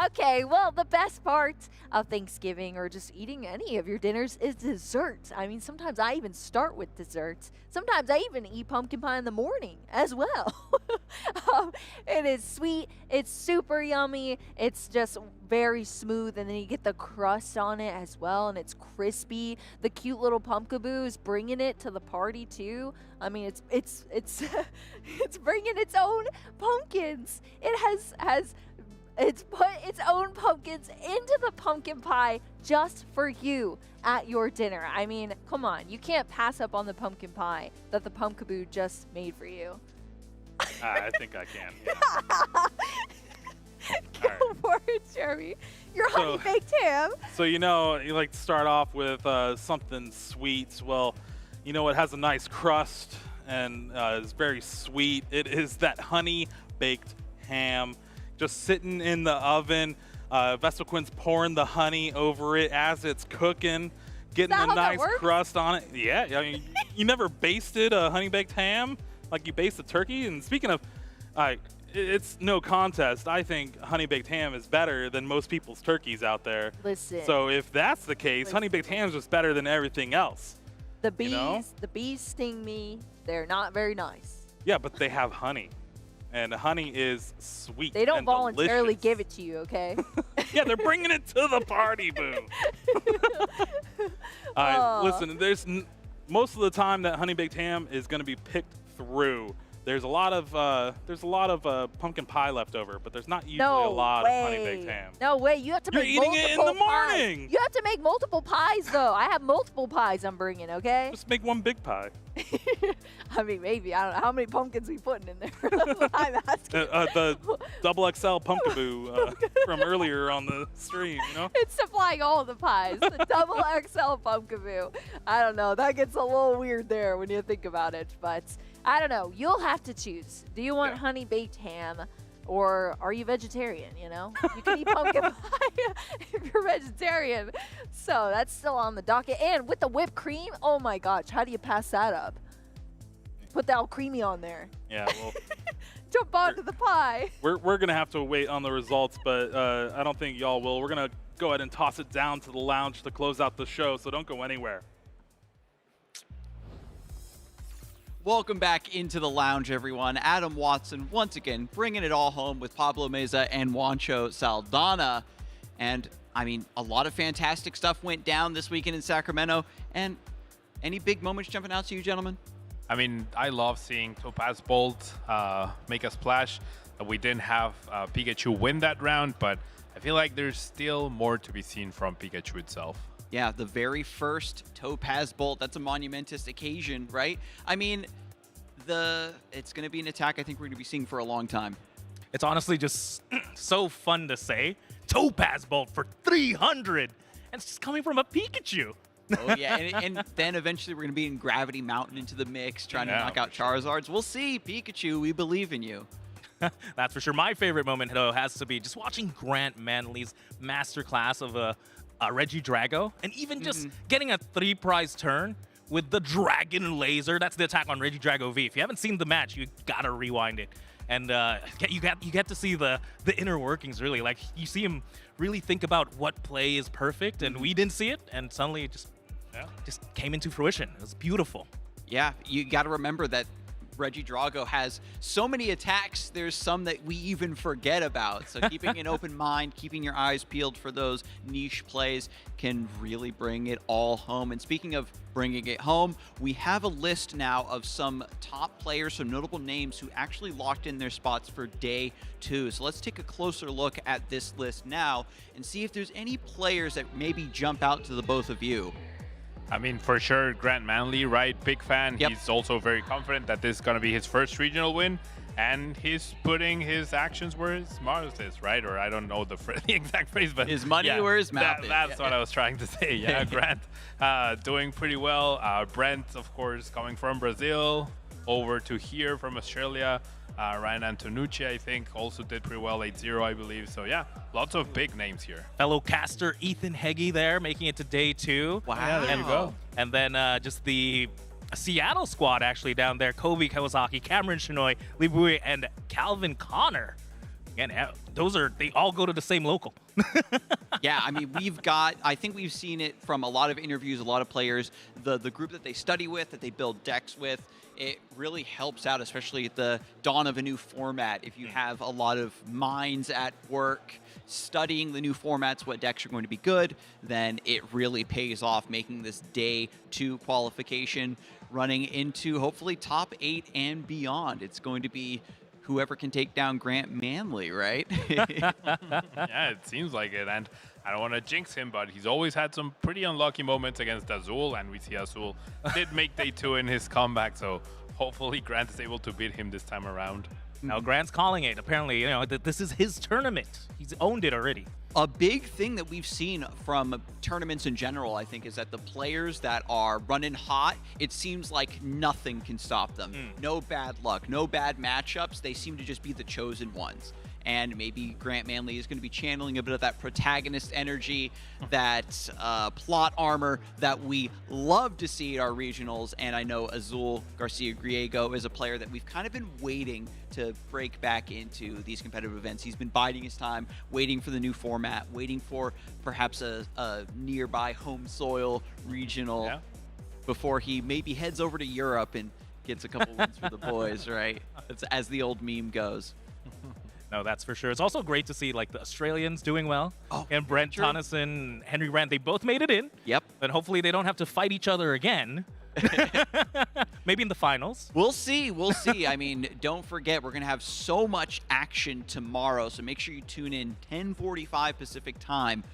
Okay, well, the best part of Thanksgiving or just eating any of your dinners is dessert. I mean, sometimes I even start with desserts. Sometimes I even eat pumpkin pie in the morning as well. It is sweet. It's super yummy. It's just very smooth, and then you get the crust on it as well, and it's crispy. The cute little Pumpkaboo is bringing it to the party too. I mean, it's it's bringing its own pumpkins. It has it's put its own pumpkins into the pumpkin pie just for you at your dinner. I mean, come on. You can't pass up on the pumpkin pie that the Pumpkaboo just made for you. I think I can. Go for it, Jeremy. Your honey baked ham. So, you know, you like to start off with something sweet. Well, you know, it has a nice crust and is very sweet. It is that honey baked ham. Just sitting in the oven. Vespiquin's pouring the honey over it as it's cooking, getting a nice crust on it. Yeah, I mean, you never basted a honey baked ham like you baste a turkey? And speaking of, it's no contest. I think honey baked ham is better than most people's turkeys out there. Listen. So if that's the case, honey baked ham is just better than everything else. The bees, you know? the bees sting me. They're not very nice. Yeah, but they have honey. And honey is sweet. They don't and voluntarily delicious. give it to you, okay? Yeah, they're bringing it to the party, boo. Listen, most of the time that honey baked ham is going to be picked through. There's a lot of pumpkin pie left over, but there's not usually a lot of honey baked ham. No way. You have to You're make eating multiple it in the pies. morning. You have to make multiple pies, though. I have multiple pies I'm bringing, okay? Just make one big pie. I mean, maybe. I don't know how many pumpkins we putting in there. That's what I'm asking. The double XL Pumpkaboo from earlier on the stream, you know? It's supplying all the pies. The double XL Pumpkaboo. I don't know. That gets a little weird there when you think about it. But I don't know. You'll have to choose. Do you want honey baked ham, or are you vegetarian, you know? You can eat pumpkin pie if you're vegetarian. So that's still on the docket. And with the whipped cream, oh my gosh, how do you pass that up? Put the all creamy on there. Yeah, well, Jump onto the pie. we're going to have to wait on the results, but I don't think y'all will. We're going to go ahead and toss it down to the lounge to close out the show, so don't go anywhere. Welcome back into the lounge, everyone. Adam Watson, once again, bringing it all home with Pablo Meza and Juancho Saldana. And, I mean, a lot of fantastic stuff went down this weekend in Sacramento. And any big moments jumping out to you, gentlemen? I mean, I love seeing Topaz Bolt make a splash. We didn't have Pikachu win that round, but I feel like there's still more to be seen from Pikachu itself. Yeah, the very first Topaz Bolt. That's a monumentous occasion, right? I mean, it's going to be an attack I think we're going to be seeing for a long time. It's honestly just so fun to say. Topaz Bolt for 300. And it's just coming from a Pikachu. Oh, yeah. And then eventually we're going to be in Gravity Mountain into the mix, trying to knock out Charizards. We'll see. Pikachu, we believe in you. That's for sure. My favorite moment, though, has to be just watching Grant Manley's masterclass of a Regidrago, and even just getting a 3-prize turn with the Dragon Laser. That's the attack on Regidrago V. If you haven't seen the match, you gotta rewind it. And you get to see the inner workings, really. Like, you see him really think about what play is perfect, and we didn't see it, and suddenly it just came into fruition. It was beautiful. Yeah, you gotta remember that Regidrago has so many attacks, there's some that we even forget about. So keeping an open mind, keeping your eyes peeled for those niche plays can really bring it all home. And speaking of bringing it home, we have a list now of some top players, some notable names who actually locked in their spots for day 2. So let's take a closer look at this list now and see if there's any players that maybe jump out to the both of you. I mean, for sure, Grant Manley, right? Big fan. Yep. He's also very confident that this is going to be his first regional win. And he's putting his actions where his mouth is, right? Or I don't know the exact phrase, but his money where his mouth is. That's what I was trying to say. Yeah, Grant doing pretty well. Brent, of course, coming from Brazil over to here from Australia. Ryan Antonucci, I think, also did pretty well, 8-0, I believe. So, yeah, lots of big names here. Fellow caster Ethan Heggie there, making it to day 2. Wow. Yeah, there you go. And then just the Seattle squad actually down there. Kobe Kawasaki, Cameron Shinoy, Lee Bui, and Calvin Connor. Again, they all go to the same local. Yeah, I mean, I think we've seen it from a lot of interviews, a lot of players, the group that they study with, that they build decks with. It really helps out, especially at the dawn of a new format. If you have a lot of minds at work studying the new formats, what decks are going to be good, then it really pays off, making this day 2 qualification running into hopefully top 8 and beyond. It's going to be whoever can take down Grant Manley, right? Yeah, it seems like it. And I don't want to jinx him, but he's always had some pretty unlucky moments against Azul, and we see Azul did make day 2 in his comeback, so hopefully Grant is able to beat him this time around. Now Grant's calling it. Apparently, this is his tournament. He's owned it already. A big thing that we've seen from tournaments in general, I think, is that the players that are running hot, it seems like nothing can stop them. No bad luck, no bad matchups. They seem to just be the chosen ones. And maybe Grant Manley is going to be channeling a bit of that protagonist energy, that plot armor that we love to see at our regionals. And I know Azul Garcia Griego is a player that we've kind of been waiting to break back into these competitive events. He's been biding his time, waiting for the new format, waiting for perhaps a nearby home soil regional before he maybe heads over to Europe and gets a couple wins for the boys, right? That's as the old meme goes. No, that's for sure. It's also great to see like the Australians doing well. Oh, and Brent sure. Tonneson, Henry Rand, they both made it in. Yep. And hopefully they don't have to fight each other again. Maybe in the finals. We'll see. We'll see. I mean, don't forget, we're going to have so much action tomorrow. So make sure you tune in 10:45 Pacific time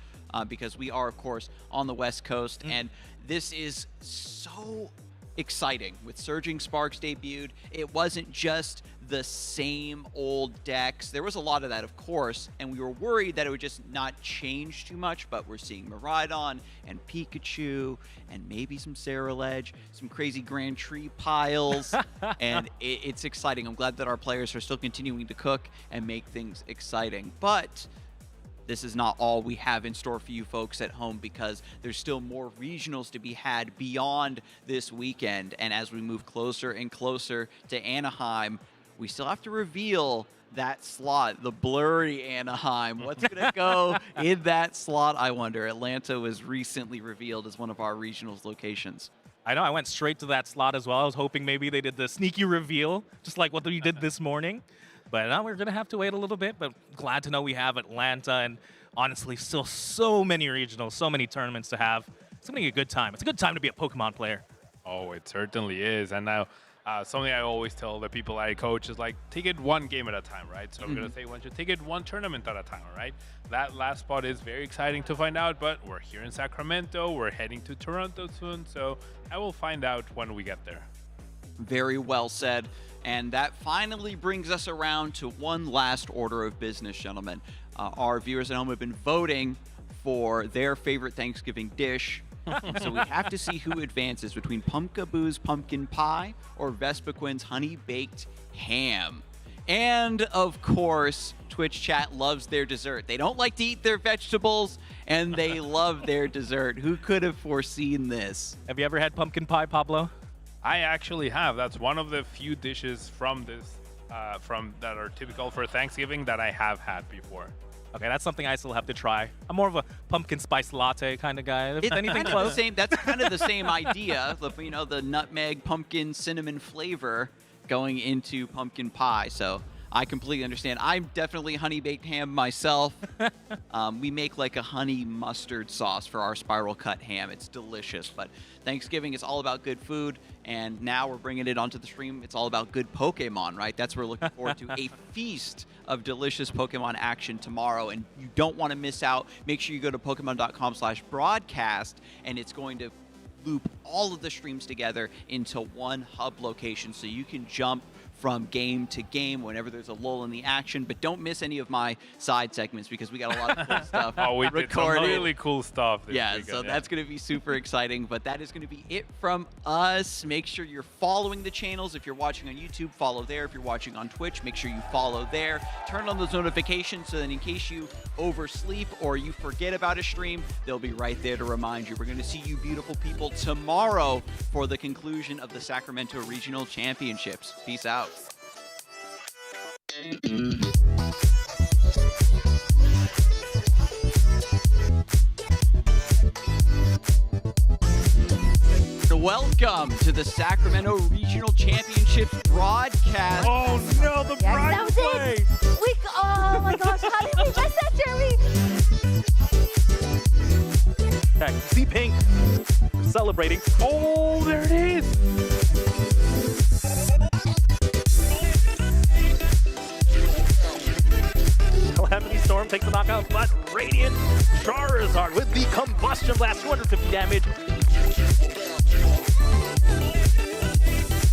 because we are, of course, on the West Coast. And this is so exciting. With Surging Sparks debuted, it wasn't just the same old decks. There was a lot of that, of course, and we were worried that it would just not change too much, but we're seeing Miraidon and Pikachu and maybe some Ceruledge, some crazy Grand Tree piles, and it's exciting. I'm glad that our players are still continuing to cook and make things exciting, but this is not all we have in store for you folks at home, because there's still more regionals to be had beyond this weekend. And as we move closer and closer to Anaheim, we still have to reveal that slot, the blurry Anaheim. What's going to go in that slot, I wonder? Atlanta was recently revealed as one of our regionals locations. I know, I went straight to that slot as well. I was hoping maybe they did the sneaky reveal, just like what we did this morning. But now we're going to have to wait a little bit, but glad to know we have Atlanta and honestly still so many regionals, so many tournaments to have. It's going to be a good time. It's a good time to be a Pokemon player. Oh, it certainly is. And now something I always tell the people I coach is like, take it one game at a time, right? So I'm going to say, once you take it one tournament at a time, right? That last spot is very exciting to find out, but we're here in Sacramento. We're heading to Toronto soon, so I will find out when we get there. Very well said. And that finally brings us around to one last order of business, gentlemen. Our viewers at home have been voting for their favorite Thanksgiving dish. So we have to see who advances between Pumpkaboo's pumpkin pie or Vespiquen's honey-baked ham. And, of course, Twitch chat loves their dessert. They don't like to eat their vegetables, and they love their dessert. Who could have foreseen this? Have you ever had pumpkin pie, Pablo? I actually have. That's one of the few dishes from this, that are typical for Thanksgiving that I have had before. Okay, that's something I still have to try. I'm more of a pumpkin spice latte kind of guy. If It's anything kind of close. the same. That's kind of the same idea. You know, the nutmeg, pumpkin, cinnamon flavor going into pumpkin pie. So I completely understand. I'm definitely honey baked ham myself. We make like a honey mustard sauce for our spiral cut ham. It's delicious. But Thanksgiving is all about good food, and now we're bringing it onto the stream. It's all about good Pokemon, right? That's what we're looking forward to. A feast of delicious Pokemon action tomorrow, and you don't want to miss out. Make sure you go to Pokemon.com/broadcast, and it's going to loop all of the streams together into one hub location, so you can jump from game to game whenever there's a lull in the action. But don't miss any of my side segments because we got a lot of cool stuff Oh, we did some recorded. really cool stuff this Yeah, weekend. so that's going to be super exciting. But that is going to be it from us. Make sure you're following the channels. If you're watching on YouTube, follow there. If you're watching on Twitch, make sure you follow there. Turn on those notifications so that in case you oversleep or you forget about a stream, they'll be right there to remind you. We're going to see you beautiful people tomorrow for the conclusion of the Sacramento Regional Championships. Peace out. Welcome to the Sacramento Regional Championships broadcast. Oh no, the bride that was play! it. Oh my gosh, how did we miss that, Jeremy? Okay, see Pink celebrating. Oh, there it is! Calamity Storm takes the knockout, but Radiant Charizard with the Combustion Blast, 250 damage.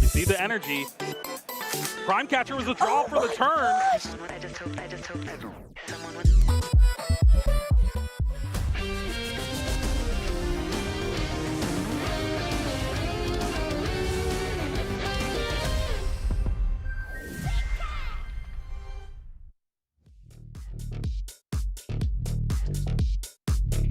You see the energy. Prime Catcher was a draw for the turn. I just hope someone would